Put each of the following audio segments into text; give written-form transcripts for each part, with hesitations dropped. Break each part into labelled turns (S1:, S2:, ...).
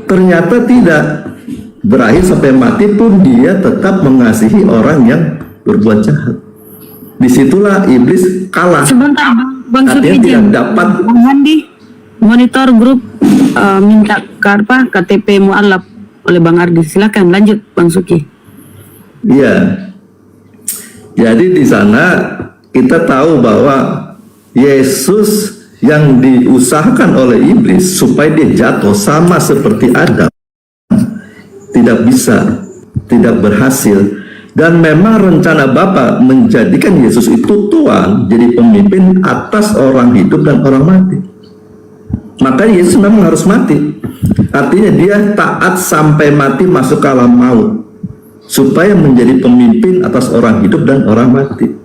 S1: Ternyata tidak. Berakhir sampai mati pun dia tetap mengasihi orang yang berbuat jahat. Disitulah iblis kalah.
S2: Sebentar Bang
S1: Artinya
S2: Suki,
S1: tidak dapat.
S2: Bang Handi, monitor grup minta KTP mualaf oleh Bang Ardi. Silakan lanjut Bang Suki.
S1: Iya. Jadi di sana kita tahu bahwa Yesus yang diusahakan oleh iblis supaya dia jatuh sama seperti Adam tidak bisa, tidak berhasil. Dan memang rencana Bapa menjadikan Yesus itu Tuhan, jadi pemimpin atas orang hidup dan orang mati. Maka Yesus memang harus mati. Artinya dia taat sampai mati, masuk ke alam maut, supaya menjadi pemimpin atas orang hidup dan orang mati.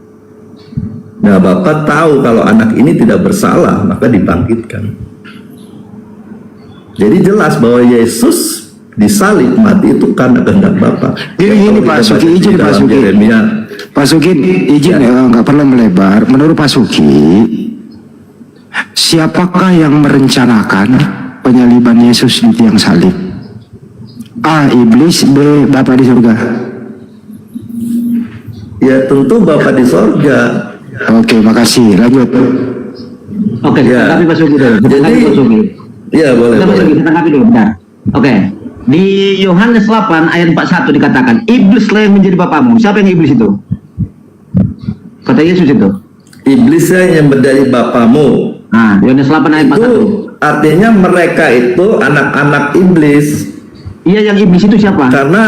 S1: Nah, Bapa tahu kalau anak ini tidak bersalah, maka dibangkitkan. Jadi jelas bahwa Yesus disalib mati itu karena kehendak Bapa.
S3: Ini Pak Suki, izin Pak Suki. Pak Suki, izin nggak perlu melebar. Menurut Pak Suki, siapakah yang merencanakan penyaliban Yesus di tiang salib? A. Iblis, B. Bapa di surga.
S1: Ya tentu Bapa di sorga.
S3: Oke, makasih. Lanjut.
S4: Oke,
S1: Ya.
S4: tapi Pak Suki dulu.
S1: Jadi,
S4: Pak Suki.
S1: Ya boleh.
S4: Kita tanggapi dulu, bentar. Oke. Di Yohanes 8 ayat 41 dikatakan, iblislah yang menjadi bapamu. Siapa yang iblis itu? Kata Yesus itu.
S1: Iblisnya yang menjadi bapamu.
S4: Nah, Yohanes 8 ayat 41.
S1: Itu artinya mereka itu anak-anak iblis.
S4: Iya, yang iblis itu siapa?
S1: Karena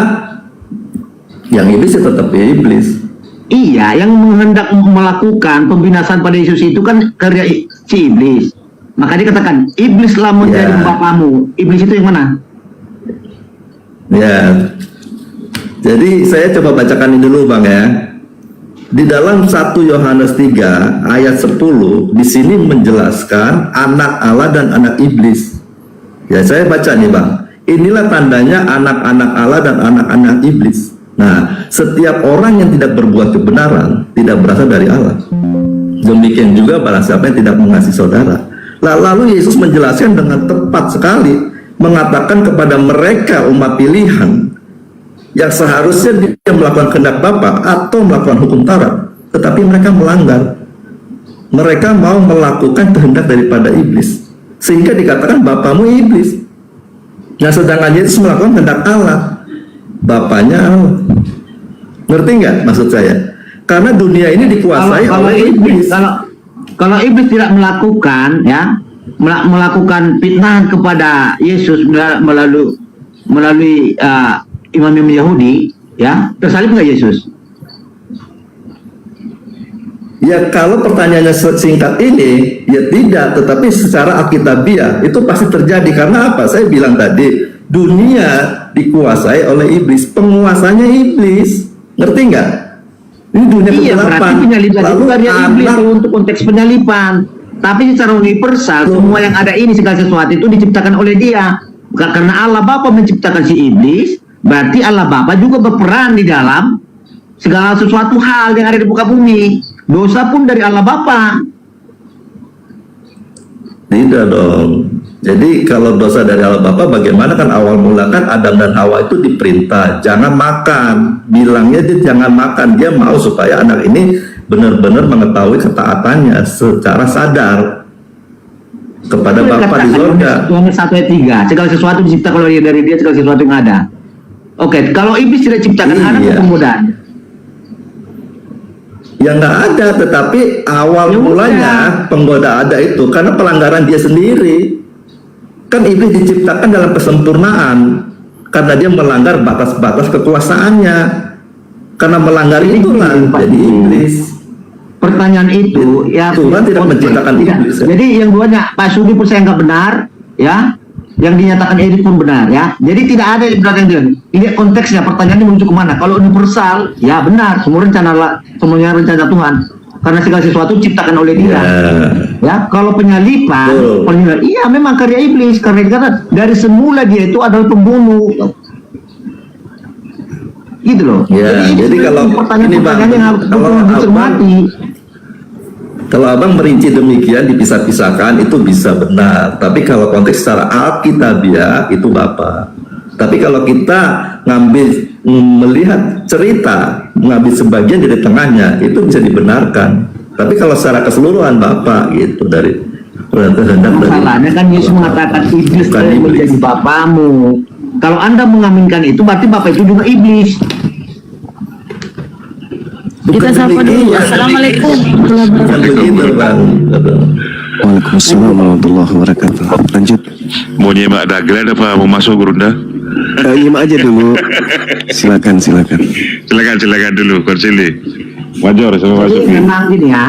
S1: yang iblis ya tetap iblis.
S4: Iya, yang menghendak melakukan pembinasaan pada Yesus itu kan karya si iblis. Maka dikatakan, iblislah menjadi
S1: Ya.
S4: bapamu. Iblis itu yang mana?
S1: Ya. Jadi saya coba bacakan ini dulu Bang ya. Di dalam 1 Yohanes 3 ayat 10 di sini menjelaskan anak Allah dan anak iblis. Ya, saya baca nih Bang. Inilah tandanya anak-anak Allah dan anak-anak iblis. Nah, setiap orang yang tidak berbuat kebenaran tidak berasal dari Allah. Demikian juga barang siapa yang tidak mengasihi saudara. Lalu Yesus menjelaskan dengan tepat sekali, mengatakan kepada mereka umat pilihan yang seharusnya dia melakukan kehendak Bapa atau melakukan hukum Taurat, tetapi mereka melanggar. Mereka mau melakukan kehendak daripada iblis, sehingga dikatakan bapamu iblis. Nah, sedangkan Yesus melakukan kehendak Allah, Bapaknya Allah. Ngerti nggak maksud saya? Karena dunia ini dikuasai oleh iblis.
S4: Kalau iblis tidak melakukan, ya, melakukan fitnah kepada Yesus melalui imam-imam Yahudi, ya, tersalib nggak Yesus?
S1: Ya, kalau pertanyaannya singkat ini, ya tidak. Tetapi secara alkitabiah itu pasti terjadi. Karena apa? Saya bilang tadi, dunia dikuasai oleh iblis, penguasanya iblis. Ngerti nggak? Ini dunia
S4: Iya,
S1: kegelapan.
S4: berarti penyaliban itu karya iblis
S1: anak
S4: untuk konteks penyaliban. Tapi secara universal, semua yang ada ini segala sesuatu itu diciptakan oleh Dia. Bukan karena Allah Bapa menciptakan si iblis, berarti Allah Bapa juga berperan di dalam segala sesuatu hal yang ada di muka bumi. Dosa pun dari Allah Bapa.
S1: Tidak dong. Jadi kalau dosa dari Allah Bapa, bagaimana? Kan awal mula kan Adam dan Hawa itu diperintah jangan makan. Bilangnya dia jangan makan. Dia mau supaya anak ini benar-benar mengetahui ketaatannya secara sadar kepada Bapa di surga.
S4: Yohanes 1 ayat 3. Segala sesuatu diciptakan oleh dari Dia, segala sesuatu yang ada. Oke, kalau iblis tidak ciptakan anak kemudian.
S1: Ya nggak ada, tetapi awal mulanya penggoda ada itu karena pelanggaran dia sendiri. Kan iblis diciptakan dalam kesempurnaan karena dia melanggar batas-batas kekuasaannya. Karena melanggar itulah jadi iblis.
S4: Pertanyaan itu ya
S1: Tuhan tidak menciptakan iblis. Ya.
S4: Jadi yang duanya Pak Sudi pun saya nggak benar, ya. Yang dinyatakan Erik pun benar, ya. Jadi tidak ada benar yang dia. Ini konteksnya, pertanyaannya menuju kemana? Kalau universal, ya benar, semuanya rencana Tuhan. Karena segala sesuatu diciptakan oleh Dia. Ya, kalau penyaliban, iya memang karya iblis. Karena dari semula dia itu adalah pembunuh. Gitu loh.
S1: Ya, jadi kalau
S4: pertanyaan yang harus dicermati.
S1: Kalau abang merinci demikian dipisah-pisahkan itu bisa benar. Tapi kalau konteks secara alkitabiah itu Bapak. Tapi kalau kita melihat cerita, mengambil sebagian dari tengahnya itu bisa dibenarkan. Tapi kalau secara keseluruhan Bapak gitu dari kehendak dari
S4: Masalahnya kan Yesus mengatakan iblis
S1: Bukan
S4: telah
S1: iblis.
S4: menjadi bapamu. Kalau Anda mengaminkan itu berarti Bapak itu juga iblis.
S2: Kita sapa dulu. Assalamualaikum warahmatullahi
S1: Bukan
S2: wabarakatuh.
S1: begitu Bang.
S5: Waalaikumsalam warahmatullahi wabarakatuh. Lanjut.
S6: Mau nyimak daglan apa mau masuk Gurunda?
S5: Nyimak aja dulu. Silakan.
S6: Silakan dulu, Konsili. Wajar sama
S4: Jadi
S6: masuk.
S4: memang gini ya,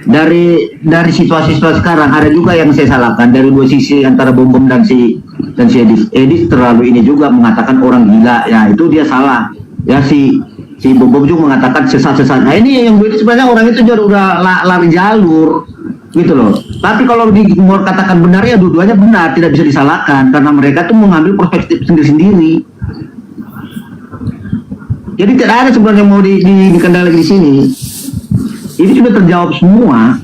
S4: dari situasi-situasi sekarang ada juga yang saya salahkan dari dua sisi antara Bom dan si Edis terlalu ini juga mengatakan orang gila, ya itu dia salah. Ya si Bom juga mengatakan sesat-sesat. Nah ini yang berbeda sebenarnya orang itu udah lari jalur gitu loh. Tapi kalau mau katakan benar ya dua-duanya benar, tidak bisa disalahkan karena mereka tuh mengambil perspektif sendiri-sendiri. Jadi tidak ada sebenarnya yang mau dikendalikan di sini. Ini sudah terjawab semua.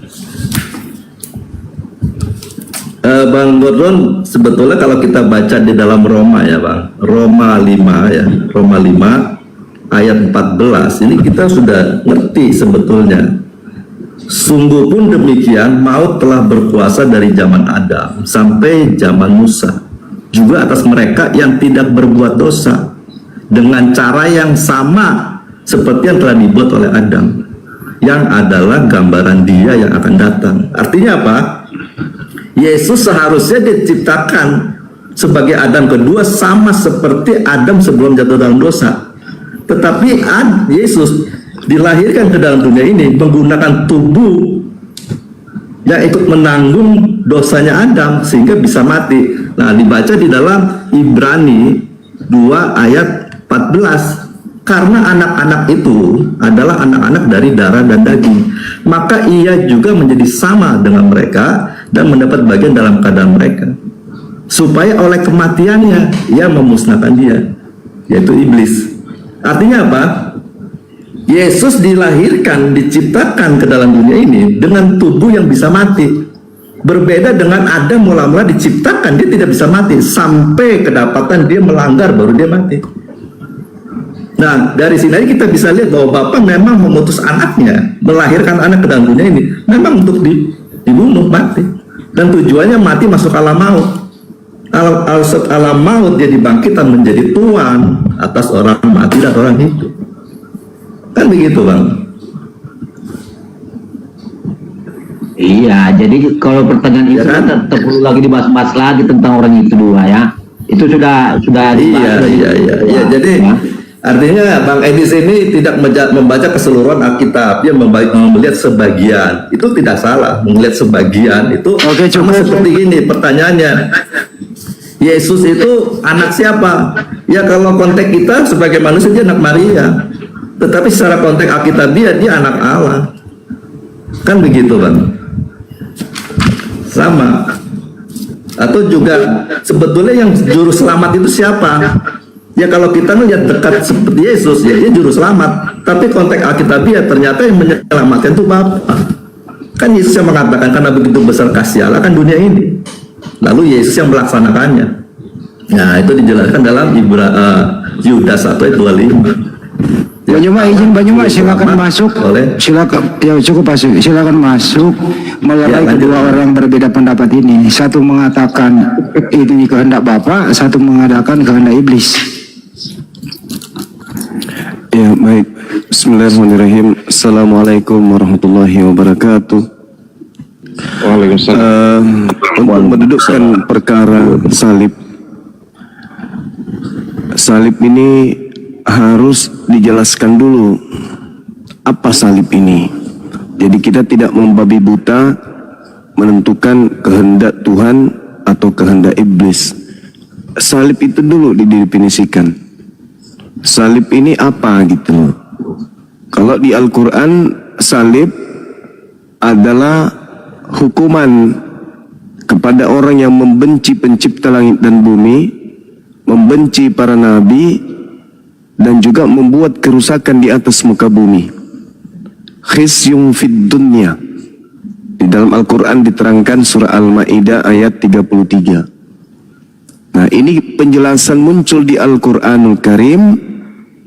S1: Bang Gordon, sebetulnya kalau kita baca di dalam Roma ya Bang, Roma 5 ya, Roma 5 ayat 14, ini kita sudah ngerti sebetulnya. Sungguh pun demikian, maut telah berkuasa dari zaman Adam sampai zaman Musa, juga atas mereka yang tidak berbuat dosa, dengan cara yang sama seperti yang telah dibuat oleh Adam, yang adalah gambaran Dia yang akan datang. Artinya apa? Yesus seharusnya diciptakan sebagai Adam kedua sama seperti Adam sebelum jatuh dalam dosa. Tetapi Yesus dilahirkan ke dalam dunia ini menggunakan tubuh yang ikut menanggung dosanya Adam sehingga bisa mati. Nah, dibaca di dalam Ibrani 2 ayat 14. Karena anak-anak itu adalah anak-anak dari darah dan daging, maka ia juga menjadi sama dengan mereka dan mendapat bagian dalam keadaan mereka, supaya oleh kematiannya ia memusnahkan dia, yaitu iblis. Artinya apa? Yesus dilahirkan, diciptakan ke dalam dunia ini dengan tubuh yang bisa mati. Berbeda dengan Adam mula-mula diciptakan, dia tidak bisa mati sampai kedapatan dia melanggar baru dia mati. Nah, dari sini aja kita bisa lihat bahwa Bapa memang memutus anaknya, melahirkan anak ke dalam dunia ini memang untuk dibunuh, mati. Dan tujuannya mati masuk alam maut. Alam maut dia dibangkitkan menjadi tuan atas orang mati dan orang hidup. Kan begitu Bang?
S4: Iya, jadi kalau pertanyaan itu
S1: Ya kan?
S4: tetap perlu lagi dibahas-bahas lagi tentang orang itu dua ya. Itu sudah dibahas.
S1: Iya. Jadi
S4: Ya.
S1: artinya Bang Edis ini tidak membaca keseluruhan Alkitab, dia melihat sebagian. Itu tidak salah, melihat sebagian itu.
S3: Oke,
S1: cuma
S3: cukup.
S1: seperti ini pertanyaannya. Yesus itu anak siapa? Ya kalau konteks kita sebagai manusia dia anak Maria. Tetapi secara konteks Alkitabiah dia anak Allah. Kan begitu Bang? Sama. Atau juga sebetulnya yang juru selamat itu siapa? Ya kalau kita melihat dekat seperti Yesus, ya dia juru selamat. Tapi konteks Alkitabiah ternyata yang menyelamatkan itu Bapa. Kan Yesus yang mengatakan karena begitu besar kasih Allah kan dunia ini. Lalu Yesus yang melaksanakannya. Nah itu dijelaskan dalam Yudas 1 ayat 25.
S3: Banyuma silakan masuk.
S1: Oleh
S3: Silakan, ya cukup masuk. Silakan masuk melalui
S1: Ya, lanjut.
S3: kedua orang berbeda pendapat ini. Satu mengatakan ini kehendak Bapa, satu mengatakan kehendak iblis.
S5: Ya, baik. Bismillahirrahmanirrahim. Assalamualaikum warahmatullahi wabarakatuh.
S6: Waalaikumsalam.
S5: Untuk mendudukkan perkara salib. Salib ini harus dijelaskan dulu apa salib ini. Jadi kita tidak membabi buta menentukan kehendak Tuhan atau kehendak iblis. Salib itu dulu didefinisikan. Salib ini apa gitu. Kalau di Al-Quran salib adalah hukuman kepada orang yang membenci pencipta langit dan bumi, membenci para nabi, dan juga membuat kerusakan di atas muka bumi. Khizyun fid dunya, Di dalam Al-Quran diterangkan surah Al-Ma'idah ayat 33. Nah, ini penjelasan muncul di Al-Quranul Karim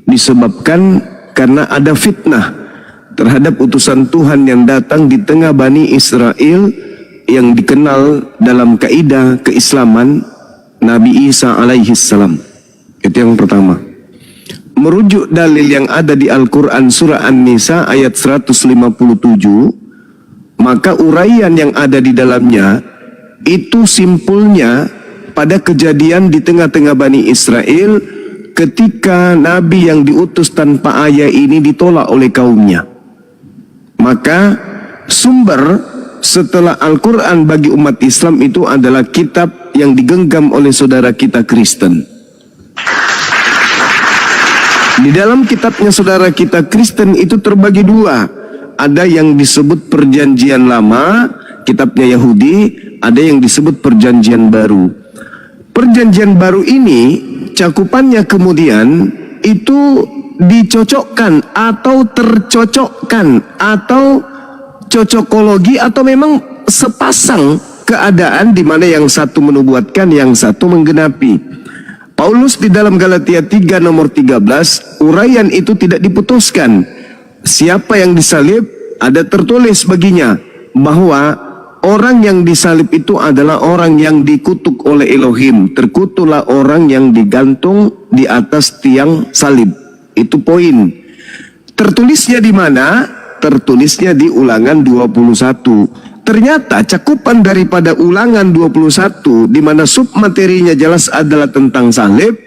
S5: disebabkan karena ada fitnah terhadap utusan Tuhan yang datang di tengah Bani Israel yang dikenal dalam kaidah keislaman Nabi Isa alaihi salam. Itu yang pertama. Merujuk dalil yang ada di Al-Quran surah An-Nisa ayat 157, maka uraian yang ada di dalamnya itu simpulnya pada kejadian di tengah-tengah Bani Israel ketika Nabi yang diutus tanpa ayah ini ditolak oleh kaumnya. Maka sumber setelah Al-Quran bagi umat Islam itu adalah kitab yang digenggam oleh saudara kita Kristen. Di dalam kitabnya saudara kita Kristen itu terbagi dua. Ada yang disebut Perjanjian Lama, kitabnya Yahudi, ada yang disebut Perjanjian Baru. Perjanjian Baru ini cakupannya kemudian itu dicocokkan atau tercocokkan atau cocokologi atau memang sepasang keadaan di mana yang satu menubuatkan, yang satu menggenapi. Paulus di dalam Galatia 3 nomor 13, uraian itu tidak diputuskan. Siapa yang disalib ada tertulis baginya bahwa orang yang disalib itu adalah orang yang dikutuk oleh Elohim. Terkutuklah orang yang digantung di atas tiang salib. Itu poin. Tertulisnya di mana? Tertulisnya di Ulangan 21. Ternyata cakupan daripada Ulangan 21 di mana submaterinya jelas adalah tentang salib,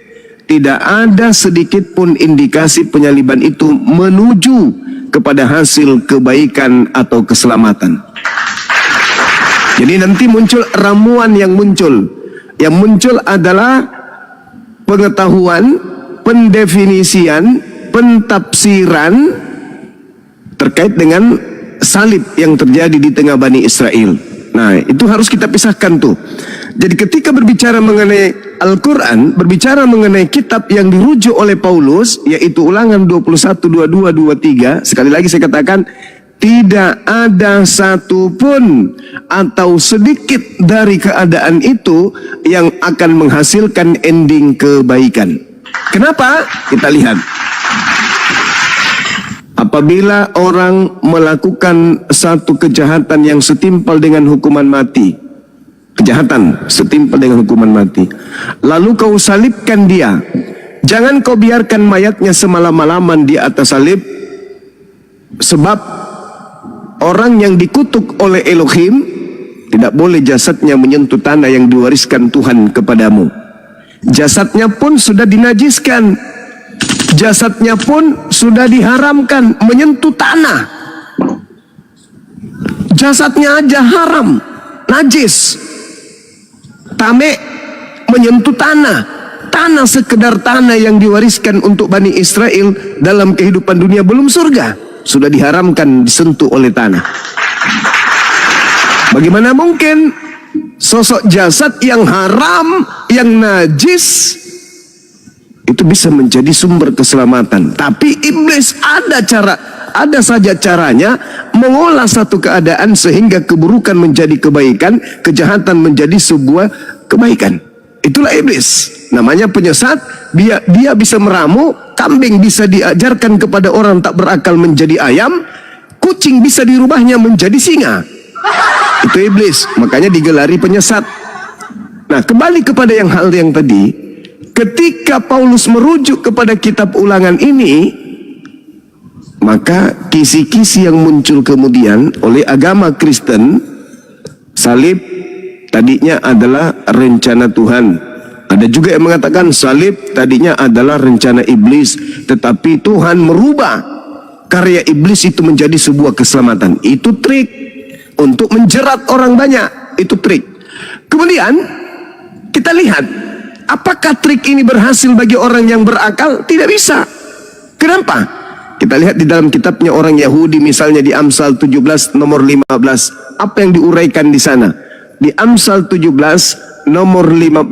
S5: tidak ada sedikit pun indikasi penyaliban itu menuju kepada hasil kebaikan atau keselamatan. Jadi nanti muncul ramuan yang muncul. Yang muncul adalah pengetahuan, pendefinisian, pentafsiran terkait dengan salib yang terjadi di tengah Bani Israel. Nah, itu harus kita pisahkan tuh. Jadi ketika berbicara mengenai Al-Quran, berbicara mengenai kitab yang dirujuk oleh Paulus, yaitu Ulangan 21, 22, 23, sekali lagi saya katakan, tidak ada satupun atau sedikit dari keadaan itu yang akan menghasilkan ending kebaikan. Kenapa? Kita lihat. Apabila orang melakukan satu kejahatan yang setimpal dengan hukuman mati, kejahatan setimpal dengan hukuman mati, lalu kau salibkan dia, jangan kau biarkan mayatnya semalam-malaman di atas salib, sebab orang yang dikutuk oleh Elohim tidak boleh jasadnya menyentuh tanah yang diwariskan Tuhan kepadamu. Jasadnya pun sudah dinajiskan, jasadnya pun sudah diharamkan menyentuh tanah. Jasadnya aja haram, najis. Tame menyentuh tanah. Tanah sekedar tanah yang diwariskan untuk Bani Israel dalam kehidupan dunia belum surga, sudah diharamkan disentuh oleh tanah. Bagaimana mungkin sosok jasad yang haram, yang najis itu bisa menjadi sumber keselamatan? Tapi iblis ada saja caranya mengolah satu keadaan sehingga keburukan menjadi kebaikan, kejahatan menjadi sebuah kebaikan. Itulah iblis. Namanya penyesat. Dia bisa meramu. Kambing bisa diajarkan kepada orang tak berakal menjadi ayam. Kucing bisa dirubahnya menjadi singa. Itu iblis. Makanya digelari penyesat. Nah, kembali kepada hal yang tadi. Ketika Paulus merujuk kepada kitab Ulangan ini, maka kisi-kisi yang muncul kemudian oleh agama Kristen, salib tadinya adalah rencana Tuhan. Ada juga yang mengatakan salib tadinya adalah rencana iblis, tetapi Tuhan merubah karya iblis itu menjadi sebuah keselamatan. Itu trik untuk menjerat orang banyak. Itu trik. Kemudian kita lihat, apakah trik ini berhasil bagi orang yang berakal? Tidak bisa. Kenapa? Kita lihat di dalam kitabnya orang Yahudi, misalnya di Amsal 17 nomor 15. Apa yang diuraikan di sana? Di Amsal 17 nomor 15,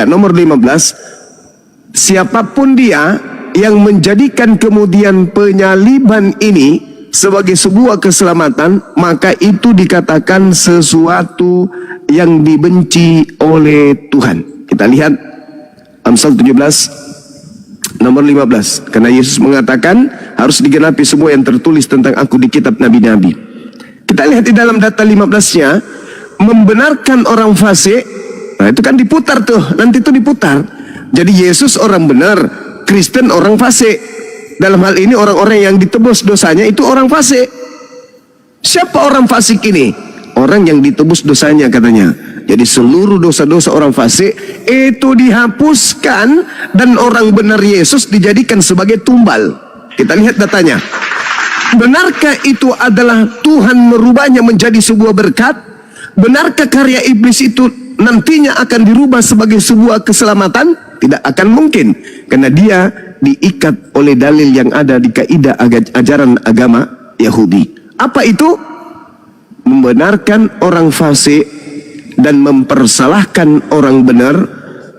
S5: nomor 15, siapapun dia yang menjadikan kemudian penyaliban ini sebagai sebuah keselamatan, maka itu dikatakan sesuatu yang dibenci oleh Tuhan. Kita lihat Amsal 17 nomor 15. Karena Yesus mengatakan harus digenapi semua yang tertulis tentang aku di kitab nabi-nabi. Kita lihat di dalam data 15-nya, membenarkan orang fasik. Nah, itu kan diputar tuh, nanti itu diputar. Jadi Yesus orang benar, Kristen orang fasik. Dalam hal ini orang-orang yang ditebus dosanya itu orang fasik. Siapa orang fasik ini? Orang yang ditebus dosanya katanya. Jadi seluruh dosa-dosa orang fasik itu dihapuskan dan orang benar Yesus dijadikan sebagai tumbal. Kita lihat datanya. Benarkah itu adalah Tuhan merubahnya menjadi sebuah berkat? Benarkah karya iblis itu nantinya akan dirubah sebagai sebuah keselamatan? Tidak akan mungkin, karena dia diikat oleh dalil yang ada di kaidah ajaran agama Yahudi. Apa itu? Membenarkan orang fasik dan mempersalahkan orang benar,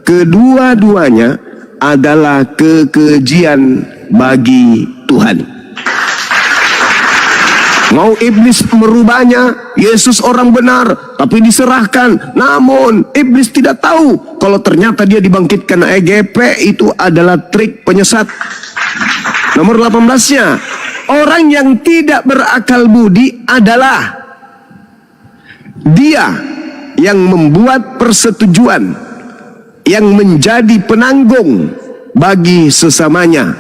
S5: kedua-duanya adalah kekejian bagi Tuhan. Mau iblis merubahnya, Yesus orang benar, tapi diserahkan. Namun iblis tidak tahu kalau ternyata dia dibangkitkan EGP itu adalah trik penyesat. Nomor 18-nya, orang yang tidak berakal budi adalah dia yang membuat persetujuan, yang menjadi penanggung bagi sesamanya.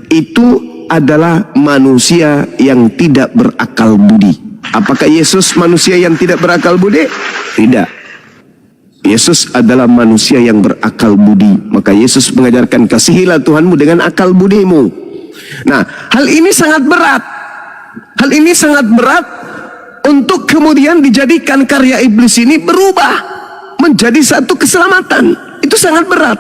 S5: Itu adalah manusia yang tidak berakal budi. Apakah Yesus manusia yang tidak berakal budi? Tidak. Yesus adalah manusia yang berakal budi. Maka Yesus mengajarkan, kasihilah Tuhanmu dengan akal budimu. Nah, hal ini sangat berat. Hal ini sangat berat untuk kemudian dijadikan karya iblis ini berubah menjadi satu keselamatan. Itu sangat berat.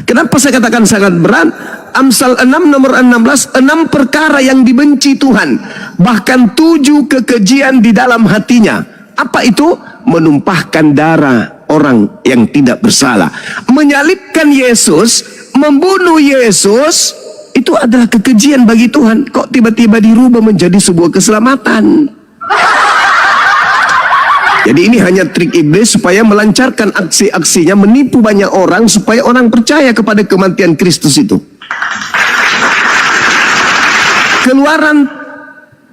S5: Kenapa saya katakan sangat berat? Amsal 6 nomor 16, 6 perkara yang dibenci Tuhan, bahkan 7 kekejian di dalam hatinya. Apa itu? Menumpahkan darah orang yang tidak bersalah, menyalibkan Yesus, membunuh Yesus. Itu adalah kekejian bagi Tuhan. Kok tiba-tiba dirubah menjadi sebuah keselamatan? Jadi ini hanya trik iblis supaya melancarkan aksi-aksinya, menipu banyak orang supaya orang percaya kepada kematian Kristus itu. Keluaran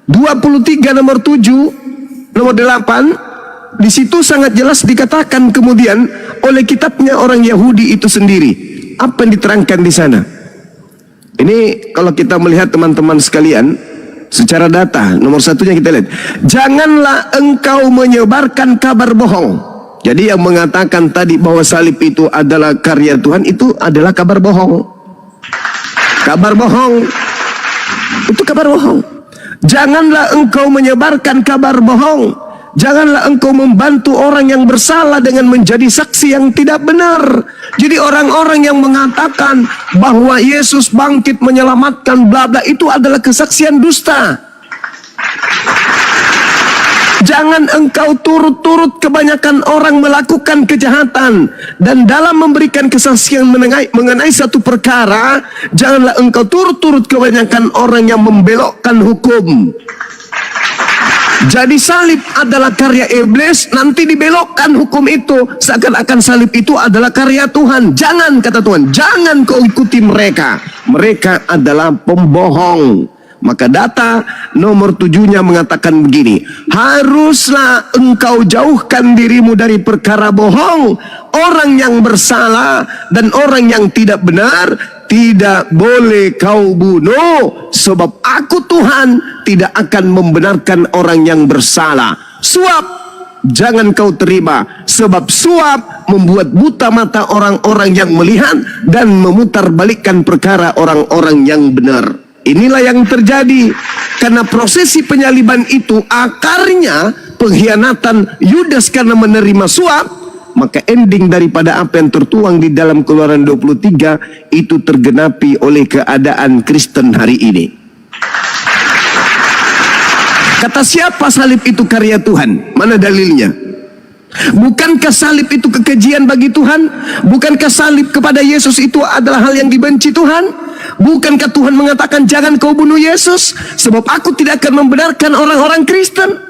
S5: 23 nomor 7 nomor 8, di situ sangat jelas dikatakan kemudian oleh kitabnya orang Yahudi itu sendiri. Apa yang diterangkan di sana? Ini kalau kita melihat teman-teman sekalian, secara data, nomor satunya kita lihat, janganlah engkau menyebarkan kabar bohong. Jadi yang mengatakan tadi bahwa salib itu adalah karya Tuhan, itu adalah kabar bohong. Kabar bohong. Itu kabar bohong. Janganlah engkau menyebarkan kabar bohong. Janganlah engkau membantu orang yang bersalah dengan menjadi saksi yang tidak benar. Jadi orang-orang yang mengatakan bahwa Yesus bangkit menyelamatkan bla bla, itu adalah kesaksian dusta. Jangan engkau turut-turut kebanyakan orang melakukan kejahatan, dan dalam memberikan kesaksian mengenai satu perkara, janganlah engkau turut-turut kebanyakan orang yang membelokkan hukum. Jadi salib adalah karya iblis, nanti dibelokkan hukum itu seakan-akan salib itu adalah karya Tuhan. Jangan, kata Tuhan, jangan kau ikuti mereka. Mereka adalah pembohong. Maka data nomor 7-nya mengatakan begini, haruslah engkau jauhkan dirimu dari perkara bohong. Orang yang bersalah dan orang yang tidak benar tidak boleh kau bunuh, sebab aku Tuhan tidak akan membenarkan orang yang bersalah. Suap jangan kau terima, sebab suap membuat buta mata orang-orang yang melihat dan memutarbalikkan perkara orang-orang yang benar. Inilah yang terjadi karena prosesi penyaliban itu akarnya pengkhianatan Yudas karena menerima suap. Maka ending daripada apa yang tertuang di dalam Keluaran 23 itu tergenapi oleh keadaan Kristen hari ini. Kata siapa salib itu karya Tuhan? Mana dalilnya? Bukankah salib itu kekejian bagi Tuhan? Bukankah salib kepada Yesus itu adalah hal yang dibenci Tuhan? Bukankah Tuhan mengatakan jangan kau bunuh Yesus, sebab aku tidak akan membenarkan orang-orang Kristen?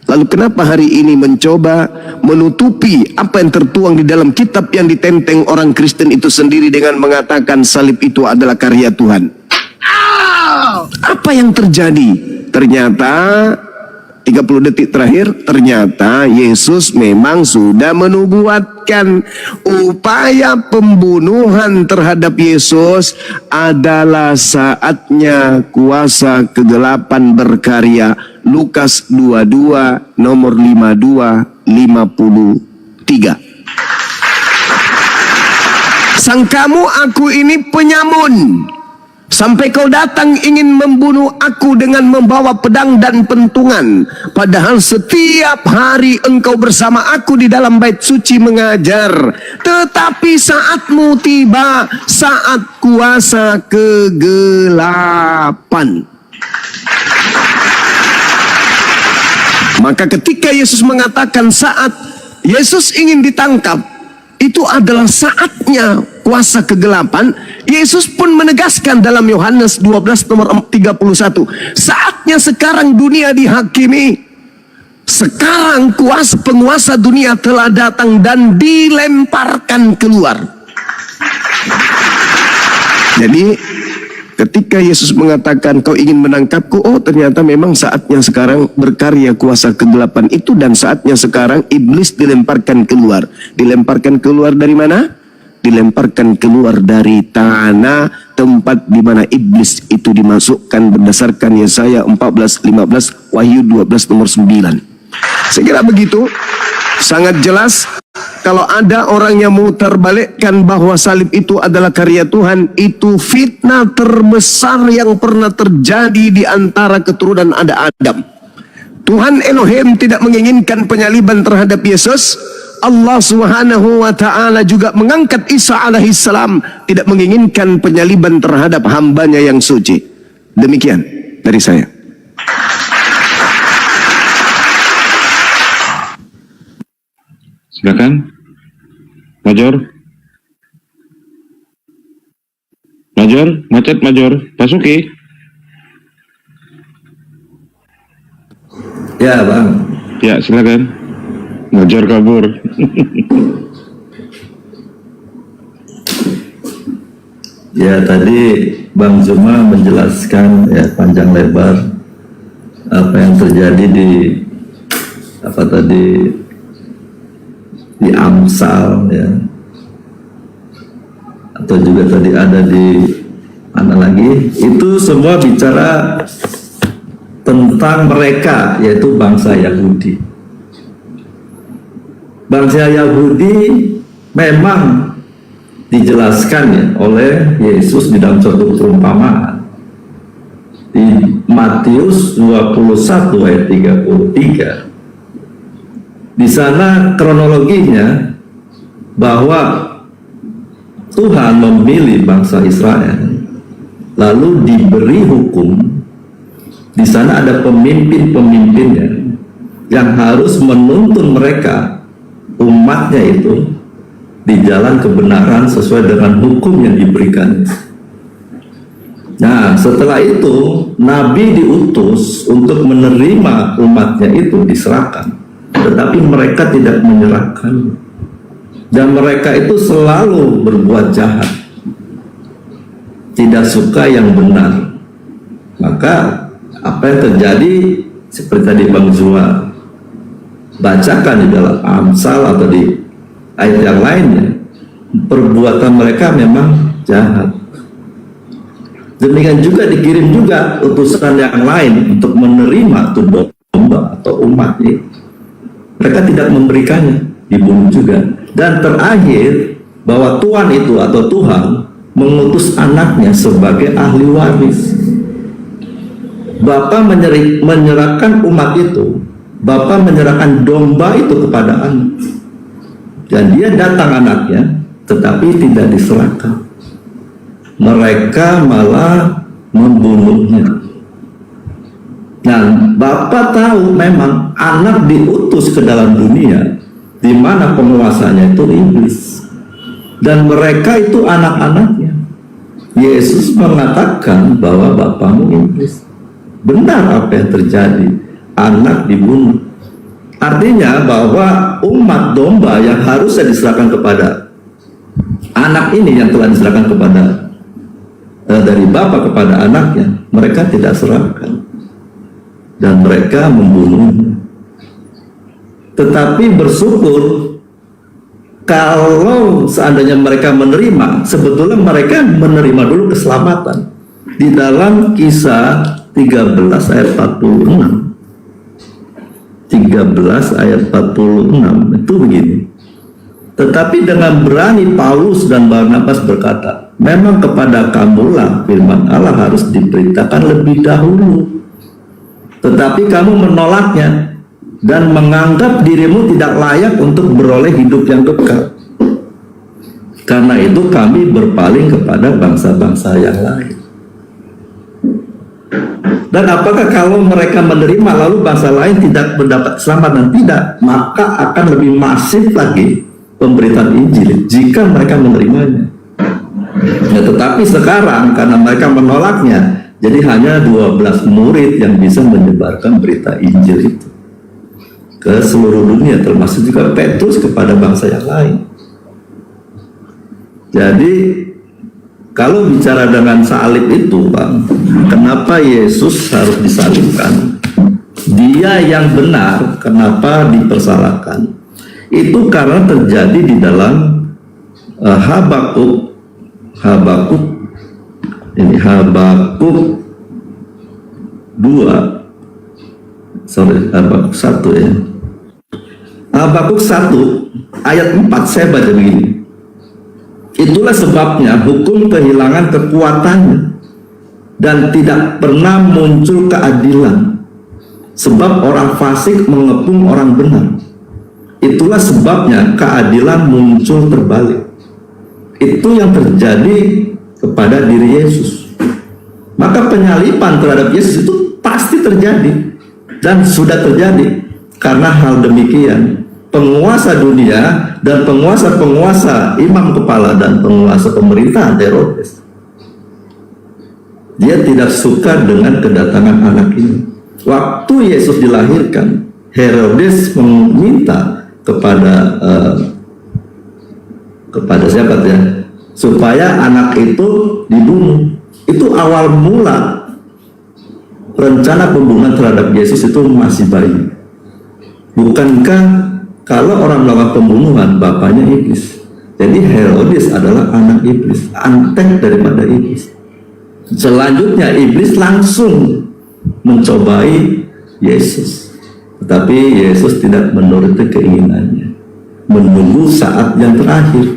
S5: Lalu kenapa hari ini mencoba menutupi apa yang tertuang di dalam kitab yang ditenteng orang Kristen itu sendiri dengan mengatakan salib itu adalah karya Tuhan? Apa yang terjadi? Ternyata 30 detik terakhir, ternyata Yesus memang sudah menubuatkan upaya pembunuhan terhadap Yesus adalah saatnya kuasa kegelapan berkarya. Lukas 22 nomor 52 53. Sangkamu aku ini penyamun, sampai kau datang ingin membunuh aku dengan membawa pedang dan pentungan. Padahal setiap hari engkau bersama aku di dalam bait suci mengajar. Tetapi saatmu tiba, saat kuasa kegelapan. Maka ketika Yesus mengatakan saat Yesus ingin ditangkap, itu adalah saatnya kuasa kegelapan. Yesus pun menegaskan dalam Yohanes 12 nomor 31, saatnya sekarang dunia dihakimi. Sekarang penguasa dunia telah datang dan dilemparkan keluar. Jadi ketika Yesus mengatakan kau ingin menangkapku, oh ternyata memang saatnya sekarang berkarya kuasa kegelapan itu, dan saatnya sekarang iblis dilemparkan keluar. Dilemparkan keluar dari mana? Dilemparkan keluar dari tanah tempat di mana iblis itu dimasukkan berdasarkan Yesaya 14:15, Wahyu 12 nomor 9. Saya kira begitu. Sangat jelas. Kalau ada orang yang mau terbalikkan bahwa salib itu adalah karya Tuhan, itu fitnah terbesar yang pernah terjadi di antara keturunan Adam. Tuhan Elohim tidak menginginkan penyaliban terhadap Yesus. Allah Subhanahu wa ta'ala juga mengangkat Isa alaihissalam, tidak menginginkan penyaliban terhadap hambanya yang suci. Demikian dari saya.
S6: Silakan. Major, macet Major, Basuki.
S1: Ya Bang.
S6: Ya silakan. Major kabur.
S1: Ya tadi Bang Zuma menjelaskan ya panjang lebar apa yang terjadi di di Amsal ya, atau juga tadi ada di mana lagi, itu semua bicara tentang mereka, yaitu bangsa Yahudi. Bangsa Yahudi memang dijelaskan ya oleh Yesus di dalam suatu perumpamaan di Matius 21 ayat 33. Di sana kronologinya bahwa Tuhan memilih bangsa Israel, lalu diberi hukum. Di sana ada pemimpin-pemimpinnya yang harus menuntun mereka, umatnya itu, di jalan kebenaran sesuai dengan hukum yang diberikan. Nah, setelah itu Nabi diutus untuk menerima umatnya itu diserahkan. Tetapi mereka tidak menyerahkan, dan mereka itu selalu berbuat jahat, tidak suka yang benar. Maka apa yang terjadi seperti tadi Bang Zuma bacakan di dalam Amsal atau di ayat yang lainnya, perbuatan mereka memang jahat. Demikian juga dikirim juga utusan yang lain untuk menerima itu domba atau umat itu. Mereka tidak memberikannya, dibunuh juga. Dan terakhir, bahwa Tuhan itu atau Tuhan mengutus anaknya sebagai ahli waris. Bapa menyerahkan umat itu, Bapa menyerahkan domba itu kepada anak. Dan dia datang anaknya, tetapi tidak diserahkan. Mereka malah membunuhnya. Nah, Bapa tahu memang anak diutus ke dalam dunia di mana penguasanya itu iblis, dan mereka itu anak-anaknya. Yesus mengatakan bahwa bapamu iblis. Benar apa yang terjadi, anak dibunuh. Artinya bahwa umat domba yang harusnya diserahkan kepada anak ini yang telah diserahkan kepada dari bapa kepada anaknya, mereka tidak serahkan dan mereka membunuhnya. Tetapi bersyukur kalau seandainya mereka menerima, sebetulnya mereka menerima dulu keselamatan. Di dalam Kisah 13 ayat 46, 13 ayat 46 itu begini. Tetapi dengan berani Paulus dan Barnabas berkata, memang kepada kamulah firman Allah harus diberitakan lebih dahulu, tetapi kamu menolaknya dan menganggap dirimu tidak layak untuk beroleh hidup yang kekal. Karena itu kami berpaling kepada bangsa-bangsa yang lain. Dan apakah kalau mereka menerima lalu bangsa lain tidak mendapat keselamatan? Tidak, maka akan lebih masif lagi pemberitaan Injil jika mereka menerimanya. Ya, tetapi sekarang karena mereka menolaknya, jadi hanya 12 murid yang bisa menyebarkan berita Injil itu ke seluruh dunia, termasuk juga Petrus kepada bangsa yang lain. Jadi kalau bicara dengan salib itu, Bang, kenapa Yesus harus disalibkan? Dia yang benar, kenapa dipersalahkan? Itu karena terjadi di dalam Habakuk 2 Habakuk 1 ya. Habakuk 1 ayat 4 saya baca begini. Itulah sebabnya hukum kehilangan kekuatannya dan tidak pernah muncul keadilan, sebab orang fasik mengepung orang benar. Itulah sebabnya keadilan muncul terbalik. Itu yang terjadi kepada diri Yesus. Maka penyaliban terhadap Yesus itu pasti terjadi dan sudah terjadi. Karena hal demikian, penguasa dunia dan penguasa-penguasa, imam kepala dan penguasa pemerintahan Herodes, dia tidak suka dengan kedatangan anak ini. Waktu Yesus dilahirkan, Herodes meminta kepada siapa ya, supaya anak itu dibunuh. Itu awal mula rencana pembunuhan terhadap Yesus itu masih bayi. Bukankah kalau orang melakukan pembunuhan bapaknya iblis? Jadi Herodes adalah anak iblis, antek daripada iblis. Selanjutnya iblis langsung mencobai Yesus, tetapi Yesus tidak menuruti keinginannya, menunggu saat yang terakhir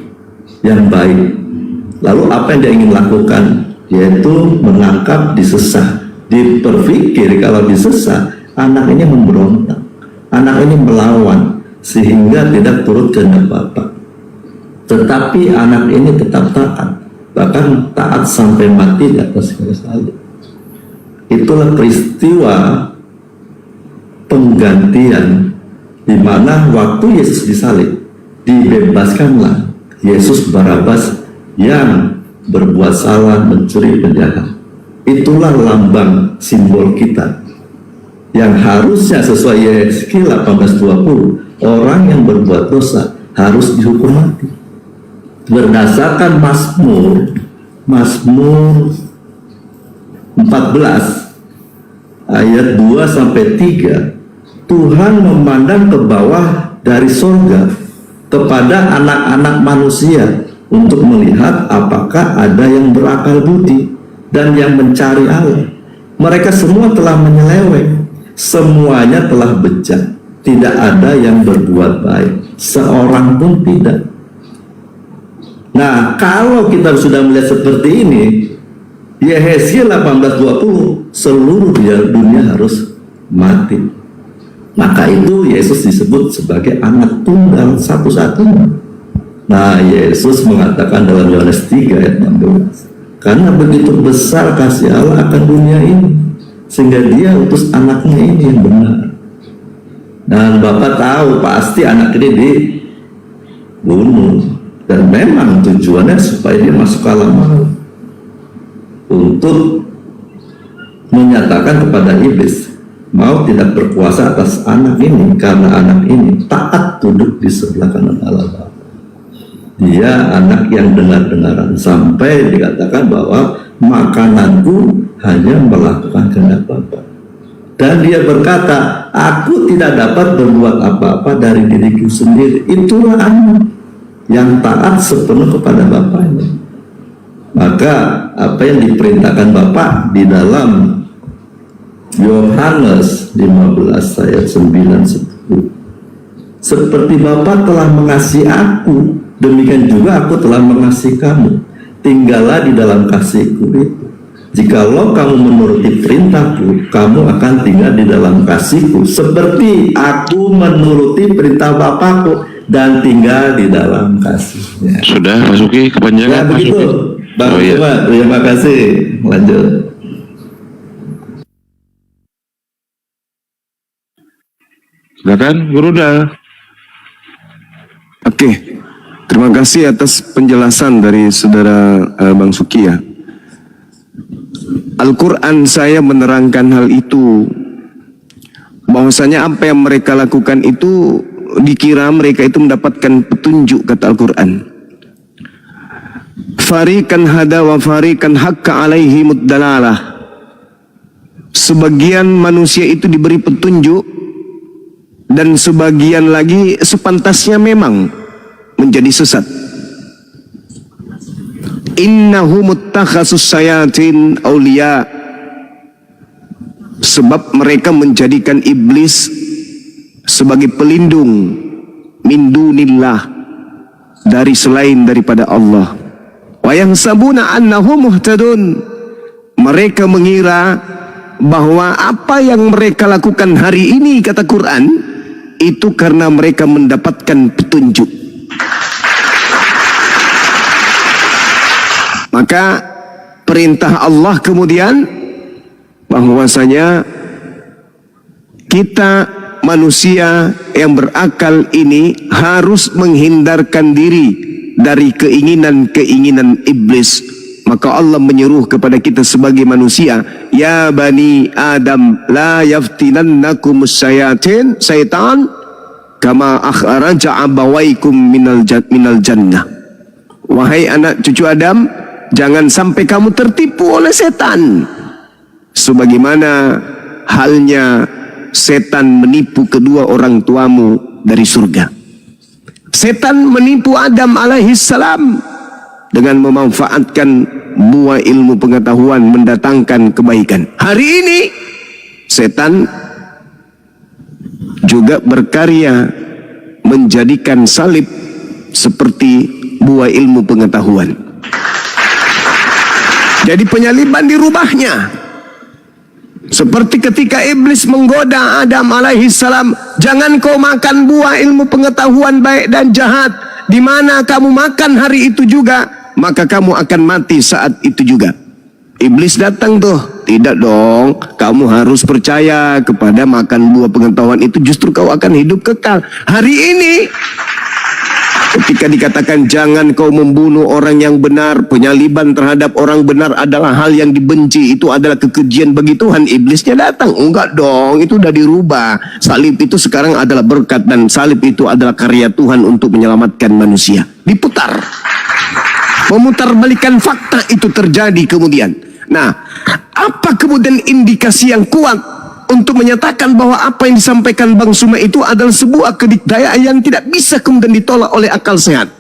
S1: yang baik. Lalu apa yang dia ingin lakukan? Yaitu menangkap, disesah. Diperpikir kalau disesah, anak ini memberontak, anak ini melawan, sehingga tidak turut kehendak Bapa. Tetapi anak ini tetap taat, bahkan taat sampai mati di atas kayu salib. Itulah peristiwa penggantian, di mana waktu Yesus disalib, dibebaskanlah Yesus Barabas yang berbuat salah, mencuri, penjahat. Itulah lambang simbol kita yang harusnya sesuai Yehezkiel 18:20, orang yang berbuat dosa harus dihukum mati. Berdasarkan Mazmur 14 ayat 2-3, Tuhan memandang ke bawah dari surga kepada anak-anak manusia untuk melihat apakah ada yang berakal budi dan yang mencari Allah. Mereka semua telah menyeleweng, semuanya telah bejat, tidak ada yang berbuat baik, seorang pun tidak. Nah, kalau kita sudah melihat seperti ini, Yehezkiel 18:20, seluruh dunia harus mati. Maka itu Yesus disebut sebagai anak tunggal satu-satunya. Nah, Yesus mengatakan dalam Yohanes 3 ayat 16, karena begitu besar kasih Allah akan dunia ini, sehingga dia utus anaknya ini yang benar. Dan Bapak tahu pasti anak ini dibunuh, dan memang tujuannya supaya dia masuk ke alam maut. untuk menyatakan kepada iblis mau tidak berkuasa atas anak ini, karena anak ini taat duduk di sebelah kanan Allah Bapa. Dia anak yang dengar-dengaran, sampai dikatakan bahwa makananku hanya melakukan kehendak Bapa. Dan dia berkata, aku tidak dapat berbuat apa-apa dari diriku sendiri. Itulah anak yang taat sepenuh kepada Bapaknya. Maka apa yang diperintahkan Bapak di dalam Yohanes 15 ayat 9-10, seperti Bapa telah mengasihi aku, demikian juga aku telah mengasihi kamu. Tinggallah di dalam kasihku itu. Jikalau kamu menuruti perintahku, kamu akan tinggal di dalam kasihku, seperti aku menuruti perintah Bapakku dan tinggal di dalam kasihnya.
S6: Sudah, Pak Suki,
S1: Ya
S6: kepanjangan Pak
S1: begitu,
S6: Suki.
S1: Bang
S6: Oh, iya.
S1: Cuma, terima kasih. Lanjut.
S6: Silakan, Guru dah.
S5: Oke, terima kasih atas penjelasan dari saudara Bang Suki ya. Al-Quran saya menerangkan hal itu, bahwasanya apa yang mereka lakukan itu dikira mereka itu mendapatkan petunjuk, kata Al-Quran. Farikan hada wa farikan hakka alaihimud dalalah. Sebagian manusia itu diberi petunjuk, dan sebagian lagi sepantasnya memang menjadi sesat. Innahu muttakhasus sayatin auliya, sebab mereka menjadikan iblis sebagai pelindung min dunillah, dari selain daripada Allah. Wa yahsabuna annahum muhtadun, mereka mengira bahwa apa yang mereka lakukan hari ini, kata Quran, itu karena mereka mendapatkan petunjuk. Maka perintah Allah kemudian bahwasanya kita manusia yang berakal ini harus menghindarkan diri dari keinginan-keinginan iblis. Maka Allah menyeru kepada kita sebagai manusia, ya bani Adam la yaftinannakumus syayatin, syaitan kama akhraja abawaikum minal jannah. Wahai anak cucu Adam, jangan sampai kamu tertipu oleh setan, sebagaimana halnya setan menipu kedua orang tuamu dari surga. Setan menipu Adam alaihissalam dengan memanfaatkan buah ilmu pengetahuan mendatangkan kebaikan. Hari ini setan juga berkarya menjadikan salib seperti buah ilmu pengetahuan. Jadi penyaliban dirubahnya. Seperti ketika iblis menggoda Adam alaihissalam, jangan kau makan buah ilmu pengetahuan baik dan jahat. Di mana kamu makan hari itu juga, maka kamu akan mati saat itu juga. Iblis datang tuh, tidak dong, kamu harus percaya kepada makan buah pengetahuan itu, justru kau akan hidup kekal. Hari ini ketika dikatakan jangan kau membunuh orang yang benar, penyaliban terhadap orang benar adalah hal yang dibenci, itu adalah kekejian bagi Tuhan, iblisnya datang. Enggak dong, itu udah dirubah. Salib itu sekarang adalah berkat, dan salib itu adalah karya Tuhan untuk menyelamatkan manusia. Diputar, memutarbalikan fakta itu terjadi kemudian. Nah, apa kemudian indikasi yang kuat untuk menyatakan bahwa apa yang disampaikan Bang Suma itu adalah sebuah kedikdayaan yang tidak bisa kemudian ditolak oleh akal sehat?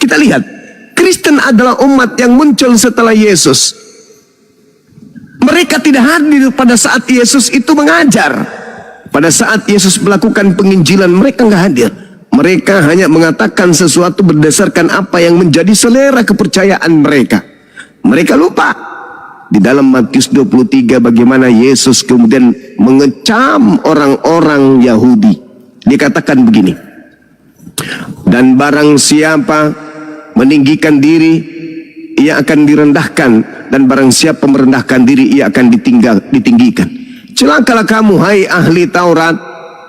S5: Kita lihat, Kristen adalah umat yang muncul setelah Yesus. Mereka tidak hadir pada saat Yesus itu mengajar. Pada saat Yesus melakukan penginjilan, mereka nggak hadir. Mereka hanya mengatakan sesuatu berdasarkan apa yang menjadi selera kepercayaan mereka. Mereka lupa di dalam Matius 23 bagaimana Yesus kemudian mengecam orang-orang Yahudi. Dikatakan begini, dan barang siapa meninggikan diri, ia akan direndahkan, dan barang siapa merendahkan diri, ia akan ditinggikan. Celakalah kamu, hai ahli Taurat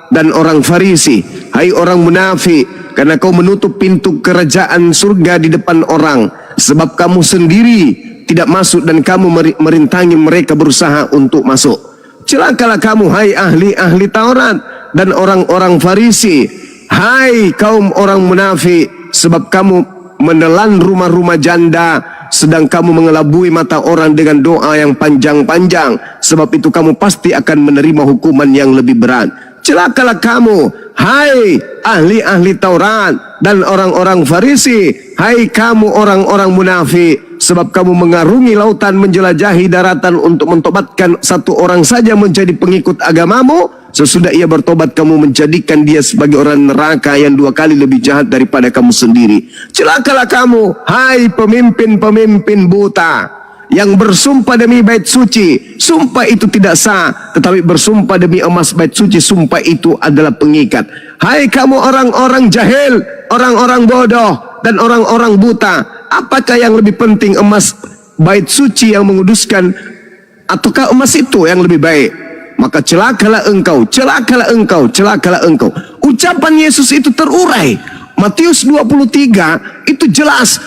S5: dan orang Farisi, hai orang munafik, karena kau menutup pintu kerajaan surga di depan orang, sebab kamu sendiri tidak masuk dan kamu merintangi mereka berusaha untuk masuk. Celakalah kamu, hai ahli-ahli Taurat dan orang-orang Farisi, hai kaum orang munafik, sebab kamu menelan rumah-rumah janda, sedang kamu mengelabui mata orang dengan doa yang panjang-panjang. Sebab itu kamu pasti akan menerima hukuman yang lebih berat. Celakalah kamu, hai ahli-ahli Taurat dan orang-orang Farisi, hai kamu orang-orang munafik, sebab kamu mengarungi lautan, menjelajahi daratan untuk mentobatkan satu orang saja menjadi pengikut agamamu. Sesudah ia bertobat, kamu menjadikan dia sebagai orang neraka yang 2 kali lebih jahat daripada kamu sendiri. Celakalah kamu, hai pemimpin-pemimpin buta, yang bersumpah demi bait suci, sumpah itu tidak sah, tetapi bersumpah demi emas bait suci, sumpah itu adalah pengikat. Hai kamu orang-orang jahil, orang-orang bodoh, dan orang-orang buta, apakah yang lebih penting, emas bait suci yang menguduskan, ataukah emas itu yang lebih baik? Maka celakalah engkau, celakalah engkau, celakalah engkau. Ucapan Yesus itu terurai. Matius 23 itu jelas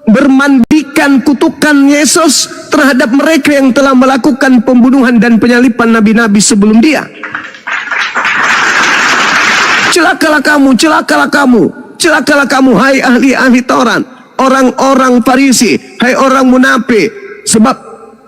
S5: bermandikan kutukan Yesus terhadap mereka yang telah melakukan pembunuhan dan penyalipan nabi-nabi sebelum dia. Celakalah kamu, celakalah kamu, celakalah kamu, hai ahli-ahli Taurat, orang-orang Farisi, hai orang munafik, sebab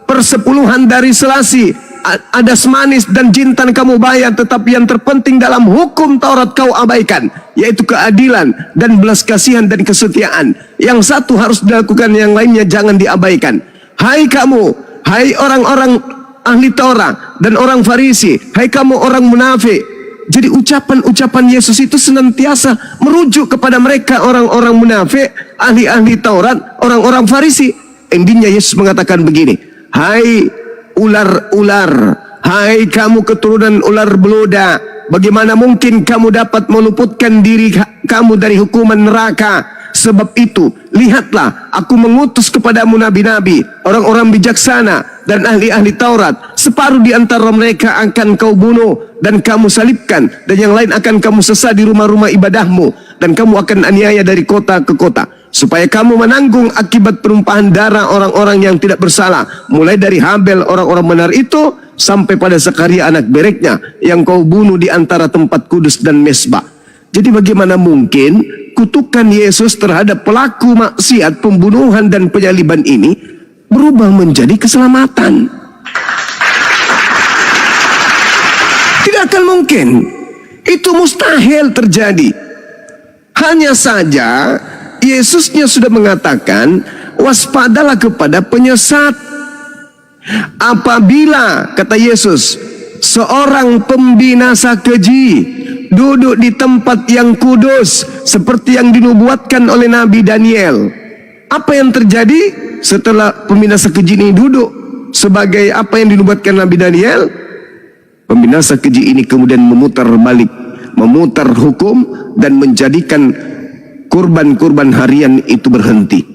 S5: persepuluhan dari selasi, adas manis dan jintan kamu bayar, tetapi yang terpenting dalam hukum Taurat kau abaikan, yaitu keadilan dan belas kasihan dan kesetiaan. Yang satu harus dilakukan, yang lainnya jangan diabaikan. Hai kamu, hai orang-orang ahli Taurat dan orang Farisi, hai kamu orang munafik. Jadi ucapan-ucapan Yesus itu senantiasa merujuk kepada mereka orang-orang munafik, ahli-ahli Taurat, orang-orang Farisi. Endingnya Yesus mengatakan begini, hai ular-ular, hai kamu keturunan ular beluda, bagaimana mungkin kamu dapat meluputkan diri kamu dari hukuman neraka? Sebab itu, lihatlah, aku mengutus kepadamu nabi-nabi, orang-orang bijaksana dan ahli-ahli Taurat. Separuh di antara mereka akan kau bunuh dan kamu salibkan, dan yang lain akan kamu sesat di rumah-rumah ibadahmu, dan kamu akan aniaya dari kota ke kota, supaya kamu menanggung akibat penumpahan darah orang-orang yang tidak bersalah, mulai dari Habel orang-orang benar itu sampai pada Zakaria anak Bereknya yang kau bunuh di antara tempat kudus dan mesbah. Jadi bagaimana mungkin kutukan Yesus terhadap pelaku maksiat, pembunuhan dan penyaliban ini berubah menjadi keselamatan? Tidak akan mungkin. Itu mustahil terjadi. Hanya saja Yesusnya sudah mengatakan, waspadalah kepada penyesat. Apabila, kata Yesus, seorang pembinasa keji duduk di tempat yang kudus seperti yang dinubuatkan oleh Nabi Daniel, apa yang terjadi setelah pembinasa keji ini duduk sebagai apa yang dinubuatkan Nabi Daniel? Pembinasa keji ini kemudian memutar balik, memutar hukum dan menjadikan kurban-kurban harian itu berhenti.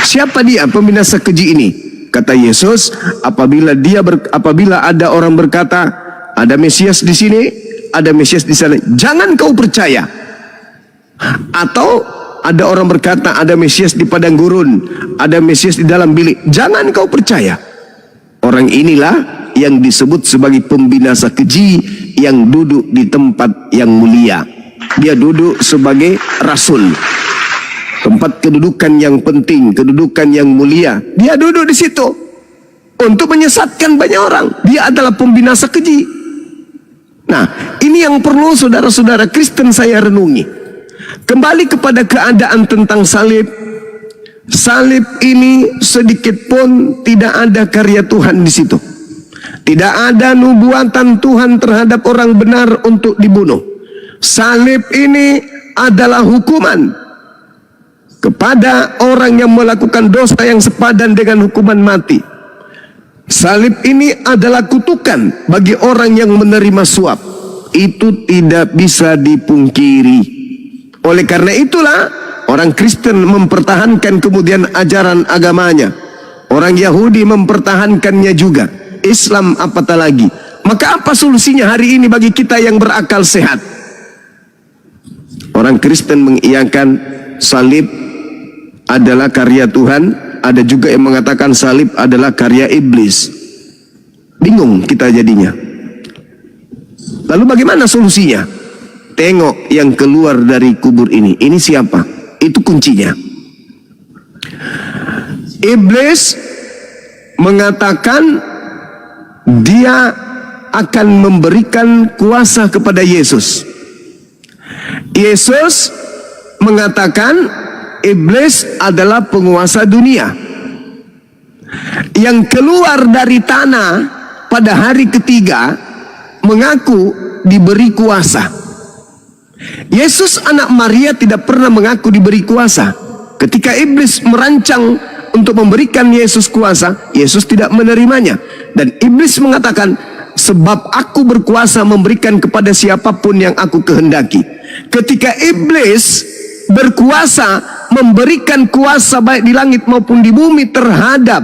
S5: Siapa dia pembinasa keji ini? Kata Yesus, apabila ada orang berkata, ada Mesias di sini, ada Mesias di sana, jangan kau percaya. Atau ada orang berkata, ada Mesias di padang gurun, ada Mesias di dalam bilik, jangan kau percaya. Orang inilah yang disebut sebagai pembinasa keji yang duduk di tempat yang mulia. Dia duduk sebagai rasul, tempat kedudukan yang penting, kedudukan yang mulia. Dia duduk di situ untuk menyesatkan banyak orang. Dia adalah pembinasa keji. Nah, ini yang perlu saudara-saudara Kristen saya renungi. Kembali kepada keadaan tentang salib. Salib ini sedikit pun tidak ada karya Tuhan di situ. Tidak ada nubuatan Tuhan terhadap orang benar untuk dibunuh. Salib ini adalah hukuman kepada orang yang melakukan dosa yang sepadan dengan hukuman mati. Salib ini adalah kutukan bagi orang yang menerima suap. Itu tidak bisa dipungkiri. Oleh karena itulah orang Kristen mempertahankan kemudian ajaran agamanya. Orang Yahudi mempertahankannya juga. Islam apatah lagi. Maka apa solusinya hari ini bagi kita yang berakal sehat? Orang Kristen mengiyakan salib adalah karya Tuhan, ada juga yang mengatakan salib adalah karya iblis. Bingung kita jadinya. Lalu bagaimana solusinya? Tengok yang keluar dari kubur ini. Ini siapa? Itu kuncinya. Iblis mengatakan dia akan memberikan kuasa kepada Yesus. Yesus mengatakan iblis adalah penguasa dunia yang keluar dari tanah pada hari ketiga, mengaku diberi kuasa. Yesus anak Maria tidak pernah mengaku diberi kuasa. Ketika iblis merancang untuk memberikan Yesus kuasa, Yesus tidak menerimanya. Dan iblis mengatakan, sebab aku berkuasa memberikan kepada siapapun yang aku kehendaki. Ketika iblis berkuasa memberikan kuasa baik di langit maupun di bumi terhadap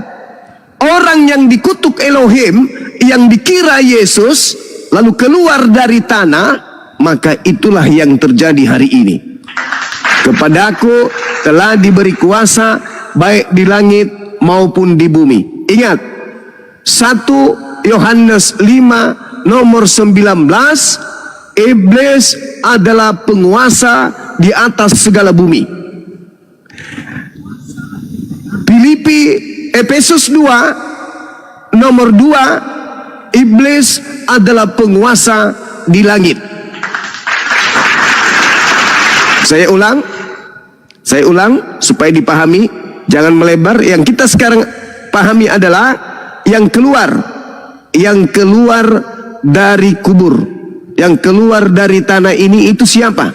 S5: orang yang dikutuk Elohim, yang dikira Yesus, lalu keluar dari tanah, maka itulah yang terjadi hari ini. Kepadaku telah diberi kuasa baik di langit maupun di bumi. Ingat, 1 Yohanes 5 nomor 19, iblis adalah penguasa di atas segala bumi. Efesus 2 nomor 2, iblis adalah penguasa di langit. Saya ulang supaya dipahami, jangan melebar. Yang kita sekarang pahami adalah yang keluar dari kubur, yang keluar dari tanah ini itu siapa?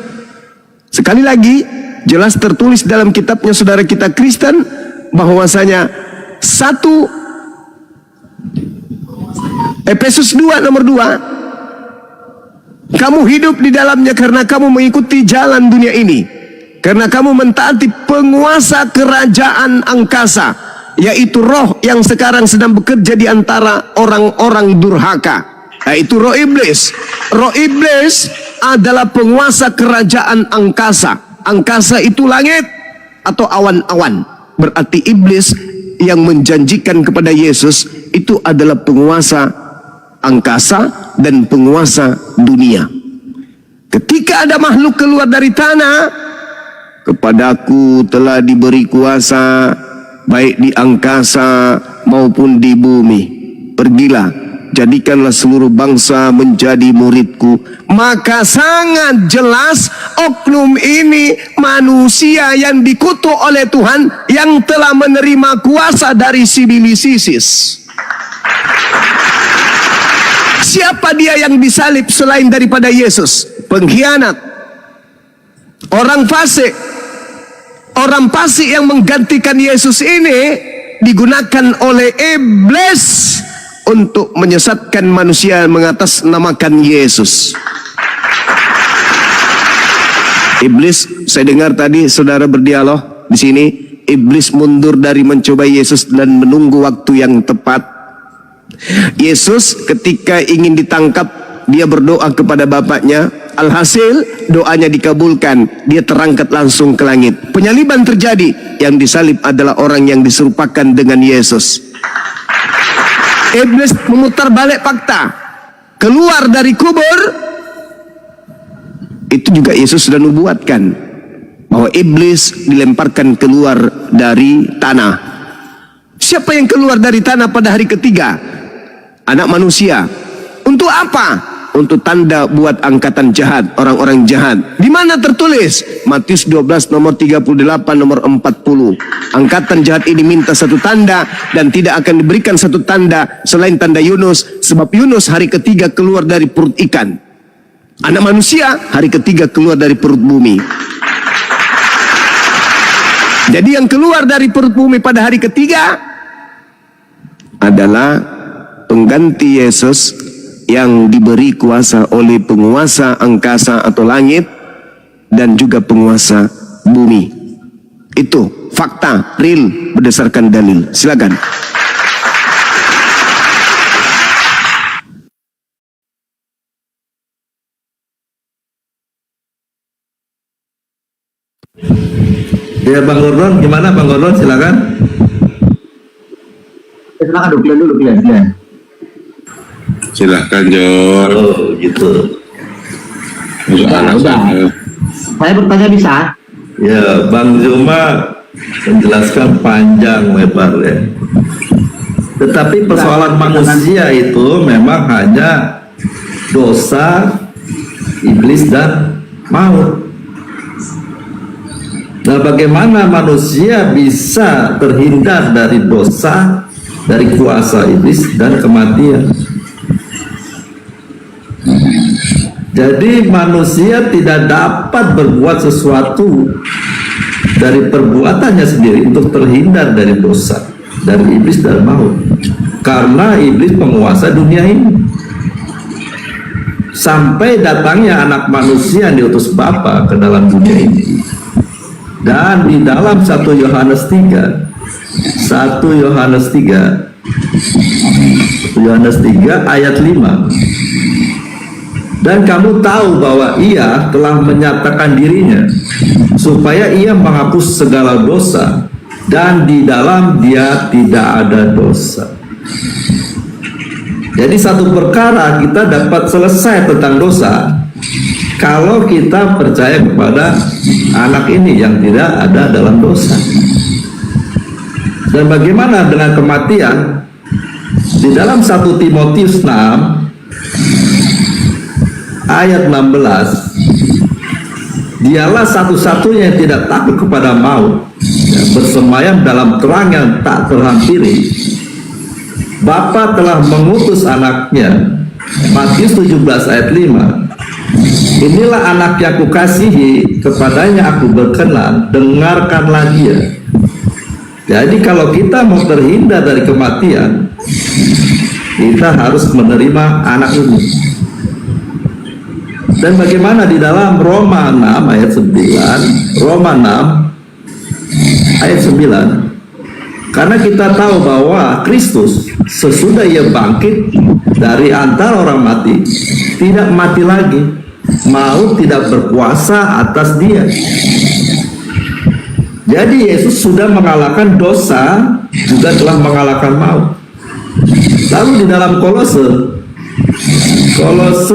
S5: Sekali lagi, jelas tertulis dalam kitabnya saudara kita Kristen bahwasanya 1 Efesus 2 nomor 2, kamu hidup di dalamnya karena kamu mengikuti jalan dunia ini, karena kamu mentaati penguasa kerajaan angkasa, yaitu roh yang sekarang sedang bekerja di antara orang-orang durhaka, yaitu roh iblis. Roh iblis adalah penguasa kerajaan angkasa. Angkasa itu langit atau awan-awan. Berarti iblis yang menjanjikan kepada Yesus itu adalah penguasa angkasa dan penguasa dunia. Ketika ada makhluk keluar dari tanah, kepadaku telah diberi kuasa baik di angkasa maupun di bumi. Pergilah, jadikanlah seluruh bangsa menjadi muridku. Maka sangat jelas oknum ini manusia yang dikutuk oleh Tuhan, yang telah menerima kuasa dari sibilisisis. Siapa dia yang disalib selain daripada Yesus? Pengkhianat, orang fasik. Orang fasik yang menggantikan Yesus ini digunakan oleh iblis untuk menyesatkan manusia mengatasnamakan Yesus. Iblis, saya dengar tadi saudara berdialog di sini, iblis mundur dari mencoba Yesus dan menunggu waktu yang tepat. Yesus ketika ingin ditangkap, dia berdoa kepada Bapaknya. Alhasil doanya dikabulkan, dia terangkat langsung ke langit. Penyaliban terjadi, yang disalib adalah orang yang diserupakan dengan Yesus. Iblis memutar balik fakta, keluar dari kubur. Itu juga Yesus sudah nubuatkan bahwa iblis dilemparkan keluar dari tanah. Siapa yang keluar dari tanah pada hari ketiga? Anak manusia. Untuk apa? Untuk tanda buat angkatan jahat, orang-orang jahat. Di mana tertulis? Matius 12 nomor 38 nomor 40. Angkatan jahat ini minta satu tanda, dan tidak akan diberikan satu tanda selain tanda Yunus, sebab Yunus hari ketiga keluar dari perut ikan. Anak manusia hari ketiga keluar dari perut bumi. Jadi yang keluar dari perut bumi pada hari ketiga adalah pengganti Yesus yang diberi kuasa oleh penguasa angkasa atau langit dan juga penguasa bumi. Itu fakta real berdasarkan dalil. Silakan.
S1: Ya Bang Gordon, gimana Bang Gordon? Silakan.
S4: Silakan dulu, Glenn.
S6: Silahkan Jor.
S1: Oh, gitu.
S6: Udah.
S4: Saya bertanya bisa?
S1: Ya, Bang Zuma menjelaskan panjang lebar ya. Tetapi persoalan manusia itu memang hanya dosa, iblis dan maut. Nah, bagaimana manusia bisa terhindar dari dosa, dari kuasa iblis dan kematian? Jadi manusia tidak dapat berbuat sesuatu dari perbuatannya sendiri untuk terhindar dari dosa, dari iblis dan maut. Karena iblis penguasa dunia ini. Sampai datangnya anak manusia yang diutus Bapa ke dalam dunia ini. Dan di dalam 1 Yohanes 3 ayat 5, dan kamu tahu bahwa ia telah menyatakan dirinya supaya ia menghapus segala dosa, dan di dalam dia tidak ada dosa. Jadi satu perkara kita dapat selesai tentang dosa kalau kita percaya kepada anak ini yang tidak ada dalam dosa. Dan bagaimana dengan kematian? Di dalam 1 Timotius 6 ayat 16, dialah satu-satunya yang tidak takut kepada maut, ya, bersemayam dalam terang yang tak terhampiri. Bapa telah mengutus anaknya. Matius 17 ayat 5, inilah anak yang kukasihi, kepadanya aku berkenan, dengarkanlah dia. Jadi kalau kita mau terhindar dari kematian, kita harus menerima anak ini. Dan bagaimana di dalam Roma 6 ayat 9, Roma 6 ayat 9, karena kita tahu bahwa Kristus sesudah ia bangkit dari antara orang mati, tidak mati lagi, maut tidak berkuasa atas dia. Jadi Yesus sudah mengalahkan dosa, juga telah mengalahkan maut. Lalu di dalam Kolose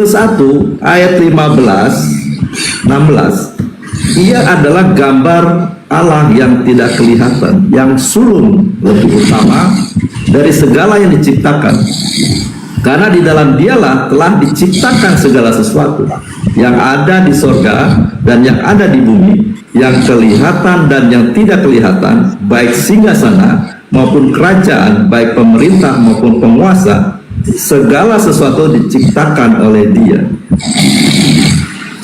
S1: 1 ayat 15-16, ia adalah gambar Allah yang tidak kelihatan, yang sulung lebih utama dari segala yang diciptakan. Karena di dalam dialah telah diciptakan segala sesuatu yang ada di sorga dan yang ada di bumi, yang kelihatan dan yang tidak kelihatan, baik singgasana maupun kerajaan, baik pemerintah maupun penguasa, segala sesuatu diciptakan oleh dia.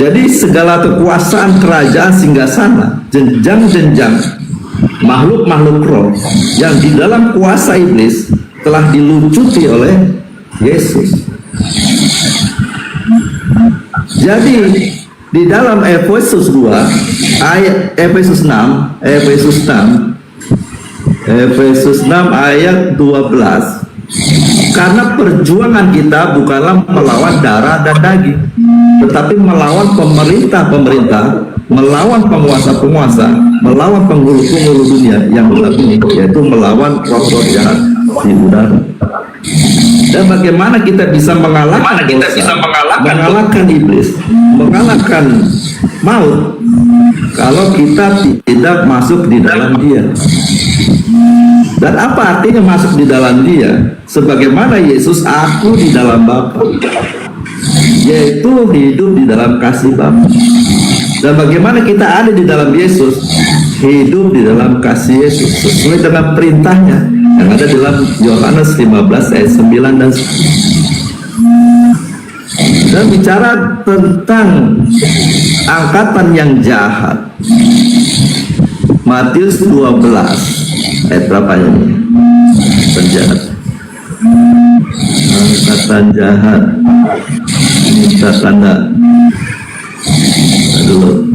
S1: Jadi segala kekuasaan, kerajaan, singgasana, jenjang-jenjang, makhluk-makhluk roh yang di dalam kuasa iblis telah dilucuti oleh Yesus. Jadi di dalam Efesus 2 ayat Efesus 6 ayat 12, karena perjuangan kita bukanlah melawan darah dan daging, tetapi melawan pemerintah-pemerintah, melawan penguasa-penguasa, melawan penghulu-penghulu dunia yang gelap ini, yaitu melawan roh-roh jahat di udara. Dan bagaimana kita bisa mengalahkan mengalahkan iblis, mengalahkan maut, kalau kita tidak masuk di dalam dia. Dan apa artinya masuk di dalam dia? Sebagaimana Yesus aku di dalam Bapa, yaitu hidup di dalam kasih Bapa. Dan bagaimana kita ada di dalam Yesus? Hidup di dalam kasih Yesus sesuai dengan perintahnya yang ada dalam Yohanes 15 ayat 9 dan 10. Dan bicara tentang angkatan yang jahat, Matius 12 ayat berapa ini? Penjahat, angkatan jahat, minta tanda dulu.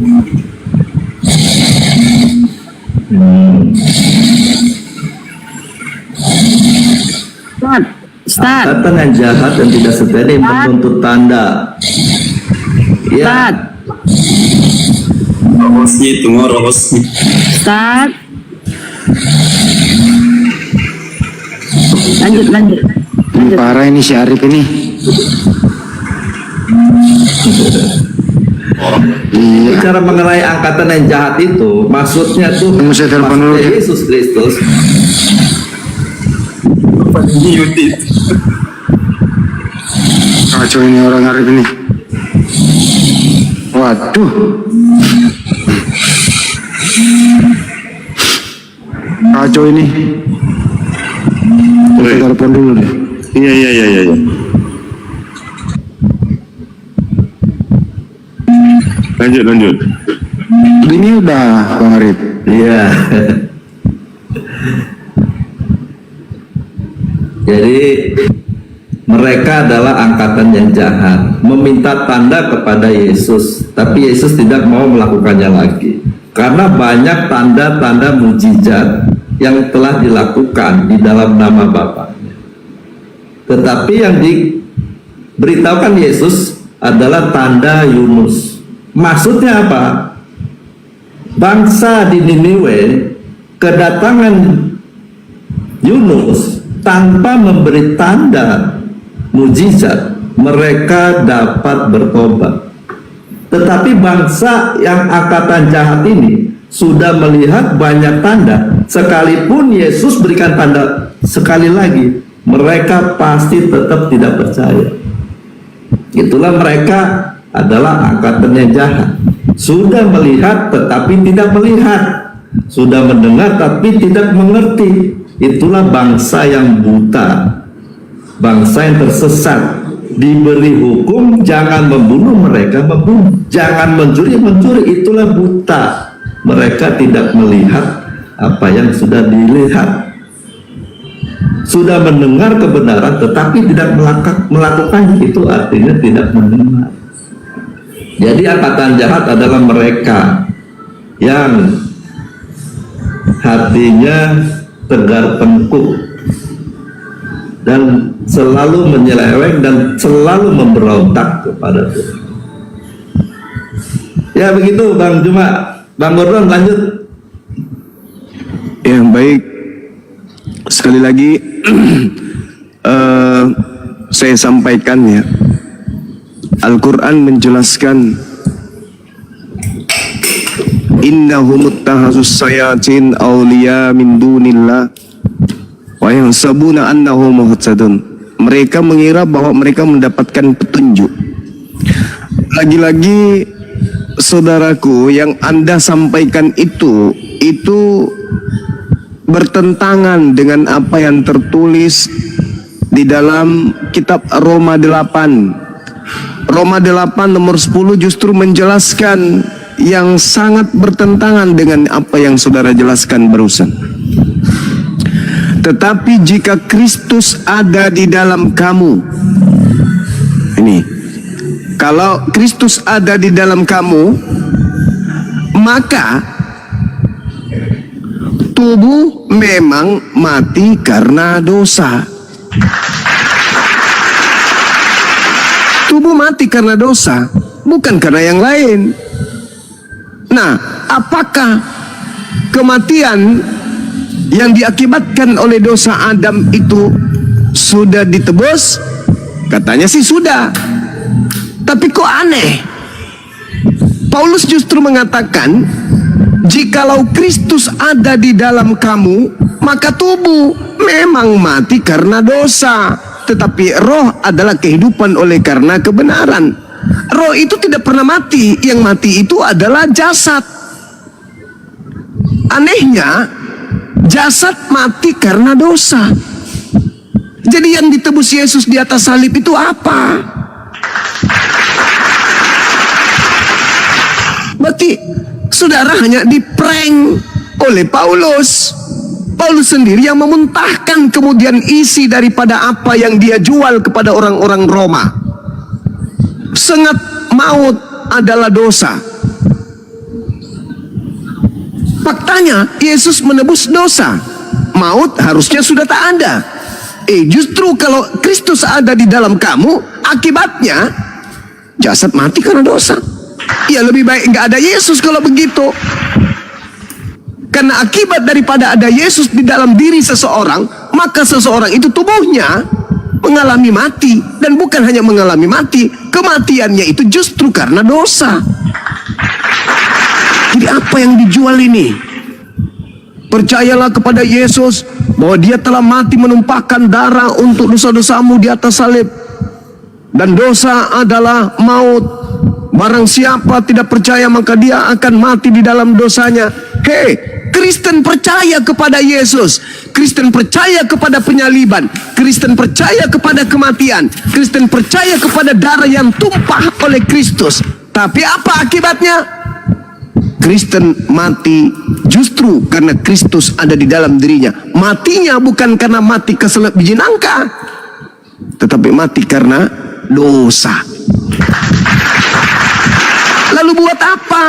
S2: Ustaz,
S1: Angkatan yang jahat dan tidak setia menuntut tanda. Ya,
S2: Ustaz,
S6: Hostnya tomorrow hostnya.
S2: Start. Lanjut.
S3: Parah ini si Arif ini. Iya.
S1: Bicara mengenai angkatan yang jahat itu, maksudnya tuh
S3: Tunggu, saya telepon dulu,
S1: maksudnya
S3: ya.
S1: Yesus Kristus.
S3: Kacau ini orang Arif ini. Waduh. Kacau ini. Kita telepon dulu deh.
S6: Iya. Lanjut.
S3: Ini udah Bang Arif.
S1: Iya. Jadi mereka adalah angkatan yang jahat, meminta tanda kepada Yesus, tapi Yesus tidak mau melakukannya lagi. Karena banyak tanda-tanda mujizat yang telah dilakukan di dalam nama Bapaknya. Tetapi yang diberitahukan Yesus adalah tanda Yunus. Maksudnya apa? Bangsa di Niniwe kedatangan Yunus tanpa memberi tanda mujizat, mereka dapat bertobat. Tetapi bangsa yang angkatan jahat ini sudah melihat banyak tanda, sekalipun Yesus berikan tanda sekali lagi, mereka pasti tetap tidak percaya. Itulah mereka adalah angkatan yang jahat. Sudah melihat tetapi tidak melihat, sudah mendengar tapi tidak mengerti. Itulah bangsa yang buta, bangsa yang tersesat. Diberi hukum jangan membunuh, mereka membunuh, jangan mencuri, itulah buta. Mereka tidak melihat apa yang sudah dilihat. Sudah mendengar kebenaran tetapi tidak melakukannya, itu artinya tidak mendengar. Jadi angkatan jahat adalah mereka yang hatinya tegar tengkuk dan selalu menyeleweng dan selalu memberontak kepada Tuhan. Ya begitu Bang Juma. Bang Gordon lanjut.
S5: Ya baik. Sekali lagi saya sampaikan ya. Al-Quran menjelaskan innahum muttahazus sayatin awliya min dunillah wa yahsabuna annahum muhtadun. Mereka mengira bahwa mereka mendapatkan petunjuk. Lagi-lagi saudaraku, yang Anda sampaikan itu bertentangan dengan apa yang tertulis di dalam kitab Roma 8. Roma 8 nomor 10 justru menjelaskan yang sangat bertentangan dengan apa yang saudara jelaskan barusan. Tetapi jika Kristus ada di dalam kamu, ini, kalau Kristus ada di dalam kamu, maka tubuh memang mati karena dosa. Tubuh mati karena dosa, bukan karena yang lain. Nah, apakah kematian yang diakibatkan oleh dosa Adam itu sudah ditebus? Katanya sih sudah. Tapi kok aneh? Paulus justru mengatakan, jikalau Kristus ada di dalam kamu, maka tubuh memang mati karena dosa, tetapi roh adalah kehidupan oleh karena kebenaran. Roh itu tidak pernah mati, yang mati itu adalah jasad. Anehnya, jasad mati karena dosa. Jadi yang ditebus Yesus di atas salib itu apa? Berarti saudara hanya diprank oleh Paulus. Paulus sendiri yang memuntahkan kemudian isi daripada apa yang dia jual kepada orang-orang Roma. Sengat maut adalah dosa. Faktanya Yesus menebus dosa. Maut harusnya sudah tak ada. Justru kalau Kristus ada di dalam kamu, akibatnya jasad mati karena dosa. Ya lebih baik nggak ada Yesus kalau begitu. Karena akibat daripada ada Yesus di dalam diri seseorang, maka seseorang itu tubuhnya mengalami mati. Dan bukan hanya mengalami mati, kematiannya itu justru karena dosa. Jadi apa yang dijual ini? Percayalah kepada Yesus bahwa dia telah mati menumpahkan darah untuk dosa-dosamu di atas salib. Dan dosa adalah maut. Barang siapa tidak percaya maka dia akan mati di dalam dosanya. Hei, Kristen percaya kepada Yesus. Kristen percaya kepada penyaliban. Kristen percaya kepada kematian. Kristen percaya kepada darah yang tumpah oleh Kristus. Tapi apa akibatnya? Kristen mati justru karena Kristus ada di dalam dirinya. Matinya bukan karena mati keselip biji nangka, tetapi mati karena dosa. Lalu buat apa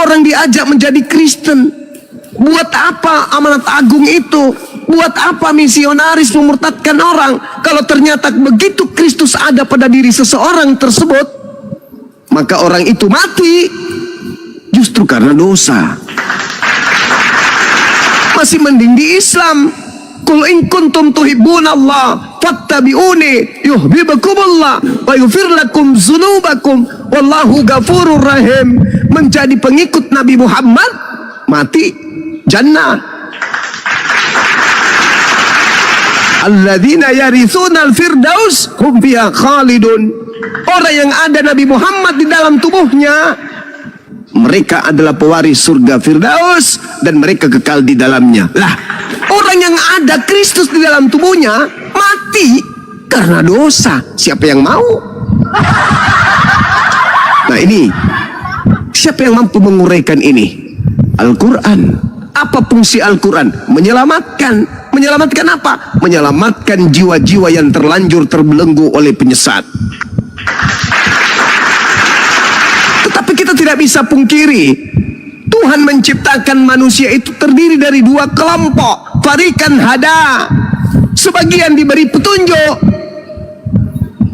S5: orang diajak menjadi Kristen? Buat apa amanat agung itu? Buat apa misionaris memurtadkan orang? Kalau ternyata begitu Kristus ada pada diri seseorang tersebut, maka orang itu mati justru karena dosa. Masih mending di Islam. Qul in kuntum tuhibbunallah fattabi'uni yuhibbukumullah wa yaghfir lakum dzunubakum wallahu ghafurur rahim. Menjadi pengikut Nabi Muhammad, mati jannah. Alladzina yarithuna al-firdaus hum fiha khalidun. Orang yang ada Nabi Muhammad di dalam tubuhnya, mereka adalah pewaris surga Firdaus dan mereka kekal di dalamnya. Lah, orang yang ada Kristus di dalam tubuhnya mati karena dosa. Siapa yang mau? Nah ini, siapa yang mampu menguraikan ini? Al-Quran. Apa fungsi Al-Quran? Menyelamatkan. Menyelamatkan apa? Menyelamatkan jiwa-jiwa yang terlanjur terbelenggu oleh penyesat. Tetapi kita tidak bisa pungkiri, Tuhan menciptakan manusia itu terdiri dari dua kelompok. Farikan hada, sebagian diberi petunjuk,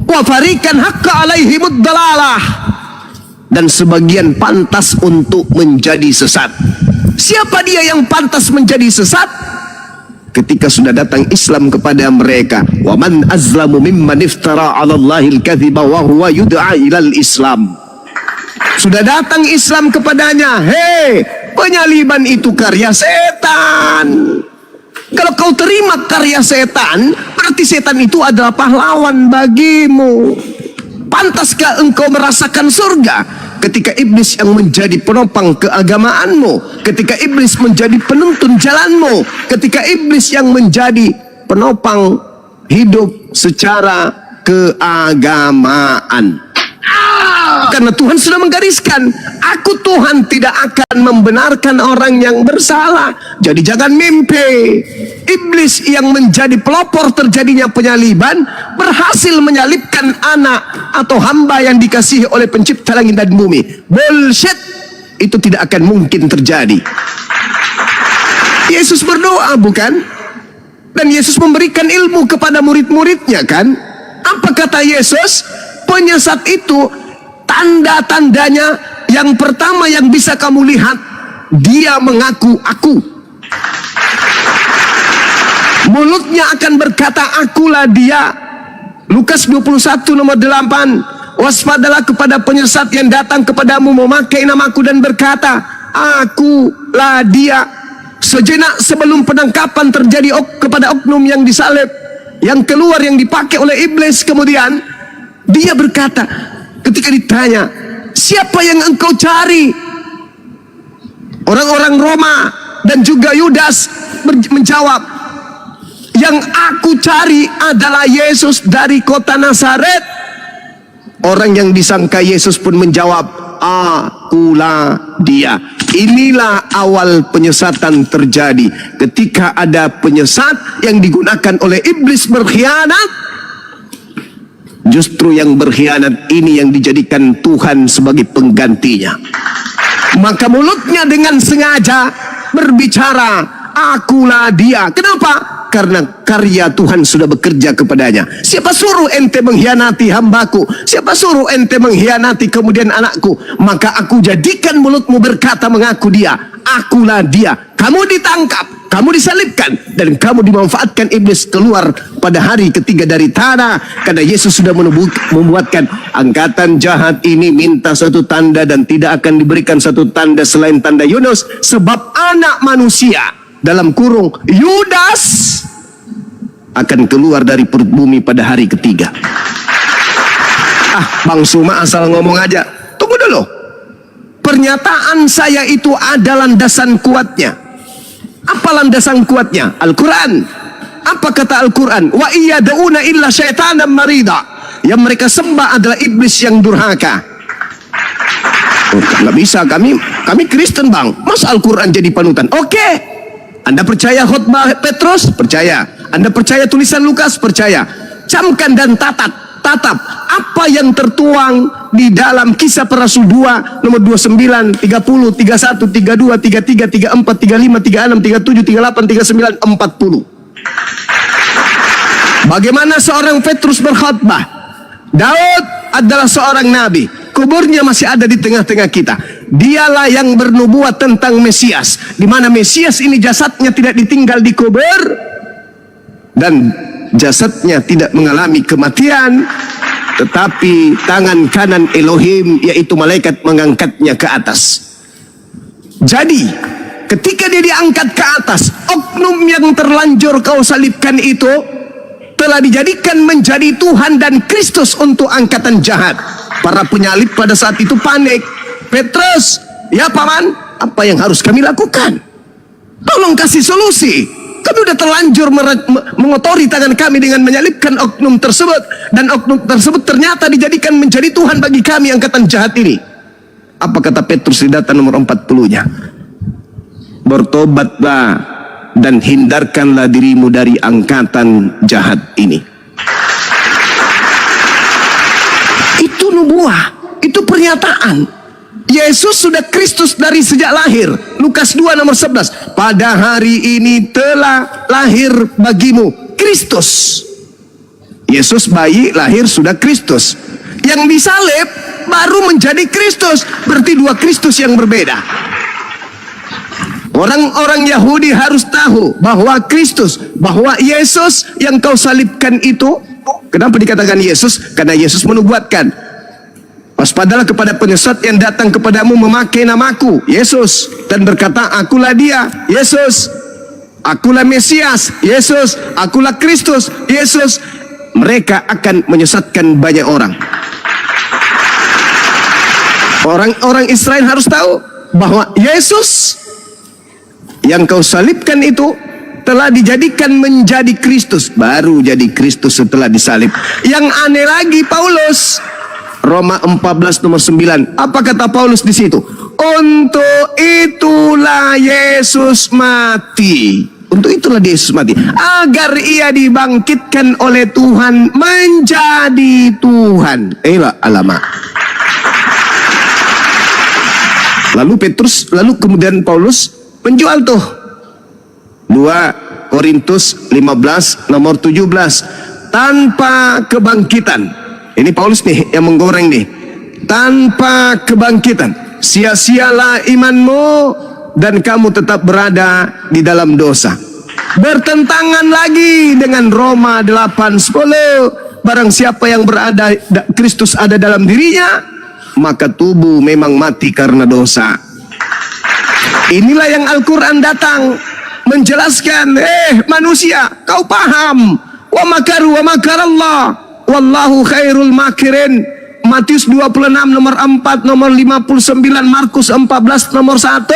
S5: wa farikan haqqa alaihimud dalalah, dan sebagian pantas untuk menjadi sesat. Siapa dia yang pantas menjadi sesat? Ketika sudah datang Islam kepada mereka, wa man azlamu mimman iftara 'ala Allahil kadhiba wa huwa yud'a ilal Islam. Sudah datang Islam kepadanya. Hei, penyaliban itu karya setan. Kalau kau terima karya setan, berarti setan itu adalah pahlawan bagimu. Pantaskah engkau merasakan surga ketika iblis yang menjadi penopang keagamaanmu, ketika iblis menjadi penuntun jalanmu, ketika iblis yang menjadi penopang hidup secara keagamaan? Karena Tuhan sudah menggariskan, aku Tuhan tidak akan membenarkan orang yang bersalah. Jadi jangan mimpi. Iblis yang menjadi pelopor terjadinya penyaliban berhasil menyalibkan anak atau hamba yang dikasihi oleh pencipta langit dan bumi. Bullshit. Itu tidak akan mungkin terjadi. Yesus berdoa, bukan? Dan Yesus memberikan ilmu kepada murid-muridnya, kan? Apa kata Yesus? Penyesat itu tanda-tandanya yang pertama yang bisa kamu lihat, dia mengaku aku. Mulutnya akan berkata akulah dia. Lukas 21 nomor 8. Waspadalah kepada penyesat yang datang kepadamu memakai namaku dan berkata akulah dia. Sejenak sebelum penangkapan terjadi kepada oknum yang disalib, yang keluar yang dipakai oleh iblis, kemudian dia berkata, ketika ditanya, siapa yang engkau cari? Orang-orang Roma dan juga Yudas menjawab, yang aku cari adalah Yesus dari kota Nazaret. Orang yang disangka Yesus pun menjawab, akulah dia. Inilah awal penyesatan terjadi. Ketika ada penyesat yang digunakan oleh iblis berkhianat, justru yang berkhianat ini yang dijadikan Tuhan sebagai penggantinya. Maka mulutnya dengan sengaja berbicara, akulah dia. Kenapa? Karena karya Tuhan sudah bekerja kepadanya. Siapa suruh ente mengkhianati hambaku? Siapa suruh ente mengkhianati kemudian anakku? Maka aku jadikan mulutmu berkata mengaku dia. Akulah dia. Kamu ditangkap, kamu disalibkan, dan kamu dimanfaatkan iblis keluar pada hari ketiga dari tanah. Karena Yesus sudah membuatkan angkatan jahat ini minta satu tanda, dan tidak akan diberikan satu tanda selain tanda Yunus. Sebab anak manusia, dalam kurung Yudas, akan keluar dari perut bumi pada hari ketiga. Bang Suma asal ngomong aja. Tunggu dulu. Pernyataan saya itu ada landasan kuatnya. Apa landasan kuatnya? Al-Quran. Apa kata Al-Quran? Wa iyada'una illa syaitanan marida. Yang mereka sembah adalah iblis yang durhaka. Nggak bisa, kami Kristen bang. Masa Al-Quran jadi panutan? Oke. Anda percaya khutbah Petrus? Percaya. Anda percaya tulisan Lukas? Percaya. Camkan dan tatap apa yang tertuang di dalam Kisah Para Rasul 2 nomor 29, 30, 31, 32, 33, 34, 35, 36, 37, 38, 39, 40. Bagaimana seorang Petrus berkhutbah? Daud adalah seorang nabi. Kuburnya masih ada di tengah-tengah kita. Dialah yang bernubuat tentang Mesias, di mana Mesias ini jasadnya tidak ditinggal di kubur dan jasadnya tidak mengalami kematian, tetapi tangan kanan Elohim, yaitu malaikat, mengangkatnya ke atas. Jadi ketika dia diangkat ke atas, oknum yang terlanjur kau salibkan itu telah dijadikan menjadi Tuhan dan Kristus untuk angkatan jahat. Para penyalib pada saat itu panik. Petrus, ya paman, apa yang harus kami lakukan? Tolong kasih solusi. Kami sudah terlanjur mengotori tangan kami dengan menyalibkan oknum tersebut, dan oknum tersebut ternyata dijadikan menjadi Tuhan bagi kami angkatan jahat ini. Apa kata Petrus di data nomor 40-nya? Bertobatlah dan hindarkanlah dirimu dari angkatan jahat ini. Itu nubuah, itu pernyataan. Yesus sudah Kristus dari sejak lahir. Lukas 2 nomor 11. Pada hari ini telah lahir bagimu Kristus. Yesus bayi lahir sudah Kristus. Yang disalib baru menjadi Kristus. Berarti dua Kristus yang berbeda. Orang-orang Yahudi harus tahu bahwa Kristus, bahwa Yesus yang kau salibkan itu. Kenapa dikatakan Yesus? Karena Yesus menubuatkan, waspadalah kepada penyesat yang datang kepadamu memakai namaku, Yesus, dan berkata, akulah dia, Yesus. Akulah Mesias, Yesus. Akulah Kristus, Yesus. Mereka akan menyesatkan banyak orang. Orang-orang Israel harus tahu bahwa Yesus yang kau salibkan itu telah dijadikan menjadi Kristus. Baru jadi Kristus setelah disalib. Yang aneh lagi Paulus, Roma 14 nomor 9. Apa kata Paulus di situ? Untuk itulah Yesus mati. Untuk itulah Yesus mati. Agar ia dibangkitkan oleh Tuhan menjadi Tuhan. Alamak. Lalu kemudian Paulus menjual tuh. 2 Korintus 15 nomor 17. Tanpa kebangkitan. Ini Paulus nih yang menggoreng nih. Tanpa kebangkitan, sia-sialah imanmu dan kamu tetap berada di dalam dosa. Bertentangan lagi dengan Roma 8:10. Barang siapa yang berada Kristus ada dalam dirinya, maka tubuh memang mati karena dosa. Inilah yang Al-Quran datang menjelaskan, manusia, kau paham, wa makaru wa makarallah, wallahu khairul makirin. Matius 26 nomor 4, nomor 59, Markus 14 nomor 1,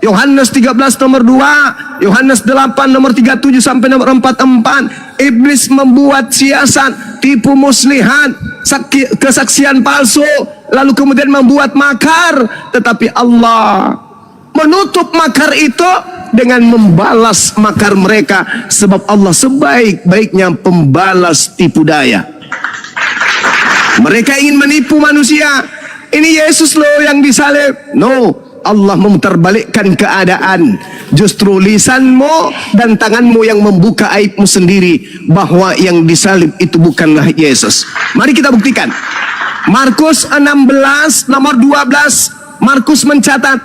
S5: Yohanes 13 nomor 2, Yohanes 8 nomor 37 sampai nomor 44. Iblis membuat siasat, tipu muslihat, kesaksian palsu, lalu kemudian membuat makar. Tetapi Allah menutup makar itu dengan membalas makar mereka, sebab Allah sebaik-baiknya pembalas tipu daya. Mereka ingin menipu manusia. Ini Yesus loh yang disalib. No, Allah memutarbalikkan keadaan. Justru lisanmu dan tanganmu yang membuka aibmu sendiri bahwa yang disalib itu bukanlah Yesus. Mari kita buktikan. Markus 16 nomor 12. Markus mencatat,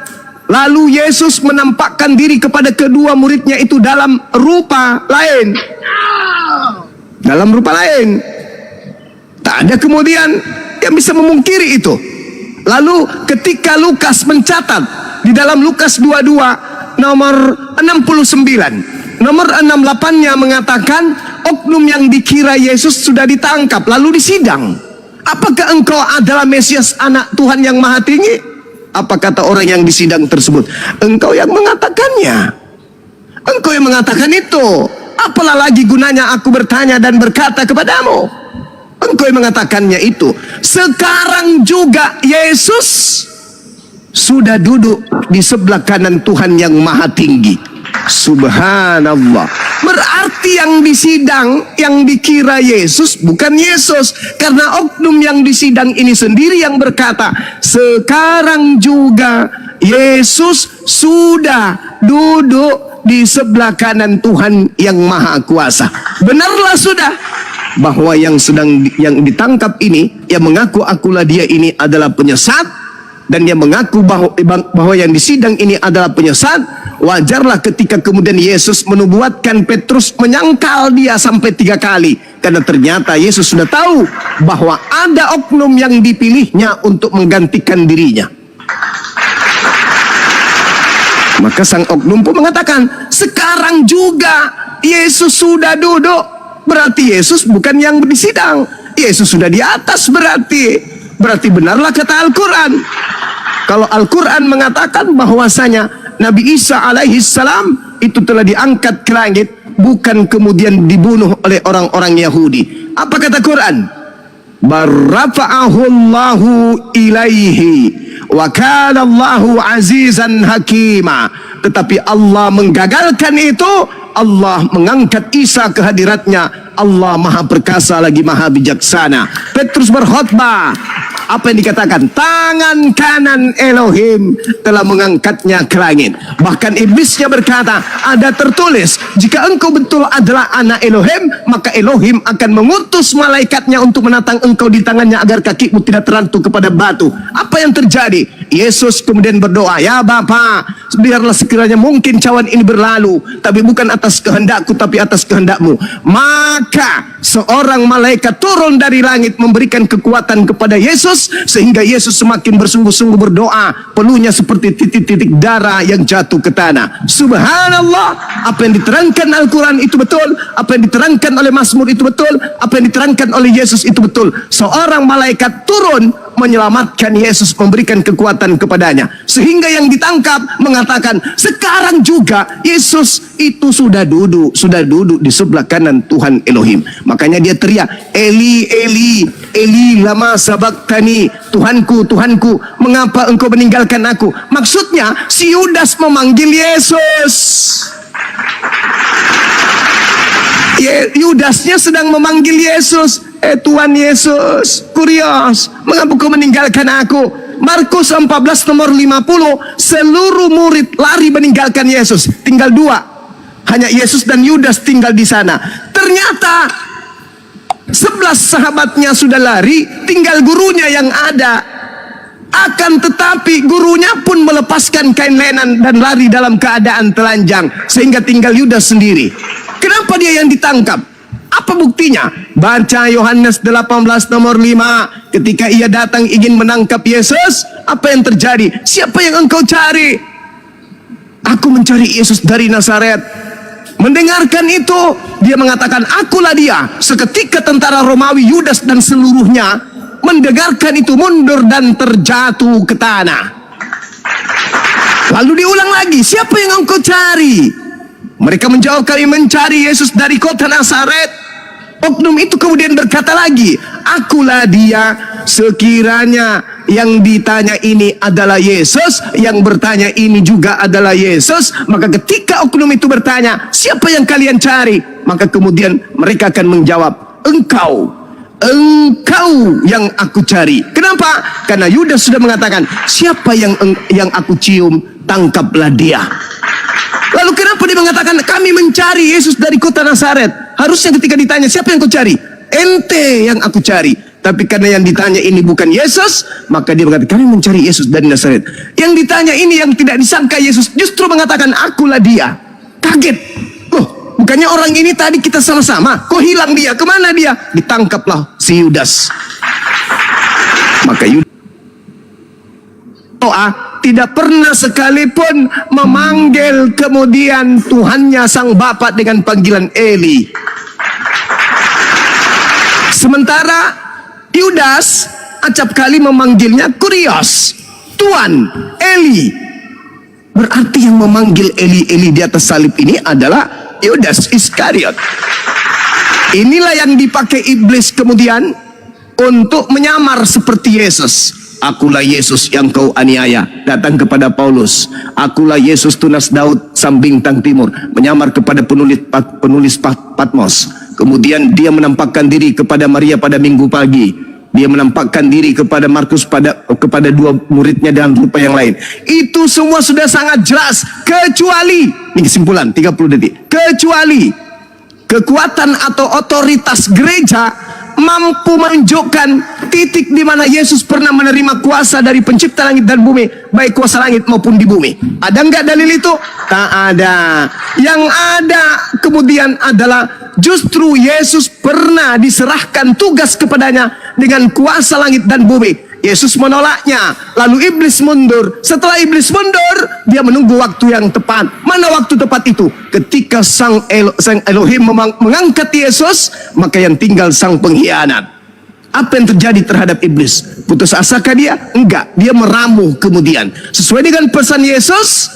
S5: lalu Yesus menampakkan diri kepada kedua muridnya itu dalam rupa lain. Dalam rupa lain. Tak ada kemudian yang bisa memungkiri itu. Lalu ketika Lukas mencatat di dalam Lukas 22 nomor 69, nomor 68-nya mengatakan oknum yang dikira Yesus sudah ditangkap lalu disidang. Apakah engkau adalah Mesias anak Tuhan yang Maha Tinggi? Apa kata orang yang disidang tersebut? Engkau yang mengatakannya. Engkau yang mengatakan itu. Apalah lagi gunanya aku bertanya dan berkata kepadamu? Engkau yang mengatakannya itu. Sekarang juga Yesus sudah duduk di sebelah kanan Tuhan yang Maha Tinggi. Subhanallah. Berarti yang disidang, yang dikira Yesus bukan Yesus. Karena oknum yang disidang ini sendiri yang berkata, sekarang juga Yesus sudah duduk di sebelah kanan Tuhan yang Maha Kuasa. Benarlah sudah bahwa yang ditangkap ini, yang mengaku akulah dia ini adalah penyesat, dan yang mengaku bahwa yang disidang ini adalah penyesat. Wajarlah ketika kemudian Yesus menubuatkan Petrus menyangkal dia sampai 3 kali, karena ternyata Yesus sudah tahu bahwa ada oknum yang dipilihnya untuk menggantikan dirinya. Maka sang oknum pun mengatakan, sekarang juga Yesus sudah duduk. Berarti Yesus bukan yang disidang. Yesus sudah di atas berarti. Berarti benarlah kata Al-Quran. Kalau Al-Quran mengatakan bahwasanya Nabi Isa alaihissalam itu telah diangkat ke langit, bukan kemudian dibunuh oleh orang-orang Yahudi. Apa kata Quran? Barrafa'ahu Allahu ilaihi wa kana Allahu azizan hakima. Tetapi Allah menggagalkan itu. Allah mengangkat Isa ke hadiratnya. Allah Maha Perkasa lagi Maha Bijaksana. Petrus berkhotbah. Apa yang dikatakan? Tangan kanan Elohim telah mengangkatnya ke langit. Bahkan iblisnya berkata, ada tertulis, jika engkau betul adalah anak Elohim, maka Elohim akan mengutus malaikatnya untuk menatang engkau di tangannya agar kakimu tidak terlantuk kepada batu. Apa yang terjadi? Yesus kemudian berdoa, ya Bapa, biarlah sekiranya mungkin cawan ini berlalu, tapi bukan atas kehendakku tapi atas kehendakmu. Maka seorang malaikat turun dari langit memberikan kekuatan kepada Yesus, sehingga Yesus semakin bersungguh-sungguh berdoa, peluhnya seperti titik-titik darah yang jatuh ke tanah. Subhanallah. Apa yang diterangkan Al-Quran itu betul, apa yang diterangkan oleh Mazmur itu betul, apa yang diterangkan oleh Yesus itu betul. Seorang malaikat turun menyelamatkan Yesus, memberikan kekuatan kepadanya, sehingga yang ditangkap mengatakan, sekarang juga Yesus itu sudah duduk di sebelah kanan Tuhan Elohim. Makanya dia teriak, Eli Eli Eli lama sabaktani, Tuhanku Tuhanku, mengapa engkau meninggalkan aku? Maksudnya si Yudas memanggil Yesus. Yudasnya sedang memanggil Yesus. Tuhan Yesus, kurios, mengapa kau meninggalkan aku? Markus 14 nomor 50, seluruh murid lari meninggalkan Yesus. Tinggal 2. Hanya Yesus dan Yudas tinggal di sana. Ternyata 11 sahabatnya sudah lari, tinggal gurunya yang ada. Akan tetapi gurunya pun melepaskan kain lenan dan lari dalam keadaan telanjang, sehingga tinggal Yudas sendiri. Kenapa dia yang ditangkap? Apa buktinya? Baca Yohanes 18 nomor 5. Ketika ia datang ingin menangkap Yesus, apa yang terjadi? Siapa yang engkau cari? Aku mencari Yesus dari Nazaret. Mendengarkan itu, dia mengatakan, akulah dia. Seketika tentara Romawi, Yudas dan seluruhnya mendengarkan itu mundur dan terjatuh ke tanah. Lalu diulang lagi, siapa yang engkau cari? Mereka menjawab, kami mencari Yesus dari kota Nazaret. Oknum itu kemudian berkata lagi, akulah dia. Sekiranya yang ditanya ini adalah Yesus, yang bertanya ini juga adalah Yesus, maka ketika oknum itu bertanya, siapa yang kalian cari? Maka kemudian mereka akan menjawab, engkau engkau yang aku cari. Kenapa? Karena Yudas sudah mengatakan, siapa yang aku cium, tangkaplah dia. Lalu kenapa dia mengatakan, kami mencari Yesus dari kota Nazaret? Harusnya ketika ditanya, siapa yang kau cari? Ente yang aku cari. Tapi karena yang ditanya ini bukan Yesus, maka dia berkata, kami mencari Yesus dari Nazaret. Yang ditanya ini yang tidak disangka Yesus, justru mengatakan, akulah dia. Kaget. Loh, bukannya orang ini tadi kita sama-sama? Kok hilang dia? Kemana dia? Ditangkaplah si Yudas. Maka Yudas tidak pernah sekalipun memanggil kemudian Tuhannya sang Bapa dengan panggilan Eli. Sementara Yudas acap kali memanggilnya Kurios, Tuan, Eli. Berarti yang memanggil Eli di atas salib ini adalah Yudas Iskariot. Inilah yang dipakai iblis kemudian untuk menyamar seperti Yesus. Akulah Yesus yang kau aniaya. Datang kepada Paulus. Akulah Yesus tunas Daud sang bintang timur. Menyamar kepada penulis Patmos. Kemudian dia menampakkan diri kepada Maria pada minggu pagi. Dia menampakkan diri kepada Markus kepada dua muridnya dalam rupa yang lain. Itu semua sudah sangat jelas. Kecuali, ini kesimpulan 30 detik. Kecuali kekuatan atau otoritas gereja mampu menunjukkan titik di mana Yesus pernah menerima kuasa dari pencipta langit dan bumi, baik kuasa langit maupun di bumi. Ada enggak dalil itu? Tak ada. Yang ada kemudian adalah justru Yesus pernah diserahkan tugas kepadanya dengan kuasa langit dan bumi. Yesus menolaknya, lalu iblis mundur. Setelah iblis mundur, dia menunggu waktu yang tepat. Mana waktu tepat itu? Ketika sang Elohim mengangkat Yesus, maka yang tinggal sang pengkhianat. Apa yang terjadi terhadap iblis? Putus asakah dia? Enggak, dia meramu kemudian. Sesuai dengan pesan Yesus,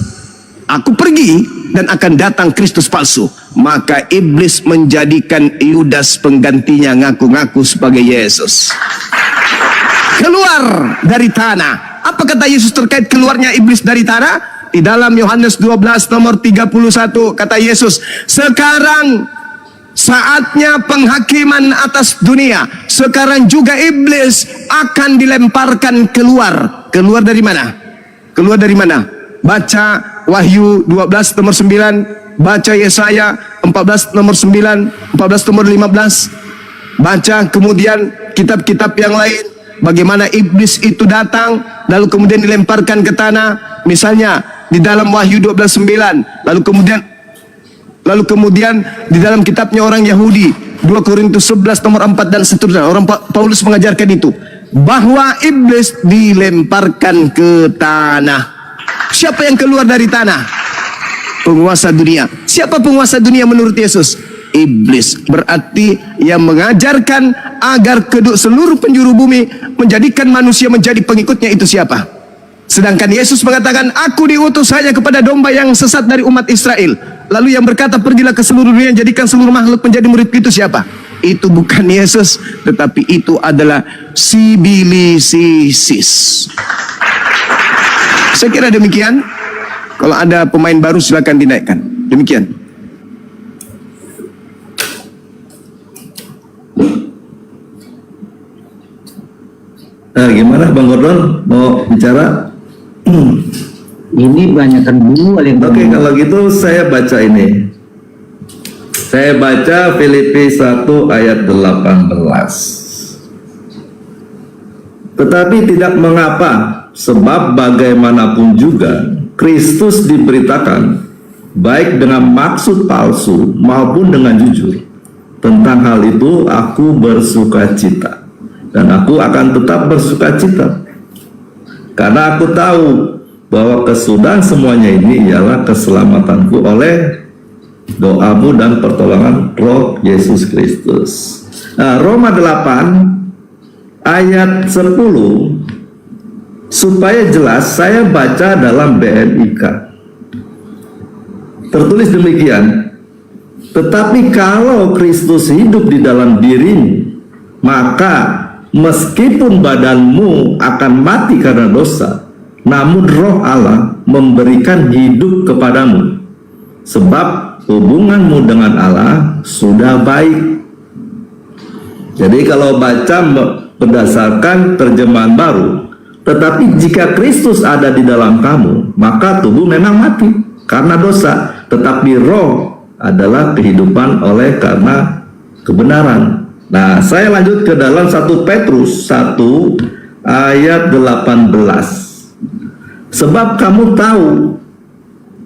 S5: aku pergi dan akan datang Kristus palsu. Maka iblis menjadikan Yudas penggantinya, ngaku-ngaku sebagai Yesus. Keluar dari tanah. Apa kata Yesus terkait keluarnya iblis dari tanah? Di dalam Yohanes 12 nomor 31 kata Yesus, sekarang saatnya penghakiman atas dunia. Sekarang juga iblis akan dilemparkan keluar. Keluar dari mana? Keluar dari mana? Baca Wahyu 12 nomor 9, baca Yesaya 14 nomor 9, 14 nomor 15. Baca kemudian kitab-kitab yang lain. Bagaimana iblis itu datang lalu kemudian dilemparkan ke tanah, misalnya di dalam Wahyu 12:9, lalu kemudian di dalam kitabnya orang Yahudi 2 Korintus 11 nomor 4 dan seterusnya. Orang Paulus mengajarkan itu, bahwa iblis dilemparkan ke tanah. Siapa yang keluar dari tanah? Penguasa dunia. Siapa penguasa dunia menurut Yesus? Iblis. Berarti yang mengajarkan agar seluruh penjuru bumi menjadikan manusia menjadi pengikutnya itu siapa? Sedangkan Yesus mengatakan, aku diutus hanya kepada domba yang sesat dari umat Israel. Lalu yang berkata, pergilah ke seluruh dunia, jadikan seluruh makhluk menjadi murid, itu siapa? Itu bukan Yesus, tetapi itu adalah Sibilisis. Saya kira demikian. Kalau ada pemain baru silakan dinaikkan. Demikian.
S1: Gimana Bang Gordon mau bicara?
S4: Ini banyakkan dulu yang
S1: Oke, kalau gitu saya baca ini. Saya baca Filipi 1 ayat 18. Tetapi tidak mengapa, sebab bagaimanapun juga Kristus diberitakan, baik dengan maksud palsu maupun dengan jujur. Tentang hal itu aku bersukacita. Dan aku akan tetap bersukacita, karena aku tahu bahwa kesudahan semuanya ini ialah keselamatanku oleh doamu dan pertolongan Roh Yesus Kristus. Nah, Roma 8 ayat 10, supaya jelas saya baca dalam BMIK. Tertulis demikian, tetapi kalau Kristus hidup di dalam dirimu, maka meskipun badanmu akan mati karena dosa, namun Roh Allah memberikan hidup kepadamu, sebab hubunganmu dengan Allah sudah baik. Jadi kalau baca berdasarkan terjemahan baru, tetapi jika Kristus ada di dalam kamu, maka tubuh memang mati karena dosa, tetapi roh adalah kehidupan oleh karena kebenaran. Nah, saya lanjut ke dalam 1 Petrus 1 ayat 18. Sebab kamu tahu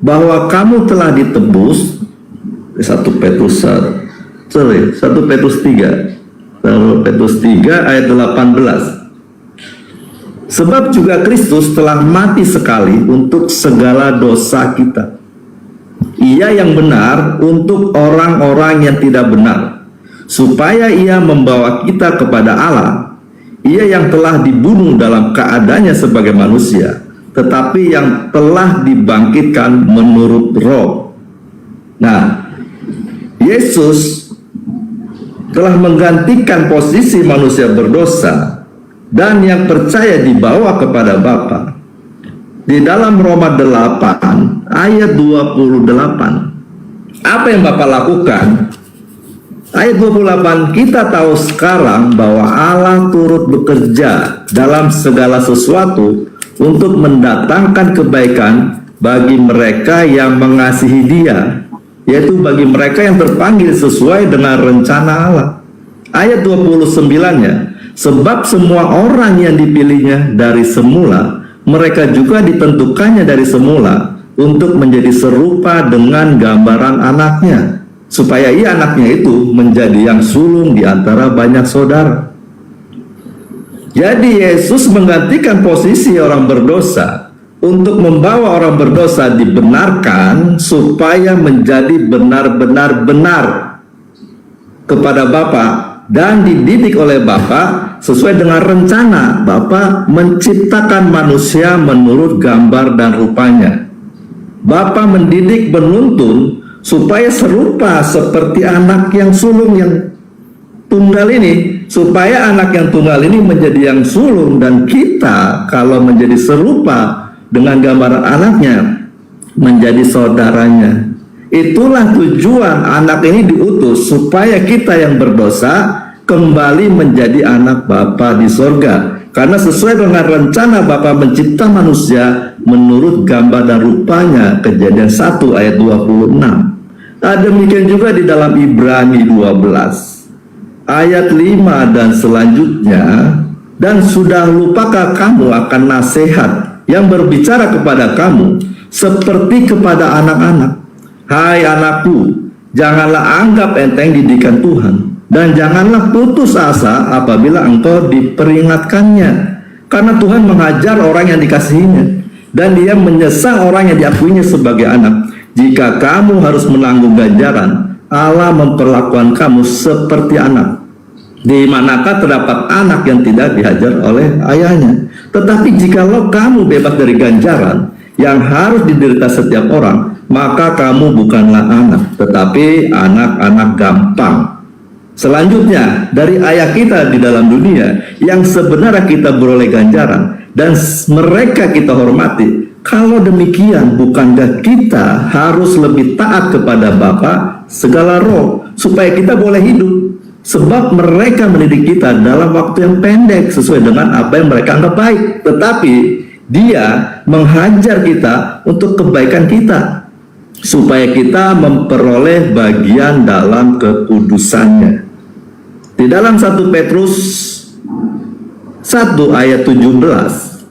S1: bahwa kamu telah ditebus, 1 Petrus 3 ayat 18. Sebab juga Kristus telah mati sekali untuk segala dosa kita. Ia yang benar untuk orang-orang yang tidak benar, supaya ia membawa kita kepada Allah. Ia yang telah dibunuh dalam keadaannya sebagai manusia, tetapi yang telah dibangkitkan menurut roh. Nah, Yesus telah menggantikan posisi manusia berdosa dan yang percaya dibawa kepada Bapa. Di dalam Roma 8 ayat 28, apa yang Bapa lakukan? Ayat 28, kita tahu sekarang bahwa Allah turut bekerja dalam segala sesuatu untuk mendatangkan kebaikan bagi mereka yang mengasihi Dia, yaitu bagi mereka yang terpanggil sesuai dengan rencana Allah. Ayat 29-nya, sebab semua orang yang dipilihnya dari semula, mereka juga ditentukannya dari semula untuk menjadi serupa dengan gambaran anaknya, supaya ia anaknya itu menjadi yang sulung di antara banyak saudara. Jadi Yesus menggantikan posisi orang berdosa untuk membawa orang berdosa dibenarkan supaya menjadi benar-benar benar kepada Bapa dan dididik oleh Bapa sesuai dengan rencana. Bapa menciptakan manusia menurut gambar dan rupanya. Bapa mendidik, menuntun supaya serupa seperti anak yang sulung yang tunggal ini, supaya anak yang tunggal ini menjadi yang sulung, dan kita kalau menjadi serupa dengan gambaran anaknya menjadi saudaranya. Itulah tujuan anak ini diutus, supaya kita yang berdosa kembali menjadi anak Bapa di sorga. Karena sesuai dengan rencana Bapa mencipta manusia menurut gambar dan rupanya, Kejadian 1 ayat 26. Nah, demikian juga di dalam Ibrani 12 ayat 5 dan selanjutnya. Dan sudah lupakah kamu akan nasihat yang berbicara kepada kamu seperti kepada anak-anak? Hai anakku, janganlah anggap enteng didikan Tuhan, dan janganlah putus asa apabila engkau diperingatkannya. Karena Tuhan mengajar orang yang dikasihinya, dan Dia menyesal orang yang diakuinya sebagai anak. Jika kamu harus menanggung ganjaran, Allah memperlakukan kamu seperti anak. Di manakah terdapat anak yang tidak dihajar oleh ayahnya? Tetapi jikalau kamu bebas dari ganjaran yang harus diderita setiap orang, maka kamu bukanlah anak, tetapi anak-anak gampang. Selanjutnya, dari ayah kita di dalam dunia yang sebenarnya kita beroleh ganjaran dan mereka kita hormati. Kalau demikian, bukankah kita harus lebih taat kepada Bapa segala roh supaya kita boleh hidup? Sebab mereka mendidik kita dalam waktu yang pendek sesuai dengan apa yang mereka anggap baik, tetapi Dia menghajar kita untuk kebaikan kita, supaya kita memperoleh bagian dalam kekudusannya. Di dalam 1 Petrus 1 ayat 17,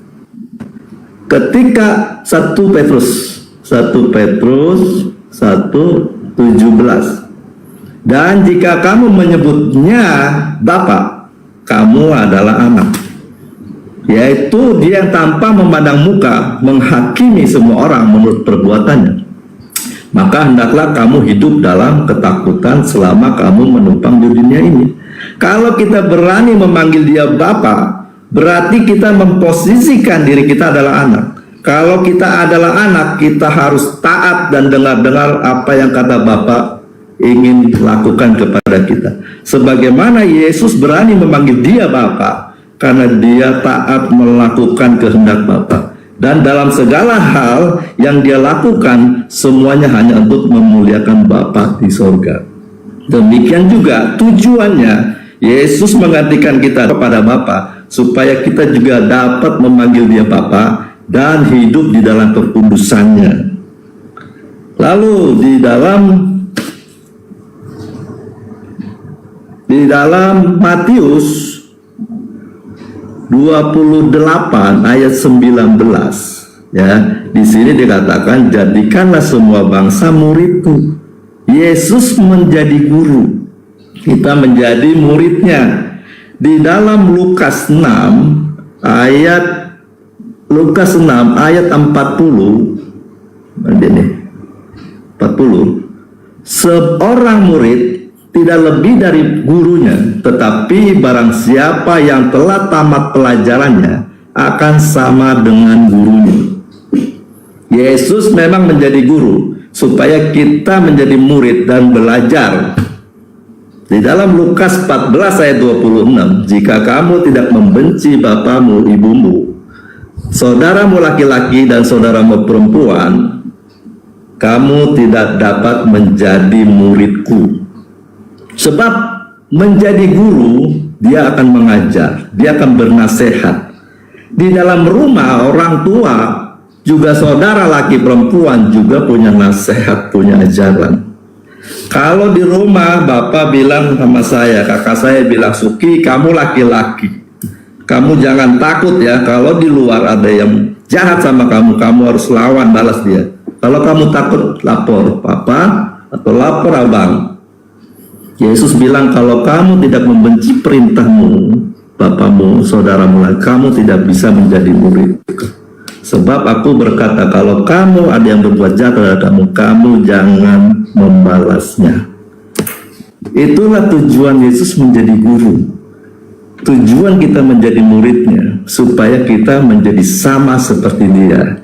S1: ketika 1 Petrus 1:17, dan jika kamu menyebutnya Bapa, kamu adalah anak, yaitu Dia yang tanpa memandang muka menghakimi semua orang menurut perbuatannya. Maka hendaklah kamu hidup dalam ketakutan selama kamu menumpang di dunia ini. Kalau kita berani memanggil Dia Bapa, berarti kita memposisikan diri kita adalah anak. Kalau kita adalah anak, kita harus taat dan dengar-dengar apa yang kata Bapa ingin lakukan kepada kita. Sebagaimana Yesus berani memanggil Dia Bapa, karena Dia taat melakukan kehendak Bapa. Dan dalam segala hal yang Dia lakukan, semuanya hanya untuk memuliakan Bapa di sorga. Demikian juga tujuannya Yesus menggantikan kita kepada Bapa supaya kita juga dapat memanggil Dia Bapa dan hidup di dalam kekudusannya. Lalu di dalam Matius 28 ayat 19, ya, di sini dikatakan, jadikanlah semua bangsa muridku. Yesus menjadi guru, kita menjadi muridnya. Di dalam Lukas 6 ayat 40, ini 40, seorang murid tidak lebih dari gurunya, tetapi barang siapa yang telah tamat pelajarannya akan sama dengan gurunya. Yesus memang menjadi guru supaya kita menjadi murid dan belajar. Di dalam Lukas 14 ayat 26, jika kamu tidak membenci bapamu, ibumu, saudaramu laki-laki dan saudaramu perempuan, kamu tidak dapat menjadi muridku. Sebab menjadi guru, dia akan mengajar, dia akan bernasehat. Di dalam rumah orang tua, juga saudara laki perempuan juga punya nasihat, punya ajaran. Kalau di rumah bapak bilang sama saya, kakak saya bilang, Suki, kamu laki-laki, kamu jangan takut ya. Kalau di luar ada yang jahat sama kamu, kamu harus lawan, balas dia. Kalau kamu takut, lapor papa atau lapor abang. Yesus bilang, kalau kamu tidak membenci perintahmu, bapamu, saudaramu, kamu tidak bisa menjadi murid. Sebab aku berkata, kalau kamu ada yang berbuat jahat terhadap kamu, kamu jangan membalasnya. Itulah tujuan Yesus menjadi guru. Tujuan kita menjadi muridnya, supaya kita menjadi sama seperti Dia.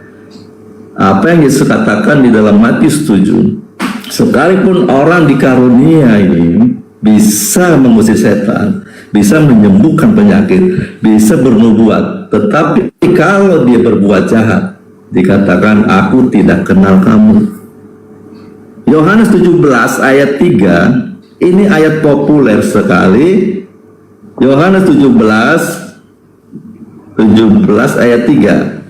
S1: Apa yang Yesus katakan di dalam Matius 7, sekalipun orang dikarunia ini bisa mengusir setan, bisa menyembuhkan penyakit, bisa bernubuat, tetapi kalau dia berbuat jahat, dikatakan, aku tidak kenal kamu. Yohanes 17 ayat 3, ini ayat populer sekali. Yohanes 17 ayat 3,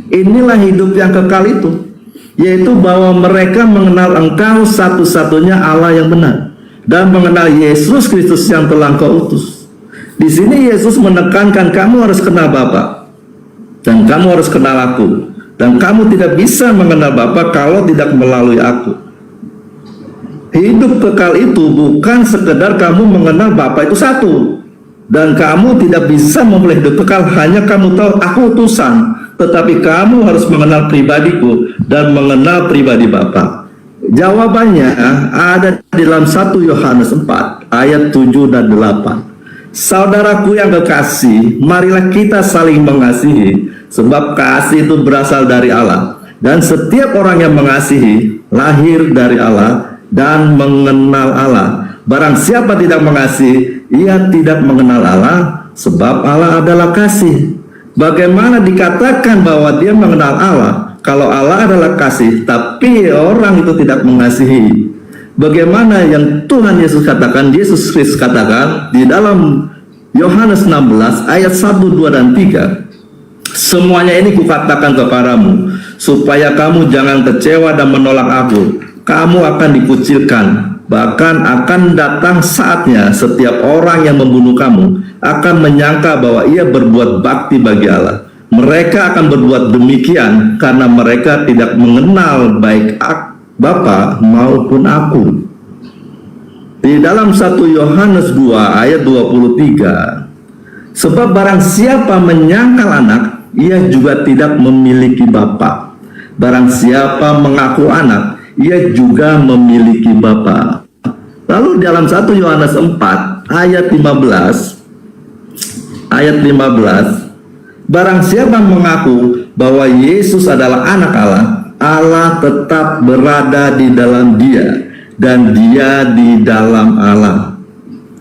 S1: inilah hidup yang kekal itu, yaitu bahwa mereka mengenal Engkau satu-satunya Allah yang benar, dan mengenal Yesus Kristus yang telah Engkau utus. Di sini Yesus menekankan, kamu harus kenal Bapa, dan kamu harus kenal aku, dan kamu tidak bisa mengenal Bapa kalau tidak melalui aku. Hidup kekal itu bukan sekedar kamu mengenal Bapa itu satu, dan kamu tidak bisa memulai hidup kekal hanya kamu tahu aku utusan, tetapi kamu harus mengenal pribadiku dan mengenal pribadi Bapa. Jawabannya ada di dalam 1 Yohanes 4 ayat 7 dan 8. Saudaraku yang kekasih, marilah kita saling mengasihi, sebab kasih itu berasal dari Allah, dan setiap orang yang mengasihi lahir dari Allah dan mengenal Allah. Barang siapa tidak mengasihi, ia tidak mengenal Allah, sebab Allah adalah kasih. Bagaimana dikatakan bahwa dia mengenal Allah kalau Allah adalah kasih, tapi orang itu tidak mengasihi? Bagaimana yang Tuhan Yesus katakan, Yesus Kristus katakan di dalam Yohanes 16 ayat 1, 2, dan 3, semuanya ini kukatakan kepadamu, supaya kamu jangan kecewa dan menolak aku. Kamu akan dikucilkan, bahkan akan datang saatnya setiap orang yang membunuh kamu akan menyangka bahwa ia berbuat bakti bagi Allah. Mereka akan berbuat demikian karena mereka tidak mengenal baik Bapa maupun aku. Di dalam 1 Yohanes 2 ayat 23, sebab barang siapa menyangkal anak, ia juga tidak memiliki Bapa. Barang siapa mengaku anak, ia juga memiliki Bapa. Lalu dalam 1 Yohanes 4 ayat 15, barang siapa mengaku bahwa Yesus adalah anak Allah, Allah tetap berada di dalam dia, dan dia di dalam Allah.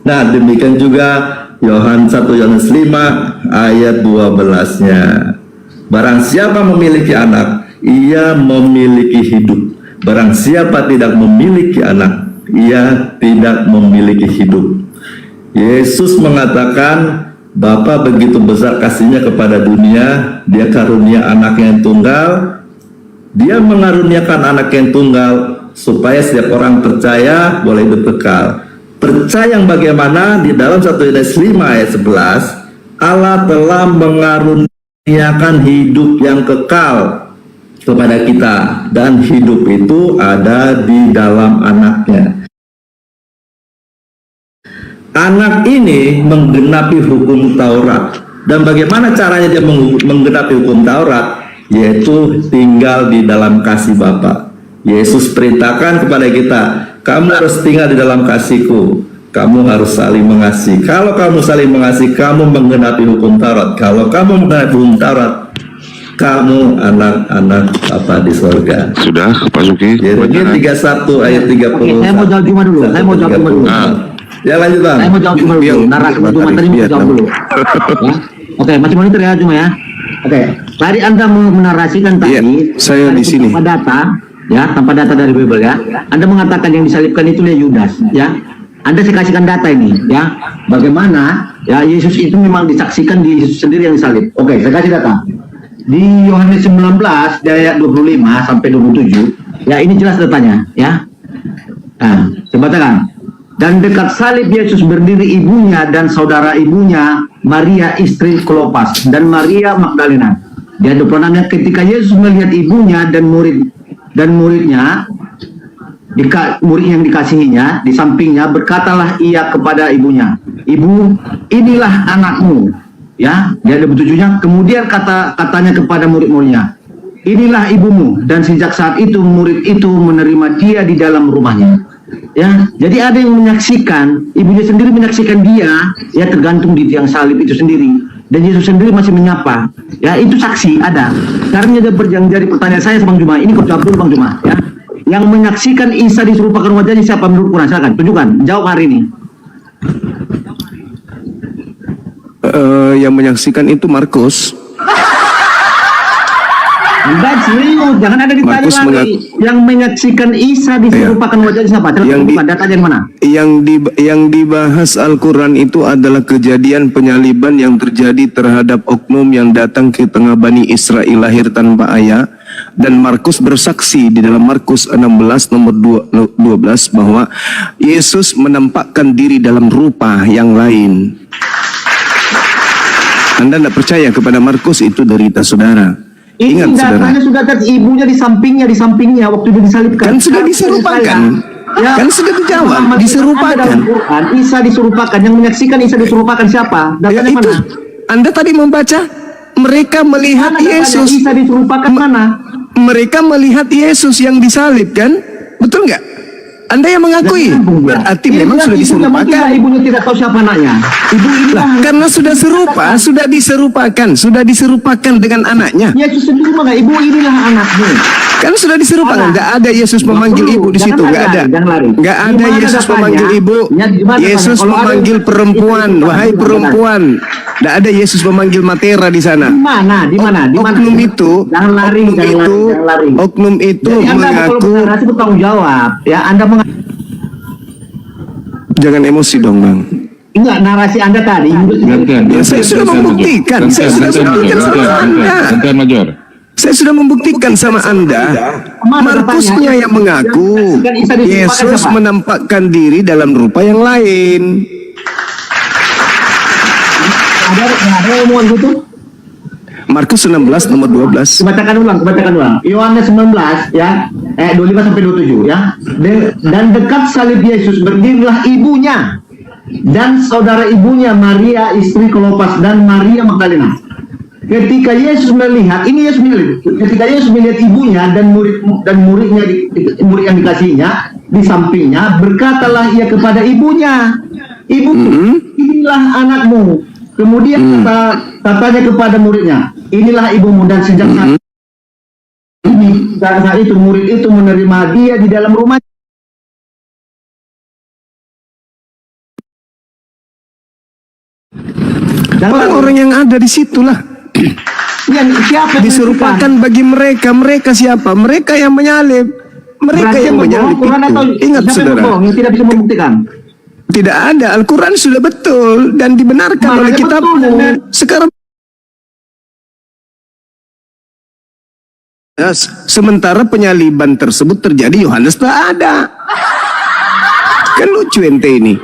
S1: Nah, demikian juga 1 Yohanes 5 ayat 12-nya. Barang siapa memiliki anak, ia memiliki hidup. Barang siapa tidak memiliki anak, ia tidak memiliki hidup. Yesus mengatakan Bapa begitu besar kasihnya kepada dunia, dia karunia anaknya yang tunggal, dia mengaruniakan anak yang tunggal supaya setiap orang percaya boleh hidup kekal. Percaya yang bagaimana? Di dalam 1 Yohanes 5 ayat 11, Allah telah mengaruniakan hidup yang kekal kepada kita, dan hidup itu ada di dalam anaknya. Anak ini menggenapi hukum Taurat. Dan bagaimana caranya dia menggenapi hukum Taurat? Yaitu tinggal di dalam kasih Bapa. Yesus perintahkan kepada kita, kamu harus tinggal di dalam kasihku. Kamu harus saling mengasihi. Kalau kamu saling mengasihi, kamu menggenapi hukum Taurat. Kalau kamu menggenapi hukum Taurat, kamu anak-anak Bapa di surga.
S6: Sudah, Pak Suki.
S1: Yeremia 31 ayat 30.
S4: Oke, saya mau jawab cuma dulu. Saya mau jawab cuma dulu.
S1: Ya lanjut Bang.
S4: Saya mau jawab cuma dulu. Narasi cuma tadi mau jawab dulu. Ya. Oke, masih monitor ya cuma ya. Oke, tadi Anda menarasikan tadi.
S5: Iya, saya di sini.
S4: Tanpa data, ya, tanpa data dari Bible ya. Anda mengatakan yang disalibkan itu Yudas, ya. Anda saya kasihkan data ini, ya. Bagaimana ya Yesus itu memang disaksikan di Yesus sendiri yang disalib. Oke, saya kasih data. Di Yohanes 19 dari ayat 25 sampai 27, ya ini jelas datanya, ya. Nah, saya bacakan. Dan dekat salib Yesus berdiri ibunya dan saudara ibunya, Maria istri Klopas dan Maria Magdalena. Di ayat 26, ketika Yesus melihat ibunya dan muridnya, murid yang dikasihinya di sampingnya, berkatalah ia kepada ibunya, "Ibu, inilah anakmu." Ya, di ayat 27-nya, kemudian katanya kepada murid-muridnya, "Inilah ibumu." Dan sejak saat itu murid itu menerima dia di dalam rumahnya. Ya, jadi ada yang menyaksikan, ibunya sendiri menyaksikan dia, ya tergantung di tiang salib itu sendiri. Dan Yesus sendiri masih menyapa. Ya, itu saksi ada. Sekarang ada jadi pertanyaan saya Bang Juma. Ini kau jawab dulu Bang Juma, ya. Yang menyaksikan Isa diserupakan wajahnya siapa menurut Quran? Silakan tunjukkan, jawab hari ini.
S5: Yang menyaksikan itu Markus.
S4: Anda serius, jangan ada ditanya
S5: Markus
S4: lagi. Yang menyaksikan Isa diserupakan wajahnya siapa?
S5: Yang
S4: Coba datanya yang mana?
S5: Yang dibahas Al-Quran itu adalah kejadian penyaliban yang terjadi terhadap oknum yang datang ke tengah Bani Israel lahir tanpa ayah. Dan Markus bersaksi di dalam Markus 16 nomor 12 bahwa Yesus menampakkan diri dalam rupa yang lain. Anda tidak percaya kepada Markus, itu derita saudara.
S4: Ini
S5: Ingat saudara,
S4: datanya sudah ada, ibunya di sampingnya waktu dia disalibkan.
S5: kan sudah diserupakan.
S4: Ya,
S5: Kan sudah dijawab,
S4: Muhammad
S5: diserupakan.
S4: dalam Quran, Isa diserupakan. Yang menyaksikan Isa diserupakan siapa?
S5: Ya,
S4: Datanya
S5: itu
S4: mana?
S5: Anda tadi membaca, mereka melihat
S4: Mana datanya?
S5: Yesus.
S4: Isa diserupakan mana?
S5: Mereka melihat Yesus yang disalib, kan? Betul nggak? Anda yang mengakui, berarti memang sudah diserupakan.
S4: Ibunya tidak tahu siapa anaknya. Ibu ini
S5: Lah, karena sudah serupa, sudah diserupakan dengan anaknya.
S4: Yesus sendiri mana? Ibu inilah anakmu.
S5: Kan sudah diserupakan. Nggak ada Yesus memanggil ibu di situ, nggak ada. Nggak ada Yesus memanggil ibu. Yesus memanggil perempuan, wahai perempuan. Nggak ada Yesus memanggil Matera di sana.
S4: Di mana?
S5: Oknum itu,
S4: Jangan lari.
S5: oknum itu
S4: Jadi Anda kalau
S5: mengaku.
S4: berarti bertanggung jawab. Ya, Anda
S5: Jangan emosi dong, Bang.
S4: Enggak, narasi Anda tadi.
S5: Ya, saya sudah membuktikan. Saya sudah membuktikan sama Anda.
S6: Major.
S5: Saya sudah membuktikan sama Anda. Markusnya yang mengaku Yesus menampakkan diri dalam rupa yang lain.
S4: Ada omongan gitu?
S5: Markus 16 nomor 12.
S4: Bacakan ulang. Yohanes 19 ya, 25 sampai 27 ya. Dan dekat salib Yesus berdirilah ibunya dan saudara ibunya Maria istri Klopas dan Maria Magdalena. Ketika Yesus melihat, ketika Yesus melihat ibunya dan murid yang dikasihnya di sampingnya, berkatalah ia kepada ibunya, "Ibu, inilah anakmu." Kemudian katanya kepada muridnya, "Inilah ibumu." Dan sejak saat itu murid itu menerima dia di dalam rumah.
S5: Orang-orang yang ada di situlah
S4: Siapa
S5: diserupakan bagi mereka. Mereka siapa? Mereka yang menyalib. Mereka yang menyalib itu. Ingat saudara,
S4: yang tidak bisa membuktikan.
S5: Tidak ada. Al-Quran sudah betul dan dibenarkan oleh
S4: Makanya
S5: kitabmu.
S4: betul, dan-
S5: Sekarang sementara penyaliban tersebut terjadi, Yohanes tak ada. Kan lucu ente ini.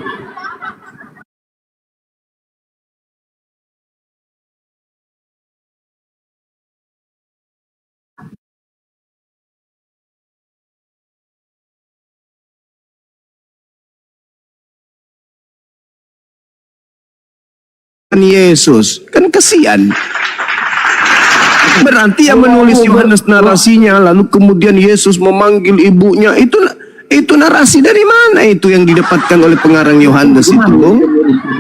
S5: Yesus kan kesian. Berarti yang menulis Yohanes narasinya, lalu kemudian Yesus memanggil ibunya, itu narasi dari mana itu yang didapatkan oleh pengarang Yohanes itu, Bung?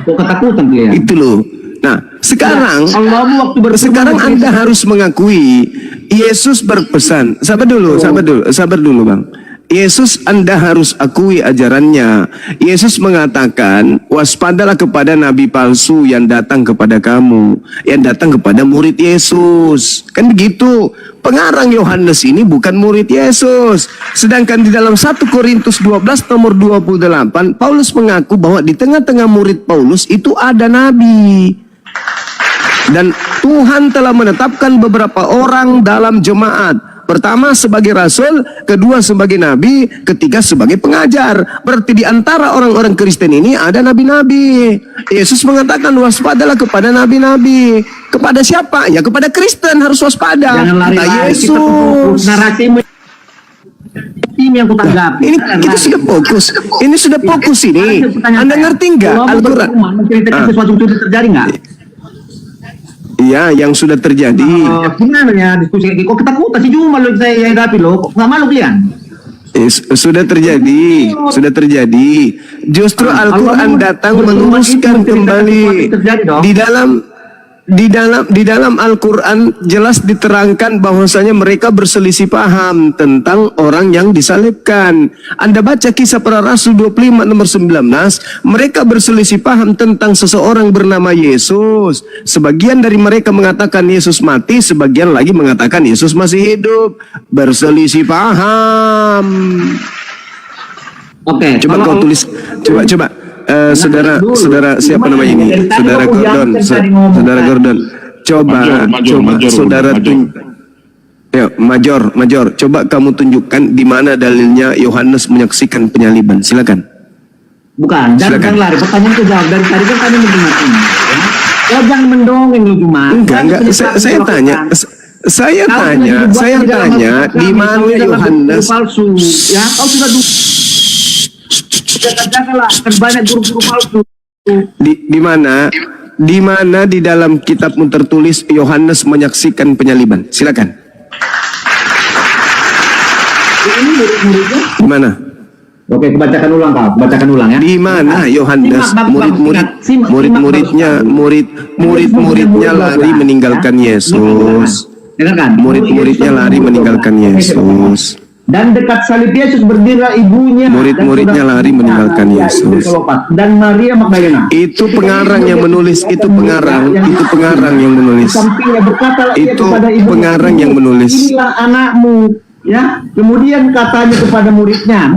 S4: Kok ketakutan dia?
S5: Itu loh. Nah, sekarang
S4: Allah waktu berfirman,
S5: sekarang Anda harus mengakui Yesus berpesan. Sabar dulu, Bang. Yesus Anda harus akui ajarannya. Yesus mengatakan, waspadalah kepada nabi palsu yang datang kepada kamu, yang datang kepada murid Yesus. Kan begitu. Pengarang Yohanes ini bukan murid Yesus. Sedangkan di dalam 1 Korintus 12 nomor 28, Paulus mengaku bahwa di tengah-tengah murid Paulus itu ada nabi. Dan Tuhan telah menetapkan beberapa orang dalam jemaat. Pertama sebagai rasul, kedua sebagai nabi, ketiga sebagai pengajar. Berarti di antara orang-orang Kristen ini ada nabi-nabi. Yesus mengatakan waspadalah kepada nabi-nabi. Kepada siapa? Ya kepada Kristen harus waspada.
S4: Jangan
S5: Kata
S4: lari-lari, kita
S5: Yesus.
S4: narasimu ini yang kutanggapi.
S5: Ini kita sudah fokus. Ini sudah fokus ini. Anda ngerti nggak Al-Quran?
S4: Menceritakan sesuatu itu terjadi nggak?
S5: Iya, yang sudah terjadi.
S4: Gimana ya diskusi? Kok ketakutan sih cuma lo saya hadapi lo? Nggak malu kalian?
S5: Sudah terjadi. Justru Al-Quran datang meluruskan kembali. Di dalam Al-Quran jelas diterangkan bahwasanya mereka berselisih paham tentang orang yang disalibkan. Anda baca Kisah Para Rasul 25 nomor 19, mereka berselisih paham tentang seseorang bernama Yesus. Sebagian dari mereka mengatakan Yesus mati, sebagian lagi mengatakan Yesus masih hidup. Berselisih paham.
S4: Oke.
S5: Coba kau tulis, coba. Saudara siapa namanya ini? Saudara Gordon, saudara Gordon. Coba saudara Major, coba kamu tunjukkan di mana dalilnya Yohanes menyaksikan penyaliban. Silakan.
S4: Bukan, jangan lari. Pertanyaan itu jawab dari tadi kan kami mendengarkan. Ya, jangan mendongeng lu cuma.
S5: Enggak. Saya tanya di mana Yohanes?
S4: Palsu. Ya, kau sudah janganlah, kan banyak guru-guru palsu.
S5: Di mana di dalam kitabmu tertulis Yohanes menyaksikan penyaliban? Silakan.
S4: Ini murid-muridnya.
S5: Di mana?
S4: Oke, bacakan ulang ya.
S5: Di mana Yohanes murid-muridnya lari meninggalkan Yesus. Murid-muridnya lari meninggalkan Yesus.
S4: Dan dekat salib Yesus berdirilah ibunya.
S5: Murid-muridnya lari meninggalkan Yesus.
S4: Dan Maria Magdalena.
S5: Itu pengarang yang menulis. Itu pengarang yang menulis.
S4: Sampingnya berkatalah ia
S5: Itu
S4: kepada ibunya,
S5: pengarang yang menulis.
S4: inilah anakmu. Ya, kemudian katanya kepada muridnya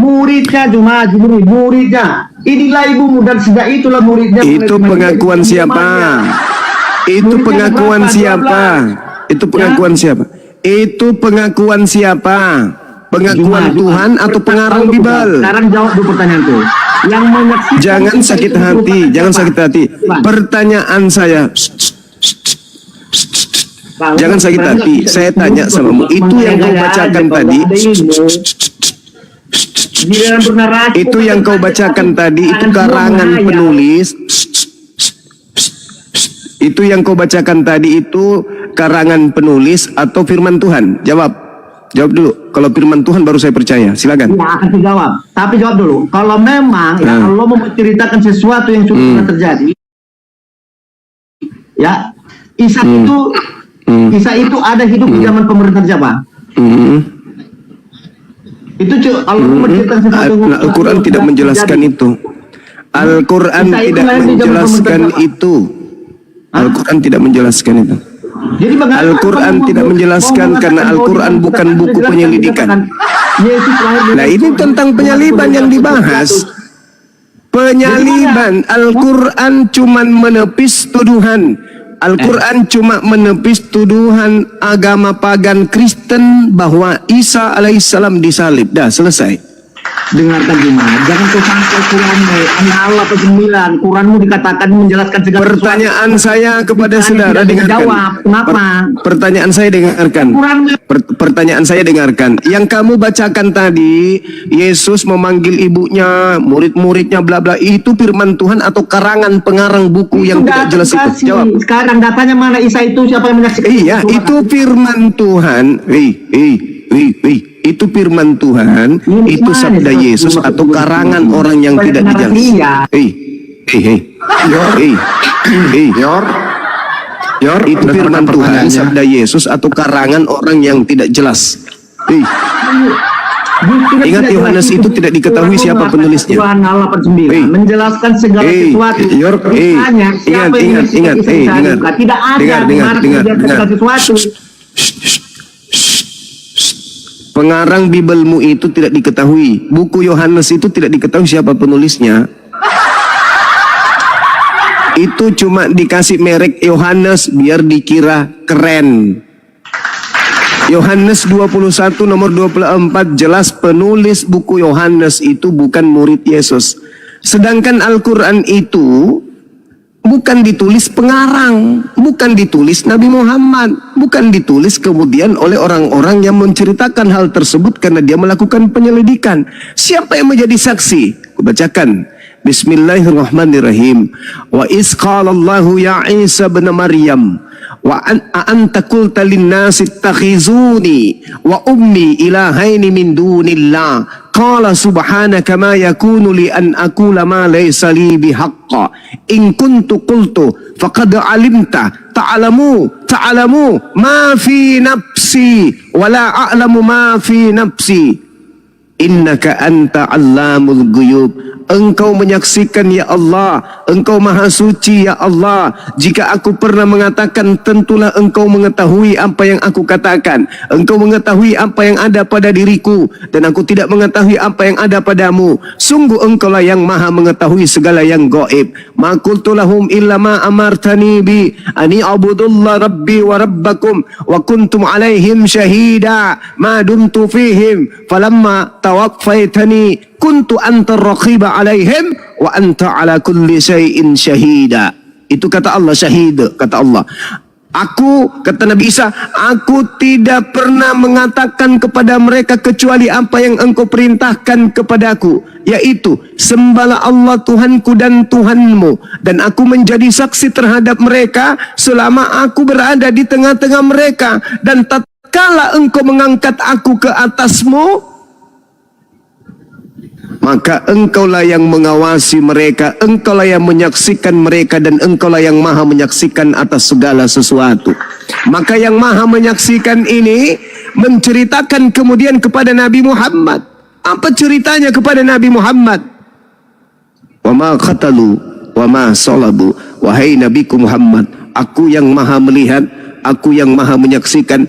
S4: cuma muridnya, inilah ibumu, dan sejak itulah muridnya.
S5: Itu pengakuan siapa? Itu pengakuan siapa? Itu pengakuan siapa? Itu pengakuan siapa? Pengakuan Tuhan atau pengarang Bible?
S4: Sekarang jawab dulu pertanyaanku. Yang menyaksikan.
S5: Jangan sakit hati. Pertanyaan saya. Jangan sakit hati. Saya tanya samamu. Itu yang kau bacakan tadi. Itu yang kau bacakan tadi. Itu karangan penulis. Itu yang kau bacakan tadi. Itu karangan penulis atau firman Tuhan? Jawab dulu. Kalau firman Tuhan baru saya percaya. Silakan.
S4: Ya, akan dijawab. Tapi jawab dulu. Kalau memang ya Allah mau menceritakan sesuatu yang sudah terjadi, ya Isa itu ada hidup di zaman pemerintahan siapa? Itu Allah mau menceritakan sesuatu.
S5: Al-Quran tidak menjelaskan itu. Al-Quran tidak menjelaskan itu. Al-Quran tidak menjelaskan itu. Al-Quran tidak menjelaskan karena Al-Quran bukan buku penyelidikan. Nah, ini tentang penyaliban yang dibahas. Penyaliban Al-Quran cuman menepis tuduhan. Al-Quran cuma menepis tuduhan agama pagan Kristen bahwa Isa alaihissalam disalib. Dah selesai.
S4: Dengarkan Jumat, jangan kau sangkal Quranmu. Anak Allah ke-9, Quranmu dikatakan menjelaskan segala
S5: Pertanyaan
S4: sesuatu.
S5: saya kepada
S4: Kita
S5: saudara
S4: tidak
S5: dengarkan.
S4: menjawab. Kenapa?
S5: Pertanyaan saya dengarkan. Pertanyaan saya dengarkan. Yang kamu bacakan tadi, Yesus memanggil ibunya, murid-muridnya, bla bla, itu firman Tuhan atau karangan pengarang buku yang tidak jelas itu? Jawab.
S4: Sekarang datanya mana Isa itu, siapa yang menyaksikan?
S5: Iya, itu firman Tuhan. Itu firman Tuhan,
S4: Ini
S5: itu
S4: mana
S5: sabda
S4: itu?
S5: Yesus atau karangan orang yang
S4: Banyak
S5: tidak
S4: narasi,
S5: dijelas.
S4: ya.
S5: Itu firman Tuhan, sabda Yesus atau karangan orang yang tidak jelas. Ingat Yohanes itu tidak diketahui siapa penulisnya.
S4: Tuhan 89 menjelaskan segala sesuatu. Bertanya, siapa yang menyaksikan Isa disalibkan? Tidak ada di mana menjelaskan segala sesuatu.
S5: Pengarang Bibelmu itu tidak diketahui. Buku Yohanes itu tidak diketahui siapa penulisnya. Itu cuma dikasih merek Yohanes biar dikira keren. Yohanes 21 nomor 24 jelas penulis buku Yohanes itu bukan murid Yesus. Sedangkan Al-Quran itu bukan ditulis pengarang, bukan ditulis Nabi Muhammad, bukan ditulis kemudian oleh orang-orang yang menceritakan hal tersebut karena dia melakukan penyelidikan. Siapa yang menjadi saksi? Kubacakan. Bismillahirrahmanirrahim. Wa iz qala Allahu ya Isa bin Maryam wa anta qulta lin-nasi ittakhizuni wa ummi ilahaini min dunillah. Qala subhanaka ma yakunu li an aqula ma laysa li bihaqqa in kuntu qultu faqad alimta ta'lamu ma fi nafsi wa la a'lamu ma fi nafsi innaka anta 'allamul ghuyub. Engkau menyaksikan ya Allah, Engkau maha suci ya Allah. Jika aku pernah mengatakan, tentulah Engkau mengetahui apa yang aku katakan. Engkau mengetahui apa yang ada pada diriku, dan aku tidak mengetahui apa yang ada padamu. Sungguh Engkaulah yang maha mengetahui segala yang gaib. Ma qultu lahum illa ma amartani bi ani abudullah rabbi wa rabbakum wa kuntum alaihim syahida ma dumtu fihim falamma tawaffaitani kuntu anta raqiba alaihim wa anta ala kulli syai'in syahida. Itu kata Allah, syahid, kata Allah. Aku, kata Nabi Isa, aku tidak pernah mengatakan kepada mereka kecuali apa yang engkau perintahkan kepadaku, yaitu sembahlah Allah Tuhanku dan Tuhanmu, dan aku menjadi saksi terhadap mereka selama aku berada di tengah-tengah mereka, dan tatkala engkau mengangkat aku ke atasmu, maka engkaulah yang mengawasi mereka, engkaulah yang menyaksikan mereka, dan engkaulah yang maha menyaksikan atas segala sesuatu. Maka yang maha menyaksikan ini menceritakan kemudian kepada Nabi Muhammad. Apa ceritanya kepada Nabi Muhammad? Wa ma qatalu wa ma salabu. Wahai Nabiku Muhammad, aku yang maha melihat, aku yang maha menyaksikan,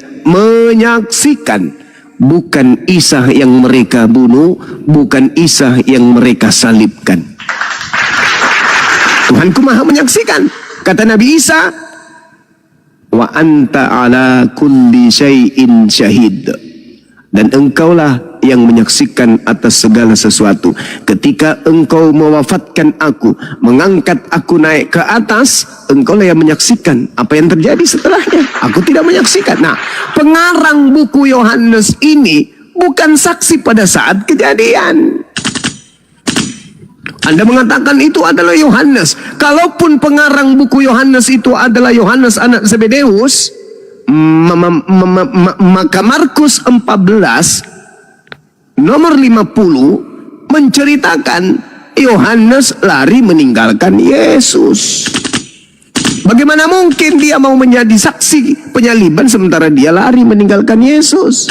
S5: bukan Isa yang mereka bunuh, bukan Isa yang mereka salibkan. Tuhanku maha menyaksikan. Kata Nabi Isa, wa anta ala kulli syai'in syahid. Dan engkaulah yang menyaksikan atas segala sesuatu. Ketika engkau mewafatkan aku, mengangkat aku naik ke atas, engkaulah yang menyaksikan apa yang terjadi setelahnya. Aku tidak menyaksikan. Nah, pengarang buku Yohanes ini bukan saksi pada saat kejadian. Anda mengatakan itu adalah Yohanes. Kalaupun pengarang buku Yohanes itu adalah Yohanes anak Zebedeus, maka Markus 14 nomor 50 menceritakan Yohanes lari meninggalkan Yesus. Bagaimana mungkin dia mau menjadi saksi penyaliban sementara dia lari meninggalkan Yesus?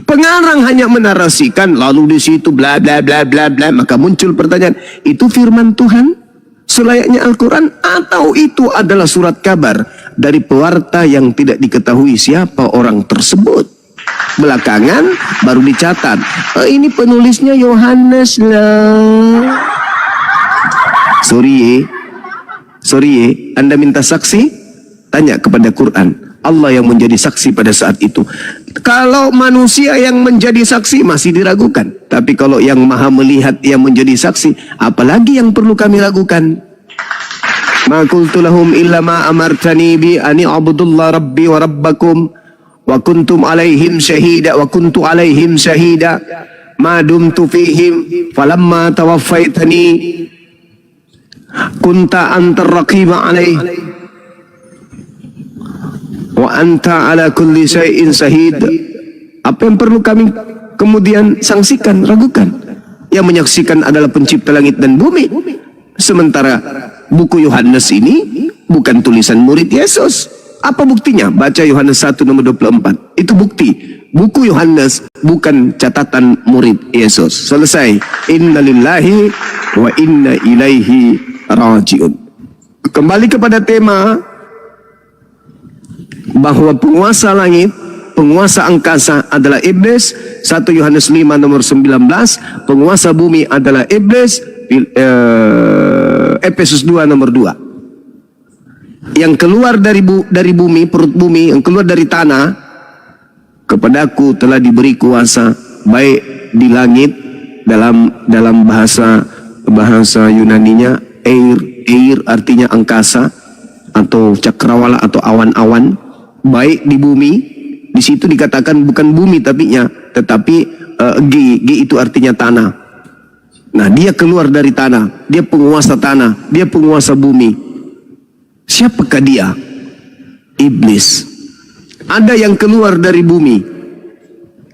S5: Pengarang hanya menarasikan, lalu di situ bla bla bla bla bla, maka muncul pertanyaan, itu firman Tuhan selayaknya Al-Quran, atau itu adalah surat kabar dari pewarta yang tidak diketahui siapa orang tersebut? Belakangan baru dicatat, ini penulisnya Yohanes lah. Sorry, Anda minta saksi? Tanya kepada Quran. Allah yang menjadi saksi pada saat itu. Kalau manusia yang menjadi saksi masih diragukan. Tapi kalau yang maha melihat yang menjadi saksi, apalagi yang perlu kami ragukan? Ma qultu lahum illa ma amartani bi ani abudullah rabbi wa rabbakum wa kuntum alaihim syahida wa kuntu alaihim syahida ma dumtu fihim falamma tawaffaitani kunta antar raqiba alaih wa anta ala kulli syai'in syahid. Apa yang perlu kami kemudian sangsikan, ragukan? Yang menyaksikan adalah pencipta langit dan bumi. Sementara buku Yohanes ini bukan tulisan murid Yesus. Apa buktinya? Baca Yohanes 1 nomor 24. Itu bukti. Buku Yohanes bukan catatan murid Yesus. Selesai. Inna lillahi wa inna ilaihi raji'un. Kembali kepada tema bahwa penguasa langit, penguasa angkasa adalah iblis. 1 Yohanes 5 nomor 19. Penguasa bumi adalah iblis. Efesus 2 nomor 2. Yang keluar dari bumi, perut bumi, yang keluar dari tanah, kepadaku telah diberi kuasa baik di langit, dalam bahasa Yunaninya air artinya angkasa atau cakrawala atau awan-awan, baik di bumi. Di situ dikatakan bukan bumi tetapi G itu artinya tanah. Nah, dia keluar dari tanah, dia penguasa tanah, dia penguasa bumi. Siapakah dia? Iblis. Ada yang keluar dari bumi,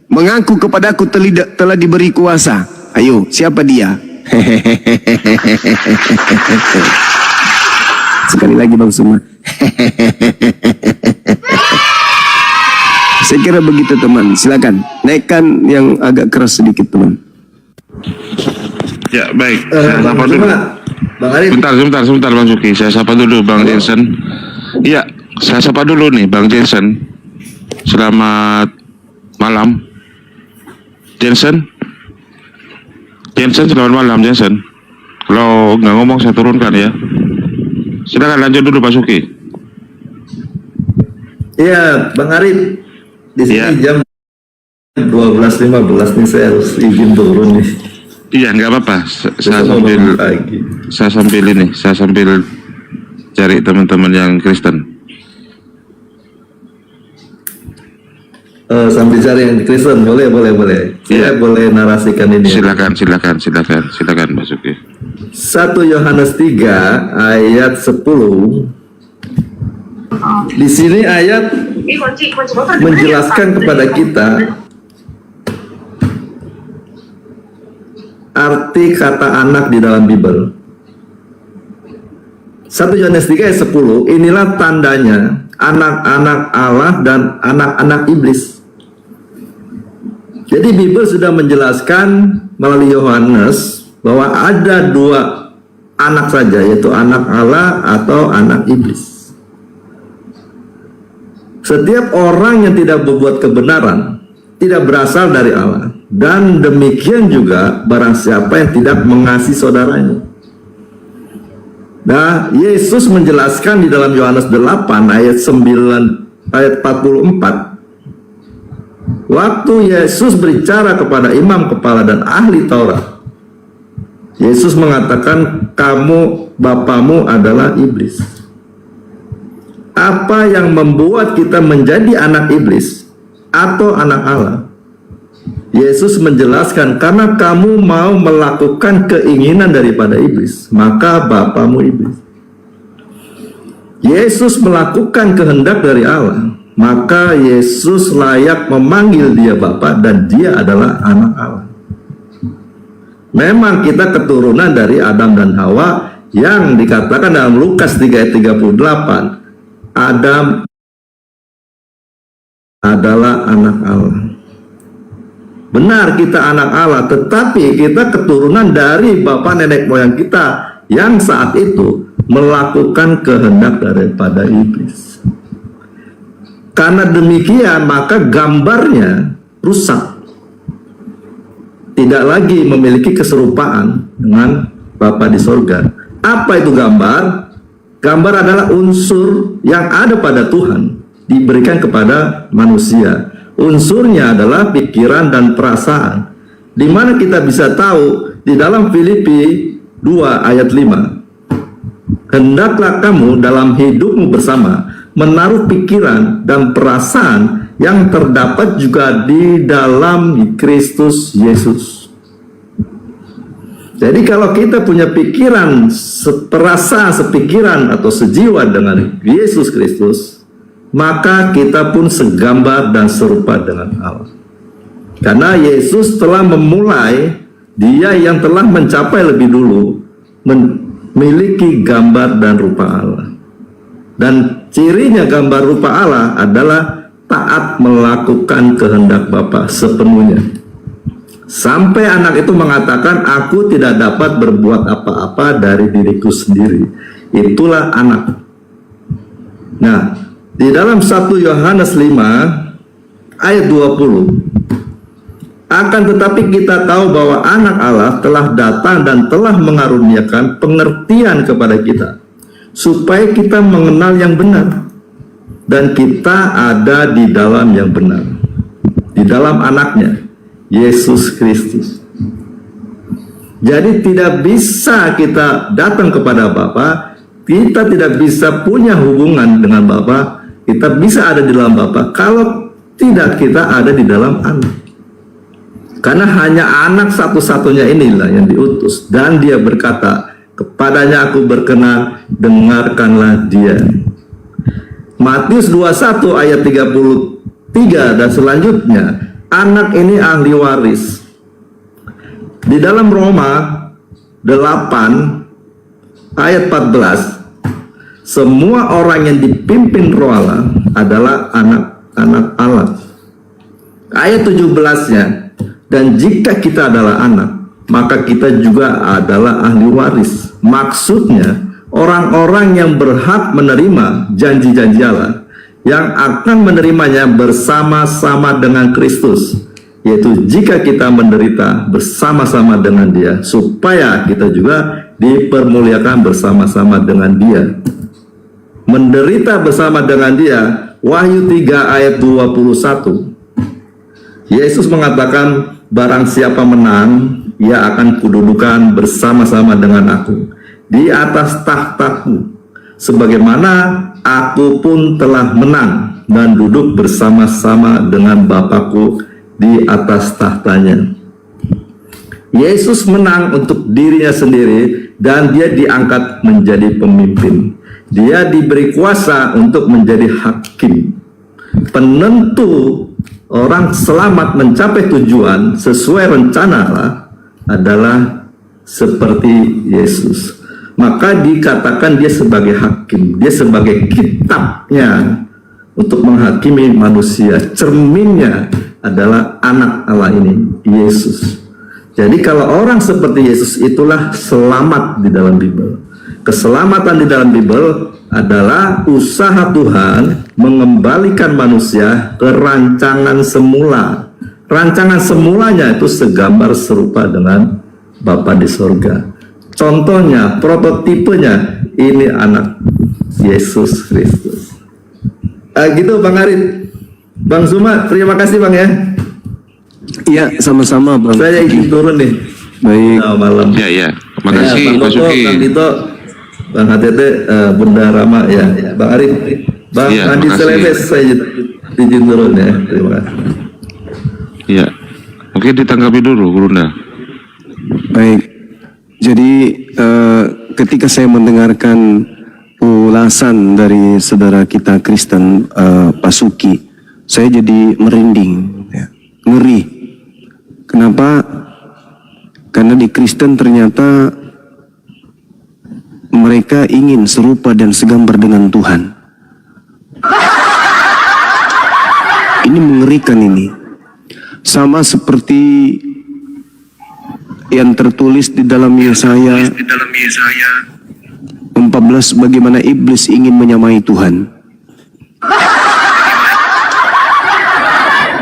S5: mengaku kepadaku telah diberi kuasa. Ayo, siapa dia? Sekali lagi Bang Suma. Saya kira begitu teman. Silakan naikkan yang agak keras sedikit teman.
S6: Ya, baik.
S1: Bang
S6: Saya sapa dulu.
S1: Bang Arif.
S6: Sebentar Bang Suki. Saya sapa dulu Bang Jensen. Iya, saya sapa dulu nih Bang Jensen. Selamat malam. Jensen, selamat malam Jensen. Kalau nggak ngomong saya turunkan ya. Silakan lanjut dulu Pak Suki.
S1: Iya, Bang Arif. Di sini
S6: Iya.
S1: jam 12.15 nih, saya harus izin turun nih.
S6: Iya, nggak apa-apa. Saya
S1: Besok mau
S6: sambil
S1: bangun pagi.
S6: saya sambil cari teman-teman yang Kristen.
S1: Sambil cari yang Kristen, boleh. Saya
S6: Iya.
S1: boleh narasikan ini.
S6: Silakan Pak Suki.
S1: 1 Yohanes 3 ayat 10. Di sini ayat menjelaskan kepada kita arti kata anak di dalam Bible. 1 Yohanes 3 ayat 10, inilah tandanya anak-anak Allah dan anak-anak iblis. Jadi Bible sudah menjelaskan melalui Yohanes bahwa ada dua anak saja, yaitu anak Allah atau anak iblis. Setiap orang yang tidak berbuat kebenaran tidak berasal dari Allah, dan demikian juga barang siapa yang tidak mengasihi saudaranya. Nah, Yesus menjelaskan di dalam Yohanes 8 ayat 44. Waktu Yesus berbicara kepada imam kepala dan ahli Taurat, Yesus mengatakan, kamu, bapamu adalah iblis. Apa yang membuat kita menjadi anak iblis atau anak Allah? Yesus menjelaskan, karena kamu mau melakukan keinginan daripada iblis, maka bapamu iblis. Yesus melakukan kehendak dari Allah, maka Yesus layak memanggil dia Bapa, dan dia adalah anak Allah. Memang kita keturunan dari Adam dan Hawa, yang dikatakan dalam Lukas 3 ayat 38, Adam adalah anak Allah. Benar, kita anak Allah, tetapi kita keturunan dari bapak nenek moyang kita yang saat itu melakukan kehendak daripada iblis. Karena demikian, maka gambarnya rusak. Tidak lagi memiliki keserupaan dengan Bapa di sorga. Apa itu gambar? Gambar adalah unsur yang ada pada Tuhan diberikan kepada manusia. Unsurnya adalah pikiran dan perasaan. Di mana kita bisa tahu di dalam Filipi 2 ayat 5. Hendaklah kamu dalam hidupmu bersama menaruh pikiran dan perasaan yang terdapat juga di dalam Kristus Yesus. Jadi kalau kita punya pikiran, perasaan, sepikiran atau sejiwa dengan Yesus Kristus, maka kita pun segambar dan serupa dengan Allah. Karena Yesus telah memulai, dia yang telah mencapai lebih dulu, memiliki gambar dan rupa Allah. Dan cirinya gambar rupa Allah adalah taat melakukan kehendak Bapa sepenuhnya. Sampai anak itu mengatakan, aku tidak dapat berbuat apa-apa dari diriku sendiri. Itulah anak. Nah, di dalam 1 Yohanes 5 ayat 20. Akan tetapi kita tahu bahwa anak Allah telah datang dan telah mengaruniakan pengertian kepada kita, supaya kita mengenal yang benar. Dan kita ada di dalam yang benar, di dalam anaknya, Yesus Kristus. Jadi tidak bisa kita datang kepada Bapa, kita tidak bisa punya hubungan dengan Bapa, kita bisa ada di dalam Bapa kalau tidak kita ada di dalam anak. Karena hanya anak satu-satunya inilah yang diutus, dan dia berkata, kepadanya aku berkenan, dengarkanlah dia. Matius 21 ayat 33 dan selanjutnya, anak ini ahli waris. Di dalam Roma 8 ayat 14, semua orang yang dipimpin Roh Allah adalah anak-anak Allah. Ayat 17-nya, dan jika kita adalah anak, maka kita juga adalah ahli waris. Maksudnya, orang-orang yang berhak menerima janji-janji Allah, yang akan menerimanya bersama-sama dengan Kristus, yaitu jika kita menderita bersama-sama dengan dia, supaya kita juga dipermuliakan bersama-sama dengan dia. Menderita bersama dengan dia, Wahyu 3 ayat 21. Yesus mengatakan, barang siapa menang, ia akan kududukan bersama-sama dengan aku di atas tahtaku, sebagaimana aku pun telah menang dan duduk bersama-sama dengan Bapakku di atas tahtanya. Yesus menang untuk dirinya sendiri dan dia diangkat menjadi pemimpin. Dia diberi kuasa untuk menjadi hakim, penentu orang selamat mencapai tujuan sesuai rencana Allah adalah seperti Yesus. Maka dikatakan dia sebagai hakim, dia sebagai kitabnya untuk menghakimi manusia. Cerminnya adalah anak Allah ini, Yesus. Jadi kalau orang seperti Yesus itulah selamat di dalam Bible. Keselamatan di dalam Bible adalah usaha Tuhan mengembalikan manusia ke rancangan semula. Rancangan semulanya itu segambar serupa dengan Bapa di sorga. Contohnya, prototipenya, ini anak Yesus Kristus. Gitu Bang Arif. Bang Zuma, terima kasih Bang ya.
S5: Iya, sama-sama Bang.
S1: Saya izin turun nih.
S5: Baik.
S1: Nah, malam.
S6: Ya, makasih
S1: Bang
S6: Pak
S1: Toto,
S6: Suki.
S1: Bang Dito, Bang HTT, Bunda Rama ya, Bang Arif, Bang
S6: Iya,
S1: Andi
S6: makasih.
S1: Selebes, saya izin turun ya. Terima kasih.
S6: Ya, oke, ditanggapi dulu Bunda.
S5: Baik. Jadi ketika saya mendengarkan ulasan dari saudara kita Kristen Pak Suki, saya jadi merinding, ya, ngeri. Kenapa? Karena di Kristen ternyata mereka ingin serupa dan segambar dengan Tuhan. Ini mengerikan ini. Sama seperti yang tertulis di dalam Yesaya 14, bagaimana iblis ingin menyamai Tuhan.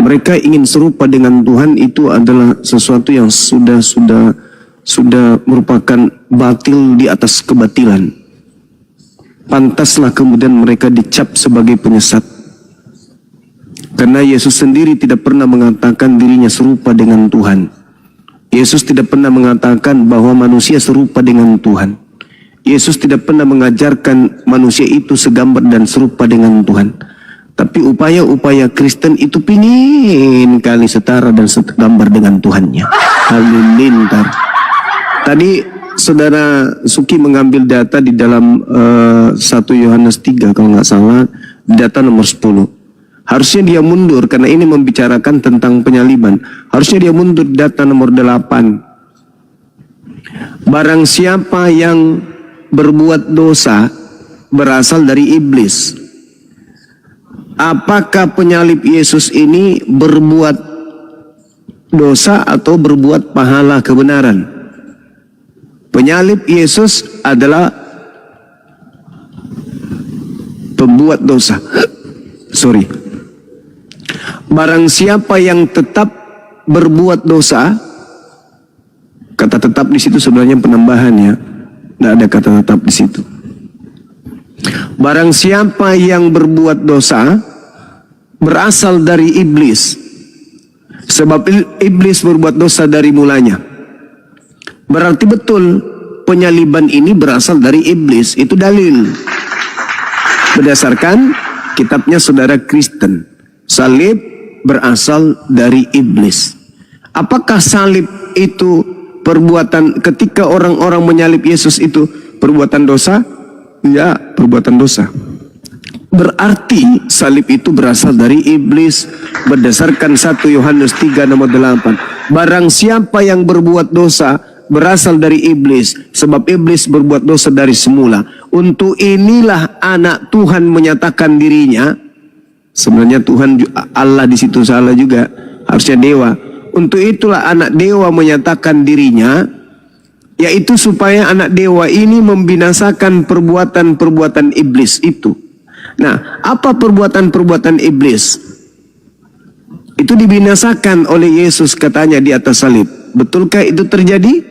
S5: Mereka ingin serupa dengan Tuhan, itu adalah sesuatu yang sudah sudah merupakan batil di atas kebatilan. Pantaslah kemudian mereka dicap sebagai penyesat. Karena Yesus sendiri tidak pernah mengatakan dirinya serupa dengan Tuhan. Yesus tidak pernah mengatakan bahwa manusia serupa dengan Tuhan. Yesus tidak pernah mengajarkan manusia itu segambar dan serupa dengan Tuhan. Tapi upaya-upaya Kristen itu pingin kali setara dan segambar dengan Tuhannya. Halilintar. Tadi Saudara Suki mengambil data di dalam 1 Yohanes 3 kalau nggak salah, data nomor 10. Harusnya dia mundur karena ini membicarakan tentang penyaliban. Harusnya dia mundur data nomor 8. Barang siapa yang berbuat dosa berasal dari iblis. Apakah penyalib Yesus ini berbuat dosa atau berbuat pahala kebenaran? Penyalib Yesus adalah pembuat dosa. Barang siapa yang tetap berbuat dosa, kata tetap di situ sebenarnya penambahan ya. Tidak ada kata tetap di situ. Barang siapa yang berbuat dosa berasal dari iblis. Sebab iblis berbuat dosa dari mulanya. Berarti betul penyaliban ini berasal dari iblis. Itu dalil. Berdasarkan kitabnya saudara Kristen. Salib berasal dari iblis. Apakah salib itu perbuatan, ketika orang-orang menyalib Yesus itu perbuatan dosa? Ya, perbuatan dosa. Berarti salib itu berasal dari iblis berdasarkan 1 Yohanes 3 nomor 8. Barang siapa yang berbuat dosa berasal dari iblis, sebab iblis berbuat dosa dari semula. Untuk inilah anak Tuhan menyatakan dirinya. Sebenarnya Tuhan Allah di situ salah juga, harusnya dewa. Untuk itulah anak dewa menyatakan dirinya, yaitu supaya anak dewa ini membinasakan perbuatan-perbuatan iblis itu. Nah, apa perbuatan-perbuatan iblis? Itu dibinasakan oleh Yesus katanya di atas salib. Betulkah itu terjadi?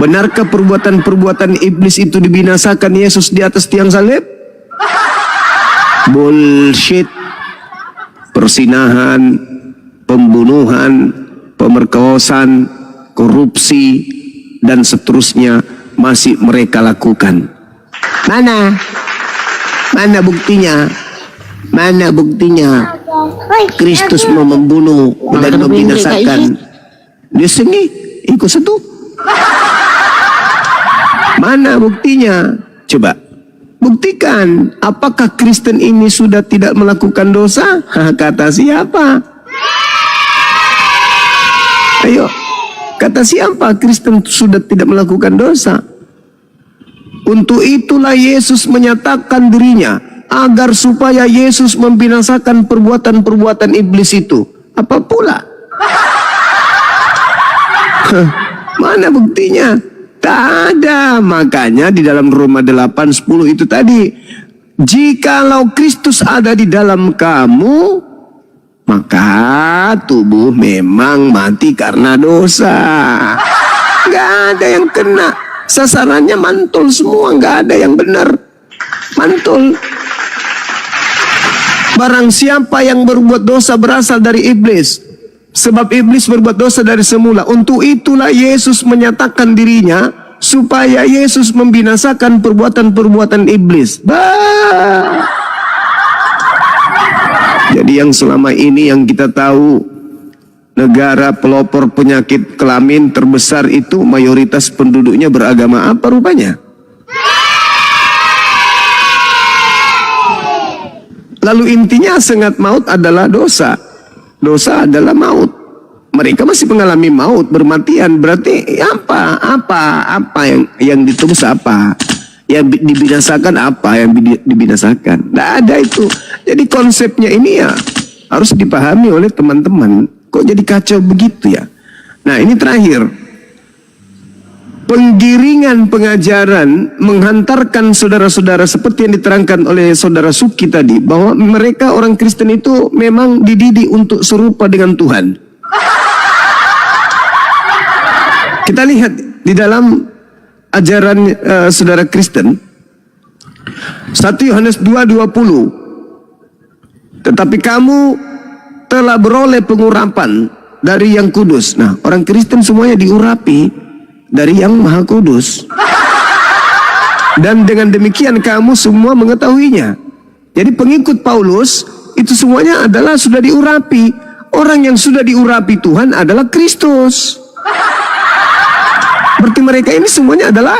S5: Benarkah perbuatan-perbuatan iblis itu dibinasakan Yesus di atas tiang salib? Bullshit. Persinahan, pembunuhan, pemerkosaan, korupsi, dan seterusnya masih mereka lakukan. Mana buktinya? Mana buktinya? Kristus mau membunuh dan membinasakan. Dia sengi, ikut satu. Mana buktinya? Coba buktikan. Apakah Kristen ini sudah tidak melakukan dosa? Kata siapa? Ayo, kata siapa Kristen sudah tidak melakukan dosa? Untuk itulah Yesus menyatakan dirinya, agar supaya Yesus membinasakan perbuatan-perbuatan iblis itu. Apa pula? Mana buktinya? Tak ada. Makanya di dalam Roma 8:10 itu tadi, jikalau Kristus ada di dalam kamu, maka tubuh memang mati karena dosa. Gak ada yang kena. Sasarannya mantul semua, gak ada yang benar. Mantul. Barang siapa yang berbuat dosa berasal dari iblis. Sebab iblis berbuat dosa dari semula. Untuk itulah Yesus menyatakan dirinya, supaya Yesus membinasakan perbuatan-perbuatan iblis. Jadi yang selama ini yang kita tahu, negara pelopor penyakit kelamin terbesar itu mayoritas penduduknya beragama apa rupanya? Lalu intinya sengat maut adalah dosa. Dosa adalah maut. Mereka masih mengalami maut, bermatian. Berarti apa yang ditebus apa? Yang dibinasakan apa? Yang dibinasakan? Tidak ada itu. Jadi konsepnya ini ya harus dipahami oleh teman-teman. Kok jadi kacau begitu ya? Nah, ini terakhir. Penggiringan pengajaran menghantarkan saudara-saudara seperti yang diterangkan oleh saudara Suki tadi, bahwa mereka orang Kristen itu memang dididik untuk serupa dengan Tuhan. Kita lihat di dalam ajaran saudara Kristen 1 Yohanes 2:20. Tetapi kamu telah beroleh pengurapan dari yang kudus. Nah, orang Kristen semuanya diurapi dari yang Maha Kudus. Dan dengan demikian kamu semua mengetahuinya. Jadi pengikut Paulus itu semuanya adalah sudah diurapi. Orang yang sudah diurapi Tuhan adalah Kristus. Berarti mereka ini semuanya adalah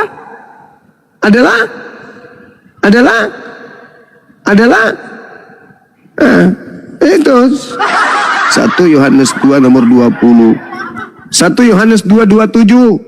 S5: itu 1 Yohanes 2 nomor 20. 1 Yohanes 2:27.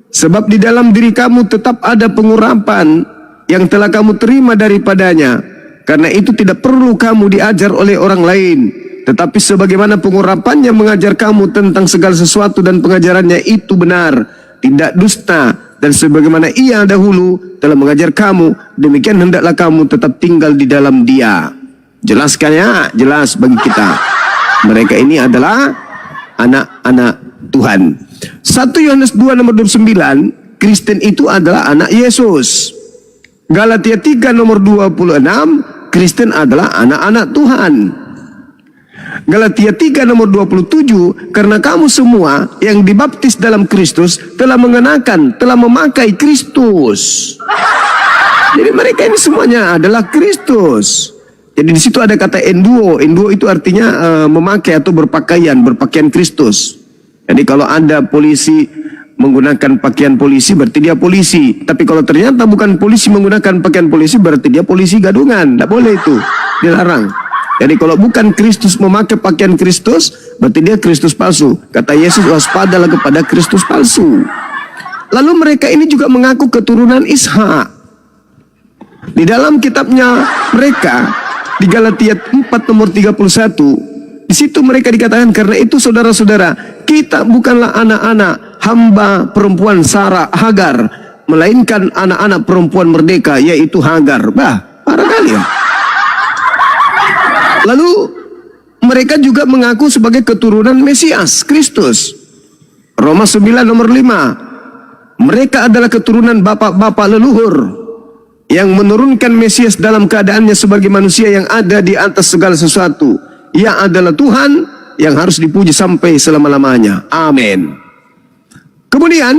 S5: Sebab di dalam diri kamu tetap ada pengurapan yang telah kamu terima daripadanya. Karena itu tidak perlu kamu diajar oleh orang lain. Tetapi sebagaimana pengurapannya mengajar kamu tentang segala sesuatu dan pengajarannya itu benar, tidak dusta. Dan sebagaimana ia dahulu telah mengajar kamu, demikian hendaklah kamu tetap tinggal di dalam dia. Jelaskan ya, jelas bagi kita. Mereka ini adalah anak-anak Tuhan. 1 Yohanes 2 nomor 29, Kristen itu adalah anak Yesus. Galatia 3 nomor 26, Kristen adalah anak-anak Tuhan. Galatia 3 nomor 27, karena kamu semua yang dibaptis dalam Kristus telah mengenakan, telah memakai Kristus. Jadi mereka ini semuanya adalah Kristus. Jadi di situ ada kata enduo. Enduo itu artinya memakai atau berpakaian Kristus. Jadi kalau ada polisi menggunakan pakaian polisi berarti dia polisi. Tapi kalau ternyata bukan polisi menggunakan pakaian polisi berarti dia polisi gadungan. Tidak boleh itu, dilarang. Jadi kalau bukan Kristus memakai pakaian Kristus berarti dia Kristus palsu. Kata Yesus, waspadalah kepada Kristus palsu. Lalu mereka ini juga mengaku keturunan Ishak. Di dalam kitabnya mereka di Galatia 4 nomor 31, di situ mereka dikatakan, karena itu saudara-saudara, kita bukanlah anak-anak hamba perempuan Sarah Hagar, melainkan anak-anak perempuan merdeka, yaitu Hagar. Bah, parah kali ya. Lalu mereka juga mengaku sebagai keturunan Mesias Kristus. Roma 9 nomor 5, mereka adalah keturunan bapak-bapak leluhur yang menurunkan Mesias dalam keadaannya sebagai manusia yang ada di atas segala sesuatu. Ia adalah Tuhan yang harus dipuji sampai selama-lamanya. Amin. Kemudian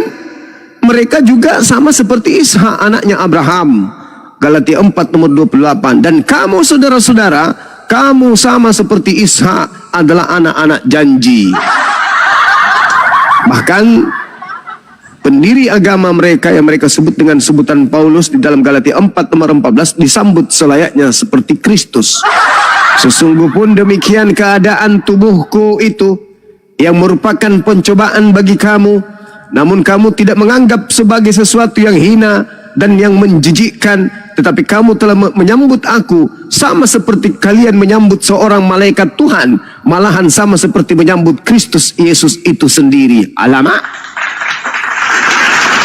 S5: mereka juga sama seperti Ishak anaknya Abraham. Galatia 4 nomor 28. Dan kamu saudara-saudara, kamu sama seperti Ishak adalah anak-anak janji. Bahkan pendiri agama mereka yang mereka sebut dengan sebutan Paulus di dalam Galatia 4 nomor 14 disambut selayaknya seperti Kristus. Sesungguh pun demikian keadaan tubuhku itu yang merupakan pencobaan bagi kamu, namun kamu tidak menganggap sebagai sesuatu yang hina dan yang menjijikkan, tetapi kamu telah menyambut aku sama seperti kalian menyambut seorang malaikat Tuhan, malahan sama seperti menyambut Kristus Yesus itu sendiri. Alamak,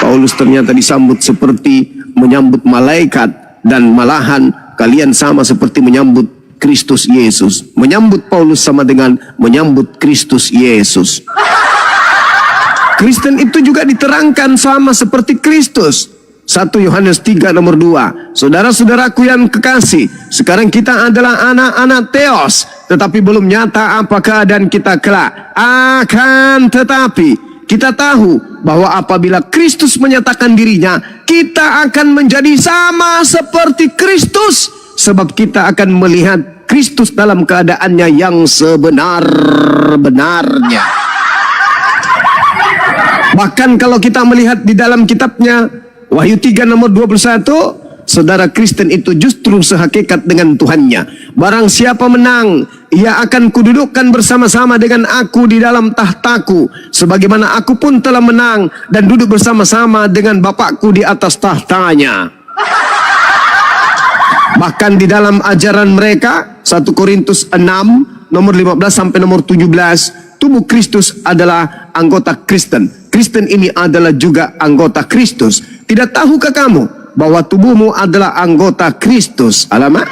S5: Paulus ternyata disambut seperti menyambut malaikat, dan malahan kalian sama seperti menyambut Kristus Yesus. Menyambut Paulus sama dengan menyambut Kristus Yesus. Kristen itu juga diterangkan sama seperti Kristus. 1 Yohanes 3 nomor 2. Saudara-saudaraku yang kekasih, sekarang kita adalah anak-anak Theos, tetapi belum nyata apa keadaan kita kelak. Akan tetapi kita tahu bahwa apabila Kristus menyatakan dirinya, kita akan menjadi sama seperti Kristus, sebab kita akan melihat Kristus dalam keadaannya yang sebenar-benarnya. Bahkan kalau kita melihat di dalam kitabnya Wahyu 3 nomor 21, saudara Kristen itu justru sehakikat dengan Tuhannya. Barang siapa menang, ia akan kududukkan bersama-sama dengan aku di dalam tahtaku, sebagaimana aku pun telah menang dan duduk bersama-sama dengan Bapakku di atas tahtanya. Bahkan di dalam ajaran mereka 1 Korintus 6 nomor 15 sampai nomor 17, tubuh Kristus adalah anggota Kristen. Kristen ini adalah juga anggota Kristus. Tidak tahukah kamu bahwa tubuhmu adalah anggota Kristus? Alamak.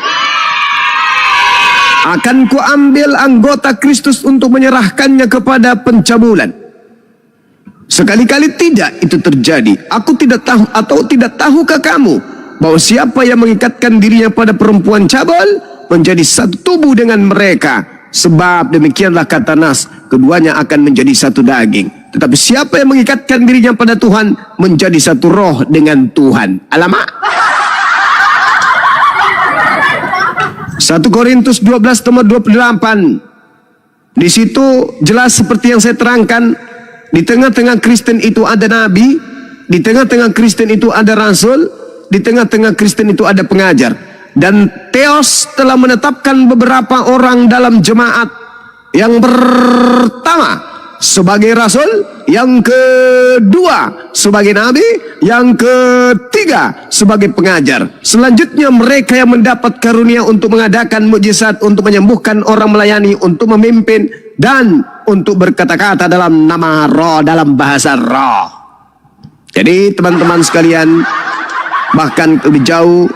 S5: Akan kuambil anggota Kristus untuk menyerahkannya kepada pencabulan. Sekali-kali tidak itu terjadi. Aku tidak tahu atau tidak tahukah kamu bahwa siapa yang mengikatkan dirinya pada perempuan cabul menjadi satu tubuh dengan mereka. Sebab demikianlah kata Nas, keduanya akan menjadi satu daging. Tetapi siapa yang mengikatkan dirinya pada Tuhan menjadi satu roh dengan Tuhan. Alamak. 1 Korintus 12 nomor 28. Di situ jelas seperti yang saya terangkan, di tengah-tengah Kristen itu ada nabi, di tengah-tengah Kristen itu ada rasul, di tengah-tengah Kristen itu ada pengajar. Dan Theos telah menetapkan beberapa orang dalam jemaat. Yang pertama sebagai rasul, yang kedua sebagai nabi, yang ketiga sebagai pengajar. Selanjutnya mereka yang mendapat karunia untuk mengadakan mukjizat, untuk menyembuhkan orang, melayani, untuk memimpin, dan untuk berkata-kata dalam nama roh, dalam bahasa roh. Jadi teman-teman sekalian, bahkan lebih jauh,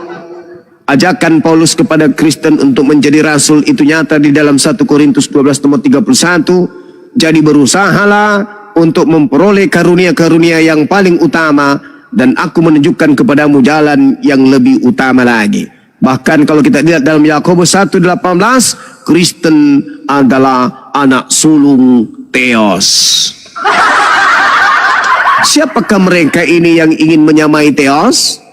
S5: ajakan Paulus kepada Kristen untuk menjadi rasul itu nyata di dalam 1 Korintus 12 nomor 31. Jadi berusahalah untuk memperoleh karunia-karunia yang paling utama, dan aku menunjukkan kepadamu jalan yang lebih utama lagi. Bahkan kalau kita lihat dalam Yakobus 1:18, Kristen adalah anak sulung Theos. Siapakah mereka ini yang ingin menyamai Theos?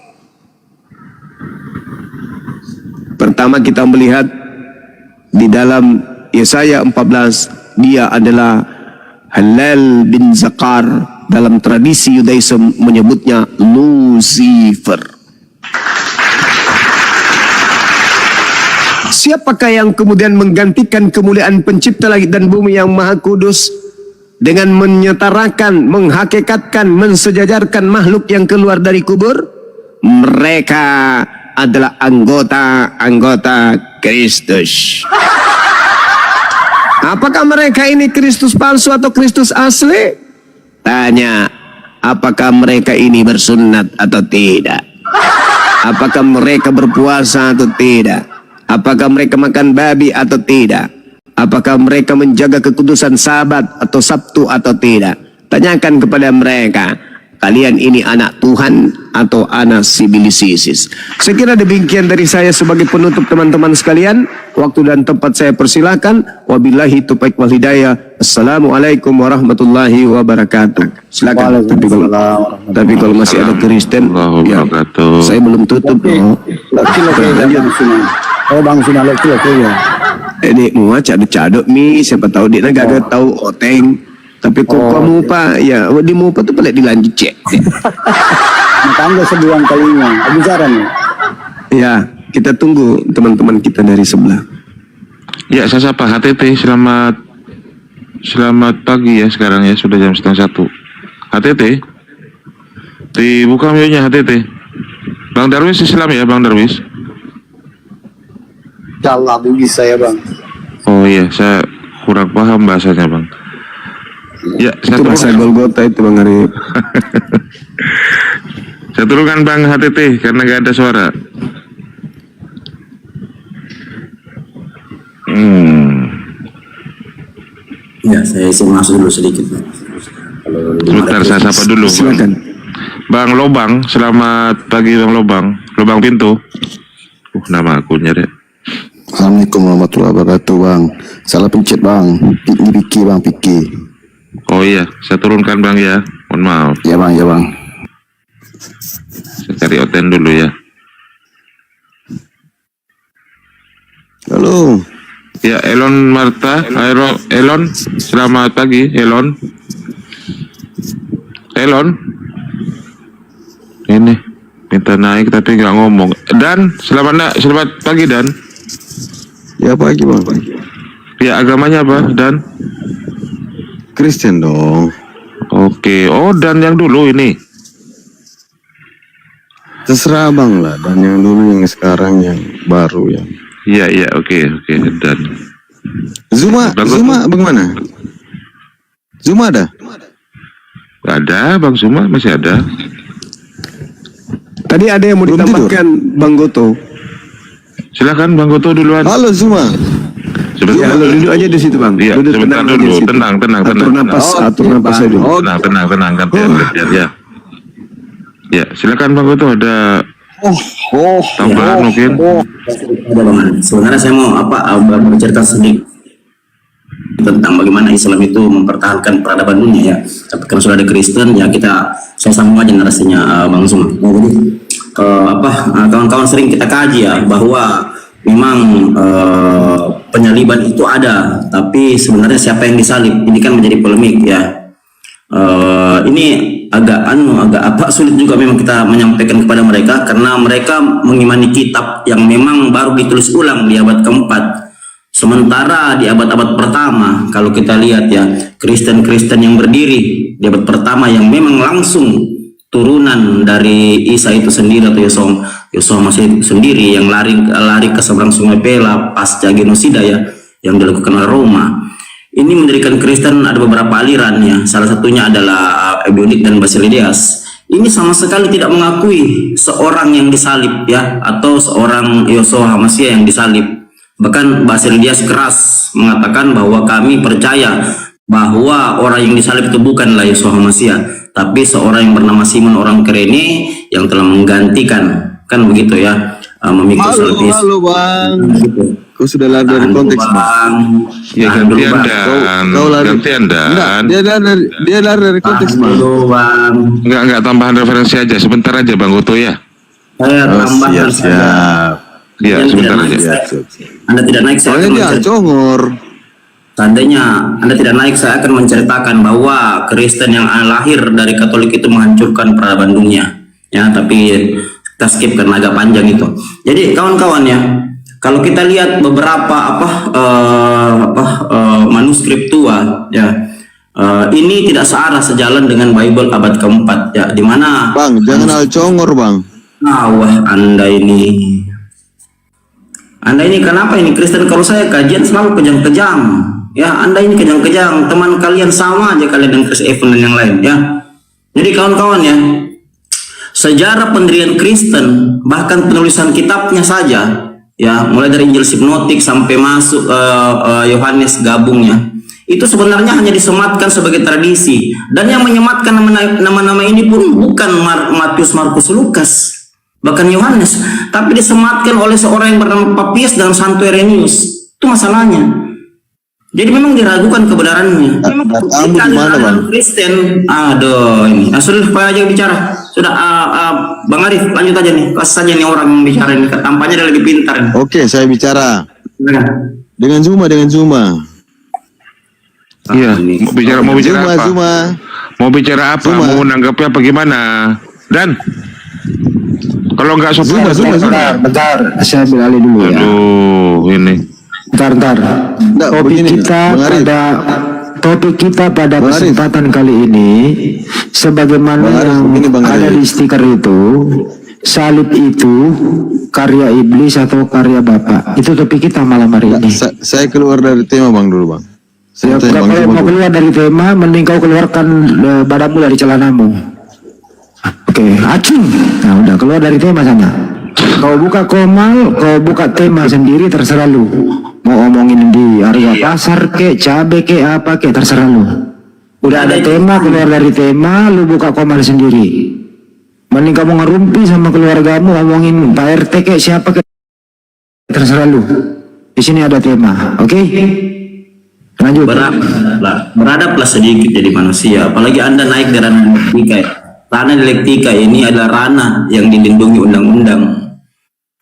S5: Pertama kita melihat di dalam Yesaya 14, dia adalah Halal bin Zakar. Dalam tradisi Yudaism menyebutnya Lucifer. Siapakah yang kemudian menggantikan kemuliaan pencipta langit dan bumi yang maha kudus dengan menyetarakan, menghakikatkan, mensejajarkan makhluk yang keluar dari kubur? Mereka adalah anggota-anggota Kristus. Apakah mereka ini Kristus palsu atau Kristus asli? Tanya, apakah mereka ini bersunat atau tidak? Apakah mereka berpuasa atau tidak? Apakah mereka makan babi atau tidak? Apakah mereka menjaga kekudusan Sabat atau Sabtu atau tidak? Tanyakan kepada mereka, kalian ini anak Tuhan atau anak sibilisisis? Saya kira demikian dari saya sebagai penutup teman-teman sekalian. Waktu dan tempat saya persilakan. Wabillahi taufiq wal hidayah. Assalamualaikum warahmatullahi wabarakatuh. Silakan. Tapi kalau masih ada Kristen, ya, saya belum tutup.
S3: Oh bang sudah laki ya.
S5: Ini mau caduk-caduk mi, siapa tahu dia gak tahu oteng. Tapi kok kamu pak, ya di mupa tuh pelik dilanjut cek.
S3: Tangga sebulan kalinya, abisaran ya.
S5: Ya, kita tunggu teman-teman kita dari sebelah.
S6: Ya, saya sapa HTT, selamat pagi ya sekarang ya, sudah jam 12:30. HTT, dibuka mute-nya HTT. Bang Darwis Islam ya, Bang Darwis?
S3: Insyaallah bisa ya bang.
S6: Oh iya, saya kurang paham bahasanya Bang. Ya,
S5: Itu bahasa Golgota itu Bang Arif.
S6: Saya turunkan Bang HTT karena gak ada suara.
S7: Ya, saya isi masuk dulu sedikit.
S6: Sebentar, saya sapa dulu.
S5: Silakan.
S6: Bang Lobang, selamat pagi Bang Lobang. Lobang pintu. Nama akunnya deh.
S8: Assalamualaikum warahmatullahi wabarakatuh bang. Salah pencet bang. Ini Piki bang, Piki.
S6: Oh iya, saya turunkan Bang ya. Mohon maaf.
S8: Ya bang, ya bang.
S6: Saya cari Oten dulu ya.
S8: Halo.
S6: Ya, Elon Marta. Elon, selamat pagi Elon. Elon. Ini minta naik tapi nggak ngomong. Dan selamat pagi Dan.
S8: Ya pagi bang.
S6: Ya, agamanya apa Dan?
S8: Kristen dong.
S6: Oke. Oh, Dan yang dulu ini.
S8: Terserah bang lah. Dan yang dulu, yang sekarang, yang baru ya.
S6: Iya, oke Dan.
S8: Zuma bagaimana? Zuma ada?
S6: Ada Bang Suma, masih ada.
S5: Tadi ada yang mau
S8: Belum
S5: ditambahkan Bang Goto.
S6: Silakan Bang Goto duluan.
S8: Halo Zuma.
S6: Sebentar.
S5: Ya, lo duduk aja di situ bang.
S6: Iya,
S5: Duduk
S6: sebentar
S5: tenang aja di
S6: dulu.
S5: situ.
S6: Tenang.
S5: Atur napas, atur napas aja.
S6: Tenang. Gantian, ya. Ya, silakan Bang Goto, ada tambahan mungkin.
S7: Ada Bang Ari. Sebenarnya saya mau bercerita sedikit tentang bagaimana Islam itu mempertahankan peradaban dunia ya. Tapi kalau sudah ada Kristen ya saya sambung aja narasinya Bang Zuma. Nah, jadi kawan-kawan sering kita kaji ya bahwa memang penyaliban itu ada, tapi sebenarnya siapa yang disalib ini kan menjadi polemik ya. Ini agak sulit juga memang kita menyampaikan kepada mereka karena mereka mengimani kitab yang memang baru ditulis ulang di abad keempat. Sementara di abad-abad pertama kalau kita lihat ya, Kristen-Kristen yang berdiri di abad pertama yang memang langsung turunan dari Isa itu sendiri atau Yosua masih sendiri yang lari ke seberang Sungai Pela pasca genosida ya yang dilakukan oleh Roma. Ini mendirikan Kristen ada beberapa aliran ya. Salah satunya adalah Eubonic dan Basilidias. Ini sama sekali tidak mengakui seorang yang disalib ya atau seorang Yosua Hamasiah yang disalib. Bahkan Basilidias keras mengatakan bahwa kami percaya bahwa orang yang disalib itu bukanlah Yosua Hamasiah, tapi seorang yang bernama Simon orang Kirene yang telah menggantikan, kan begitu ya, memikul salib Yesus.
S5: Halo bang,
S7: Gitu.
S5: kau sudah lari dari konteks bang.
S6: Ya, gantian dan.
S5: Dia lari dari konteks bang.
S7: Bang.
S6: Enggak tambahan referensi aja, sebentar aja Bang Goto ya.
S7: Saya tambahkan saja.
S6: Iya, sebentar aja.
S7: Anda tidak naik, saya akan
S5: congor.
S7: Seandainya Anda tidak naik, saya akan menceritakan bahwa Kristen yang lahir dari Katolik itu menghancurkan peradaban dunia. Ya, tapi kita skip karena agak panjang itu. Jadi kawan-kawan ya, kalau kita lihat beberapa manuskrip tua ya, ini tidak searah sejalan dengan Bible abad keempat ya, di mana
S5: Bang, jangan congor bang.
S7: wah Anda ini kenapa ini Kristen? Kalau saya kajian selalu kejang-kejang ya, Anda ini kejang-kejang, teman kalian sama aja kalian dengan Chris Evans dan yang lain ya. Jadi kawan-kawan ya, sejarah pendirian Kristen bahkan penulisan kitabnya saja ya, mulai dari Injil Sinoptik sampai masuk Yohanes gabungnya, itu sebenarnya hanya disematkan sebagai tradisi, dan yang menyematkan nama-nama ini pun bukan Matius, Markus, Lukas, bahkan Yohanes, tapi disematkan oleh seorang yang bernama Papias dan Santo Irenaeus. Itu masalahnya. Jadi memang diragukan kebenarannya. Memang aliran Kristen. Aduh, ini. Sudah, Pak aja bicara. Sudah, Bang Arif lanjut aja nih. Kasih saja nih orang yang bicara ini. Tampaknya dia lebih pintar. Nih.
S5: Oke, saya bicara. Dengan Zuma.
S6: Iya, mau bicara apa? Mau bicara apa? Mau menanggapi apa gimana? Dan kalau nggak sopan,
S3: bentar, saya beralih dulu ya.
S6: Aduh, ini.
S3: Bentar. Topik kita pada kesempatan kali ini, sebagaimana yang ada di stiker itu, salib itu karya iblis atau karya Bapak. Itu topik kita malam hari ini.
S5: Saya keluar dari tema bang dulu bang.
S3: Kalau mau keluar dari tema, mending kau keluarkan badanmu dari celanamu. Oke, acung. Nah udah keluar dari tema sana. Kau buka komal, kau buka tema sendiri, terserah lu. Mau ngomongin di area pasar ke, cabe ke, apa ke, terserah lu. Udah ada tema, keluar dari tema, lu buka komal sendiri. Mending kamu ngerumpi sama keluargamu, ngomongin Pak RT ke, siapa ke, terserah lu. Di sini ada tema, oke? Lanjut.
S7: Beradablah sedikit jadi manusia. Apalagi Anda naik dari ranah dialektika ya. Ranah dialektika ini adalah ranah yang dilindungi undang-undang.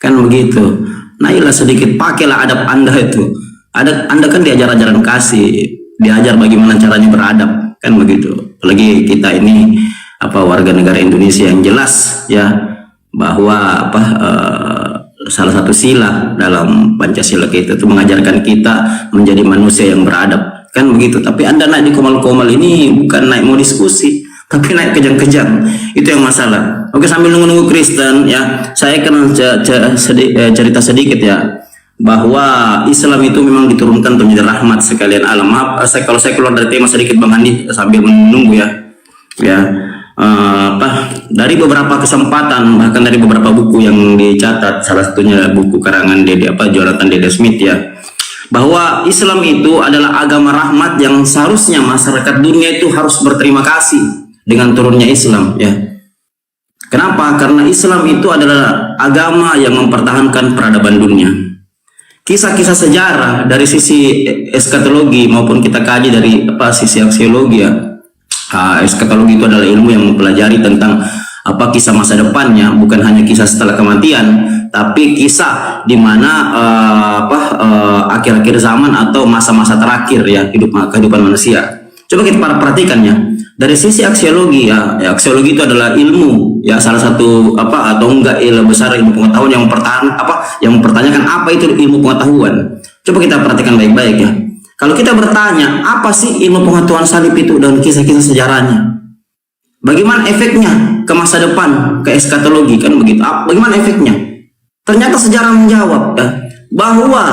S7: Kan begitu. Naiklah sedikit, pakailah adab Anda itu. Anda kan diajar ajaran kasih, diajar bagaimana caranya beradab, kan begitu. Apalagi kita ini warga negara Indonesia yang jelas ya bahwa salah satu sila dalam Pancasila kita itu mengajarkan kita menjadi manusia yang beradab, kan begitu. Tapi Anda naik di komal-komal ini bukan naik mau diskusi, tapi naik kejang-kejang. Itu yang masalah. Oke, sambil nunggu-nunggu Kristen ya, saya akan cerita sedikit ya bahwa Islam itu memang diturunkan untuk menjadi rahmat sekalian alam. Maaf, kalau saya keluar dari tema sedikit Bang Andi sambil menunggu ya. Dari beberapa kesempatan, bahkan dari beberapa buku yang dicatat, salah satunya buku karangan Jonathan Dede Smith ya, bahwa Islam itu adalah agama rahmat yang seharusnya masyarakat dunia itu harus berterima kasih dengan turunnya Islam, ya. Kenapa? Karena Islam itu adalah agama yang mempertahankan peradaban dunia. Kisah-kisah sejarah dari sisi eskatologi maupun kita kaji dari sisi aksiologi, ya. Eskatologi itu adalah ilmu yang mempelajari tentang kisah masa depannya, bukan hanya kisah setelah kematian, tapi kisah di mana akhir-akhir zaman atau masa-masa terakhir, ya, kehidupan manusia. Coba kita perhatikan, ya. Dari sisi aksiologi, ya, aksiologi itu adalah ilmu, ya, salah satu atau enggak ilmu besar, ilmu pengetahuan yang mempertanyakan apa itu ilmu pengetahuan. Coba kita perhatikan baik-baik, ya. Kalau kita bertanya apa sih ilmu pengetahuan salib itu dan kisah-kisah sejarahnya, bagaimana efeknya ke masa depan, ke eskatologi, kan begitu? Bagaimana efeknya? Ternyata sejarah menjawab, ya, bahwa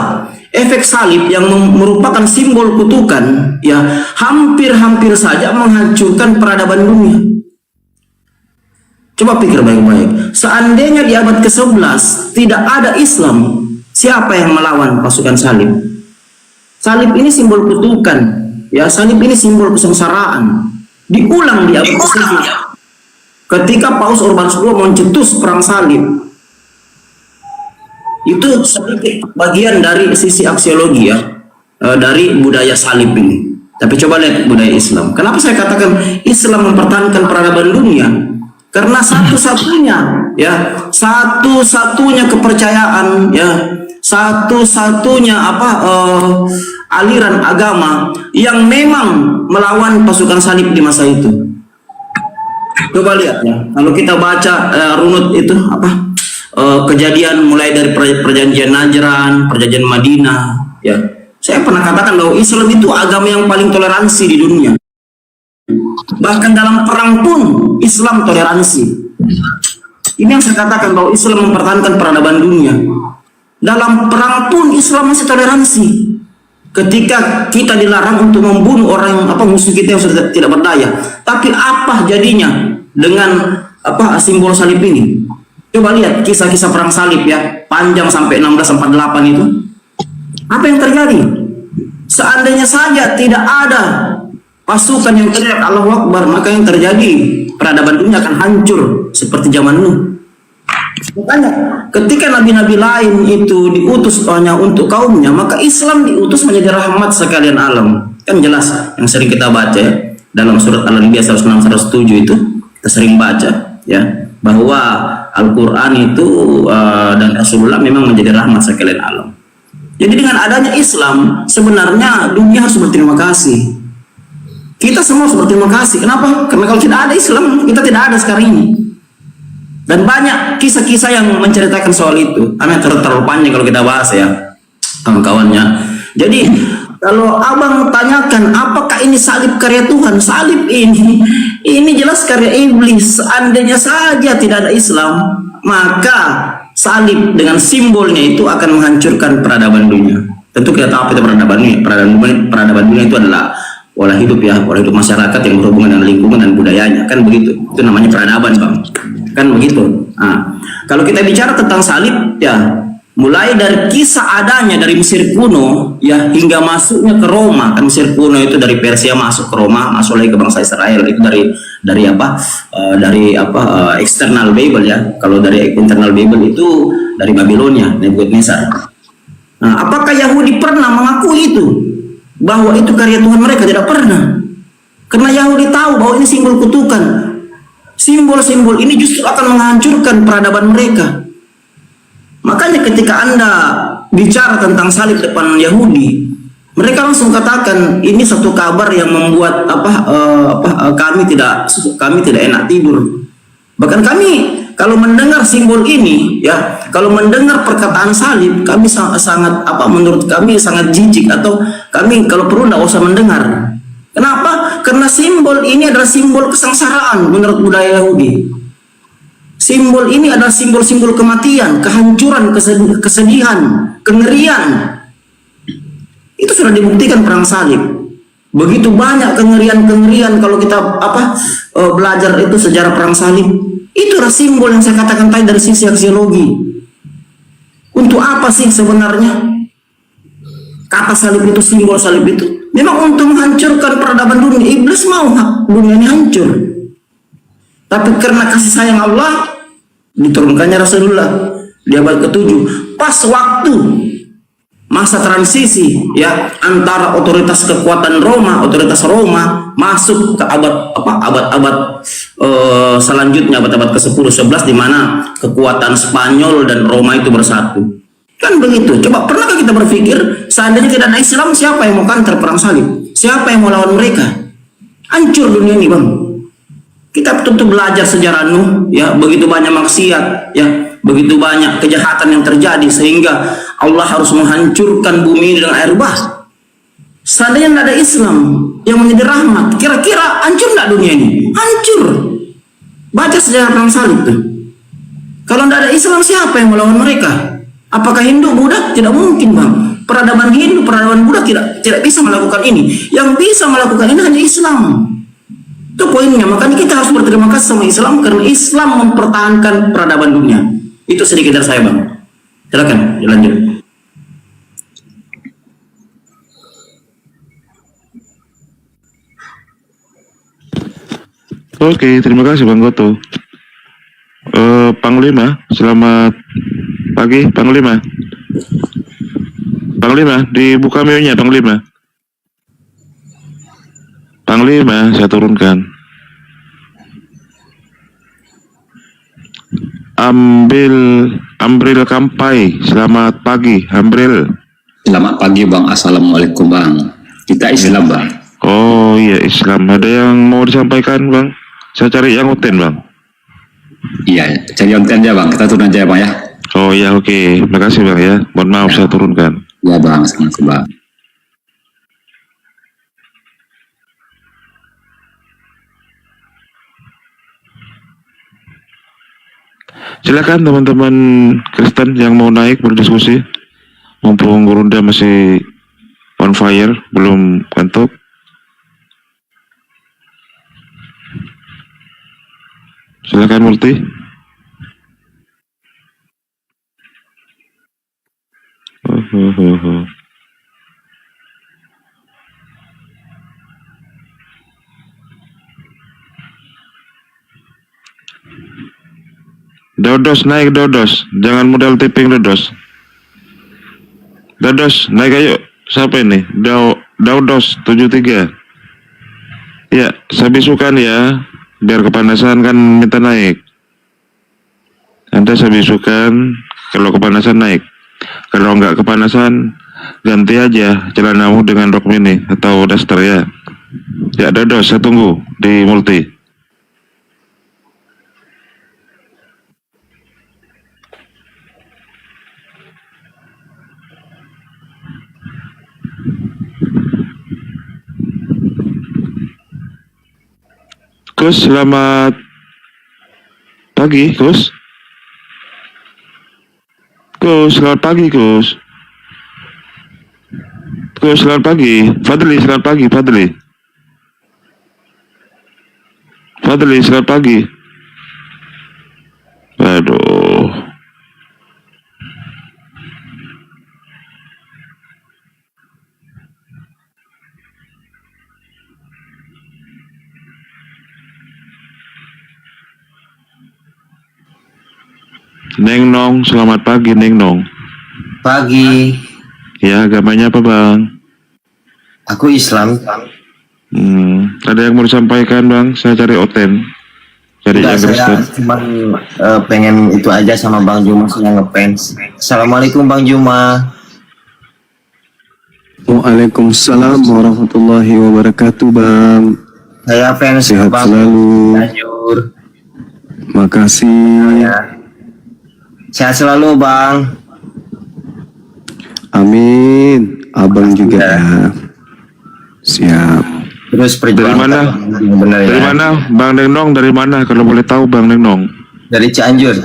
S7: efek salib yang merupakan simbol kutukan, ya, hampir-hampir saja menghancurkan peradaban dunia. Coba pikir baik-baik. Seandainya di abad ke-11 tidak ada Islam, siapa yang melawan pasukan salib? Salib ini simbol kutukan, ya, salib ini simbol kesengsaraan. Diulang di abad ke-11 ketika Paus Urbanus II mencetus perang salib. Itu sedikit bagian dari sisi aksiologi, ya, dari budaya salib ini. Tapi coba lihat budaya Islam. Kenapa saya katakan Islam mempertahankan peradaban dunia? Karena satu-satunya kepercayaan, ya, satu-satunya aliran agama yang memang melawan pasukan salib di masa itu. Coba lihat, ya, kalau kita baca runut itu kejadian mulai dari perjanjian Najran, perjanjian Madinah, ya. Saya pernah katakan bahwa Islam itu agama yang paling toleransi di dunia. Bahkan dalam perang pun Islam toleransi. Ini yang saya katakan bahwa Islam mempertahankan peradaban dunia. Dalam perang pun Islam masih toleransi. Ketika kita dilarang untuk membunuh orang musuh kita yang sudah tidak berdaya, tapi apa jadinya dengan simbol salib ini? Coba lihat kisah-kisah perang salib, ya, panjang sampai 1648 itu. Apa yang terjadi? Seandainya saja tidak ada pasukan yang teriak Allahu Akbar, maka yang terjadi peradaban dunia akan hancur seperti zaman Nuh. Makanya ketika nabi-nabi lain itu diutus hanya untuk kaumnya, maka Islam diutus menjadi rahmat sekalian alam. Kan jelas yang sering kita baca, ya, dalam surat Al-Anbiya 106-107 itu kita sering baca, ya, bahwa Al-Quran itu dan Rasulullah memang menjadi rahmat sekalian alam. Jadi dengan adanya Islam sebenarnya dunia harus berterima kasih. Kita semua harus berterima kasih. Kenapa? Karena kalau tidak ada Islam kita tidak ada sekarang ini. Dan banyak kisah-kisah yang menceritakan soal itu. Terlalu panjang kalau kita bahas, ya, kawan-kawannya. Jadi kalau abang tanyakan apakah ini salib karya Tuhan, salib ini jelas karya iblis. Seandainya saja tidak ada Islam, maka salib dengan simbolnya itu akan menghancurkan peradaban dunia. Tentu kita tahu apa itu peradaban dunia. Peradaban dunia itu adalah pola hidup, ya, pola hidup masyarakat yang berhubungan dengan lingkungan dan budayanya, kan begitu. Itu namanya peradaban, Bang. Kan begitu. Nah, kalau kita bicara tentang salib, ya, mulai dari kisah adanya dari Mesir kuno, ya, hingga masuknya ke Roma. Kan Mesir kuno itu dari Persia masuk ke Roma, masuk lagi ke bangsa Israel. Itu dari external Babel, ya. Kalau dari internal Babel itu dari Babilonia, Nebukadnezar. Nah, apakah Yahudi pernah mengakui itu? Bahwa itu karya Tuhan mereka? Tidak pernah. Karena Yahudi tahu bahwa ini simbol kutukan. Simbol-simbol ini justru akan menghancurkan peradaban mereka. Makanya ketika Anda bicara tentang salib depan Yahudi, mereka langsung katakan ini satu kabar yang membuat kami tidak enak tidur. Bahkan kami kalau mendengar simbol ini, ya, kalau mendengar perkataan salib, kami sangat menurut kami sangat jijik, atau kami kalau perlu tidak usah mendengar. Kenapa? Karena simbol ini adalah simbol kesengsaraan menurut budaya Yahudi. Simbol ini adalah simbol-simbol kematian, kehancuran, kesedihan, kengerian. Itu sudah dibuktikan perang salib. Begitu banyak kengerian-kengerian kalau kita belajar itu sejarah perang salib. Itu adalah simbol yang saya katakan tadi dari sisi aksiologi. Untuk apa sih sebenarnya? Kata salib itu, simbol salib itu memang untuk menghancurkan peradaban dunia. Iblis mau dunia ini hancur. Tapi karena kasih sayang Allah, diturunkannya Rasulullah di abad ke-7. Pas waktu masa transisi ya antara otoritas kekuatan Roma, otoritas Roma masuk ke abad selanjutnya, abad ke-10, 11, di mana kekuatan Spanyol dan Roma itu bersatu. Kan begitu. Coba pernahkah kita berpikir seandainya tidak ada Islam, siapa yang mau counter perang salib? Siapa yang mau lawan mereka? Hancur dunia ini, Bang. Kita tentu belajar sejarah Nuh, ya, begitu banyak maksiat, ya, begitu banyak kejahatan yang terjadi sehingga Allah harus menghancurkan bumi ini dengan air bah. Seandainya tidak ada Islam yang menjadi rahmat, kira-kira hancur nggak dunia ini? Hancur. Baca sejarah perang salib tuh. Kalau tidak ada Islam, siapa yang melawan mereka? Apakah Hindu, Buddha? Tidak mungkin, Bang. Peradaban Hindu, peradaban Buddha tidak bisa melakukan ini. Yang bisa melakukan ini hanya Islam. Itu poinnya. Makanya kita harus berterima kasih sama Islam karena Islam mempertahankan peradaban dunia. Itu sedikit dari saya, Bang. Silakan dilanjut.
S6: Oke, terima kasih Bang Goto. Panglima, selamat pagi Panglima. Panglima, dibuka mute-nya Panglima. Panglima, saya turunkan. Ambril Kampai, selamat pagi Ambril.
S9: Selamat pagi Bang, Assalamualaikum Bang. Kita Islam Bang.
S6: Oh iya Islam, ada yang mau disampaikan Bang? Saya cari yang uten Bang.
S9: Iya, cari konten aja Bang, kita turun aja Bang ya.
S6: Oh iya oke, makasih Bang ya. Mohon maaf saya turunkan.
S9: Ya Bang, Assalamualaikum Bang.
S6: Silakan teman-teman Kristen yang mau naik berdiskusi. Mumpung Gurunda masih on fire, belum kantuk. Silakan Multi. Dodos naik Dodos, jangan modal tipping Dodos. Dodos naik ayo. Siapa ini? Daudos 73. Ya, saya bisukan ya, biar kepanasan kan minta naik. Anda saya bisukan kalau kepanasan naik. Kalau nggak kepanasan ganti aja celanamu dengan rok mini atau daster ya. Ya Dodos, saya tunggu di Multi. Gus, selamat pagi, Gus. Gus, selamat pagi, Gus. Gus, selamat pagi. Fadli, selamat pagi, Fadli. Fadli, selamat pagi. Aduh. Neng Nong, selamat pagi Neng Nong.
S10: Pagi.
S6: Ya, agamanya apa Bang?
S10: Aku Islam.
S6: Ada yang mau disampaikan Bang? Saya cari Oten. Cari yang Kristen.
S10: Saya cuma pengen itu aja sama Bang Juma yang ngefans. Assalamualaikum Bang Juma.
S5: Waalaikumsalam warahmatullahi wabarakatuh Bang.
S10: Saya fans
S5: Sehat
S10: Bang
S5: selalu.
S10: Cianjur.
S5: Makasih.
S10: Sehat selalu Bang.
S5: Amin. Abang juga ya. Siap.
S10: Terus
S6: Dari mana?
S10: Benar ya.
S6: Dari mana Bang Neng Nong? Dari mana kalau boleh tahu Bang Neng Nong?
S10: Dari Cianjur.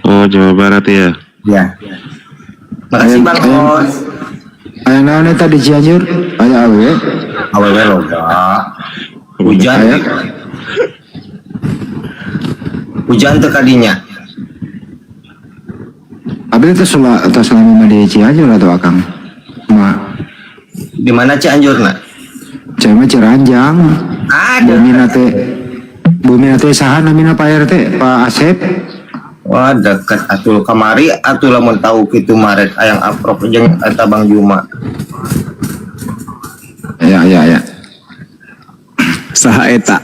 S6: Oh, Jawa Barat ya.
S10: Ya. Makasih Bang.
S3: Ayah naon eta di Cianjur? Ayah awe.
S10: Awewe loba. Hujan.
S3: Ayah.
S10: Hujan teu kadinya.
S3: Abi itu selama di Cianjur atau Akang? Ma.
S10: Di mana Cianjur nak?
S3: Cuma Ciranjang.
S10: Ada.
S3: Bumi nate saha namina Pak RT, Pak Asep.
S10: Wah dekat atul kamari atul lamun tahu kitu maret ayang aprop jeung eta Bang Juma.
S3: Ya.
S5: Saha eta.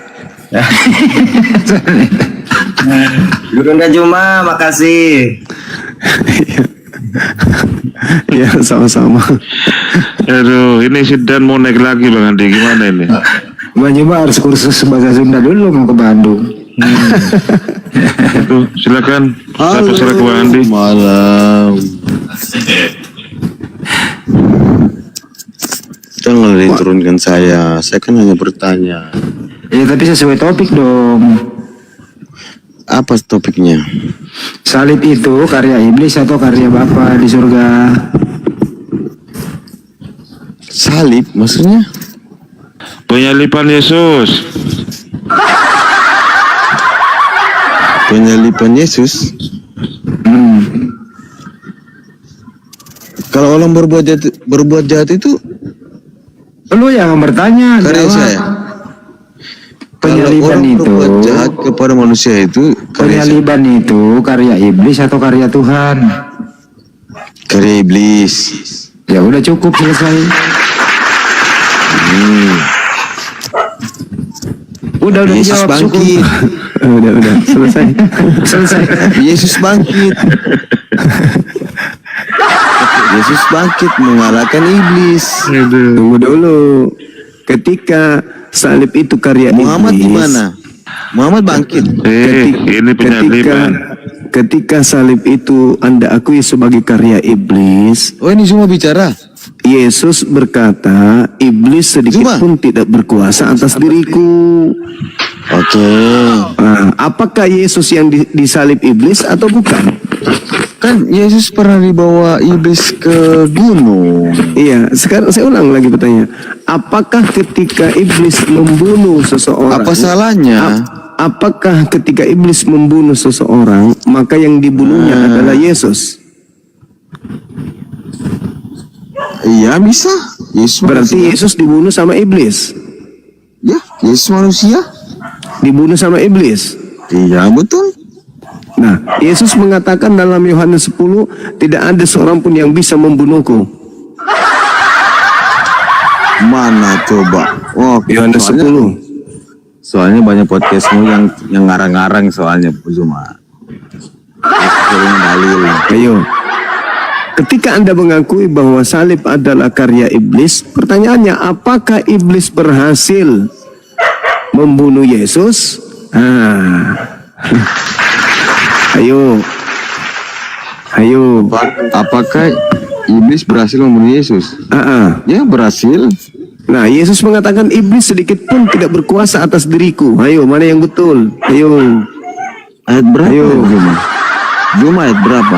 S10: Gurunda Juma, makasih.
S5: Ya, sama-sama.
S6: Aduh, ini si Dan mau naik lagi Bang Andi, gimana ini?
S3: Bang Juma harus kursus bahasa Sunda dulu mau ke Bandung.
S6: Itu silakan. Saya persilakan ke Bang Andi.
S8: Malam. Jangan diturunkan saya kan hanya bertanya.
S3: Ya tapi sesuai topik dong.
S8: Apa topiknya?
S3: Salib itu karya iblis atau karya Bapa di surga?
S8: Salib maksudnya?
S6: Penyalipan Yesus.
S8: Penyalipan Yesus. Kalau orang berbuat jahat itu
S3: Lu yang bertanya.
S8: karya
S3: jawab.
S8: saya.
S3: Penyaliban
S8: Kalau orang
S3: itu.
S8: berbuat jahat kepada manusia itu karya saya.
S3: Penyaliban itu karya iblis atau karya Tuhan?
S8: Karya iblis.
S3: Ya udah cukup selesai. Udah
S8: Yesus
S3: dijawab
S8: bangkit.
S3: Udah selesai.
S8: Yesus bangkit. Yesus bangkit mengalahkan iblis.
S5: Tunggu dulu. Ketika salib itu karya
S8: Muhammad
S5: iblis.
S8: gimana? Muhammad bangkit.
S6: Ini penyalipan.
S5: Ketika salib itu Anda akui sebagai karya iblis,
S8: Oh ini semua bicara.
S5: Yesus berkata, iblis sedikit
S8: Zuma.
S5: pun tidak berkuasa atas diriku.
S8: Oke.
S5: Nah, apakah Yesus yang disalib iblis atau bukan?
S8: Kan Yesus pernah dibawa iblis ke gunung.
S5: Iya, sekarang saya ulang lagi pertanyaan. Apakah ketika iblis membunuh seseorang?
S8: Apa salahnya?
S5: Apakah ketika iblis membunuh seseorang, maka yang dibunuhnya adalah Yesus?
S8: Iya bisa. Yesus
S5: Berarti
S8: manusia.
S5: Yesus dibunuh sama iblis.
S8: Ya, Yesus manusia.
S5: Dibunuh sama iblis.
S8: Iya betul.
S5: Nah, Yesus mengatakan dalam Yohanes 10, tidak ada seorang pun yang bisa membunuhku.
S8: Mana coba? Oh,
S5: Yohanes 10.
S8: Soalnya banyak podcastmu yang ngarang-ngarang soalnya Zuma. Dalil.
S5: Ayo. Ketika Anda mengakui bahwa salib adalah karya iblis, pertanyaannya apakah iblis berhasil membunuh Yesus? Ayo.
S8: Apakah iblis berhasil membunuh Yesus? Ya berhasil.
S5: Nah, Yesus mengatakan iblis sedikit pun tidak berkuasa atas diriku. Ayo, mana yang betul? Ayo.
S8: Ayat berapa?
S5: Ayo.
S8: Zuma ayat berapa?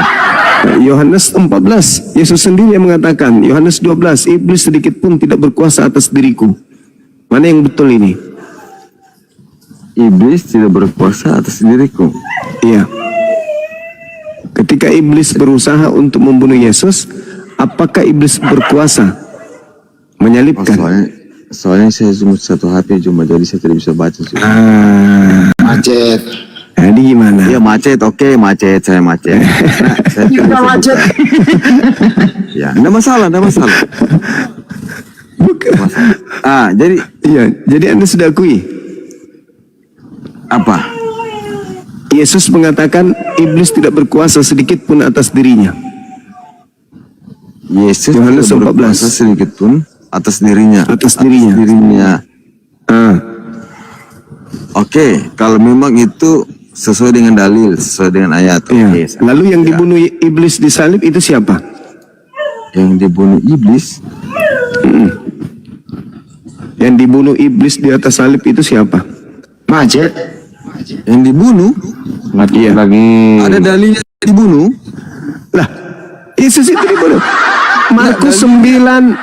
S5: Yohanes 14. Yesus sendiri yang mengatakan. Yohanes 12. Iblis sedikit pun tidak berkuasa atas diriku. Mana yang betul ini?
S8: Iblis tidak berkuasa atas diriku.
S5: Iya. Ketika iblis berusaha untuk membunuh Yesus, apakah iblis berkuasa menyalibkan?
S8: Soalnya saya cuma satu HP cuma jadi saya tidak bisa baca.
S3: Macet.
S5: Jadi gimana?
S8: Ya macet, oke macet, saya macet. Saya tidak bisa
S3: macet.
S8: buka. Ya, enggak masalah. Jadi
S5: Iya, jadi Anda sudah akui.
S8: apa?
S5: Yesus mengatakan iblis tidak berkuasa sedikit pun atas dirinya.
S8: Yesus
S5: Yohanes
S8: tidak
S5: 14.
S8: berkuasa sedikit pun atas dirinya.
S5: Atas dirinya.
S8: Oke, kalau memang itu sesuai dengan dalil, sesuai dengan ayat.
S5: Iya.
S8: Oke,
S5: Lalu yang dibunuh iblis di salib itu siapa?
S8: yang dibunuh iblis,
S5: Yang dibunuh iblis di atas salib itu siapa?
S3: Macet.
S8: yang dibunuh,
S5: Iya.
S8: ada dalilnya dibunuh.
S5: Lah, Yesus itu dibunuh. Markus 9.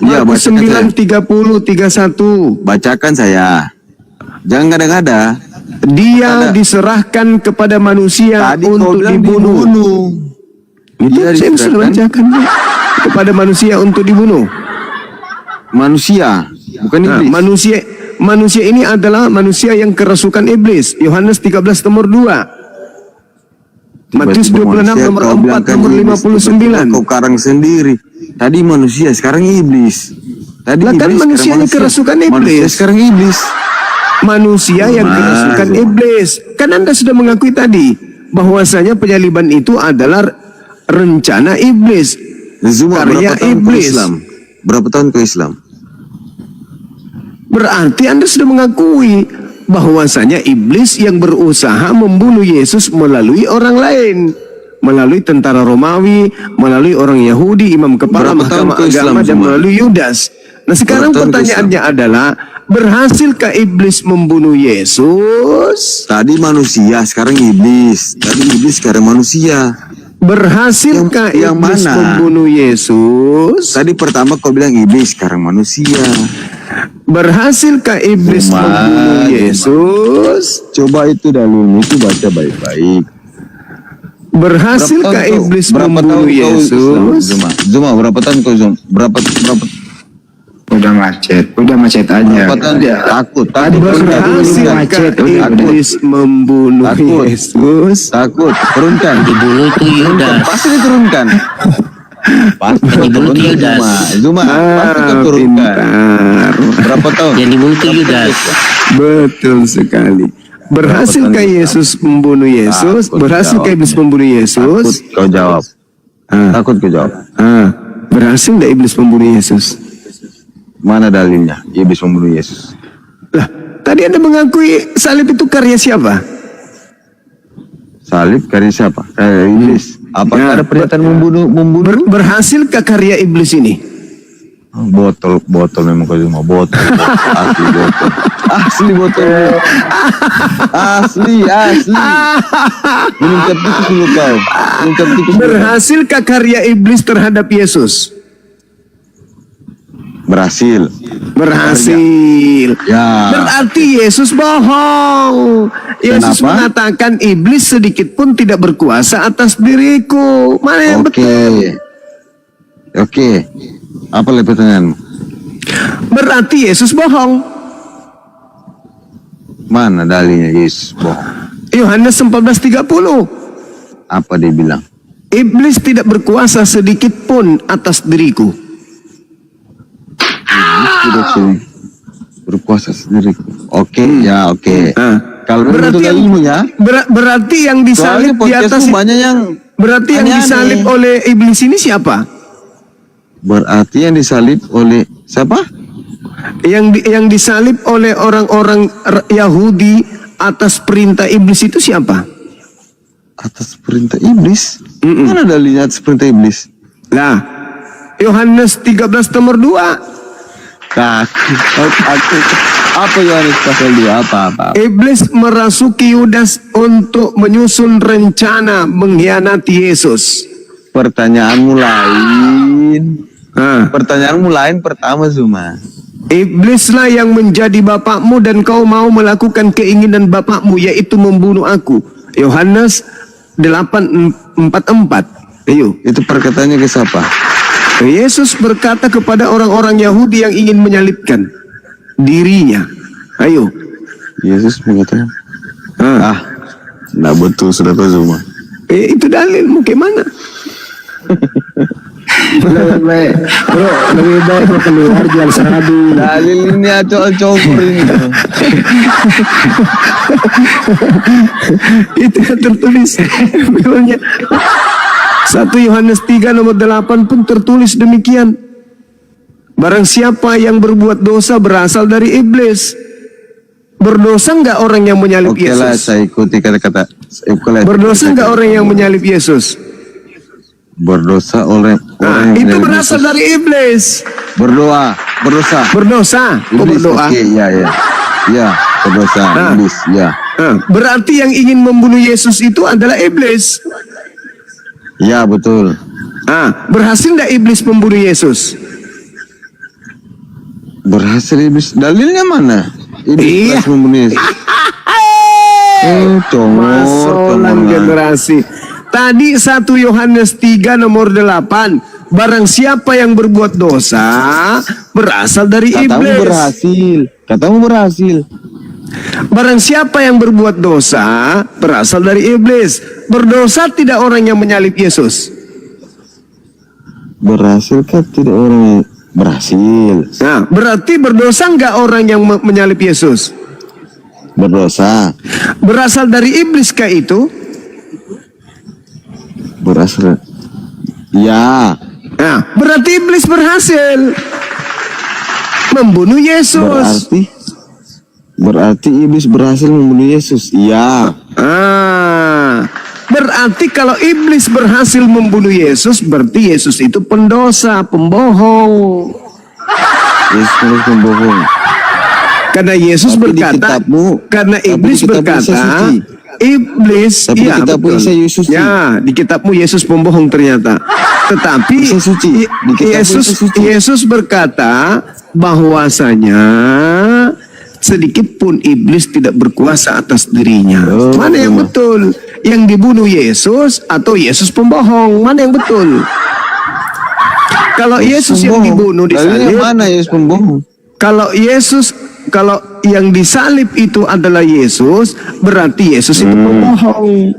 S8: Ya,
S5: Markus
S8: bacakan
S5: 9 30 31.
S8: Bacakan saya. Jangan ngada-ngada.
S5: Dia
S8: Ada.
S5: diserahkan kepada manusia
S8: Tadi kau
S5: untuk
S8: bilang
S5: dibunuh.
S8: dibunuh.
S5: Itu
S8: Dia
S5: saya sudah
S8: diserahkan.
S5: bacakan. kepada manusia untuk dibunuh?
S10: Manusia, bukan
S5: Nah,
S10: iblis.
S5: manusia ini adalah manusia yang kerasukan iblis. Yohanes 13 nomor 2. Matius 26 nomor 4 nomor 59.
S10: Kau karang sendiri. Tadi manusia, sekarang iblis. Tadi
S5: Lah kan
S10: iblis,
S5: manusia
S10: sekarang
S5: ini kerasukan iblis.
S10: Manusia sekarang iblis.
S5: Manusia yang kerasukan iblis. Kan Anda sudah mengakui tadi bahwasanya penyaliban itu adalah rencana iblis.
S10: Zuma,
S5: Karya
S10: berapa tahun ke
S5: iblis.
S10: Islam? Berapa tahun ke Islam?
S5: Berarti Anda sudah mengakui bahwasanya iblis yang berusaha membunuh Yesus melalui orang lain, melalui tentara Romawi, melalui orang Yahudi, imam kepala
S10: Berapa tahun
S5: mahkamah
S10: ke Islam,
S5: agama, dan
S10: Zuma?
S5: melalui Yudas. Nah sekarang
S10: Berapa tahun ke
S5: pertanyaannya adalah, berhasilkah iblis membunuh Yesus?
S10: Tadi manusia, sekarang iblis. Tadi iblis, sekarang manusia.
S5: Berhasilkah
S10: Yang
S5: iblis
S10: mana?
S5: membunuh Yesus?
S10: Tadi pertama kau bilang iblis, sekarang manusia.
S5: Berhasilkah iblis
S10: Zuma,
S5: membunuh
S10: Zuma.
S5: Yesus?
S10: Coba itu dalilnya itu baca baik-baik.
S5: Berhasilkah iblis membunuh Yesus?
S10: Zuma, berapa tahun kau Zuma? Berapa
S3: Udah macet aja.
S10: berapa tahun? Takut.
S5: Berhasilkah iblis membunuh
S10: Takut.
S5: Yesus?
S10: Takut. Turunkan.
S7: Dulu tuh Yudas.
S10: Pasti diturunkan. Pasti
S7: Dulu tuh
S10: diturunkan
S7: Yudas.
S10: Zuma. Pasti kau turunkan.
S5: Pintar.
S10: Berapa tahun?
S7: Yang dibunuh tuh Yudas.
S5: Betul sekali. Berhasilkah Yesus membunuh Yesus?
S10: Takut
S5: Berhasilkah
S10: jawab.
S5: iblis membunuh
S10: Takut
S5: Yesus?
S10: kau jawab. Takut kau jawab.
S5: Berhasil nggak iblis membunuh Yesus?
S10: Mana dalilnya? Iblis membunuh Yesus.
S5: Lah, tadi Anda mengakui salib itu karya siapa?
S10: Salib karya siapa? Iblis. Apakah
S5: Ya,
S10: ada pernyataan membunuh?
S5: Berhasilkah karya iblis ini?
S10: Botol memang kau cuma botol. Asli botol. Asli botol. Asli. Minum cap tikus dulu kau. Minum cap tikus dulu.
S5: Berhasilkah karya iblis terhadap Yesus?
S10: Berhasil.
S5: Berhasil.
S10: Ya.
S5: Berarti Yesus bohong. Yesus
S10: Kenapa?
S5: mengatakan iblis sedikit pun tidak berkuasa atas diriku. Mana yang betul?
S10: Oke. Apa lagi pertanyaanmu?
S5: Berarti Yesus bohong.
S10: Mana dalilnya Yesus bohong?
S5: Yohanes 14:30.
S10: Apa dia bilang?
S5: Iblis tidak berkuasa sedikit pun atas diriku.
S10: Tidak sih. Berkuasa sendiri. Oke, ya oke. Kalau
S5: Berarti
S10: betul
S5: yang,
S10: ilmu ya.
S5: berarti yang disalib di atas
S10: banyak yang
S5: berarti yang
S10: aneh-aneh.
S5: disalib oleh iblis ini siapa?
S10: Berarti yang disalib oleh siapa?
S5: Yang disalib oleh orang-orang Yahudi atas perintah iblis itu siapa?
S10: Atas perintah iblis? Mana dalilnya atas perintah iblis?
S5: Lah, Yohanes 13 nomor 2.
S10: Apa Yohanes pasal 2? Apa?
S5: Iblis merasuki Yudas untuk menyusun rencana mengkhianati Yesus.
S10: Pertanyaanmu lain. Pertanyaanmu lain pertama Zuma.
S5: Iblislah yang menjadi bapakmu dan kau mau melakukan keinginan bapakmu, yaitu membunuh aku. Yohanes 8:44. Ayo.
S10: Itu perkataannya ke siapa?
S5: Yesus berkata kepada orang-orang Yahudi yang ingin menyalibkan dirinya. Ayo.
S10: Yesus mengatakan, nggak betul sudah kau Zuma.
S5: Itu dalilmu gimana?
S3: Lebih baik kau keluar jual seradu.
S10: Dalil ini acok-acok ini.
S5: Itu yang tertulis. Bilangnya 1 Yohanes 3 nomor 8 pun tertulis demikian. Barang siapa yang berbuat dosa berasal dari iblis. Berdosa enggak orang yang menyalib
S10: Oke lah,
S5: Yesus?
S10: saya ikuti kata-kata.
S5: Berdosa enggak orang yang menyalib Yesus?
S10: Berdosa oleh orang yang
S5: Itu
S10: menyalib
S5: berasal
S10: Yesus.
S5: dari iblis.
S10: Berdosa.
S5: Berdosa. Kok
S10: Iblis,
S5: berdoa?
S10: oke, ya, berdosa, iblis, ya.
S5: Berarti yang ingin membunuh Yesus itu adalah iblis.
S10: Ya, betul.
S5: Berhasil enggak iblis membunuh Yesus?
S10: Berhasil iblis. Dalilnya mana? Iblis berhasil membunuh Yesus.
S5: Masolang generasi. Tadi 1 Yohanes 3 nomor 8. barang siapa yang berbuat dosa berasal dari
S10: Katamu
S5: iblis.
S10: berhasil. Katamu berhasil.
S5: Barang siapa yang berbuat dosa berasal dari iblis. Berdosa tidak orang yang menyalib Yesus.
S10: Berhasil kan tidak orang yang berhasil.
S5: Nah, berarti berdosa enggak orang yang menyalib Yesus?
S10: Berdosa.
S5: Berasal dari iblis kah itu?
S10: Berhasil. Ya.
S5: Nah, berarti iblis berhasil membunuh Yesus.
S10: Berarti iblis berhasil membunuh Yesus. Ya.
S5: Berarti kalau iblis berhasil membunuh Yesus, berarti Yesus itu pendosa, pembohong.
S10: Yesus pembohong.
S5: Karena Yesus
S10: Tapi di
S5: berkata,
S10: kitabmu,
S5: karena
S10: tapi
S5: iblis
S10: di kitabmu
S5: berkata,
S10: Isa suci.
S5: iblis,
S10: Tapi di
S5: iya
S10: kitabmu
S5: betul.
S10: Isa Yesus suci.
S5: Ya, di kitabmu Yesus pembohong ternyata. Tetapi
S10: Isa suci. Di kitabmu
S5: Yesus,
S10: Isa suci.
S5: Yesus berkata bahwasanya sedikit pun iblis tidak berkuasa atas dirinya. Mana yang betul? Yang dibunuh Yesus atau Yesus pembohong? Mana yang betul? Kalau Yesus yang dibunuh
S10: Dalilnya
S5: disalib,
S10: mana Yesus pembohong?
S5: kalau yang disalib itu adalah Yesus, berarti Yesus itu pembohong.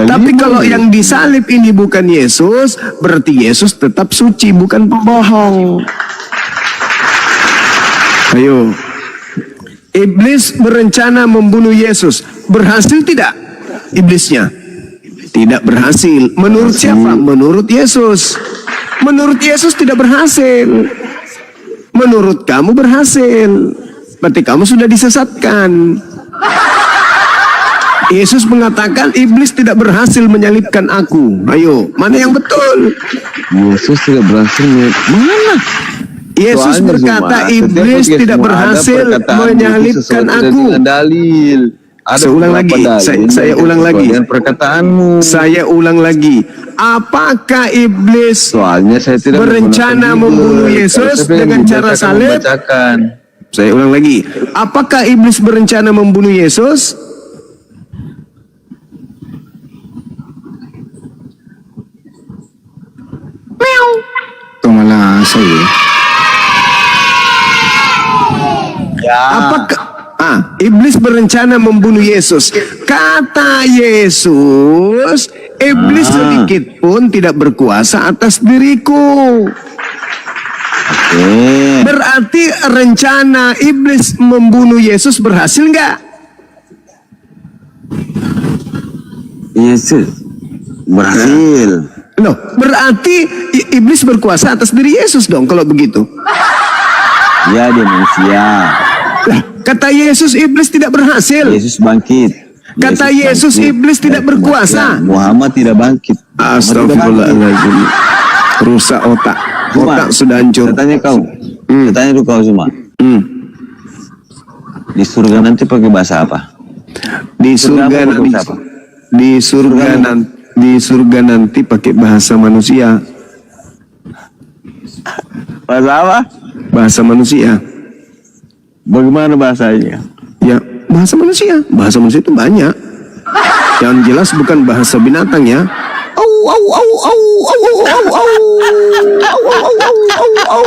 S5: Tapi kalau yang disalib ini bukan Yesus, berarti Yesus tetap suci, bukan pembohong. Ayo. Iblis berencana membunuh Yesus. Berhasil tidak iblisnya? Tidak berhasil. Menurut siapa? Menurut Yesus. Menurut Yesus tidak berhasil. Menurut kamu berhasil. Berarti kamu sudah disesatkan. Yesus mengatakan iblis tidak berhasil menyalibkan aku. Ayo, mana yang betul?
S10: Yesus tidak berhasil. Mana?
S5: Yesus
S10: Soalnya
S5: berkata
S10: Zuma,
S5: iblis
S10: setiap
S5: tidak
S10: podcast
S5: berhasil
S10: ada perkataan itu
S5: menyalibkan
S10: sesuatu
S5: aku.
S10: dengan dalil. Ada
S5: Saya ulang
S10: beberapa
S5: lagi.
S10: dalil
S5: Saya
S10: yang
S5: ulang
S10: sesuai
S5: lagi.
S10: dengan perkataanmu.
S5: Saya ulang lagi. Apakah iblis
S10: Soalnya saya tidak
S5: berencana
S10: menggunakan
S5: membunuh
S10: Bible.
S5: Yesus
S10: Kalau saya
S5: dengan
S10: ingin
S5: cara
S10: membacakan,
S5: salib?
S10: membacakan.
S5: Saya ulang lagi. Apakah iblis berencana membunuh Yesus?
S3: Itu malah saya.
S5: Apakah iblis berencana membunuh Yesus? Kata Yesus, iblis sedikit pun tidak berkuasa atas diriku. Berarti rencana iblis membunuh Yesus berhasil nggak?
S10: Yesus berhasil.
S5: Loh, berarti iblis berkuasa atas diri Yesus dong kalau begitu.
S10: Ya, dia manusia.
S5: Lah, kata Yesus iblis tidak berhasil.
S10: Yesus bangkit.
S5: Kata Yesus
S10: bangkit.
S5: iblis tidak berkuasa.
S10: Muhammad tidak bangkit.
S5: Astagfirullahaladzim. Rusak otak. Otak sudah hancur.
S10: Saya tanya kau. Saya tanya dulu kau semua. Di surga nanti pakai bahasa apa?
S5: Di surga nanti. Di surga nanti pakai bahasa manusia.
S10: Bahasa apa?
S5: Bahasa manusia.
S10: Bagaimana bahasanya?
S5: Ya, bahasa manusia. Bahasa manusia itu banyak. Yang jelas bukan bahasa binatang ya. Au au au au au au au au au au au.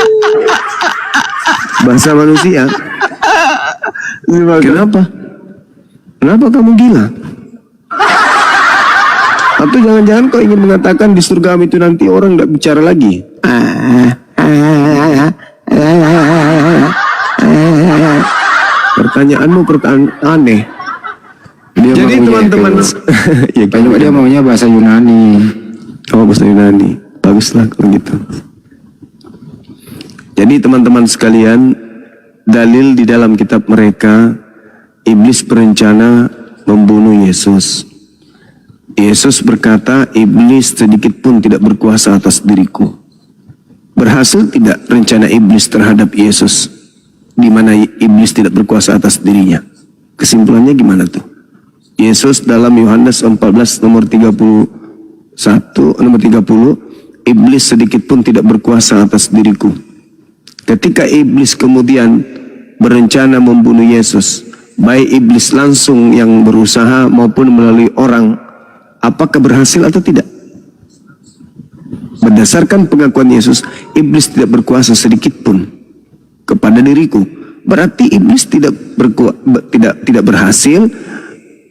S5: Bahasa manusia. Kenapa? Kenapa kamu gila? Atau jangan-jangan kau ingin mengatakan di surga itu nanti orang tidak bicara lagi? Pertanyaanmu pertanyaan aneh. Jadi teman-teman, ya
S3: Kalau dia maunya bahasa Yunani.
S5: Oh, bahasa Yunani. Baguslah kalau gitu. Jadi teman-teman sekalian, dalil di dalam kitab mereka, iblis berencana membunuh Yesus. Yesus berkata, iblis sedikit pun tidak berkuasa atas diriku. Berhasil tidak rencana iblis terhadap Yesus, di mana iblis tidak berkuasa atas dirinya? Kesimpulannya gimana tuh? Yesus dalam Yohanes 14 nomor 30, iblis sedikit pun tidak berkuasa atas diriku. Ketika iblis kemudian berencana membunuh Yesus, baik iblis langsung yang berusaha maupun melalui orang, apakah berhasil atau tidak? Berdasarkan pengakuan Yesus, iblis tidak berkuasa sedikit pun kepada diriku. Berarti iblis tidak berhasil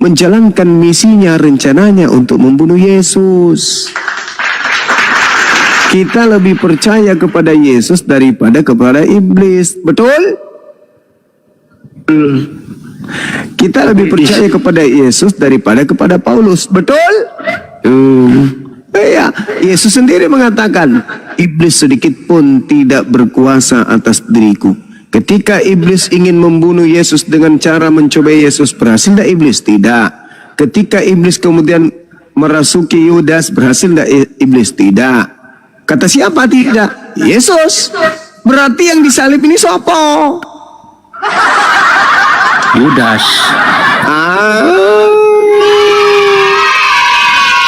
S5: menjalankan misinya, rencananya untuk membunuh Yesus. Kita lebih percaya kepada Yesus daripada kepada iblis. Betul? Kita lebih percaya kepada Yesus daripada kepada Paulus. Betul? Ya, Yesus sendiri mengatakan, iblis sedikit pun tidak berkuasa atas diriku. Ketika iblis ingin membunuh Yesus dengan cara mencobai Yesus, berhasil tidak iblis? Tidak. Ketika iblis kemudian merasuki Yudas, berhasil tidak iblis? Tidak. Kata siapa tidak? Yesus. Berarti yang disalib ini siapa?
S3: Yudas.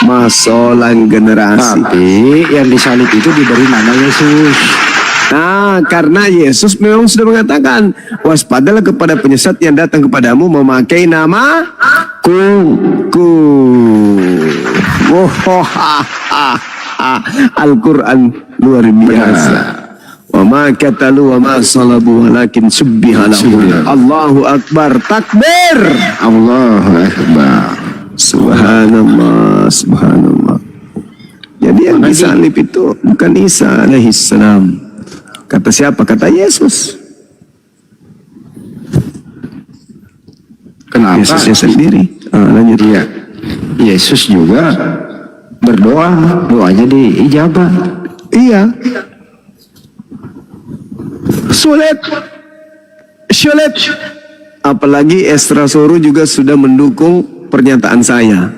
S5: Masolang generasi.
S3: Tapi yang disalib itu diberi nama Yesus.
S5: Karena Yesus memang sudah mengatakan, waspadalah kepada penyesat yang datang kepadamu memakai namaku. Al-Quran luar biasa. Wa ma katalu wa ma salabu walakin subbiha lahu. Allahu Akbar, takbir.
S3: Allahu Akbar.
S5: Subhanallah, subhanallah. Jadi yang disalib itu bukan Isa alaihissalam. Kata siapa? Kata Yesus.
S3: Kenapa?
S5: Yesusnya sendiri. Lanjut.
S3: Iya. Yesus juga berdoa, doanya diijabah.
S5: Iya. Sulit. Apalagi Esra Soru juga sudah mendukung pernyataan saya.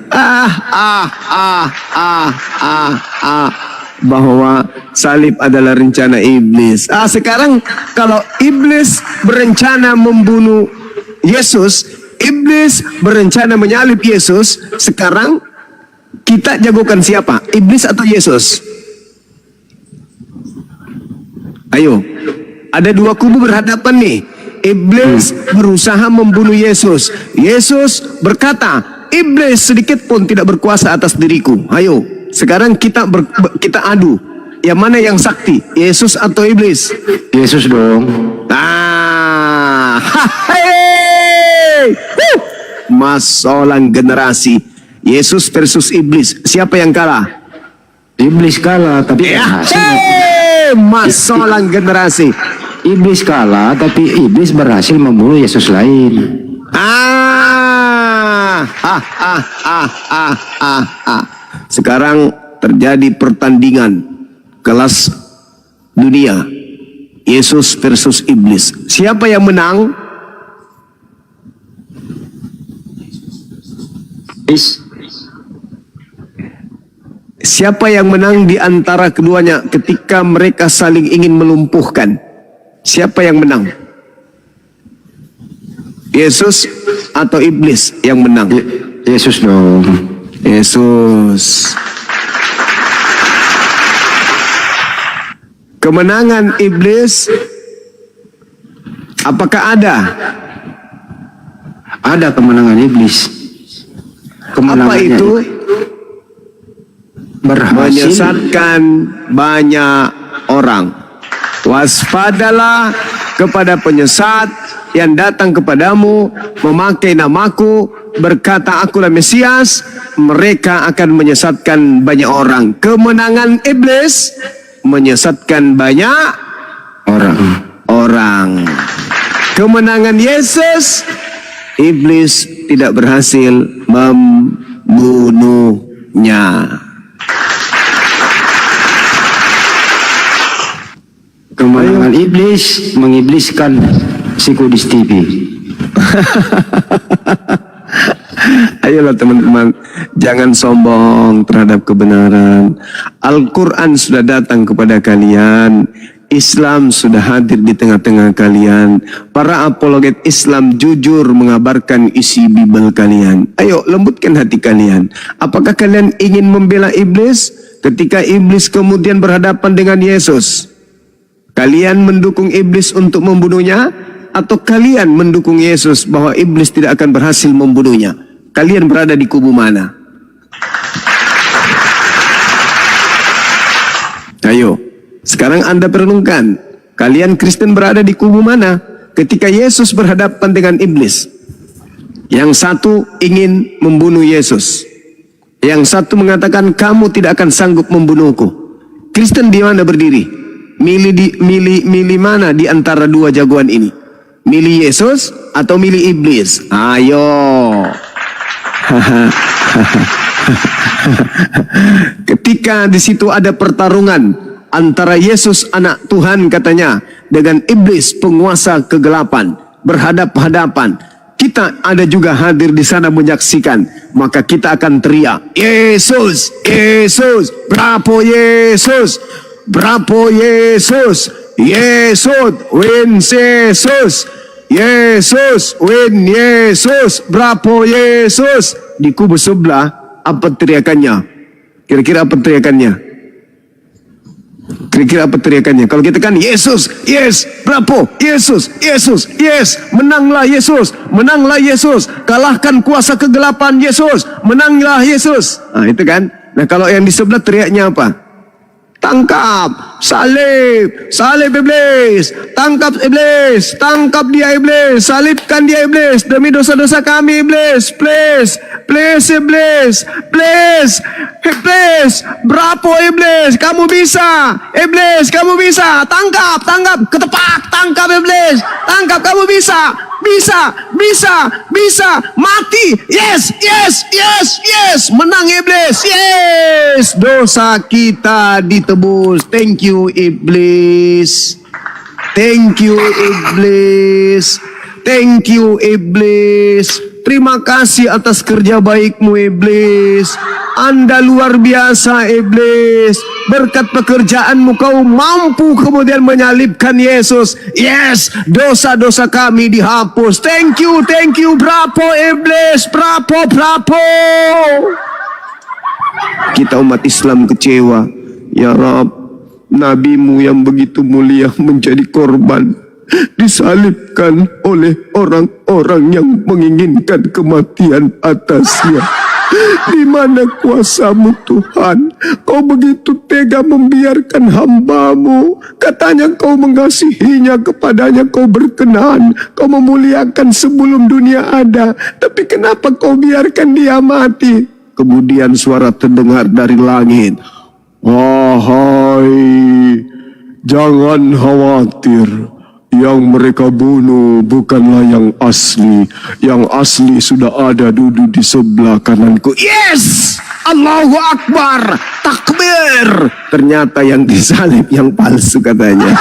S5: Bahwa salib adalah rencana iblis. Sekarang kalau iblis berencana membunuh Yesus, iblis berencana menyalib Yesus, sekarang kita jagokan siapa? Iblis atau Yesus? Ayo, ada dua kubu berhadapan nih. Iblis berusaha membunuh Yesus. Yesus berkata, iblis sedikit pun tidak berkuasa atas diriku. Ayo, sekarang kita adu. Yang mana yang sakti? Yesus atau iblis?
S3: Yesus dong.
S5: Masolang generasi. Yesus versus iblis. Siapa yang kalah?
S3: Iblis kalah, tapi
S5: masolang generasi.
S3: Iblis kalah, tapi iblis berhasil membunuh Yesus lain.
S5: Sekarang terjadi pertandingan kelas dunia. Yesus versus iblis. Siapa yang menang? Siapa yang menang di antara keduanya ketika mereka saling ingin melumpuhkan? Siapa yang menang? Yesus atau iblis yang menang?
S3: Yesus dong.
S5: Yesus. Kemenangan iblis apakah ada?
S3: Ada kemenangan iblis.
S5: Apa itu?
S3: Berhasil
S5: Menyesatkan banyak orang. Waspadalah kepada penyesat yang datang kepadamu memakai namaku, berkata akulah Mesias, mereka akan menyesatkan banyak orang. Kemenangan iblis menyesatkan banyak orang. Kemenangan Yesus, iblis tidak berhasil membunuhnya.
S3: kemenangan iblis mengibliskan si Kudus TV.
S5: Ayolah teman-teman, jangan sombong terhadap kebenaran. Al-Quran sudah datang kepada kalian. Islam sudah hadir di tengah-tengah kalian. Para apologet Islam jujur mengabarkan isi Bible kalian. Ayo lembutkan hati kalian. Apakah kalian ingin membela iblis ketika iblis kemudian berhadapan dengan Yesus? Kalian mendukung iblis untuk membunuhnya, atau kalian mendukung Yesus bahwa iblis tidak akan berhasil membunuhnya? Kalian berada di kubu mana? Ayo, sekarang Anda renungkan, kalian Kristen berada di kubu mana ketika Yesus berhadapan dengan iblis? Yang satu ingin membunuh Yesus. Yang satu mengatakan kamu tidak akan sanggup membunuhku. Kristen di mana berdiri? Milih mana di antara dua jagoan ini? Milih Yesus atau milih iblis? Ayo. Ketika di situ ada pertarungan antara Yesus anak Tuhan katanya dengan iblis penguasa kegelapan berhadap-hadapan, kita ada juga hadir di sana menyaksikan, maka kita akan teriak, Yesus, Yesus, bravo Yesus, bravo Yesus, Yesus, win Yesus, Yesus, win Yesus, bravo Yesus. Di kubu sebelah apa teriakannya? Kira-kira apa teriakannya? Kira-kira apa teriakannya? Kalau kita kan Yesus, yes, bravo, Yesus, Yesus, yes, menanglah Yesus, menanglah Yesus, kalahkan kuasa kegelapan Yesus, menanglah Yesus. Nah itu kan. Nah kalau yang di sebelah teriaknya apa? Tangkap, salib, salib iblis, tangkap iblis, tangkap dia iblis, salibkan dia iblis, demi dosa-dosa kami iblis, please, please iblis, please, iblis, bravo iblis, kamu bisa, iblis, kamu bisa, tangkap, tangkap, ketepak, tangkap iblis, tangkap, kamu bisa, bisa, bisa, bisa, mati, yes, yes, yes, yes, menang iblis, yes, dosa kita ditebus. Thank you iblis, thank you iblis, thank you iblis, terima kasih atas kerja baikmu iblis, Anda luar biasa iblis, berkat pekerjaanmu kau mampu kemudian menyalibkan Yesus, yes, dosa-dosa kami dihapus, thank you, bravo iblis, bravo, bravo. Kita umat Islam kecewa, ya Rabb, nabimu yang begitu mulia menjadi korban, disalibkan oleh orang-orang yang menginginkan kematian atasnya. Di mana kuasamu Tuhan? Kau begitu tega membiarkan hambamu. Katanya kau mengasihinya, kepadanya kau berkenan, kau memuliakan sebelum dunia ada. Tapi kenapa kau biarkan dia mati? Kemudian suara terdengar dari langit, wahai, jangan khawatir, yang mereka bunuh bukanlah yang asli sudah ada duduk di sebelah kananku. Yes, Allahu Akbar, takbir. Ternyata yang disalib yang palsu katanya.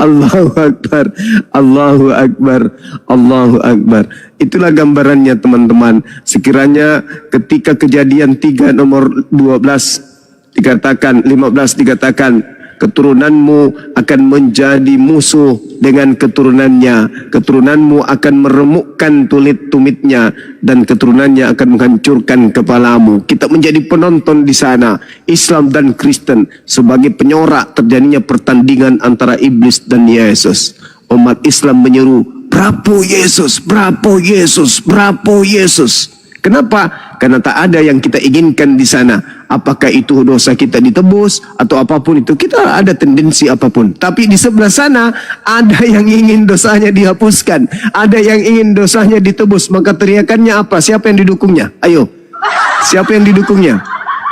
S5: Allahu Akbar, Allahu Akbar, Allahu Akbar. Itulah gambarannya teman-teman. Sekiranya ketika Kejadian 3 nomor 12 dikatakan, 15 dikatakan, keturunanmu akan menjadi musuh dengan keturunannya, keturunanmu akan meremukkan tumitnya, dan keturunannya akan menghancurkan kepalamu. Kita menjadi penonton di sana, Islam dan Kristen sebagai penyorak terjadinya pertandingan antara iblis dan Yesus. Umat Islam menyeru, bravo Yesus, bravo Yesus, bravo Yesus. Kenapa? Karena tak ada yang kita inginkan di sana. Apakah itu dosa kita ditebus atau apapun itu, kita ada tendensi apapun. Tapi di sebelah sana ada yang ingin dosanya dihapuskan, ada yang ingin dosanya ditebus. Maka teriakannya apa? Siapa yang didukungnya? Ayo, siapa yang didukungnya?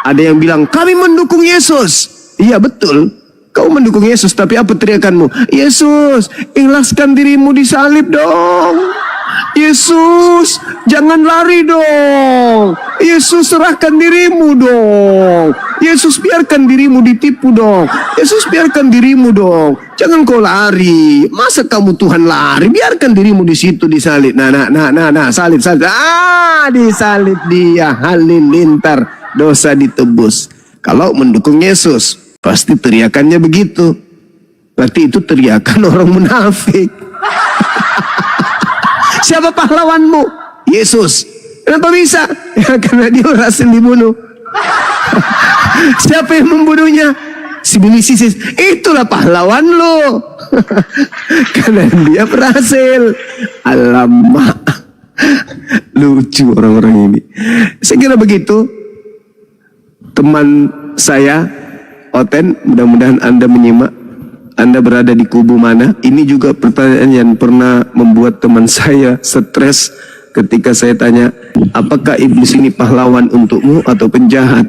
S5: Ada yang bilang kami mendukung Yesus. Iya betul, kau mendukung Yesus. Tapi apa teriakanmu? Yesus, ikhlaskan dirimu disalib dong. Yesus, jangan lari dong. Yesus, serahkan dirimu dong. Yesus, biarkan dirimu ditipu dong. Yesus, biarkan dirimu dong. Jangan kau lari. Masa kamu Tuhan lari? Biarkan dirimu di situ disalib. Nah, salib. Disalib dia, halilintar, dosa ditebus. Kalau mendukung Yesus, pasti teriakannya begitu. Berarti itu teriakan orang munafik. Siapa pahlawanmu? Yesus. Kenapa bisa? Ya, karena dia berhasil dibunuh. Siapa yang membunuhnya? Si Billy Sisis. Itulah pahlawan lo. Karena dia berhasil. Alamak. Lucu orang-orang ini. Saya kira begitu. teman saya Oten, mudah-mudahan Anda menyimak. Anda berada di kubu mana? Ini juga pertanyaan yang pernah membuat teman saya stres ketika saya tanya, apakah iblis ini pahlawan untukmu atau penjahat?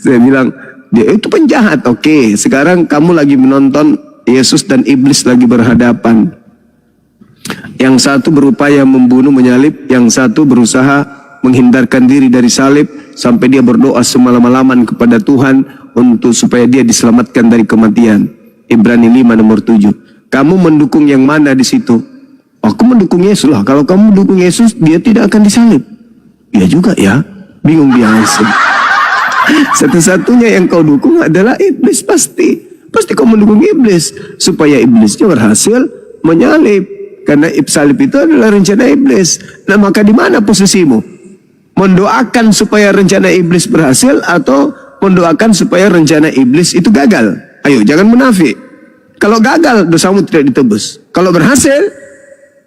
S5: Saya bilang, dia itu penjahat. Oke, sekarang kamu lagi menonton Yesus dan iblis lagi berhadapan. Yang satu berupaya membunuh, menyalib, yang satu berusaha menghindarkan diri dari salib sampai dia berdoa semalam-malaman kepada Tuhan untuk supaya dia diselamatkan dari kematian. Ibrani 5 nomor 7. Kamu mendukung yang mana di situ? Aku mendukung Yesus lah. Kalau kamu mendukung Yesus, dia tidak akan disalib. Ya juga ya. Bingung dia langsung. Satu-satunya yang kau dukung adalah iblis pasti. Pasti kau mendukung iblis supaya iblisnya berhasil menyalib. Karena salib itu adalah rencana iblis. Nah, maka di mana posisimu? Mendoakan supaya rencana iblis berhasil atau mendoakan supaya rencana iblis itu gagal? Ayo, jangan munafik. Kalau gagal, dosamu tidak ditebus. Kalau berhasil,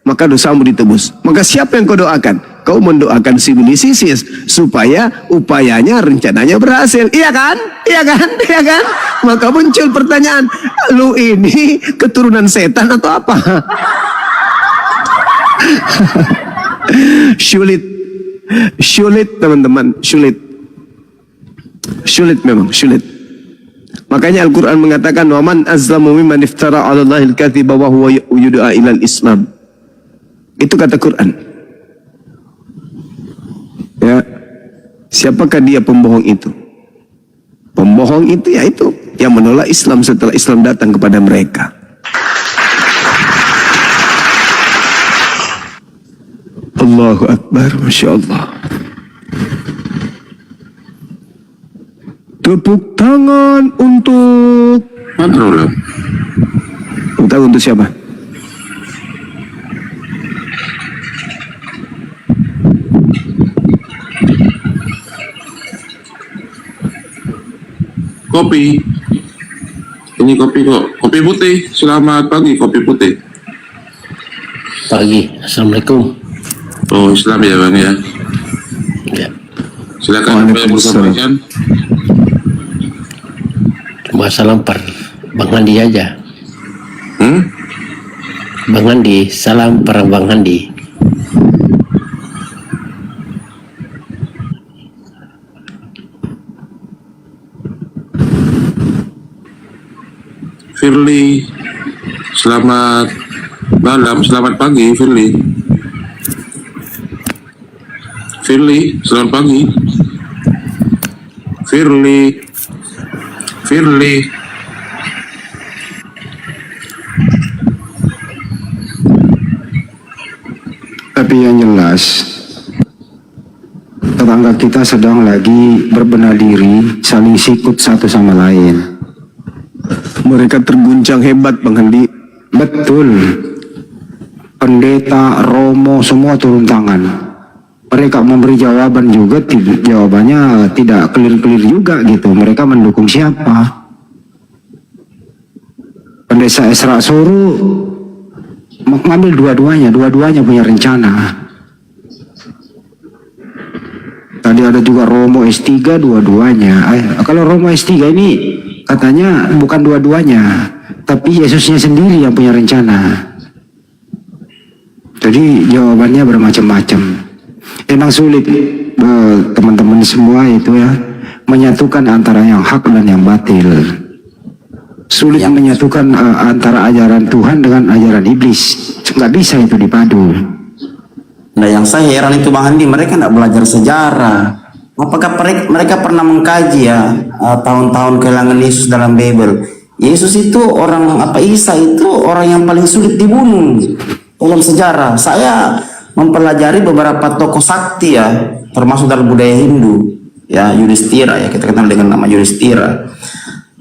S5: maka dosamu ditebus. Maka siapa yang kau doakan? Kau mendoakan si Isis supaya upayanya, rencananya berhasil. Iya kan? Iya kan? Iya kan? Maka muncul pertanyaan, lu ini keturunan setan atau apa? Sulit teman-teman, sulit memang, sulit. Makanya Al-Quran mengatakan, waman azlamu mimman iftara 'ala Allahil kadziba wa huwa yud'a ilal Islam. Itu kata Quran. Ya, siapakah dia pembohong itu? Pembohong itu yaitu yang menolak Islam setelah Islam datang kepada mereka. Allahu Akbar, Masya Allah. Tepuk tangan untuk... Tepuk tangan untuk siapa?
S6: Kopi. Ini kopi kok. Kopi putih. Selamat pagi, kopi putih.
S11: Pagi. Assalamualaikum.
S6: Oh, Islam ya Bang ya.
S11: Ya.
S6: Silakan apa yang bersampaikan.
S11: Cuma salam per Bang Handi aja. Bang Handi, salam per Bang Handi.
S6: Firly, selamat malam, selamat pagi Firly. Firly, selamat pagi. Firly.
S3: Tapi yang jelas, tetangga kita sedang lagi berbenah diri, saling sikut satu sama lain.
S5: Mereka terguncang hebat Bang Handi.
S3: Betul. Pendeta, romo, semua turun tangan. Mereka memberi jawaban juga, jawabannya tidak clear-clear juga gitu. Mereka mendukung siapa? Pendeta Esra Suru mengambil dua-duanya punya rencana. Tadi ada juga Romo S3 dua-duanya. Kalau Romo S3 ini katanya bukan dua-duanya, tapi Yesusnya sendiri yang punya rencana. Jadi jawabannya bermacam-macam. Emang sulit teman-teman semua itu ya, menyatukan antara yang hak dan yang batil. Sulit menyatukan antara ajaran Tuhan dengan ajaran iblis. Nggak bisa itu dipadu.
S7: Nah, yang saya heran itu Bang Handi, mereka nggak belajar sejarah. Apakah mereka pernah mengkaji ya tahun-tahun kehilangan Yesus dalam Bible? Yesus itu Isa itu orang yang paling sulit dibunuh dalam sejarah. Saya mempelajari beberapa tokoh sakti ya, termasuk dalam budaya Hindu ya, Yudhistira ya, kita kenal dengan nama Yudhistira.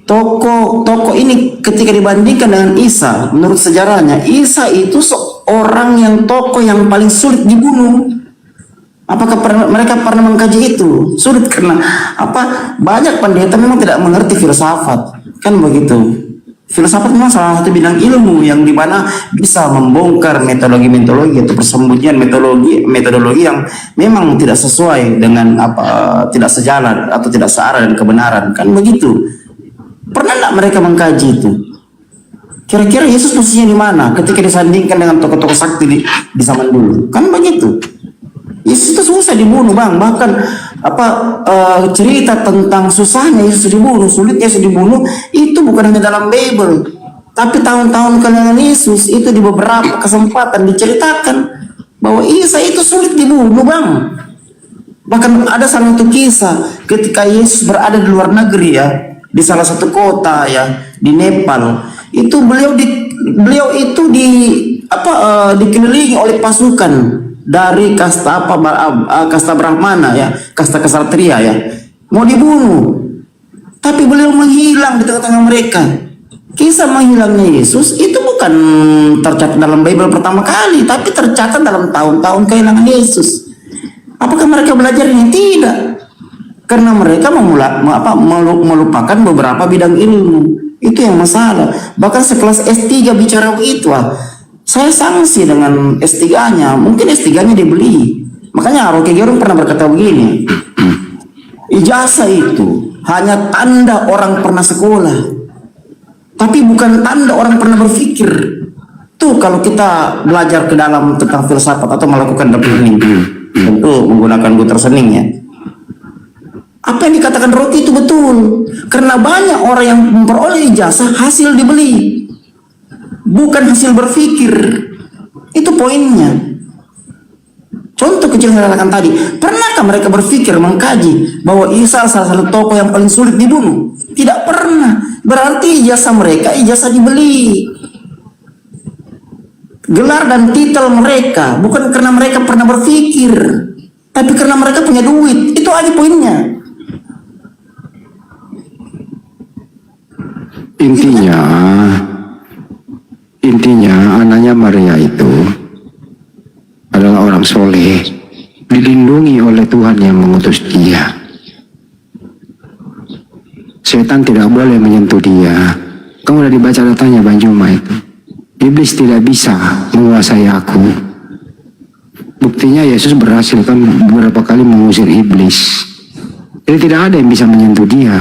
S7: Tokoh ini ketika dibandingkan dengan Isa, menurut sejarahnya Isa itu seorang tokoh yang paling sulit dibunuh. Apakah mereka pernah mengkaji itu? Sulit karena banyak pendeta memang tidak mengerti filsafat, kan begitu. filsafat memang salah satu bidang ilmu yang dimana bisa membongkar metodologi atau persembunyian metodologi yang memang tidak sesuai dengan tidak sejalan atau tidak searah dan kebenaran, kan begitu. Pernah tidak mereka mengkaji itu? Kira-kira Yesus posisinya di mana ketika disandingkan dengan tokoh-tokoh sakti di zaman dulu? Kan begitu. Yesus itu susah dibunuh, Bang. Bahkan cerita tentang susahnya Yesus dibunuh, sulitnya Yesus dibunuh itu bukan hanya dalam Bible, tapi tahun-tahun kehilangan Yesus itu di beberapa kesempatan diceritakan bahwa Isa itu sulit dibunuh, Bang. Bahkan ada salah satu kisah ketika Yesus berada di luar negeri ya, di salah satu kota ya, di Nepal. Itu beliau itu dikelilingi oleh pasukan dari kasta kasta Brahmana ya, kasta kesatria ya, mau dibunuh, tapi beliau menghilang di tengah-tengah mereka. Kisah menghilangnya Yesus itu bukan tercatat dalam Bible pertama kali, tapi tercatat dalam tahun-tahun kehilangan Yesus. Apakah mereka belajar ini? Tidak, karena mereka melupakan beberapa bidang ilmu. Itu yang masalah. Bahkan sekelas S3 bicara begitu, saya sanksi dengan S3-nya. Mungkin S3-nya dibeli. Makanya Rocky Gerung pernah berkata begini, ijazah itu hanya tanda orang pernah sekolah, tapi bukan tanda orang pernah berpikir. Tuh kalau kita belajar ke dalam tentang filsafat atau melakukan learning, tentu menggunakan Gu Tersening ya. Apa yang dikatakan Rocky itu betul, karena banyak orang yang memperoleh ijazah hasil dibeli, bukan hasil berpikir. Itu poinnya. Contoh kecil yang saya katakan tadi, pernahkah mereka berpikir mengkaji bahwa Isa salah satu tokoh yang paling sulit dibunuh? Tidak pernah. Berarti ijazah mereka ijazah dibeli. Gelar dan titel mereka bukan karena mereka pernah berpikir, tapi karena mereka punya duit. Itu aja poinnya.
S3: Intinya anaknya Maria itu adalah orang soleh, dilindungi oleh Tuhan yang mengutus dia. Setan tidak boleh menyentuh dia. Kamu udah dibaca datanya Bang Juma itu. Iblis tidak bisa menguasai aku. Buktinya Yesus berhasil kan beberapa kali mengusir iblis. Jadi tidak ada yang bisa menyentuh dia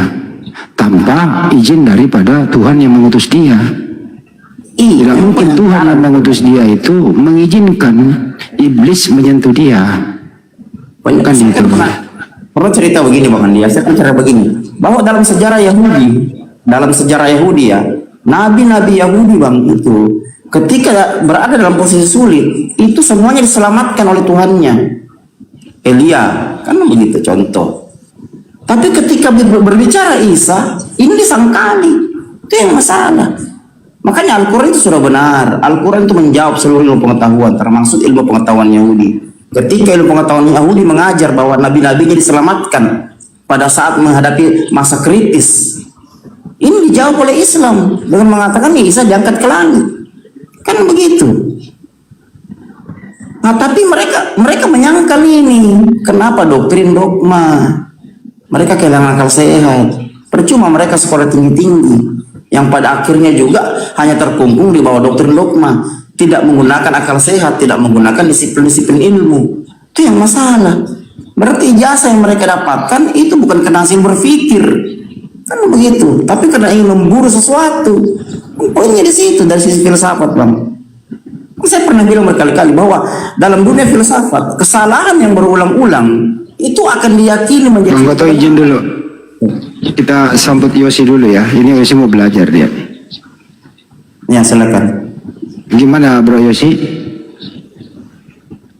S3: tanpa izin daripada Tuhan yang mengutus dia. Tidak mungkin Tuhan yang mengutus dia itu mengizinkan iblis menyentuh dia. Bukan itu.
S7: Pernah cerita begini Bang Andi, saya kan cerita begini, bahwa dalam sejarah Yahudi ya, nabi-nabi Yahudi Bang itu ketika berada dalam posisi sulit, itu semuanya diselamatkan oleh Tuhannya. Elia, kan begitu contoh. Tapi ketika berbicara Isa, ini disangkali. Itu yang masalah. Makanya Al-Quran itu sudah benar. Al-Quran itu menjawab seluruh ilmu pengetahuan, termasuk ilmu pengetahuan Yahudi. Ketika ilmu pengetahuan Yahudi mengajar bahwa nabi-nabinya diselamatkan pada saat menghadapi masa kritis, ini dijawab oleh Islam dengan mengatakan Isa diangkat ke langit. Kan begitu. Nah, tapi mereka menyangkal ini. Kenapa doktrin dogma? Mereka kehilangan akal sehat. Percuma mereka sekolah tinggi-tinggi, yang pada akhirnya juga hanya terkungkung di bawah doktrin dogma, tidak menggunakan akal sehat, tidak menggunakan disiplin-disiplin ilmu. Itu yang masalah. Berarti ijazah yang mereka dapatkan itu bukan karena hasil berpikir, kan begitu, tapi karena ingin memburu sesuatu. Poinnya di situ, dari sisi filsafat Bang. Saya pernah bilang berkali-kali bahwa dalam dunia filsafat, kesalahan yang berulang-ulang itu akan diyakini menjadi.
S3: Anggota izin dulu, kita sambut Yosi dulu ya. Ini Yosi mau belajar dia.
S7: Ya silakan.
S3: Gimana Bro Yosi?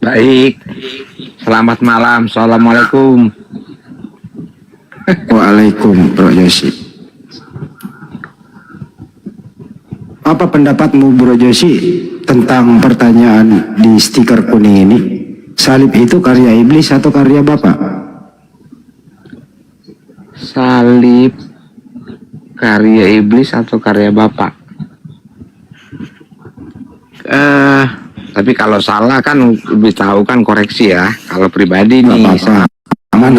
S10: Baik. Selamat malam. Assalamualaikum.
S3: Waalaikum Bro Yosi. Apa pendapatmu Bro Yosi tentang pertanyaan di stiker kuning ini? Salib itu karya iblis atau karya Bapak?
S10: Salib karya iblis atau karya Bapak? Tapi kalau salah kan lebih tahu kan koreksi ya. Kalau pribadi nih.
S3: Aman.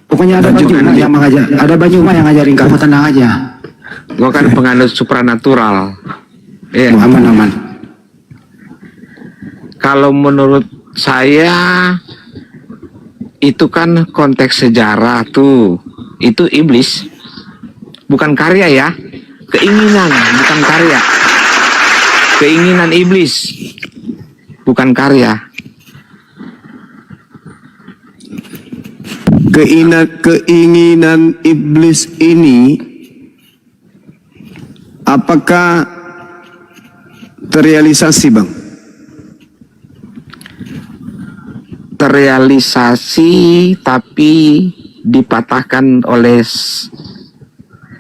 S3: Pokoknya ada Banyuma yang mengajar. Ada Banyuma yang ngajarin kamu, tenang aja.
S12: Gua kan penganut supranatural. Iya.
S3: Aman.
S12: Kalau menurut saya itu kan konteks sejarah tuh. Itu iblis. Bukan karya ya. Keinginan, bukan karya. Keinginan iblis. Bukan karya.
S5: Keinginan iblis ini apakah terrealisasi, Bang?
S12: Terrealisasi tapi dipatahkan oleh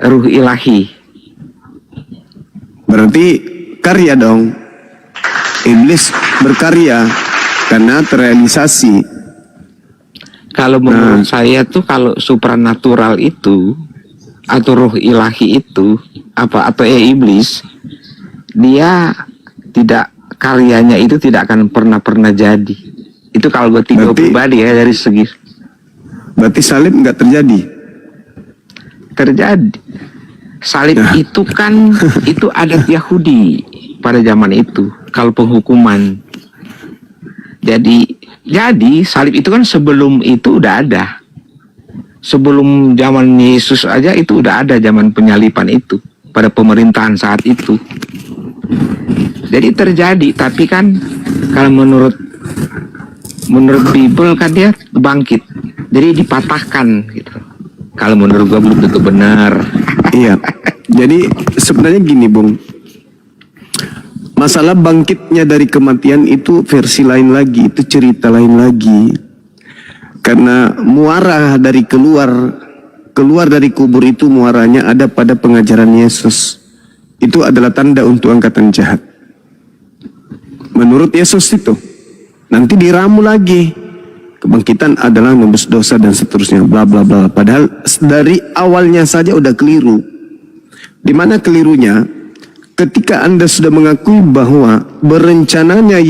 S12: ruh ilahi.
S5: Berarti karya dong. Iblis berkarya karena terrealisasi.
S12: Kalau menurut saya tuh kalau supranatural itu atau ruh ilahi itu atau iblis, dia tidak, karyanya itu tidak akan pernah jadi. Itu kalau gue tiga pribadi ya dari segi.
S5: Berarti salib nggak terjadi?
S12: Terjadi. Salib itu kan itu adat Yahudi pada zaman itu. Kalau penghukuman. Jadi salib itu kan sebelum itu udah ada. Sebelum zaman Yesus aja itu udah ada zaman penyalipan itu pada pemerintahan saat itu. Jadi terjadi, tapi kan kalau menurut Bible kan dia bangkit. Jadi dipatahkan gitu. Kalau menurut gua belum tentu benar.
S5: Iya. Jadi sebenarnya gini, Bung. Masalah bangkitnya dari kematian itu versi lain lagi, itu cerita lain lagi. Karena muara dari keluar dari kubur itu muaranya ada pada pengajaran Yesus. Itu adalah tanda untuk angkatan jahat. Menurut Yesus itu. Nanti diramu lagi. Kebangkitan adalah menembus dosa dan seterusnya, bla bla bla. Padahal dari awalnya saja udah keliru. Di mana kelirunya? Ketika Anda sudah mengakui bahwa berencananya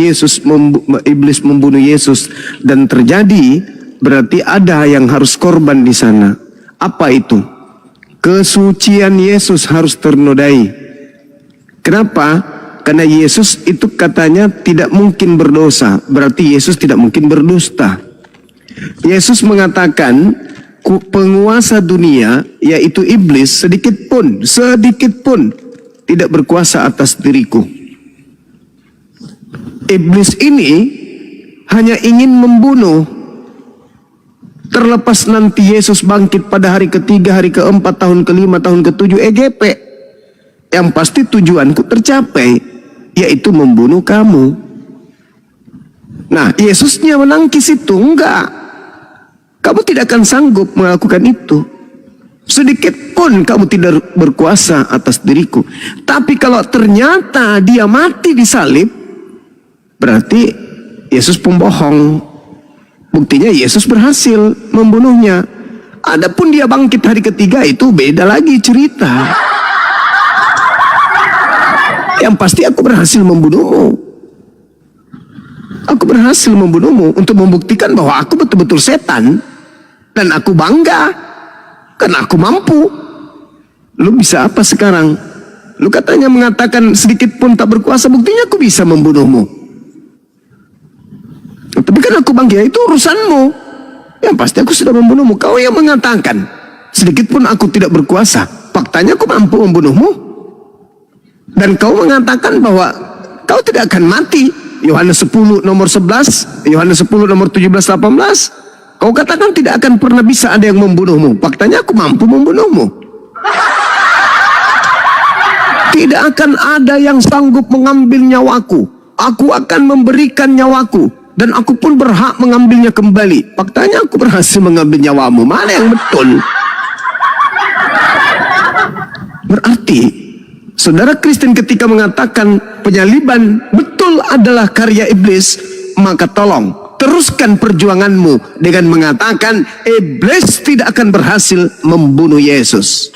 S5: iblis membunuh Yesus dan terjadi, berarti ada yang harus korban di sana. Apa itu? Kesucian Yesus harus ternodai. Kenapa? Karena Yesus itu katanya tidak mungkin berdosa, berarti Yesus tidak mungkin berdusta. Yesus mengatakan penguasa dunia yaitu iblis sedikit pun tidak berkuasa atas diriku. Iblis ini hanya ingin membunuh. Terlepas nanti Yesus bangkit pada hari ketiga, hari keempat, tahun kelima, tahun ketujuh, EGP. Yang pasti tujuanku tercapai, yaitu membunuh kamu. Nah, Yesusnya menangkis itu, enggak. Kamu tidak akan sanggup melakukan itu. Sedikit pun kamu tidak berkuasa atas diriku. Tapi kalau ternyata dia mati di salib, berarti Yesus pembohong. Buktinya Yesus berhasil membunuhnya. Adapun dia bangkit hari ketiga itu beda lagi cerita. Yang pasti aku berhasil membunuhmu. Aku berhasil membunuhmu untuk membuktikan bahwa aku betul-betul setan. Dan aku bangga. Karena aku mampu. Lu bisa apa sekarang? Lu katanya mengatakan sedikit pun tak berkuasa. Buktinya aku bisa membunuhmu. Tapi kan aku bangga, itu urusanmu. Yang pasti aku sudah membunuhmu. Kau yang mengatakan sedikit pun aku tidak berkuasa. Faktanya aku mampu membunuhmu. Dan kau mengatakan bahwa kau tidak akan mati. Yohanes 10 nomor 11, Yohanes 10 nomor 17, 18. Kau katakan tidak akan pernah bisa ada yang membunuhmu. Faktanya aku mampu membunuhmu. Tidak akan ada yang sanggup mengambil nyawaku. Aku akan memberikan nyawaku. Dan aku pun berhak mengambilnya kembali. Faktanya aku berhasil mengambil nyawamu. Mana yang betul? Berarti saudara Kristen ketika mengatakan penyaliban betul adalah karya iblis, maka tolong teruskan perjuanganmu dengan mengatakan iblis tidak akan berhasil membunuh Yesus.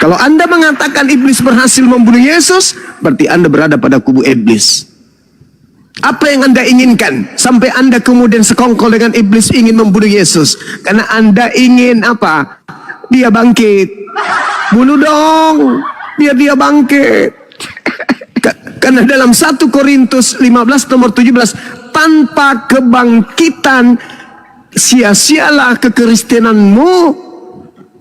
S5: Kalau Anda mengatakan iblis berhasil membunuh Yesus, berarti Anda berada pada kubu iblis. Apa yang Anda inginkan sampai Anda kemudian sekongkol dengan iblis ingin membunuh Yesus? Karena Anda ingin apa? Dia bangkit. Bunuh dong. biar dia bangkit. Karena dalam 1 Korintus 15 nomor 17, tanpa kebangkitan sia-sialah kekristenanmu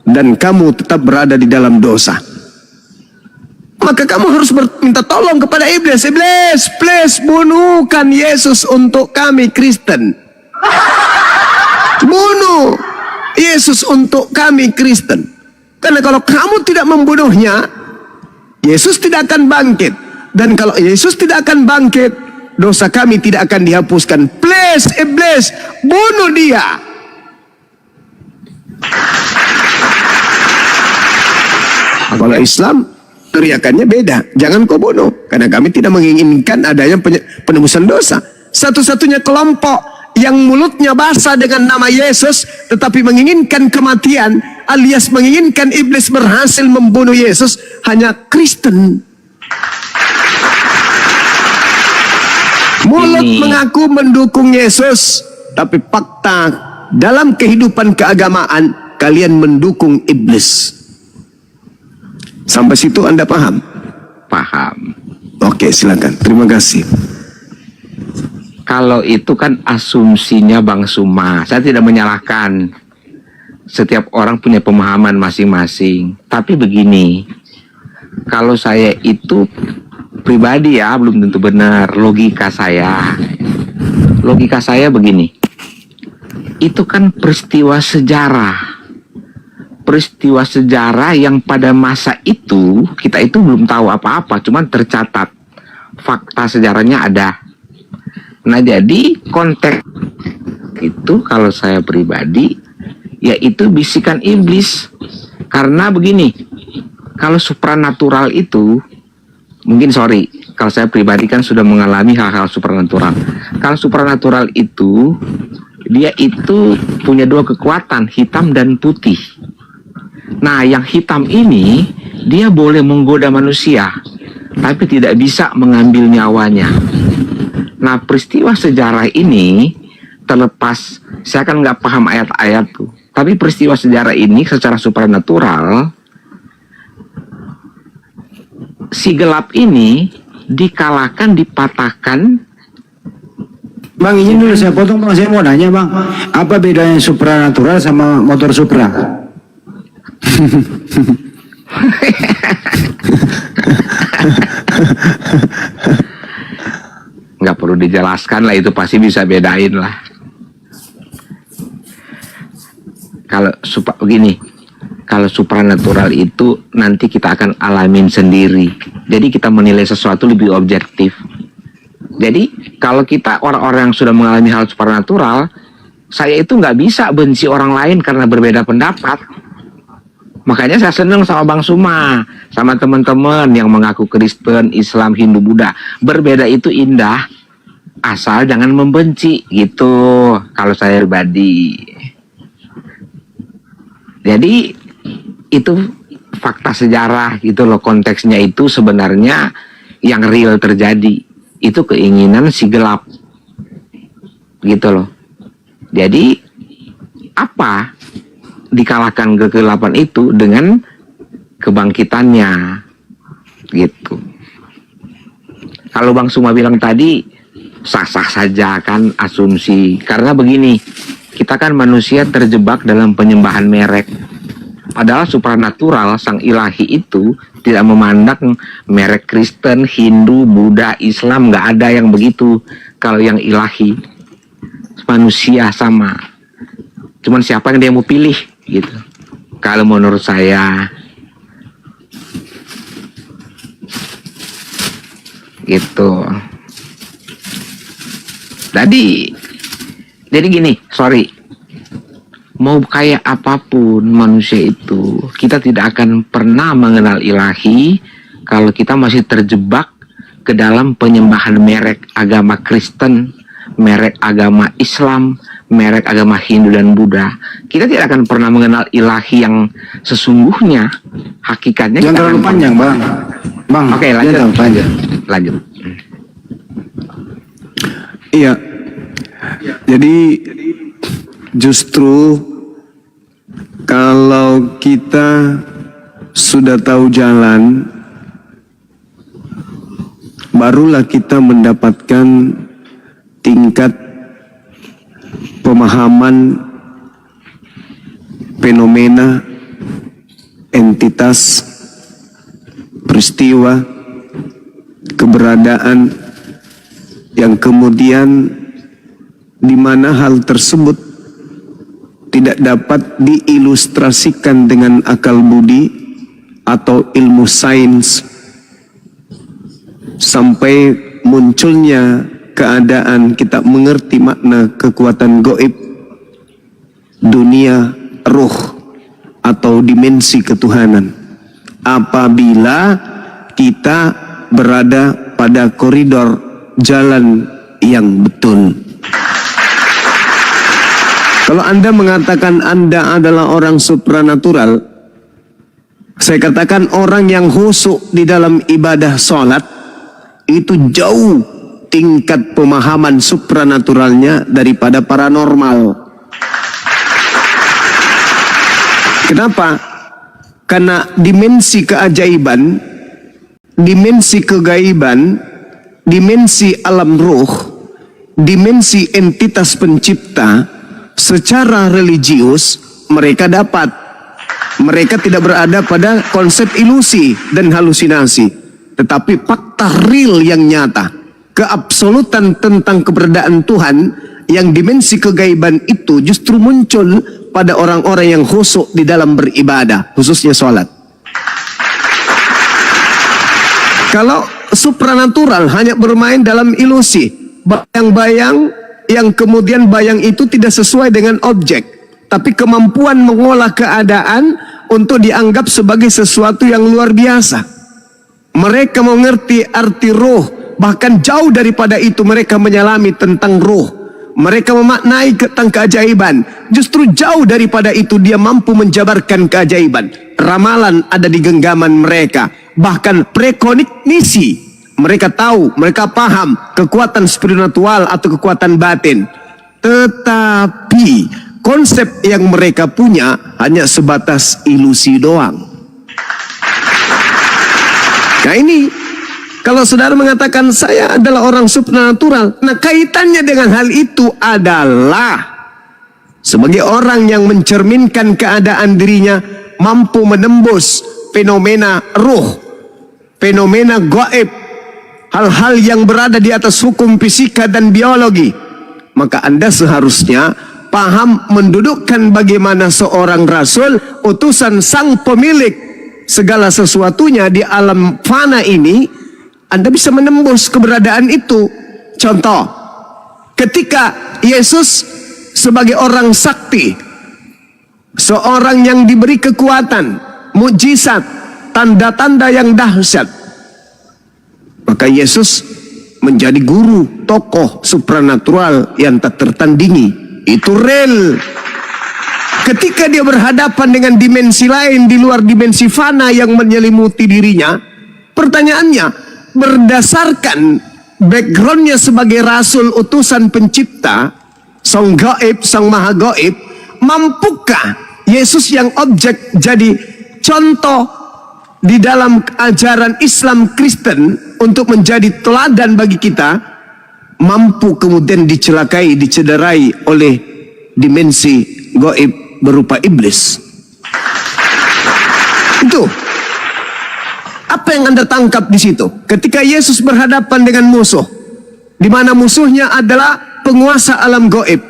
S5: dan kamu tetap berada di dalam dosa. Maka kamu harus minta tolong kepada iblis. Iblis, please bunuhkan Yesus untuk kami Kristen. Bunuh Yesus untuk kami Kristen. Karena kalau kamu tidak membunuhnya, Yesus tidak akan bangkit. Dan kalau Yesus tidak akan bangkit, dosa kami tidak akan dihapuskan. Please, iblis, bunuh dia. Kalau Islam, teriakannya beda. Jangan kau bunuh. Karena kami tidak menginginkan adanya penebusan dosa. Satu-satunya kelompok yang mulutnya basah dengan nama Yesus, tetapi menginginkan kematian, alias menginginkan iblis berhasil membunuh Yesus, hanya Kristen. Mulut mengaku mendukung Yesus, tapi fakta dalam kehidupan keagamaan kalian mendukung iblis. Sampai situ Anda paham?
S12: Paham.
S5: Oke, silakan. Terima kasih.
S12: Kalau itu kan asumsinya Bang Suma. Saya tidak menyalahkan. Setiap orang punya pemahaman masing-masing. Tapi begini, kalau saya itu pribadi ya, belum tentu benar. Logika saya begini. Itu kan peristiwa sejarah. Peristiwa sejarah yang pada masa itu kita itu belum tahu apa-apa, cuman tercatat fakta sejarahnya ada. Nah, jadi konteks itu kalau saya pribadi yaitu bisikan iblis. Karena begini, kalau supranatural itu mungkin kalau saya pribadi kan sudah mengalami hal-hal supranatural. Kalau supranatural itu dia itu punya dua kekuatan, hitam dan putih. Nah, yang hitam ini dia boleh menggoda manusia, tapi tidak bisa mengambil nyawanya. Nah, peristiwa sejarah ini terlepas, saya kan nggak paham ayat-ayat tuh, tapi peristiwa sejarah ini secara supranatural, si gelap ini dikalahkan, dipatahkan.
S3: Bang, izin dulu saya potong Bang, saya mau nanya Bang, apa bedanya supranatural sama motor Supra?
S12: Nggak perlu dijelaskan lah, itu pasti bisa bedain lah. Kalau begini, kalau supranatural itu nanti kita akan alamin sendiri. Jadi kita menilai sesuatu lebih objektif. Jadi kalau kita orang-orang yang sudah mengalami hal supranatural, saya itu nggak bisa benci orang lain karena berbeda pendapat. Makanya saya senang sama Bang Suma, sama teman-teman yang mengaku Kristen, Islam, Hindu, Buddha. Berbeda itu indah, asal jangan membenci gitu. Kalau saya pribadi. Jadi itu fakta sejarah gitu loh, konteksnya itu sebenarnya yang real terjadi. Itu keinginan si gelap gitu loh. Jadi apa dikalahkan kegelapan itu dengan kebangkitannya gitu. Kalau Bang Suma bilang tadi sah-sah saja kan asumsi, karena begini, kita kan manusia terjebak dalam penyembahan merek. Padahal supranatural, sang ilahi itu tidak memandang merek Kristen, Hindu, Buddha, Islam, nggak ada yang begitu. Kalau yang ilahi manusia sama, cuman siapa yang dia mau pilih gitu. Kalau menurut saya gitu. Jadi gini, mau kayak apapun manusia itu, kita tidak akan pernah mengenal ilahi kalau kita masih terjebak ke dalam penyembahan merek agama Kristen, merek agama Islam, merek agama Hindu dan Buddha. Kita tidak akan pernah mengenal ilahi yang sesungguhnya, hakikatnya.
S3: Jangan terlalu panjang Bang.
S12: Oke, lanjut.
S5: Iya. Jadi justru kalau kita sudah tahu jalan, barulah kita mendapatkan tingkat pemahaman fenomena, entitas, peristiwa, keberadaan yang kemudian di mana hal tersebut tidak dapat diilustrasikan dengan akal budi atau ilmu sains sampai munculnya keadaan kita mengerti makna kekuatan gaib, dunia ruh atau dimensi ketuhanan apabila kita berada pada koridor jalan yang betul. Kalau Anda mengatakan Anda adalah orang supranatural, saya katakan orang yang khusyuk di dalam ibadah sholat itu jauh tingkat pemahaman supranaturalnya daripada paranormal. Kenapa? Karena dimensi keajaiban, dimensi kegaiban, dimensi alam ruh, dimensi entitas pencipta secara religius mereka dapat. Mereka tidak berada pada konsep ilusi dan halusinasi, tetapi fakta real yang nyata, keabsolutan tentang keberadaan Tuhan yang dimensi kegaiban itu justru muncul pada orang-orang yang khusyuk di dalam beribadah, khususnya sholat. Kalau supranatural hanya bermain dalam ilusi, bayang-bayang yang kemudian bayang itu tidak sesuai dengan objek, tapi kemampuan mengolah keadaan untuk dianggap sebagai sesuatu yang luar biasa. Mereka mengerti arti roh, bahkan jauh daripada itu mereka menyelami tentang roh. Mereka memaknai tentang keajaiban. Justru jauh daripada itu dia mampu menjabarkan keajaiban. Ramalan ada di genggaman mereka. Bahkan prekognisi. Mereka tahu, mereka paham kekuatan spiritual atau kekuatan batin. Tetapi konsep yang mereka punya hanya sebatas ilusi doang. Nah ini, kalau saudara mengatakan saya adalah orang supranatural, nah kaitannya dengan hal itu adalah sebagai orang yang mencerminkan keadaan dirinya mampu menembus fenomena ruh, fenomena gaib, hal-hal yang berada di atas hukum fisika dan biologi, maka Anda seharusnya paham mendudukkan bagaimana seorang rasul, utusan sang pemilik segala sesuatunya di alam fana ini, Anda bisa menembus keberadaan itu. Contoh, ketika Yesus sebagai orang sakti, seorang yang diberi kekuatan, mukjizat, tanda-tanda yang dahsyat, maka Yesus menjadi guru, tokoh supranatural yang tak tertandingi. Itu real. Ketika dia berhadapan dengan dimensi lain di luar dimensi fana yang menyelimuti dirinya, pertanyaannya, berdasarkan backgroundnya sebagai rasul utusan pencipta, sang gaib, sang maha gaib, mampukah Yesus yang objek jadi contoh di dalam ajaran Islam Kristen untuk menjadi teladan bagi kita, mampu kemudian dicelakai, dicederai oleh dimensi gaib berupa iblis? Itu apa yang Anda tangkap di situ? Ketika Yesus berhadapan dengan musuh, di mana musuhnya adalah penguasa alam gaib,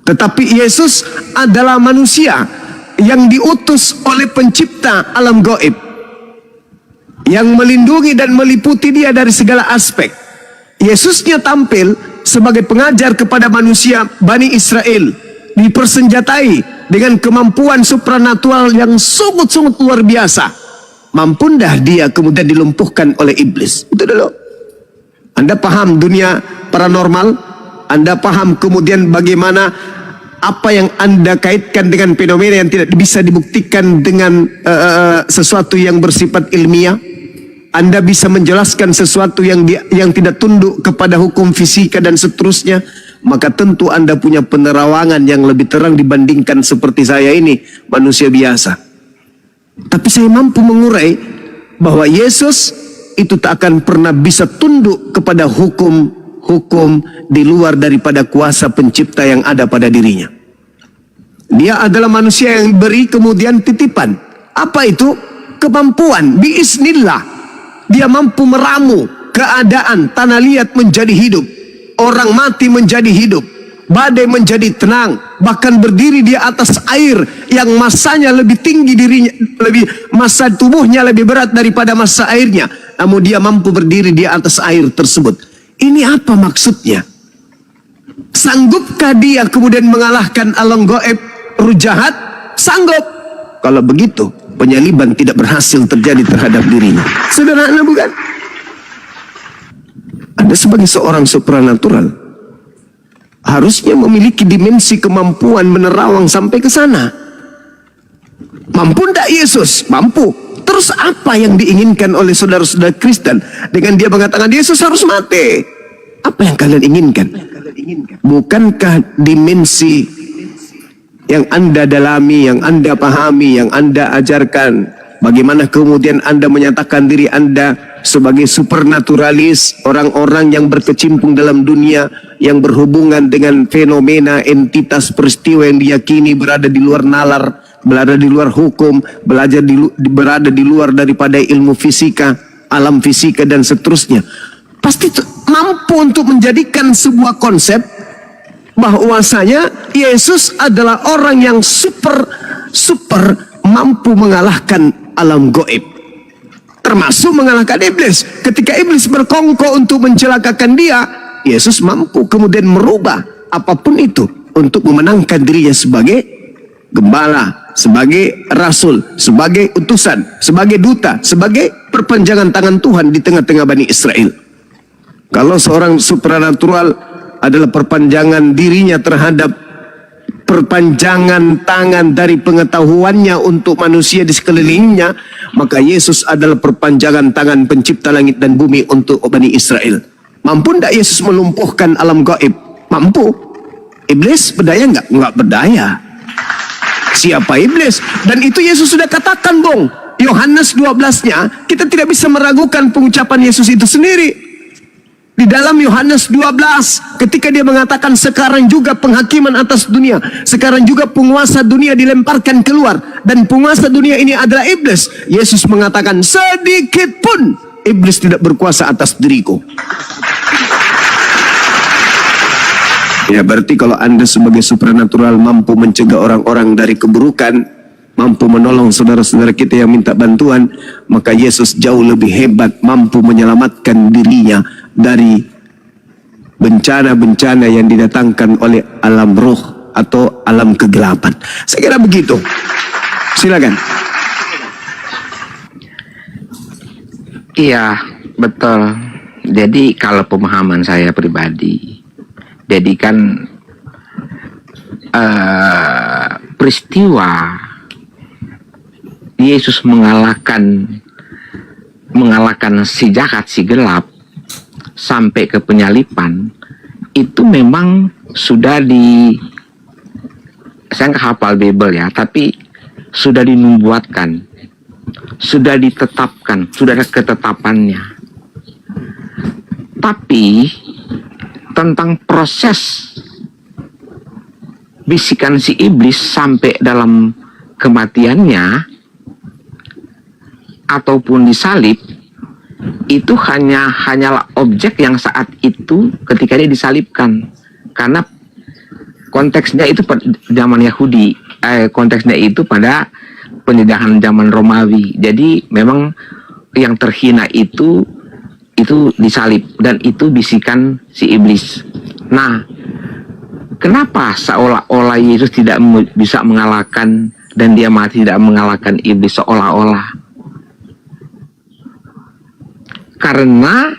S5: tetapi Yesus adalah manusia yang diutus oleh pencipta alam gaib, yang melindungi dan meliputi dia dari segala aspek. Yesusnya tampil sebagai pengajar kepada manusia Bani Israel, dipersenjatai dengan kemampuan supranatural yang sungguh-sungguh luar biasa. Mampu dah dia kemudian dilumpuhkan oleh iblis? Itu dulu. Anda paham dunia paranormal? Anda paham kemudian bagaimana apa yang Anda kaitkan dengan fenomena yang tidak bisa dibuktikan dengan sesuatu yang bersifat ilmiah? Anda bisa menjelaskan sesuatu yang tidak tunduk kepada hukum fisika dan seterusnya? Maka tentu Anda punya penerawangan yang lebih terang dibandingkan seperti saya ini, manusia biasa. Tapi saya mampu mengurai bahwa Yesus itu tak akan pernah bisa tunduk kepada hukum di luar daripada kuasa pencipta yang ada pada dirinya. Dia adalah manusia yang beri kemudian titipan. Apa itu? Kemampuan, biiznillah. Dia mampu meramu keadaan tanah liat menjadi hidup, orang mati menjadi hidup, badai menjadi tenang, bahkan berdiri di atas air yang masanya lebih tinggi dirinya, massa tubuhnya lebih berat daripada massa airnya, namun dia mampu berdiri di atas air tersebut. Ini apa maksudnya? Sanggupkah dia kemudian mengalahkan alam gaib, ruh jahat? Sanggup. Kalau begitu, penyaliban tidak berhasil terjadi terhadap dirinya. Sederhana bukan? Anda sebagai seorang supranatural harusnya memiliki dimensi kemampuan menerawang sampai ke sana. Mampu tidak Yesus? Mampu. Terus apa yang diinginkan oleh saudara-saudara Kristen dengan dia mengatakan Yesus harus mati? Apa yang kalian inginkan? Bukankah dimensi yang Anda dalami, yang Anda pahami, yang Anda ajarkan, bagaimana kemudian Anda menyatakan diri Anda sebagai supernaturalis, orang-orang yang berkecimpung dalam dunia, yang berhubungan dengan fenomena, entitas, peristiwa yang diyakini berada di luar nalar, berada di luar hukum, berada di luar daripada ilmu fisika, alam fisika dan seterusnya. Pasti mampu untuk menjadikan sebuah konsep bahwasanya Yesus adalah orang yang super mampu mengalahkan alam gaib, termasuk mengalahkan iblis. Ketika iblis berkongkol untuk mencelakakan dia, Yesus mampu kemudian merubah apapun itu untuk memenangkan dirinya sebagai gembala, sebagai rasul, sebagai utusan, sebagai duta, sebagai perpanjangan tangan Tuhan di tengah-tengah Bani Israel. Kalau seorang supranatural adalah perpanjangan dirinya terhadap perpanjangan tangan dari pengetahuannya untuk manusia di sekelilingnya, maka Yesus adalah perpanjangan tangan pencipta langit dan bumi untuk Bani Israel. Mampu tidak Yesus melumpuhkan alam gaib? Mampu. Iblis berdaya enggak? Enggak berdaya. Siapa iblis? Dan itu Yesus sudah katakan, Bung. Yohanes 12-nya, kita tidak bisa meragukan pengucapan Yesus itu sendiri. Di dalam Yohanes 12, ketika dia mengatakan sekarang juga penghakiman atas dunia, sekarang juga penguasa dunia dilemparkan keluar, dan penguasa dunia ini adalah iblis. Yesus mengatakan sedikit pun iblis tidak berkuasa atas diriku. Ya, berarti kalau Anda sebagai supranatural mampu mencegah orang-orang dari keburukan, mampu menolong saudara-saudara kita yang minta bantuan, maka Yesus jauh lebih hebat, mampu menyelamatkan dirinya dari bencana-bencana yang didatangkan oleh alam roh atau alam kegelapan. Saya kira begitu. Silakan.
S12: Iya, betul. Jadi kalau pemahaman saya pribadi, jadi kan peristiwa Yesus mengalahkan si jahat, si gelap, sampai ke penyalipan, itu memang sudah saya nggak hafal Bible ya, tapi sudah dinubuatkan, sudah ditetapkan, sudah ada ketetapannya. Tapi tentang proses bisikan si iblis sampai dalam kematiannya ataupun disalib, itu hanyalah objek yang saat itu ketika dia disalibkan, karena konteksnya itu pada zaman Yahudi, konteksnya itu pada penjajahan zaman Romawi. Jadi memang yang terhina itu disalib, dan itu bisikan si iblis. Nah, kenapa seolah-olah Yesus tidak bisa mengalahkan dan dia mati tidak mengalahkan iblis seolah-olah? Karena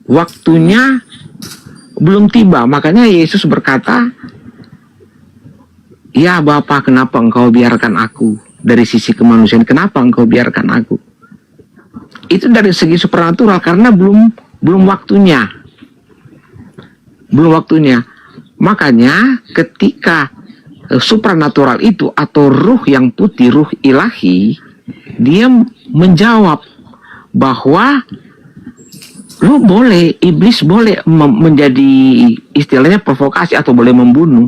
S12: waktunya belum tiba. Makanya Yesus berkata, ya Bapa, kenapa engkau biarkan aku? Dari sisi kemanusiaan, kenapa engkau biarkan aku? Itu dari segi supernatural, karena belum waktunya. Belum waktunya. Makanya ketika supernatural itu atau ruh yang putih, ruh ilahi, dia menjawab bahwa lo boleh, iblis boleh menjadi istilahnya provokasi atau boleh membunuh,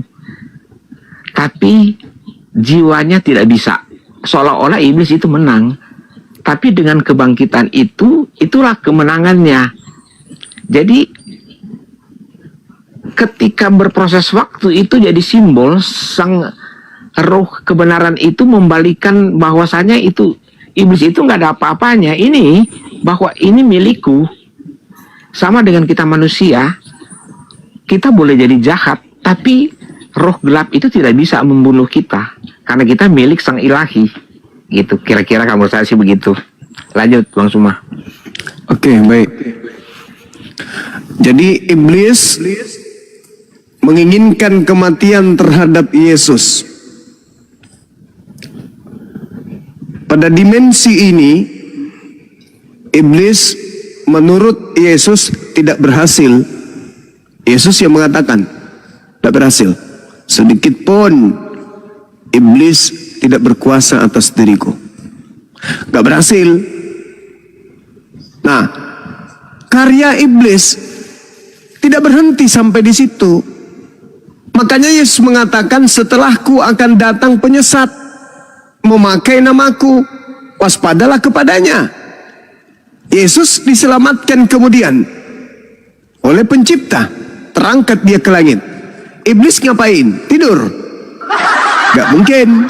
S12: tapi jiwanya tidak bisa. Seolah-olah iblis itu menang, tapi dengan kebangkitan itu, itulah kemenangannya. Jadi ketika berproses waktu itu jadi simbol, sang roh kebenaran itu membalikan bahwasanya itu iblis itu nggak ada apa-apanya. Ini bahwa ini milikku. Sama dengan kita manusia, kita boleh jadi jahat, tapi roh gelap itu tidak bisa membunuh kita karena kita milik sang ilahi. Gitu kira-kira kamu saya sih begitu. Lanjut Bang Suma.
S5: Oke, baik. Jadi iblis menginginkan kematian terhadap Yesus. Pada dimensi ini, iblis menurut Yesus tidak berhasil. Yesus yang mengatakan tidak berhasil. Sedikit pun iblis tidak berkuasa atas diriku. Gak berhasil. Nah, karya iblis tidak berhenti sampai di situ. Makanya Yesus mengatakan, setelahku akan datang penyesat memakai namaku, waspadalah kepadanya. Yesus diselamatkan kemudian oleh pencipta, terangkat dia ke langit. Iblis ngapain? Tidur? Gak mungkin.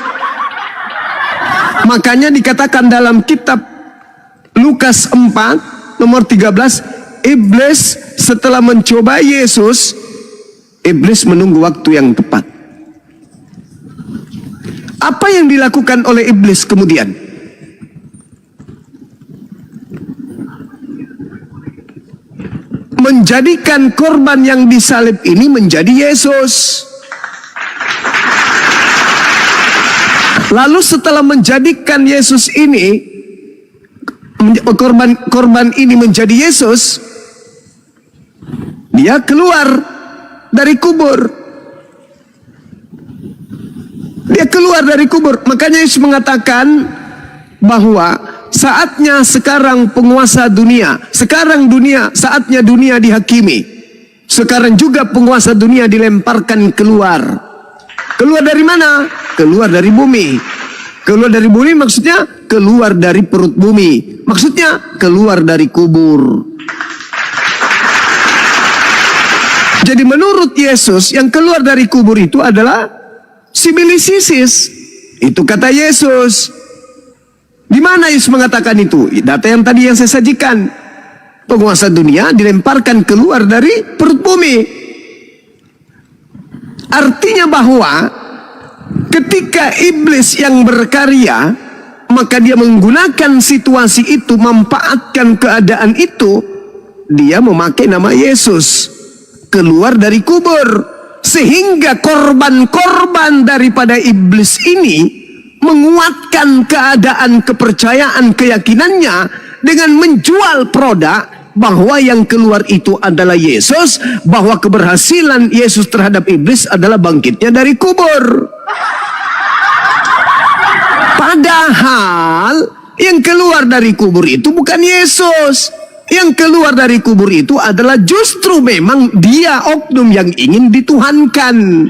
S5: Makanya dikatakan dalam kitab Lukas 4 nomor 13, iblis setelah mencoba Yesus, iblis menunggu waktu yang tepat. Apa yang dilakukan oleh iblis kemudian? Menjadikan korban yang disalib ini menjadi Yesus. Lalu setelah menjadikan Yesus ini, korban ini menjadi Yesus, dia keluar dari kubur. Dia keluar dari kubur. Makanya Yesus mengatakan bahwa saatnya sekarang penguasa dunia. Sekarang saatnya dunia dihakimi. Sekarang juga penguasa dunia dilemparkan keluar. Keluar dari mana? Keluar dari bumi. Keluar dari bumi maksudnya keluar dari perut bumi. Maksudnya keluar dari kubur. Jadi menurut Yesus yang keluar dari kubur itu adalah sibilisisis. Itu kata Yesus. Di mana Yesus mengatakan itu? Data yang tadi yang saya sajikan. Penguasa dunia dilemparkan keluar dari perut bumi. Artinya bahwa ketika iblis yang berkarya, maka dia menggunakan situasi itu, memanfaatkan keadaan itu, dia memakai nama Yesus keluar dari kubur, sehingga korban-korban daripada iblis ini menguatkan keadaan kepercayaan keyakinannya dengan menjual produk bahwa yang keluar itu adalah Yesus, bahwa keberhasilan Yesus terhadap iblis adalah bangkitnya dari kubur. Padahal yang keluar dari kubur itu bukan Yesus. Yang keluar dari kubur itu adalah justru memang dia oknum yang ingin dituhankan.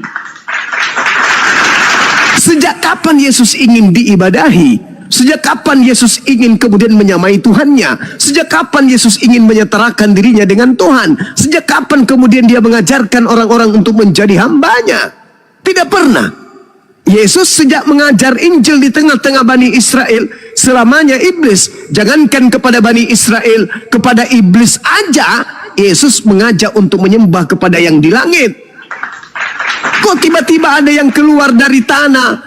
S5: Sejak kapan Yesus ingin diibadahi? Sejak kapan Yesus ingin kemudian menyamai Tuhannya? Sejak kapan Yesus ingin menyetarakan dirinya dengan Tuhan? Sejak kapan kemudian dia mengajarkan orang-orang untuk menjadi hambanya? Tidak pernah. Yesus sejak mengajar Injil di tengah-tengah Bani Israel, selamanya iblis. Jangankan kepada Bani Israel, kepada iblis aja Yesus mengajak untuk menyembah kepada yang di langit. Kok tiba-tiba ada yang keluar dari tanah,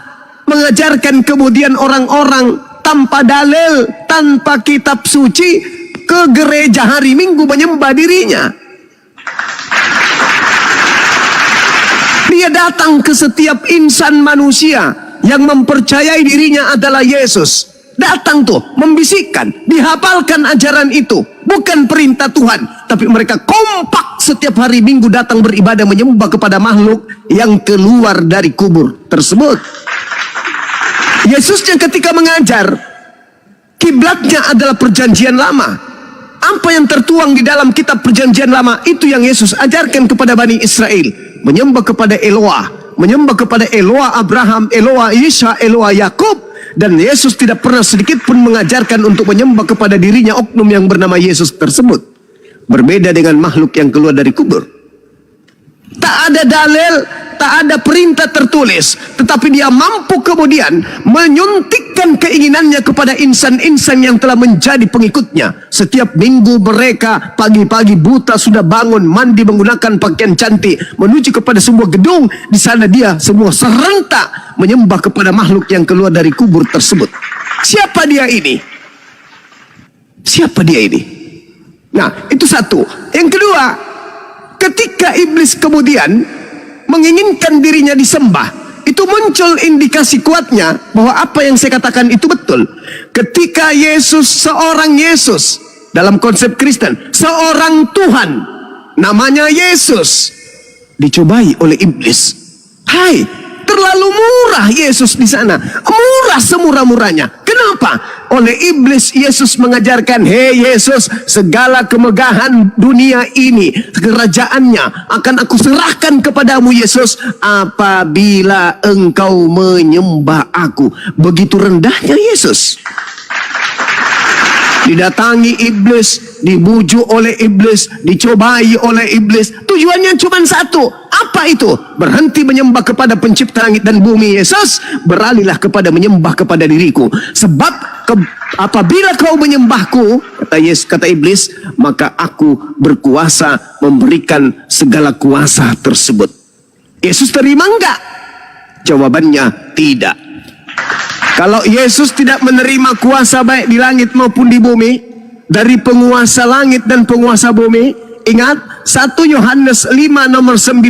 S5: mengajarkan kemudian orang-orang tanpa dalil, tanpa kitab suci, ke gereja hari Minggu menyembah dirinya. Dia datang ke setiap insan manusia yang mempercayai dirinya adalah Yesus. Datang tuh, membisikkan, dihafalkan ajaran itu. Bukan perintah Tuhan, tapi mereka kompak setiap hari Minggu datang beribadah menyembah kepada makhluk yang keluar dari kubur tersebut. Yesusnya ketika mengajar, Kiblatnya adalah perjanjian lama. Apa yang tertuang di dalam kitab perjanjian lama itu yang Yesus ajarkan kepada Bani Israel. Menyembah kepada Eloah, menyembah kepada Eloah Abraham, Eloah Isa, Eloah Yakub. Dan Yesus tidak pernah sedikit pun mengajarkan untuk menyembah kepada dirinya oknum yang bernama Yesus tersebut. Berbeda dengan makhluk yang keluar dari kubur. Tak ada dalil, tak ada perintah tertulis, tetapi dia mampu kemudian menyuntikkan keinginannya kepada insan-insan yang telah menjadi pengikutnya. Setiap minggu mereka pagi-pagi buta sudah bangun, mandi menggunakan pakaian cantik, menuju kepada sebuah gedung. Di sana dia semua serentak menyembah kepada makhluk yang keluar dari kubur tersebut. Siapa dia ini? Siapa dia ini? Nah, itu satu. Yang kedua, ketika iblis kemudian menginginkan dirinya disembah, itu muncul indikasi kuatnya bahwa apa yang saya katakan itu betul. Ketika Yesus, seorang Yesus dalam konsep Kristen, seorang Tuhan namanya Yesus, dicobai oleh iblis. Hai, terlalu murah Yesus di sana, murah semurah-murahnya. Kenapa? Oleh iblis Yesus mengajarkan, hei Yesus, segala kemegahan dunia ini, kerajaannya akan aku serahkan kepadamu Yesus, apabila engkau menyembah aku. Begitu rendahnya Yesus. Didatangi iblis, dibujuk oleh iblis, dicobai oleh iblis. Tujuannya cuma satu. Apa itu? Berhenti menyembah kepada pencipta langit dan bumi Yesus, beralihlah kepada menyembah kepada diriku. Sebab apabila kau menyembahku, kata iblis, maka aku berkuasa memberikan segala kuasa tersebut. Yesus terima enggak? Jawabannya tidak. Kalau Yesus tidak menerima kuasa baik di langit maupun di bumi, dari penguasa langit dan penguasa bumi, ingat 1 Yohanes 5 nomor 19,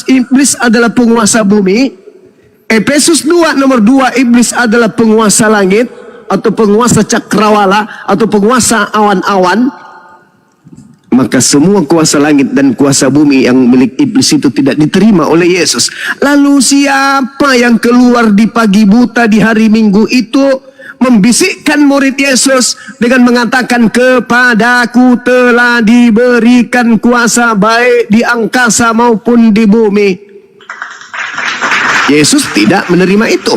S5: iblis adalah penguasa bumi. Efesus 2 nomor 2, iblis adalah penguasa langit atau penguasa cakrawala atau penguasa awan-awan. Maka semua kuasa langit dan kuasa bumi yang milik iblis itu tidak diterima oleh Yesus. Lalu siapa yang keluar di pagi buta di hari Minggu itu membisikkan murid Yesus dengan mengatakan, kepadaku telah diberikan kuasa baik di angkasa maupun di bumi. Yesus tidak menerima itu.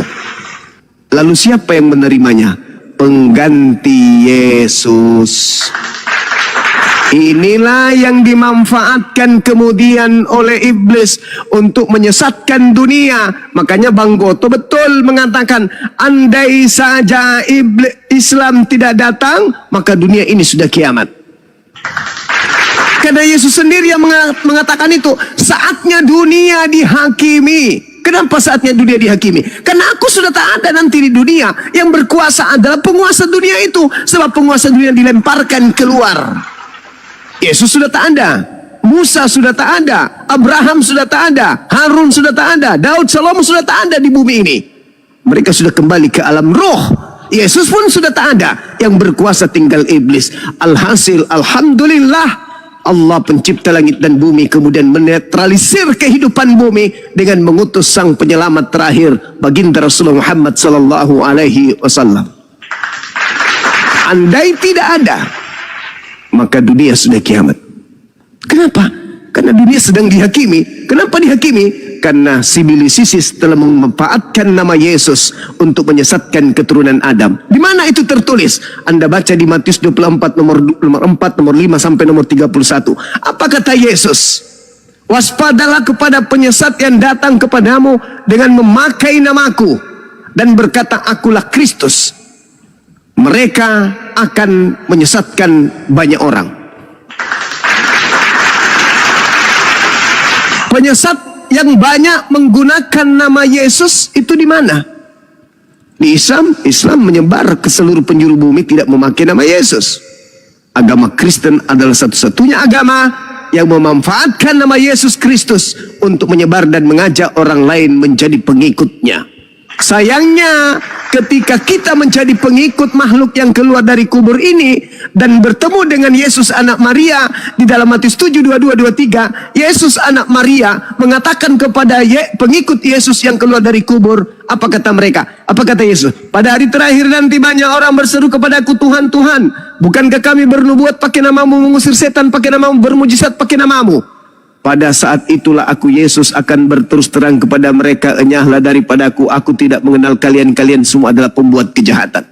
S5: Lalu siapa yang menerimanya? Pengganti Yesus. Inilah yang dimanfaatkan kemudian oleh iblis untuk menyesatkan dunia. Makanya Bang Goto betul mengatakan, andai saja Islam tidak datang, maka dunia ini sudah kiamat. Karena Yesus sendiri yang mengatakan itu, saatnya dunia dihakimi. Kenapa saatnya dunia dihakimi? Karena aku sudah tak ada nanti di dunia. Yang berkuasa adalah penguasa dunia itu. Sebab penguasa dunia dilemparkan keluar. Yesus sudah tak ada, Musa sudah tak ada, Abraham sudah tak ada, Harun sudah tak ada, Daud, Salomo sudah tak ada di bumi ini. Mereka sudah kembali ke alam roh. Yesus pun sudah tak ada. Yang berkuasa tinggal iblis. Alhasil, alhamdulillah, Allah pencipta langit dan bumi kemudian menetralisir kehidupan bumi dengan mengutus sang penyelamat terakhir, baginda Rasulullah Muhammad sallallahu alaihi wasallam. Andai tidak ada, maka dunia sudah kiamat. Kenapa? Karena dunia sedang dihakimi. Kenapa dihakimi? Karena sibilisisis telah memanfaatkan nama Yesus untuk menyesatkan keturunan Adam. Di mana itu tertulis? Anda baca di Matius 24 nomor 4, nomor 5 sampai nomor 31. Apa kata Yesus? Waspadalah kepada penyesat yang datang kepadamu dengan memakai namaku dan berkata, akulah Kristus. Mereka akan menyesatkan banyak orang. Penyesat yang banyak menggunakan nama Yesus itu di mana? Di Islam. Islam menyebar ke seluruh penjuru bumi tidak memakai nama Yesus. Agama Kristen adalah satu-satunya agama yang memanfaatkan nama Yesus Kristus untuk menyebar dan mengajak orang lain menjadi pengikutnya. Sayangnya ketika kita menjadi pengikut makhluk yang keluar dari kubur ini dan bertemu dengan Yesus anak Maria di dalam Matius 7:22-23, Yesus anak Maria mengatakan kepada pengikut Yesus yang keluar dari kubur, apa kata mereka? Apa kata Yesus? Pada hari terakhir nanti banyak orang berseru kepadaku, Tuhan, Tuhan, bukankah kami bernubuat pakai namamu, mengusir setan pakai namamu, bermujizat pakai namamu? Pada saat itulah aku Yesus akan berterus terang kepada mereka, enyahlah daripadaku, aku tidak mengenal kalian, kalian semua adalah pembuat kejahatan.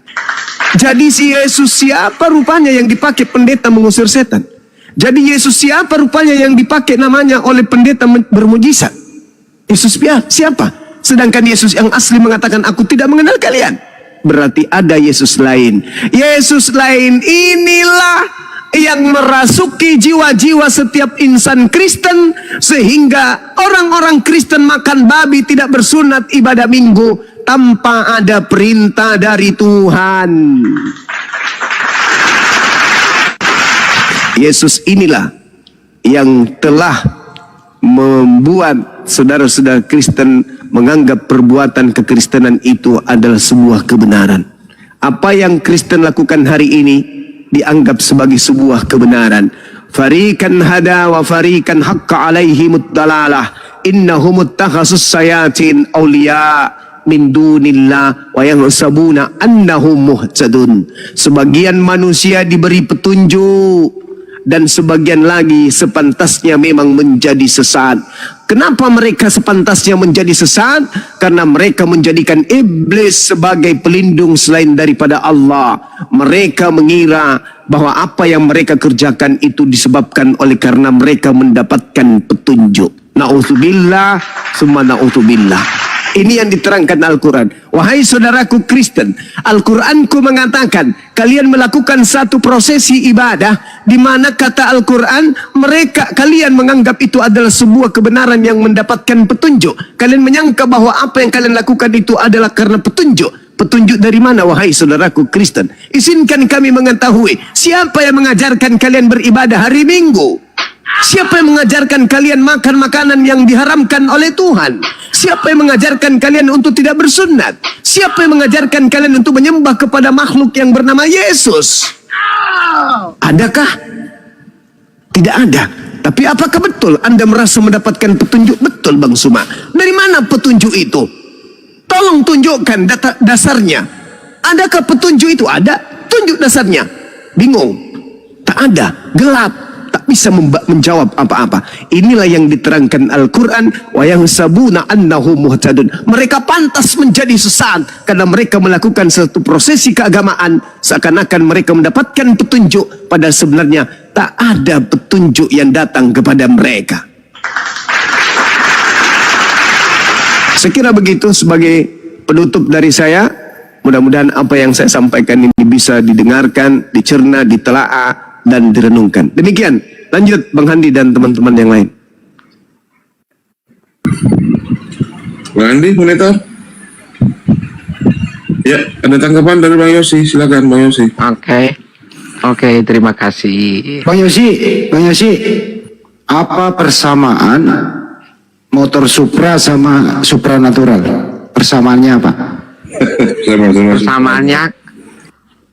S5: Jadi si Yesus siapa rupanya yang dipakai pendeta mengusir setan? Jadi Yesus siapa rupanya yang dipakai namanya oleh pendeta bermujizat? Yesus siapa? Sedangkan Yesus yang asli mengatakan, aku tidak mengenal kalian. Berarti ada Yesus lain. Yesus lain inilah yang merasuki jiwa-jiwa setiap insan Kristen, sehingga orang-orang Kristen makan babi, tidak bersunat, ibadah minggu tanpa ada perintah dari Tuhan. Yesus inilah yang telah membuat saudara-saudara Kristen menganggap perbuatan kekristenan itu adalah sebuah kebenaran. Apa yang Kristen lakukan hari ini dianggap sebagai sebuah kebenaran. Farikan hada wa farikan haqqa alaihimud dalalah innahum ittakhasus sayatin awliya min dunillah wa yahsabuna annahum muhtadun. Sebagian manusia diberi petunjuk dan sebagian lagi sepantasnya memang menjadi sesat. Kenapa mereka sepantasnya menjadi sesat? Karena mereka menjadikan iblis sebagai pelindung selain daripada Allah. Mereka mengira bahwa apa yang mereka kerjakan itu disebabkan oleh karena mereka mendapatkan petunjuk. Na'udzubillah, summa na'udzubillah. Ini yang diterangkan Al-Quran. Wahai saudaraku Kristen, Al-Quranku mengatakan kalian melakukan satu prosesi ibadah di mana kata Al-Quran kalian menganggap itu adalah sebuah kebenaran yang mendapatkan petunjuk. Kalian menyangka bahwa apa yang kalian lakukan itu adalah karena petunjuk. Petunjuk dari mana wahai saudaraku Kristen? Izinkan kami mengetahui siapa yang mengajarkan kalian beribadah hari Minggu? Siapa yang mengajarkan kalian makan makanan yang diharamkan oleh Tuhan? Siapa yang mengajarkan kalian untuk tidak bersunat? Siapa yang mengajarkan kalian untuk menyembah kepada makhluk yang bernama Yesus? Adakah? Tidak ada. Tapi apakah betul Anda merasa mendapatkan petunjuk? Betul Bang Suma. Dari mana petunjuk itu? Tolong tunjukkan dasarnya. Adakah petunjuk itu? Ada. Tunjuk dasarnya. Bingung. Tak ada. Gelap. Tak bisa menjawab apa-apa. Inilah yang diterangkan Al-Quran. Wa yahsabuna annahum muhtadun. Mereka pantas menjadi sesat karena mereka melakukan satu prosesi keagamaan seakan-akan mereka mendapatkan petunjuk, padahal sebenarnya tak ada petunjuk yang datang kepada mereka. Saya kira begitu sebagai penutup dari saya. Mudah-mudahan apa yang saya sampaikan ini bisa didengarkan, dicerna, ditelaah, dan direnungkan. Demikian. Lanjut Bang Handi dan teman-teman yang lain.
S6: Bang Handi, monitor. Ya, ada tanggapan dari Bang Yosi. Silakan Bang Yosi.
S12: Oke, terima kasih.
S3: Bang Yosi, apa persamaan motor Supra sama supranatural? Persamaannya apa?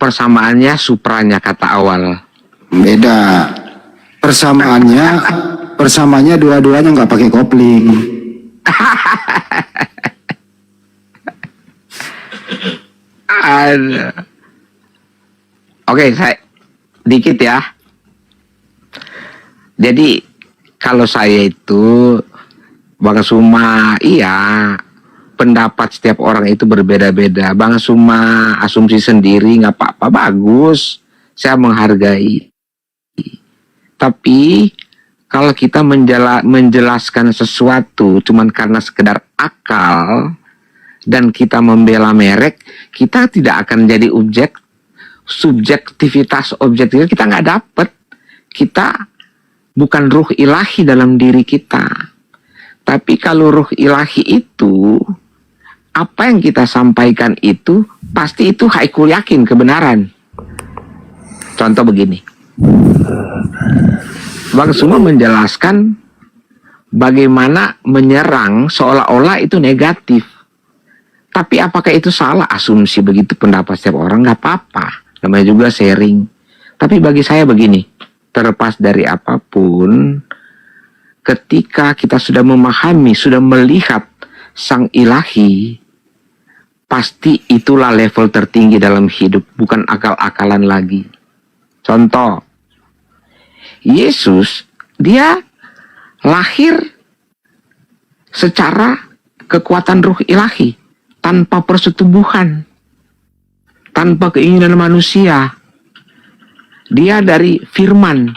S12: Persamaannya Supranya kata awal.
S3: Beda. Persamaannya dua-duanya nggak pakai kopling.
S12: Oke, saya dikit ya. Jadi kalau saya itu Bang Suma, iya, pendapat setiap orang itu berbeda-beda. Bang Suma asumsi sendiri nggak apa-apa, bagus. Saya menghargai. Tapi kalau kita menjelaskan sesuatu cuman karena sekedar akal dan kita membela merek, kita tidak akan jadi subjektivitas objektif kita nggak dapet. Kita bukan ruh ilahi dalam diri kita. Tapi kalau ruh ilahi itu, apa yang kita sampaikan itu pasti itu haikul yakin kebenaran. Contoh begini. Bang Suma menjelaskan bagaimana menyerang seolah-olah itu negatif. Tapi apakah itu salah asumsi begitu pendapat setiap orang? Nggak apa-apa, namanya juga sharing. Tapi bagi saya begini, terlepas dari apapun, ketika kita sudah memahami, sudah melihat Sang Ilahi, pasti itulah level tertinggi dalam hidup, bukan akal-akalan lagi. Contoh, Yesus, dia lahir secara kekuatan ruh ilahi, tanpa persetubuhan, tanpa keinginan manusia. Dia dari firman,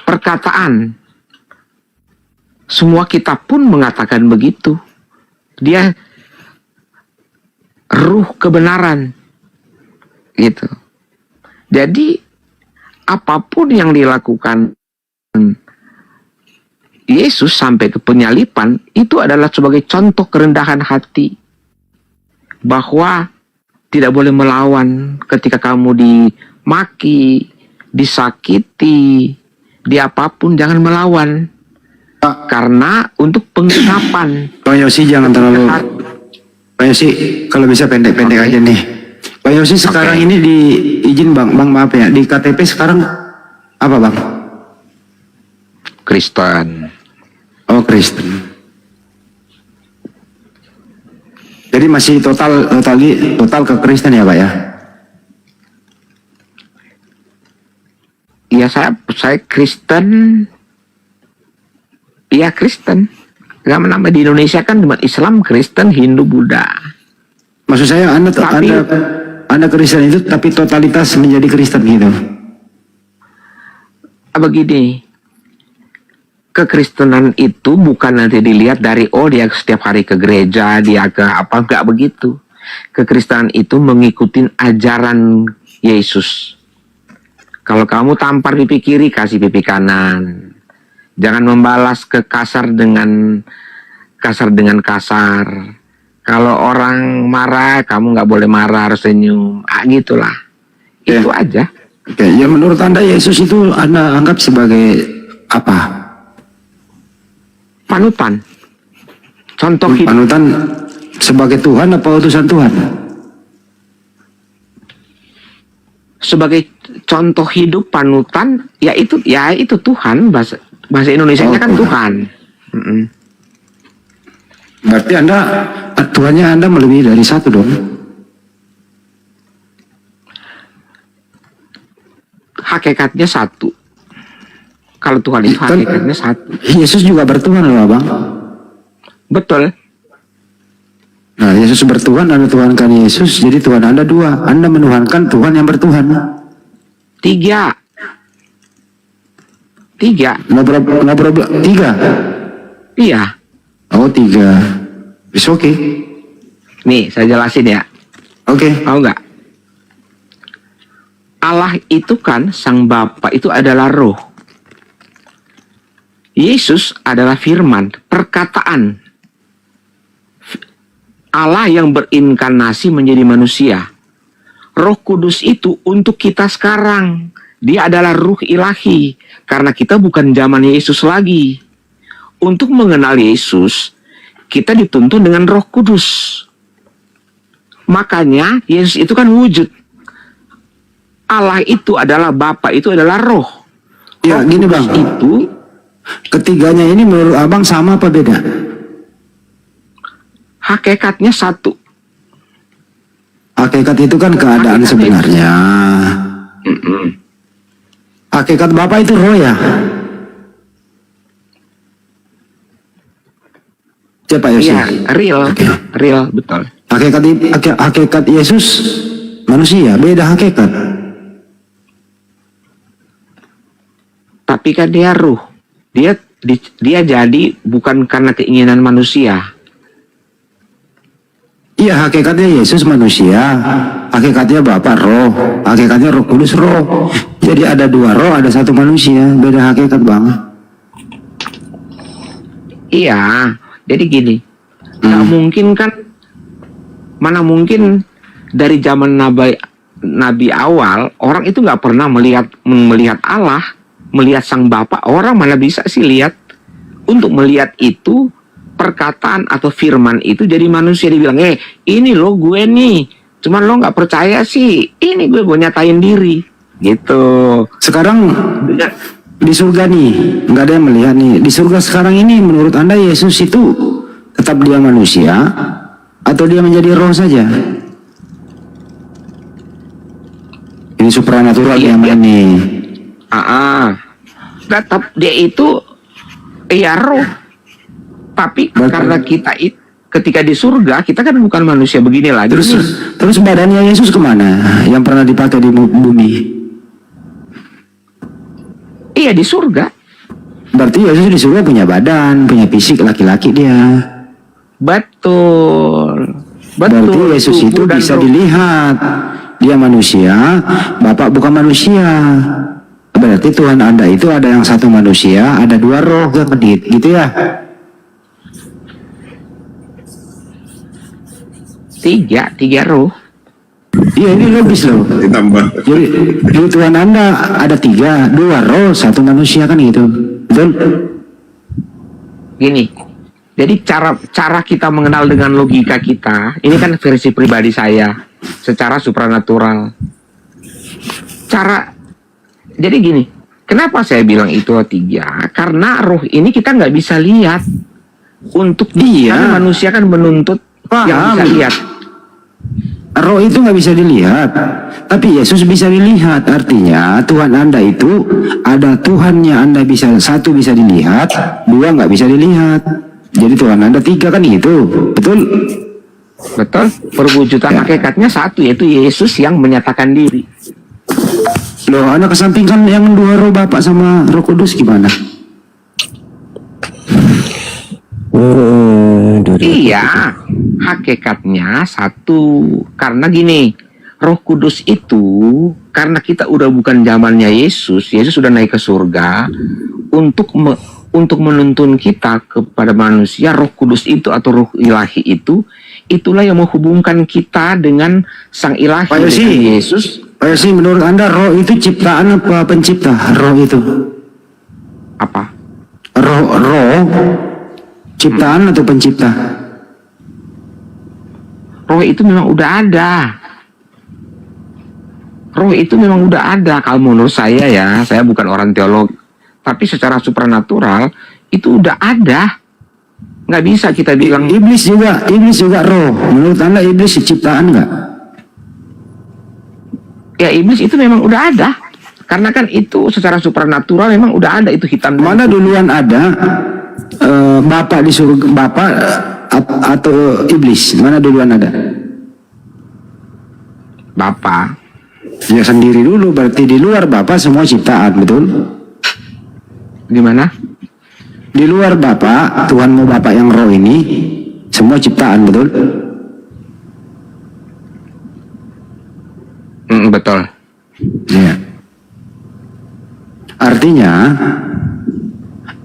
S12: perkataan. Semua kitab pun mengatakan begitu. Dia ruh kebenaran. Gitu. Jadi, apapun yang dilakukan Yesus sampai ke penyalipan, itu adalah sebagai contoh kerendahan hati. Bahwa tidak boleh melawan ketika kamu dimaki, disakiti, di apapun jangan melawan. Karena untuk penginapan.
S3: Bang Yosi jangan terlalu, Bang Yosi kalau bisa pendek-pendek aja nih. Bang Yosi sekarang ini izin Bang maaf ya, di KTP sekarang apa Bang?
S12: Kristen.
S3: Oh Kristen. Jadi masih total ke Kristen ya Pak ya?
S12: Iya, saya Kristen. Iya Kristen. Gak menambah di Indonesia kan umat Islam, Kristen, Hindu, Buddha.
S3: Maksud saya Anda Kristen itu tapi totalitas menjadi Kristen gitu.
S12: Begini, kekristenan itu bukan nanti dilihat dari dia setiap hari ke gereja, dia ke apa, enggak begitu. Kekristenan itu mengikuti ajaran Yesus. Kalau kamu tampar pipi kiri, kasih pipi kanan. Jangan membalas kasar dengan kasar. Kalau orang marah, kamu nggak boleh marah, harus senyum. Gitulah. Itu aja.
S3: Oke, ya menurut Anda Yesus itu Anda anggap sebagai apa?
S12: Panutan. Contoh hidup.
S3: Panutan sebagai Tuhan apa utusan Tuhan?
S12: Sebagai contoh hidup, panutan, ya itu Tuhan, bahasa Indonesianya kan Tuhan.
S3: Berarti Tuhannya Anda melebihi dari satu dong?
S12: Hakikatnya satu. Kalau Tuhan itu hakikatnya satu.
S3: Yesus juga bertuhan loh Bang.
S12: Betul.
S3: Nah Yesus bertuhan, Anda tuhankan Yesus, jadi Tuhan Anda dua. Anda menuhankan Tuhan yang bertuhan.
S12: Tiga.
S3: Nggak berapa? Tiga?
S12: Iya.
S3: Oh 3. It's okay.
S12: Nih saya jelasin ya.
S3: Oke.
S12: Mau nggak? Allah itu kan Sang Bapa itu adalah roh. Yesus adalah firman, perkataan. Allah yang berinkarnasi menjadi manusia. Roh Kudus itu untuk kita sekarang. Dia adalah ruh ilahi. Karena kita bukan zaman Yesus lagi. Untuk mengenal Yesus, kita dituntun dengan Roh Kudus. Makanya Yesus itu kan wujud. Allah itu adalah Bapa, itu adalah roh.
S3: Ya gini Bang,
S12: itu
S3: ketiganya ini menurut Abang sama apa beda?
S12: Hakikatnya satu.
S3: Hakikat itu kan keadaan sebenarnya. Hakikat Bapa itu roh ya? Siapa Yesus?
S12: Iya, real, betul.
S3: Hakikat Yesus manusia, beda hakikat.
S12: Tapi kan dia ruh. Dia jadi bukan karena keinginan manusia.
S3: Iya, hakikatnya Yesus manusia, hakikatnya Bapa roh, hakikatnya Roh Kudus roh. Jadi ada dua roh, ada satu manusia, beda hakikat Bang.
S12: Iya, jadi gini, nggak mungkin kan, mana mungkin dari zaman Nabi awal orang itu nggak pernah melihat Allah, melihat Sang Bapa. Orang mana bisa sih lihat? Untuk melihat itu perkataan atau firman itu jadi manusia, dibilang, ini lo gue nih, cuman lo nggak percaya sih, ini gue nyatain diri, gitu.
S3: Sekarang di surga nih, nggak ada yang melihat nih. Di surga sekarang ini, menurut Anda Yesus itu tetap dia manusia atau dia menjadi roh saja? Ini supranatural
S12: Iya,
S3: yang mana nih?
S12: Tetap dia itu ya roh. Tapi karena kita ketika di surga, kita kan bukan manusia begini lagi.
S3: Terus badannya Yesus kemana? Yang pernah dipakai di bumi?
S12: Iya, di surga.
S3: Berarti Yesus di surga punya badan, punya fisik laki-laki dia.
S12: Betul.
S3: Berarti Yesus itu
S12: Tubuh dan
S3: bisa
S12: roh.
S3: dilihat. Dia manusia, Bapak bukan manusia. Berarti Tuhan Anda itu ada yang satu manusia, ada dua roh yang kedit, gitu ya?
S12: Tiga roh.
S3: Iya, ini logis loh. Jadi Tuhan Anda ada tiga, dua roh, satu manusia, kan gitu. Betul?
S12: Gini. Jadi cara kita mengenal dengan logika kita, ini kan versi pribadi saya, secara supranatural. Jadi gini, kenapa saya bilang itu tiga? Karena roh ini kita nggak bisa lihat. Untuk karena manusia kan menuntut yang bisa lihat.
S3: Roh itu nggak bisa dilihat, tapi Yesus bisa dilihat. Artinya Tuhan Anda itu ada Tuhannya Anda bisa, satu bisa dilihat, dua nggak bisa dilihat. Jadi Tuhan Anda tiga, kan gitu, betul?
S12: Betul. Perwujudan hakikatnya satu, yaitu Yesus yang menyatakan diri.
S3: Loh, Anda kesampingkan yang dua roh, Bapak sama Roh Kudus gimana?
S12: Iya, hakikatnya satu. Karena gini, Roh Kudus itu, karena kita udah bukan zamannya Yesus sudah naik ke surga untuk menuntun kita kepada manusia. Roh Kudus itu atau Roh Ilahi itu, itulah yang menghubungkan kita dengan Sang Ilahi,
S3: Pak Yosi,
S12: dengan Yesus.
S3: Pak Yosi, menurut Anda roh itu ciptaan apa pencipta? Roh itu
S12: Apa?
S3: Roh ciptaan atau pencipta?
S12: Roh itu memang udah ada. Roh itu memang udah ada. Kalau menurut saya ya, saya bukan orang teolog, tapi secara supranatural itu udah ada. Nggak bisa kita bilang.
S3: Iblis juga roh. Menurut Anda iblis ciptaan nggak?
S12: Ya, iblis itu memang udah ada. Karena kan itu secara supranatural memang udah ada, itu hitam.
S3: Mana duluan ada? Bapak di surga, Bapak atau iblis? Mana duluan ada?
S12: Bapak.
S3: Ya sendiri dulu, berarti di luar Bapak semua ciptaan, betul?
S12: Gimana?
S3: Di luar Bapak, Tuhanmu Bapak yang roh ini semua ciptaan, betul?
S12: Betul.
S3: Ya. Artinya,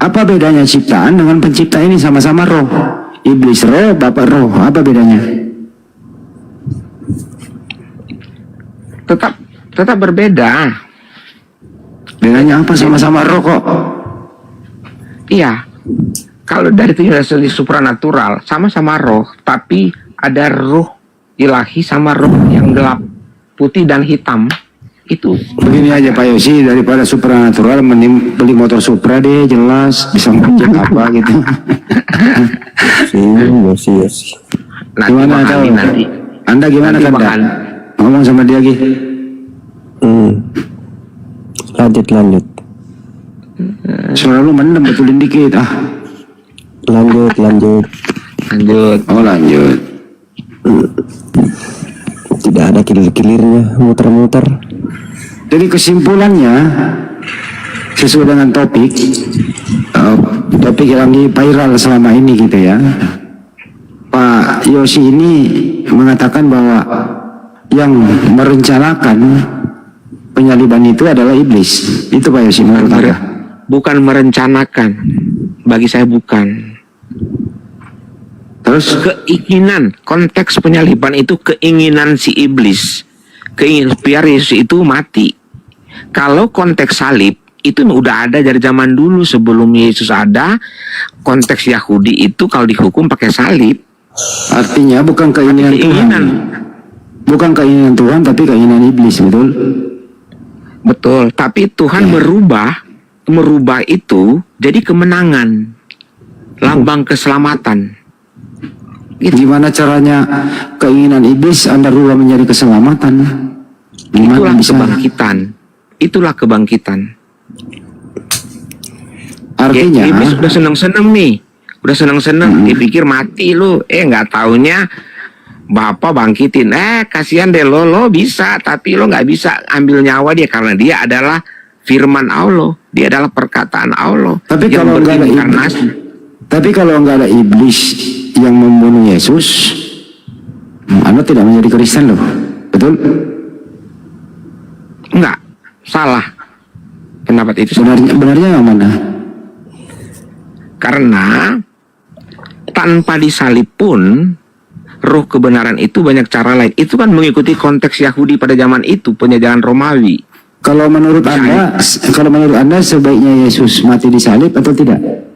S3: apa bedanya ciptaan dengan pencipta ini? Sama-sama roh. Iblis roh, Bapak roh. Apa bedanya?
S12: Tetap berbeda.
S3: Bedanya apa? Sama-sama roh kok.
S12: Iya. Kalau dari segi supranatural, sama-sama roh, tapi ada roh ilahi sama roh yang gelap, putih dan hitam. Itu
S3: begini aja Pak Yosi, daripada supranatural mending beli motor Supra deh, jelas bisa ngecek apa gitu. Yosi. Gimana tahu?
S12: Nanti.
S3: Anda gimana kan? Ngomong sama dia gitu.
S13: Lanjut.
S3: Suara lu mendem, betulin dikit
S13: Lanjut.
S3: Oh lanjut.
S13: Tidak ada kilir-kilirnya, muter-muter.
S3: Jadi kesimpulannya sesuai dengan topik yang viral selama ini gitu ya. Pak Yosi ini mengatakan bahwa yang merencanakan penyaliban itu adalah iblis. Itu Pak Yosi menurut Anda?
S12: Bukan merencanakan. Bagi saya bukan.
S3: Terus
S12: keinginan, konteks penyaliban itu keinginan si iblis. Keinginan biar Yesus itu mati. Kalau konteks salib itu udah ada dari zaman dulu sebelum Yesus ada. Konteks Yahudi itu kalau dihukum pakai salib.
S3: Artinya bukan keinginan Tuhan. Bukan keinginan Tuhan tapi keinginan iblis, betul?
S12: Betul, tapi Tuhan merubah itu jadi kemenangan, lambang keselamatan.
S3: Gimana caranya keinginan iblis Anda rubah menjadi keselamatan? Gimana
S12: Itulah
S3: bisa?
S12: kebangkitan. Itulah kebangkitan.
S3: Artinya
S12: iblis udah seneng-seneng nih. Udah seneng-seneng, dipikir mati lu. Nggak taunya Bapak bangkitin. Kasihan deh lo bisa, tapi lo nggak bisa ambil nyawa dia karena dia adalah firman Allah. Dia adalah perkataan Allah.
S3: Tapi
S12: yang
S3: kalau nggak ada
S12: berinkarnasi.
S3: Tapi kalau nggak ada iblis yang membunuh Yesus, Anda tidak menjadi Kristen loh, betul?
S12: Enggak, salah. Pendapat itu
S3: benarnya yang mana?
S12: Karena tanpa disalib pun roh kebenaran itu banyak cara lain. Itu kan mengikuti konteks Yahudi pada zaman itu, penjajahan Romawi.
S3: Kalau menurut Anda sebaiknya Yesus mati disalib atau tidak?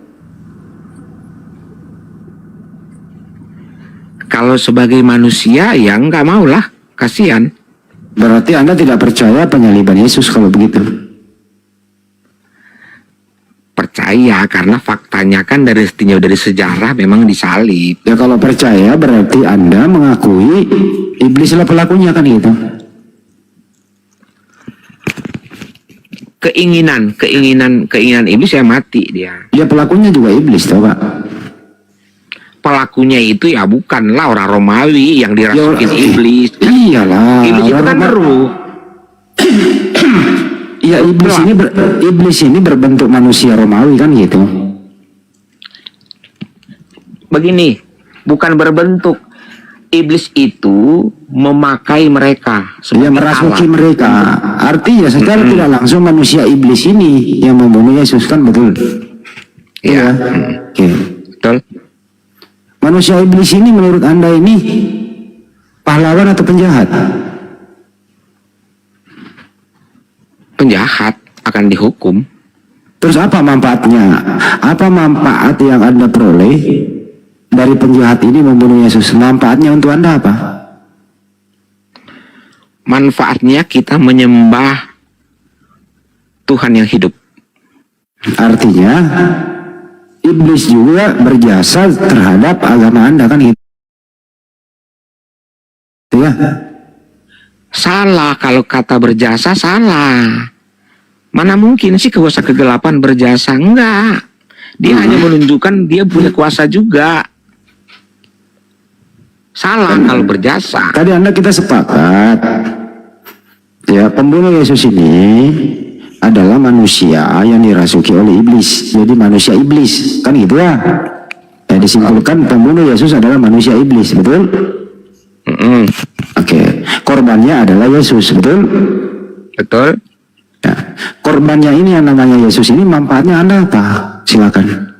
S12: Kalau sebagai manusia ya nggak mau lah, kasihan.
S3: Berarti Anda tidak percaya penyaliban Yesus kalau begitu?
S12: Percaya karena faktanya kan dari sejarah memang disalib.
S3: Ya kalau percaya berarti Anda mengakui iblislah pelakunya kan gitu.
S12: Keinginan iblis ya mati dia.
S3: Ya pelakunya juga iblis toh Pak.
S12: Pelakunya itu ya bukanlah orang Romawi yang dirasukin iblis.
S3: Iyalah.
S12: Iblis itu kan ruh.
S3: Iya iblis ini berbentuk manusia Romawi kan gitu.
S12: Begini, bukan berbentuk. Iblis itu memakai mereka.
S3: Ya merasuki mereka. Artinya secara tidak langsung manusia iblis ini yang membunuh Yesus kan betul?
S12: Iya.
S3: Oke.
S12: Betul.
S3: Manusia iblis ini menurut Anda ini pahlawan atau penjahat?
S12: Penjahat akan dihukum.
S3: Terus apa manfaatnya? Apa manfaat yang Anda peroleh dari penjahat ini membunuh Yesus? Manfaatnya untuk Anda apa?
S12: Manfaatnya kita menyembah Tuhan yang hidup.
S3: Artinya iblis juga berjasa terhadap agama Anda kan gitu. Ya.
S12: Salah kalau kata berjasa, salah. Mana mungkin sih kuasa kegelapan berjasa? Enggak. Dia hanya menunjukkan dia punya kuasa juga. Salah kalau berjasa.
S3: Tadi kita sepakat ya pembunuh Yesus ini adalah manusia yang dirasuki oleh iblis. Jadi manusia iblis kan gitu ya. Ya disimpulkan pembunuh Yesus adalah manusia iblis, betul? Oke. Korbannya adalah Yesus, betul?
S12: Betul.
S3: Ya. Korbannya ini yang namanya Yesus ini manfaatnya Anda apa? Silakan.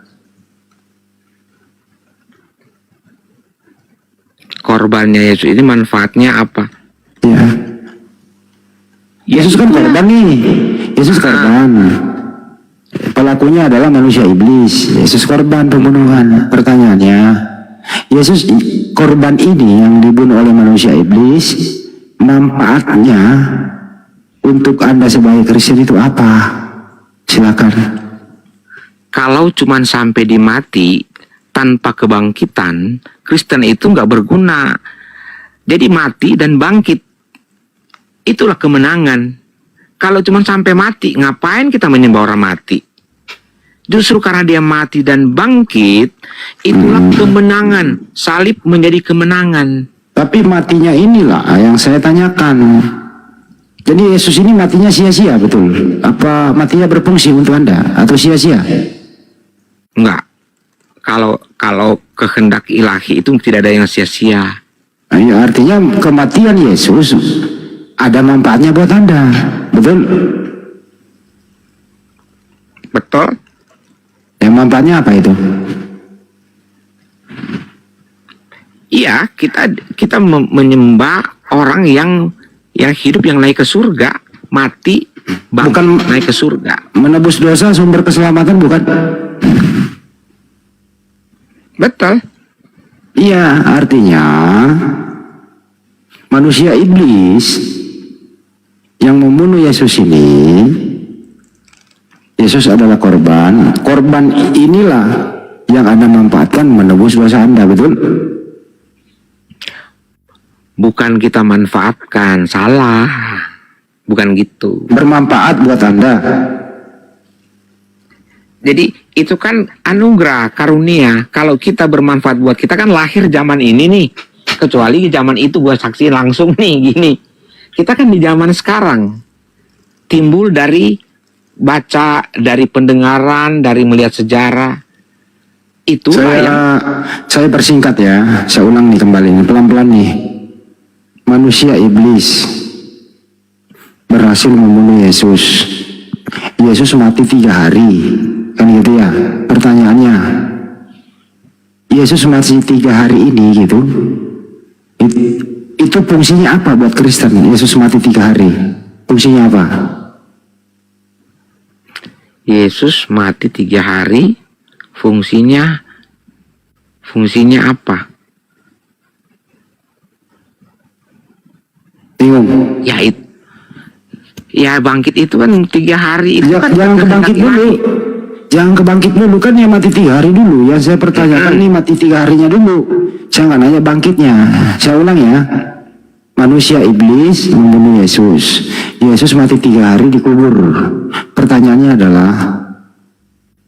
S12: Korbannya Yesus ini manfaatnya apa?
S3: Ya. Yesus kan korban nih. Yesus korban. Pelakunya adalah manusia iblis. Yesus korban pembunuhan. Pertanyaannya, Yesus korban ini yang dibunuh oleh manusia iblis, manfaatnya untuk Anda sebagai Kristen itu apa? Silakan.
S12: Kalau cuman sampai di mati tanpa kebangkitan, Kristen itu nggak berguna. Jadi mati dan bangkit, itulah kemenangan. Kalau cuma sampai mati, ngapain kita menyembah orang mati? Justru karena dia mati dan bangkit, itulah kemenangan. Salib menjadi kemenangan.
S3: Tapi matinya inilah yang saya tanyakan. Jadi Yesus ini matinya sia-sia, betul? Apa matinya berfungsi untuk Anda atau sia-sia?
S12: Enggak. Kalau kehendak ilahi itu tidak ada yang sia-sia.
S3: Nah, ya, artinya kematian Yesus ada manfaatnya buat Anda, betul?
S12: Betul.
S3: Yang manfaatnya apa itu?
S12: Iya, kita menyembah orang yang hidup, yang naik ke surga, mati bukan naik ke surga.
S3: Menebus dosa sumber keselamatan bukan?
S12: Betul.
S3: Iya, artinya manusia iblis yang membunuh Yesus ini, Yesus adalah korban. Korban inilah yang Anda manfaatkan menebus dosa Anda, betul?
S12: Bukan kita manfaatkan, salah. Bukan gitu.
S3: Bermanfaat buat Anda.
S12: Jadi itu kan anugerah, karunia. Kalau kita bermanfaat buat kita kan lahir zaman ini nih. Kecuali zaman itu gua saksi langsung nih gini. Kita kan di zaman sekarang. Timbul dari baca, dari pendengaran, dari melihat sejarah. Itulah yang...
S3: Saya persingkat ya. Saya ulang nih kembali nih, pelan-pelan nih. Manusia iblis berhasil membunuh Yesus. Yesus mati 3 hari. Kan gitu ya. Pertanyaannya, Yesus mati 3 hari ini gitu, itu fungsinya apa buat Kristen? Yesus mati 3 hari, fungsinya apa?
S12: Yesus mati 3 hari, fungsinya apa?
S3: Bingung?
S12: Ya bangkit itu kan 3 hari itu kan
S3: jangan kebangkit dulu. Jangan kebangkit dulu, kan yang mati 3 hari dulu. Yang saya pertanyakan nih mati 3 harinya dulu. Saya nggak nanya bangkitnya. Saya ulang ya. Manusia iblis membunuh Yesus. Yesus mati 3 hari dikubur. Pertanyaannya adalah,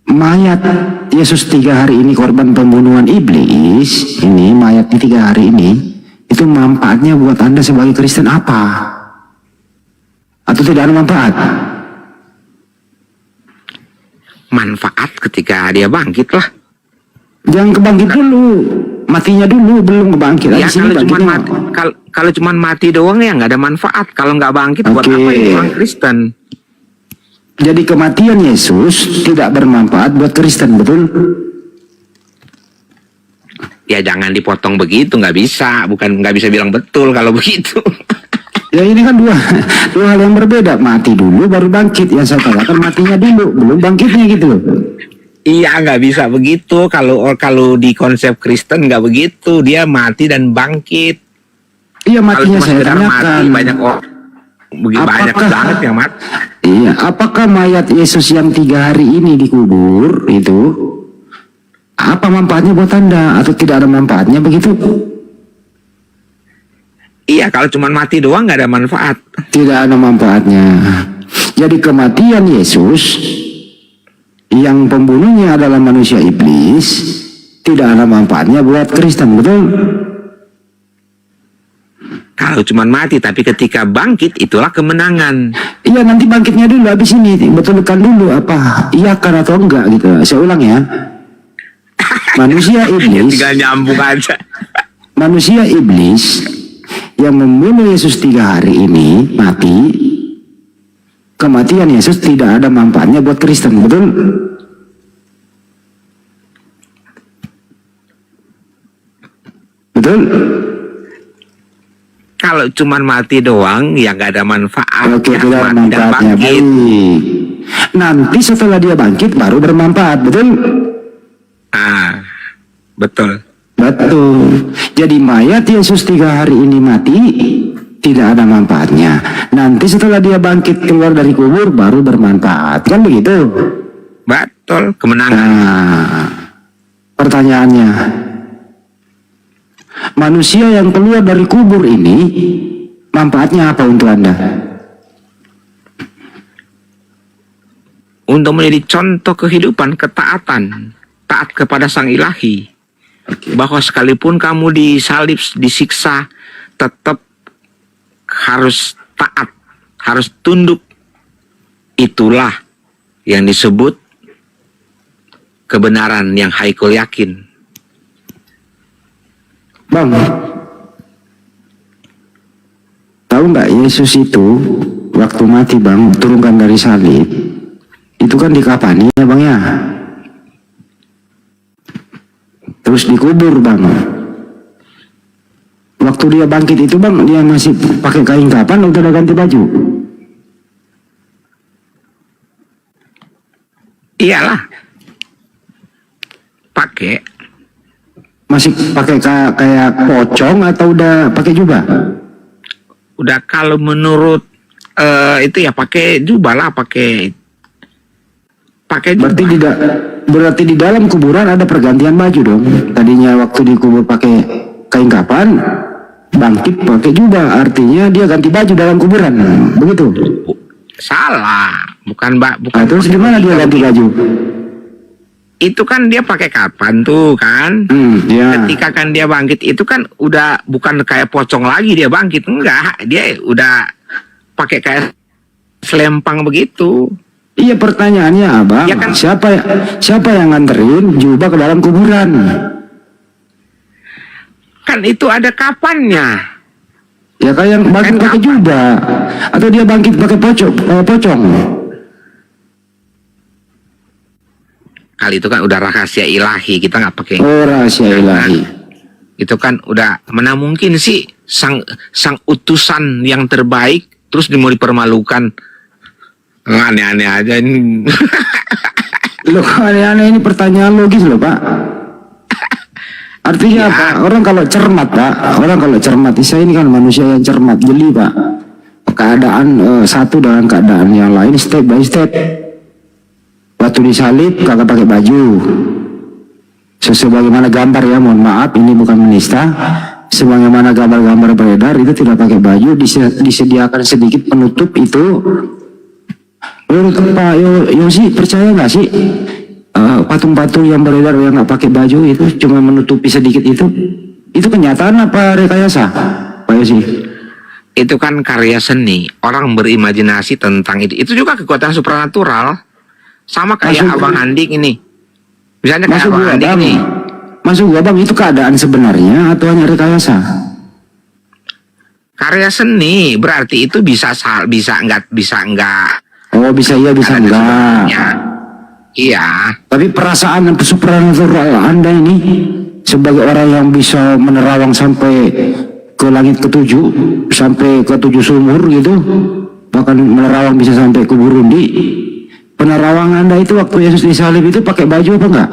S3: mayat Yesus 3 hari ini korban pembunuhan iblis, ini mayatnya 3 hari ini, itu manfaatnya buat Anda sebagai Kristen apa? Atau tidak ada manfaat?
S12: Manfaat ketika dia bangkit lah.
S3: Jangan kebangkit dulu, matinya dulu, belum kebangkit.
S12: Ya kalau cuma mati doang ya nggak ada manfaat. Kalau nggak bangkit buat apa itu orang Kristen?
S3: Jadi kematian Yesus tidak bermanfaat buat Kristen, betul?
S12: Ya jangan dipotong begitu, nggak bisa. Bukan nggak bisa bilang betul kalau begitu.
S3: Ya ini kan dua hal yang berbeda. Mati dulu baru bangkit. Yang saya katakan matinya dulu, belum bangkitnya gitu loh.
S12: Iya, nggak bisa begitu. Kalau di konsep Kristen nggak begitu. Dia mati dan bangkit.
S3: Iya, matinya saya tanyakan.
S12: Mati, banyak banyak banget yang mati.
S3: Iya, apakah mayat Yesus yang 3 hari ini dikubur itu, apa manfaatnya buat Anda? Atau tidak ada manfaatnya begitu?
S12: Iya, kalau cuma mati doang nggak ada manfaat.
S3: Tidak ada manfaatnya. Jadi kematian Yesus yang pembunuhnya adalah manusia iblis, tidak ada manfaatnya buat Kristen, betul?
S12: Kalau cuma mati, tapi ketika bangkit itulah kemenangan.
S3: Iya, nanti bangkitnya dulu, habis ini betulkan dulu apa iya kan atau enggak gitu. Saya ulang ya. Manusia iblis.
S12: Tinggal nyambung aja.
S3: Manusia iblis yang membunuh Yesus 3 hari ini mati. Kematian Yesus tidak ada manfaatnya buat Kristen, betul? Betul?
S12: Kalau cuma mati doang ya nggak ada manfaat.
S3: Oke, tidak ada manfaatnya. Baik. Nanti setelah dia bangkit baru bermanfaat, betul?
S12: Betul.
S3: Betul. Jadi mayat Yesus 3 hari ini mati tidak ada manfaatnya. Nanti setelah dia bangkit keluar dari kubur baru bermanfaat. Kan begitu?
S12: Betul, kemenangan.
S3: Nah, pertanyaannya, manusia yang keluar dari kubur ini manfaatnya apa untuk Anda?
S12: Untuk menjadi contoh kehidupan, ketaatan, taat kepada Sang Ilahi. Bahwa sekalipun kamu disalib, disiksa, tetap harus taat, harus tunduk. Itulah yang disebut kebenaran yang Haikul yakin.
S3: Bang, tahu nggak Yesus itu waktu mati bang, turunkan dari salib, itu kan dikafani ya bang ya, terus dikubur bang. Waktu dia bangkit itu bang, dia masih pakai kain kapan atau udah ganti baju?
S12: Iyalah. Pakai.
S3: Masih pakai kayak pocong atau udah pakai jubah?
S12: Udah kalau menurut itu ya pakai jubah lah, pakai jubah.
S3: Berarti di dalam kuburan ada pergantian baju dong. Tadinya waktu dikubur pakai kain kapan, bangkit pakai jubah, artinya dia ganti baju dalam kuburan, begitu?
S12: Salah, bukan mbak, bukan.
S3: Nah, terus gimana dia ganti baju?
S12: Itu kan dia pakai kapan tuh kan?
S3: Ya.
S12: Ketika kan dia bangkit itu kan udah bukan kayak pocong lagi dia bangkit, enggak, dia udah pakai kayak selempang begitu.
S3: Iya, pertanyaannya abang,
S12: Ya kan?
S3: siapa yang nganterin jubah ke dalam kuburan?
S12: Kan itu ada kapannya.
S3: Ya kayak yang bangkit pakai jubah, atau dia bangkit pakai pocong?
S12: Kali itu kan udah rahasia ilahi, kita nggak pakai.
S3: Oh, rahasia ilahi.
S12: Itu kan udah, mana mungkin sih sang utusan yang terbaik terus mau dipermalukan. Aneh-aneh aja ini.
S3: Loh, aneh-aneh ini pertanyaan logis loh Pak. Artinya apa? Orang kalau cermat Pak, orang kalau cermat, saya ini kan manusia yang cermat, jeli Pak. Keadaan satu dengan keadaan yang lain step by step. Waktu disalib kagak pakai baju. Sebagaimana gambar ya, mohon maaf ini bukan menista. Sebagaimana gambar-gambar beredar itu tidak pakai baju, disediakan sedikit penutup itu. Menurut Pak Yosi percaya nggak sih patung-patung yang beredar yang nggak pakai baju itu cuma menutupi sedikit itu kenyataan apa rekayasa Pak Yosi?
S12: Itu kan karya seni, orang berimajinasi tentang itu juga kekuatan supranatural, sama kayak Abang Andik ini, misalnya kayak Abang Andik ini.
S3: Maksud gua bang, itu keadaan sebenarnya atau hanya rekayasa?
S12: Karya seni berarti itu bisa enggak.
S3: Oh, bisa iya, bisa enggak.
S12: Iya.
S3: Tapi perasaan supranatural Anda ini sebagai orang yang bisa menerawang sampai ke langit ketujuh, sampai ke 7 sumur gitu, bahkan menerawang bisa sampai ke Burundi. Penerawang Anda itu waktu Yesus disalib itu pakai baju apa enggak?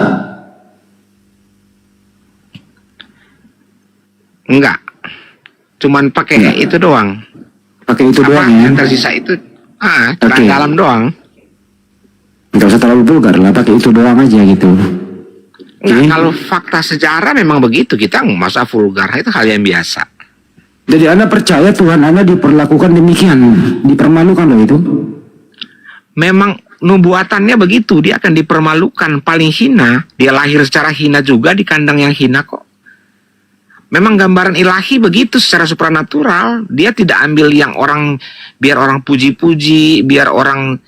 S12: Enggak. Cuman pakai itu doang.
S3: Pakai itu doang ya.
S12: Yang tersisa itu celana dalam doang.
S3: Enggak usah terlalu vulgar lah, pakai itu doang aja gitu.
S12: Nah, kalau fakta sejarah memang begitu, kita masa vulgar, itu hal yang biasa.
S3: Jadi Anda percaya Tuhan Anda diperlakukan demikian, dipermalukan loh itu?
S12: Memang nubuatannya begitu, dia akan dipermalukan, paling hina. Dia lahir secara hina juga di kandang yang hina kok. Memang gambaran ilahi begitu secara supranatural. Dia tidak ambil yang orang, biar orang puji-puji, biar orang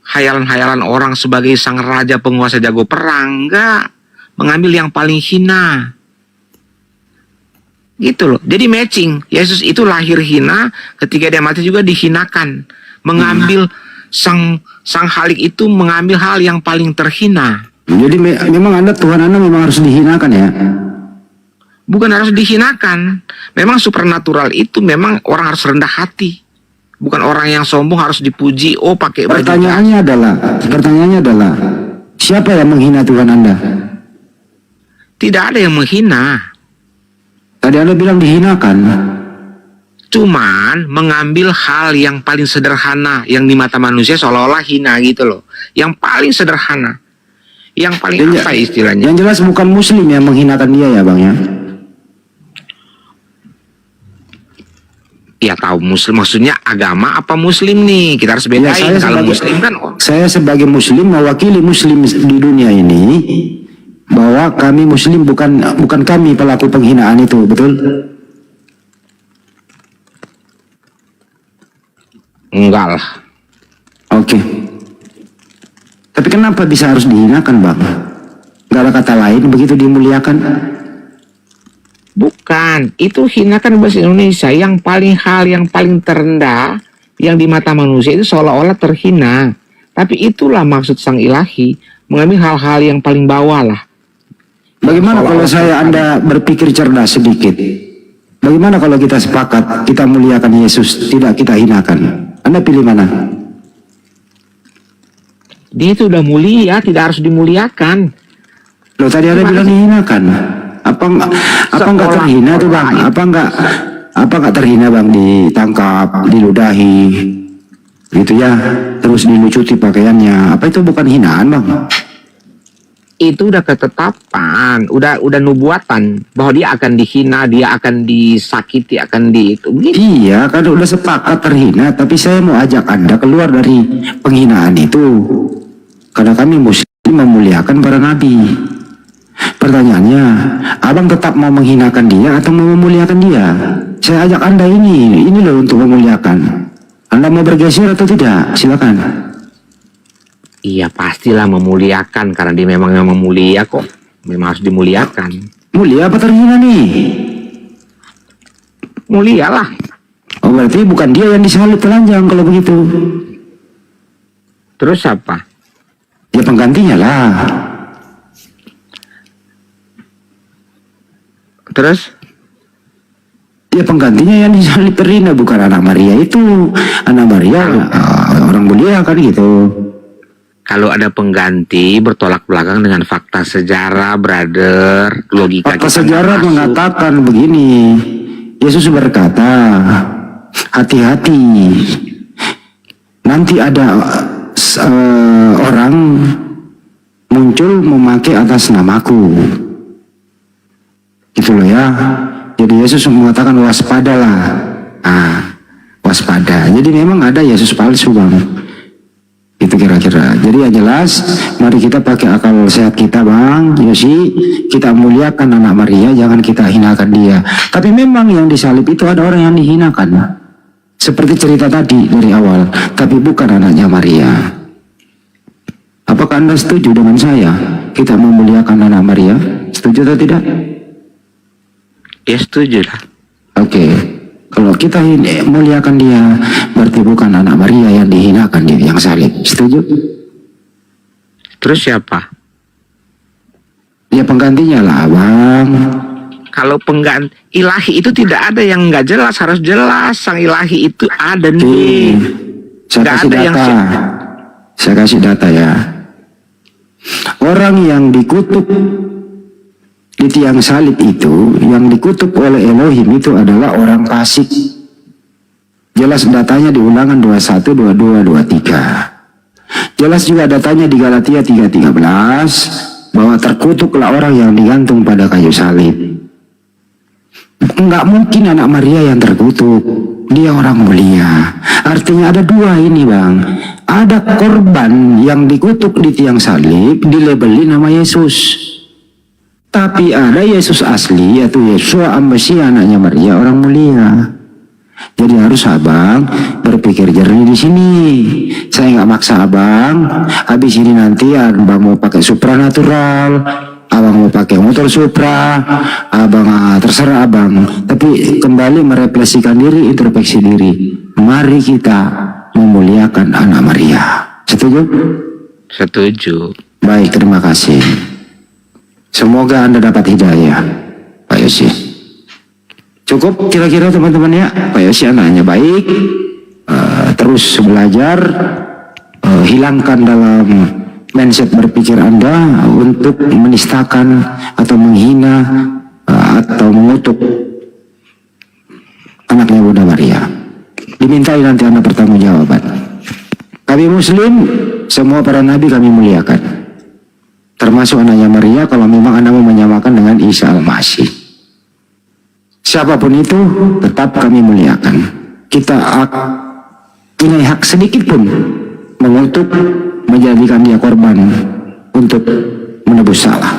S12: hayalan-hayalan orang sebagai sang raja penguasa jago perang. Enggak. Mengambil yang paling hina. Gitu loh. Jadi matching. Yesus itu lahir hina, ketika dia mati juga dihinakan. Mengambil sang halik itu mengambil hal yang paling terhina.
S3: Jadi memang Tuhan Anda memang harus dihinakan ya?
S12: Bukan harus dihinakan. Memang supernatural itu memang orang harus rendah hati. Bukan orang yang sombong harus dipuji. Oh, pakai baju.
S3: Pertanyaannya adalah siapa yang menghina Tuhan Anda?
S12: Tidak ada yang menghina.
S3: Tadi Anda bilang dihinakan.
S12: Cuman mengambil hal yang paling sederhana yang di mata manusia seolah-olah hina gitu loh. Yang paling sederhana. Yang paling apa istilahnya?
S3: Yang jelas bukan muslim yang menghinakan dia ya bang ya?
S12: Ya tahu muslim maksudnya agama apa muslim nih, kita harus bedain.
S3: Ya,
S12: kalau muslim kan
S3: saya sebagai muslim mewakili muslim di dunia ini bahwa kami muslim bukan kami pelaku penghinaan itu, betul?
S12: Enggak lah.
S3: Oke. Tapi kenapa bisa harus dihinakan bang? Gak ada kata lain begitu dimuliakan?
S12: Bukan, itu hinakan bahasa Indonesia yang hal yang paling terendah yang di mata manusia itu seolah-olah terhina. Tapi itulah maksud sang ilahi, mengambil hal-hal yang paling bawah lah.
S3: Bagaimana kalau Anda berpikir cerdas sedikit? Bagaimana kalau kita sepakat kita muliakan Yesus, tidak kita hinakan? Anda pilih mana?
S12: Dia itu udah mulia, tidak harus dimuliakan.
S3: Loh tadi ada bilang dihinakan. Apa enggak terhina tuh bang? Apa enggak terhina bang, ditangkap, diludahi, gitu ya, terus dilucuti pakaiannya? Apa itu bukan hinaan bang?
S12: Itu udah ketetapan, udah nubuatan bahwa dia akan dihina, dia akan disakiti, akan itu.
S3: Iya, kan udah sepakat terhina, tapi saya mau ajak Anda keluar dari penghinaan itu. Karena kami muslim memuliakan para nabi. Pertanyaannya, abang tetap mau menghinakan dia atau mau memuliakan dia? Saya ajak Anda ini loh untuk memuliakan. Anda mau bergeser atau tidak? Silakan.
S12: Iya pastilah memuliakan, karena dia memang mulia kok. Memang harus dimuliakan.
S3: Mulia apa terhina nih?
S12: Mulia lah.
S3: Oh berarti bukan dia yang disalib telanjang kalau begitu.
S12: Terus apa?
S3: Ya penggantinya lah.
S12: Terus?
S3: Ya penggantinya yang disalib terhina, bukan anak Maria itu. Anak Maria orang mulia kan gitu.
S12: Kalau ada pengganti bertolak belakang dengan fakta sejarah, brother, logika.
S3: Fakta sejarah mengatakan begini. Yesus berkata, hati-hati. Nanti ada orang muncul memakai atas namaku. Gitu loh ya. Jadi Yesus mengatakan waspadalah. Waspada. Jadi memang ada Yesus palsu bang. Itu kira-kira. Jadi yang jelas, mari kita pakai akal sehat kita bang Yosi. Kita muliakan anak Maria, jangan kita hinakan dia. Tapi memang yang disalib itu ada orang yang dihinakan. Seperti cerita tadi dari awal. Tapi bukan anaknya Maria. Apakah Anda setuju dengan saya? Kita memuliakan anak Maria? Setuju atau tidak?
S12: Ya setuju lah.
S3: Oke. Kalau kita muliakan dia, berarti bukan anak Maria yang dihinakan dia yang salib. Setuju?
S12: Terus siapa?
S3: Ya penggantinya lah bang.
S12: Kalau pengganti ilahi itu tidak ada yang nggak jelas, harus jelas. Sang ilahi itu ada nih.
S3: Saya kasih data. Saya kasih data ya. Orang yang dikutuk di tiang salib itu, yang dikutuk oleh Elohim itu adalah orang fasik. Jelas datanya di Ulangan 21, 22, 23. Jelas juga datanya di Galatia 3:13 bahwa terkutuklah orang yang digantung pada kayu salib. Enggak mungkin anak Maria yang terkutuk. Dia orang mulia. Artinya ada dua ini bang. Ada korban yang dikutuk di tiang salib, dilabeli nama Yesus. Tapi ada Yesus asli, yaitu Yesua Ambasia, anaknya Maria, orang mulia. Jadi harus abang berpikir jernih di sini. Saya nggak maksa abang. Habis ini nanti abang mau pakai supranatural, abang mau pakai motor Supra, abang terserah abang. Tapi kembali merefleksikan diri, introspeksi diri. Mari kita memuliakan anak Maria. Setuju?
S12: Setuju.
S3: Baik, terima kasih. Semoga Anda dapat hidayah, Pak Yosi. Cukup kira-kira teman-teman ya. Pak Yosi anaknya baik, terus belajar, hilangkan dalam mindset berpikir Anda untuk menistakan atau menghina atau mengutuk anaknya Bunda Maria. Dimintai nanti Anda pertanggungjawaban. Kami Muslim, semua para nabi kami muliakan. Termasuk anaknya Maria kalau memang Anda mau menyamakan dengan Isa Al-Masih. Siapapun itu tetap kami muliakan. Kita punya hak sedikit pun mengutuk, menjadikan dia korban untuk menebus salah.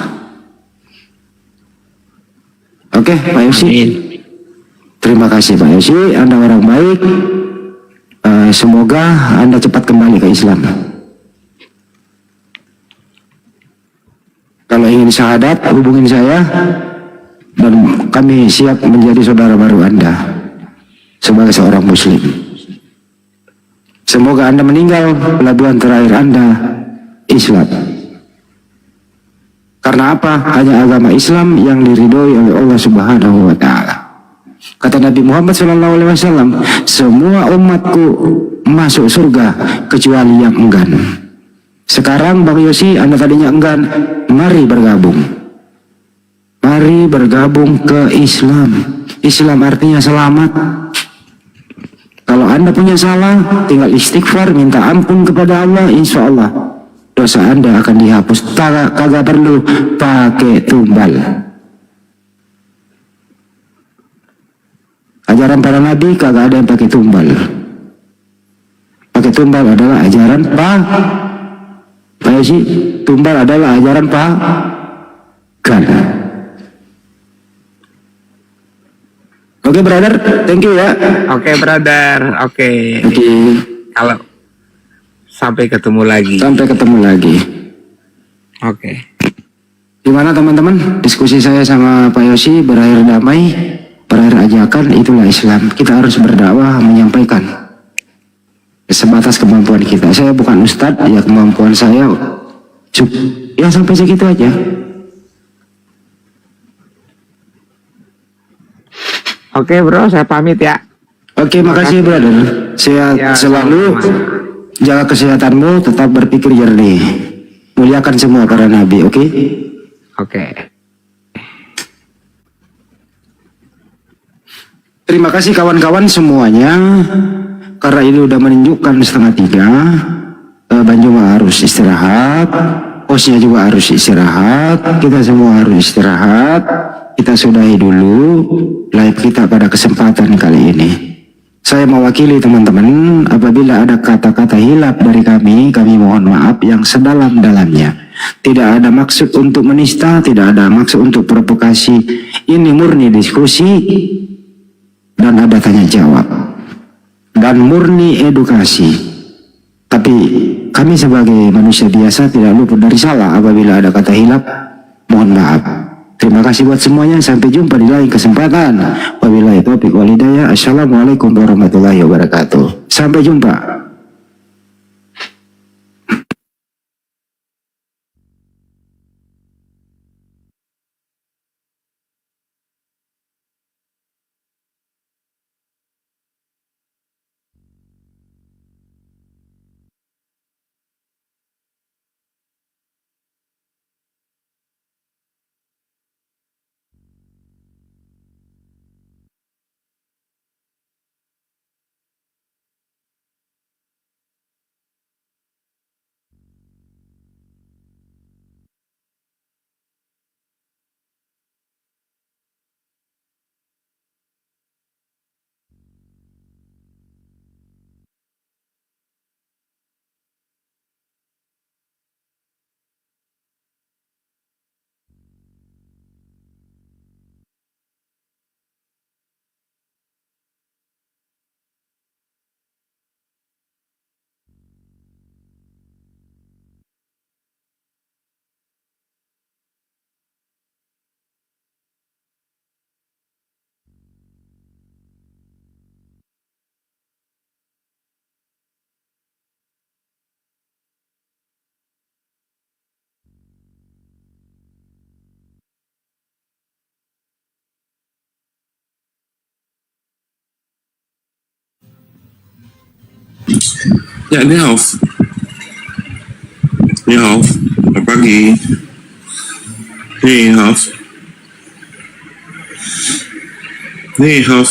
S3: Oke, Pak Yosi. Terima kasih Pak Yosi, Anda orang baik. Semoga Anda cepat kembali ke Islam. Kalau ingin syahadat, hubungin saya dan kami siap menjadi saudara baru Anda sebagai seorang Muslim. Semoga Anda meninggal pelabuhan terakhir Anda Islam. Karena apa? Hanya agama Islam yang diridhoi oleh Allah Subhanahu wa Ta'ala. Kata Nabi Muhammad SAW, semua umatku masuk surga kecuali yang enggan. Sekarang Bang Yosi, Anda tadinya enggan, mari bergabung. Mari bergabung ke Islam. Islam artinya selamat. Kalau Anda punya salah, tinggal istighfar, minta ampun kepada Allah, insya Allah dosa Anda akan dihapus. Kagak perlu pakai tumbal. Ajaran para nabi kagak ada yang pakai tumbal. Pakai tumbal adalah ajaran Pak Yosi, tumbal adalah ajaran pagan. Oke, brother, thank you ya.
S12: Oke, brother. Oke. Kalau sampai ketemu lagi.
S3: Sampai ketemu lagi.
S12: Oke.
S3: Gimana teman-teman? Diskusi saya sama Pak Yosi berakhir damai, berakhir ajakan, itulah Islam. Kita harus berdakwah, menyampaikan sebatas kemampuan kita. Saya bukan ustadz, ya kemampuan saya ya sampai segitu aja.
S12: Oke bro, saya pamit ya.
S3: Oke, makasih brother. Sehat
S12: Ya,
S3: selalu.
S12: sama-sama.
S3: Jaga kesehatanmu, tetap berpikir jernih. Muliakan semua para nabi, oke?
S12: Oke.
S3: Terima kasih kawan-kawan semuanya. Karena ini udah menunjukkan 2:30, Bang Juma harus istirahat, hostnya juga harus istirahat, kita semua harus istirahat. Kita sudahi dulu live kita pada kesempatan kali ini. Saya mewakili teman-teman, apabila ada kata-kata hilaf dari kami mohon maaf yang sedalam-dalamnya. Tidak ada maksud untuk menista, tidak ada maksud untuk provokasi. Ini murni diskusi dan ada tanya jawab. Dan murni edukasi. Tapi kami sebagai manusia biasa tidak luput dari salah apabila ada kata hilaf. Mohon maaf. Terima kasih buat semuanya. Sampai jumpa di lain kesempatan. Wabillahi taufiq wal hidayah. Assalamualaikum warahmatullahi wabarakatuh. Sampai jumpa.
S6: Ya, ni hao. Selamat pagi. Ni hao. Ni hao.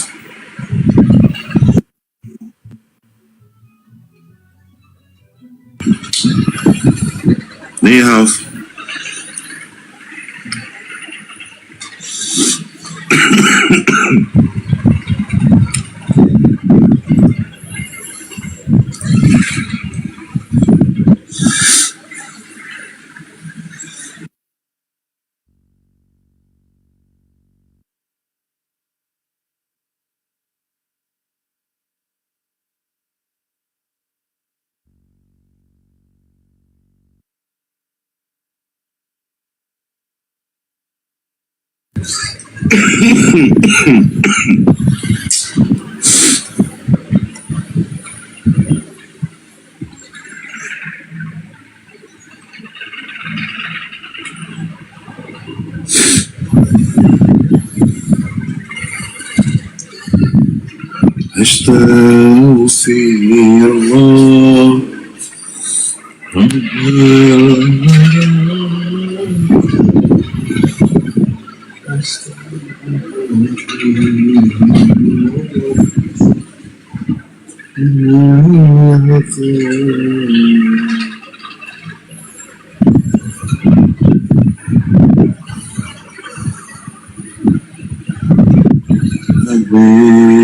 S6: أستغفر الله
S5: Nabi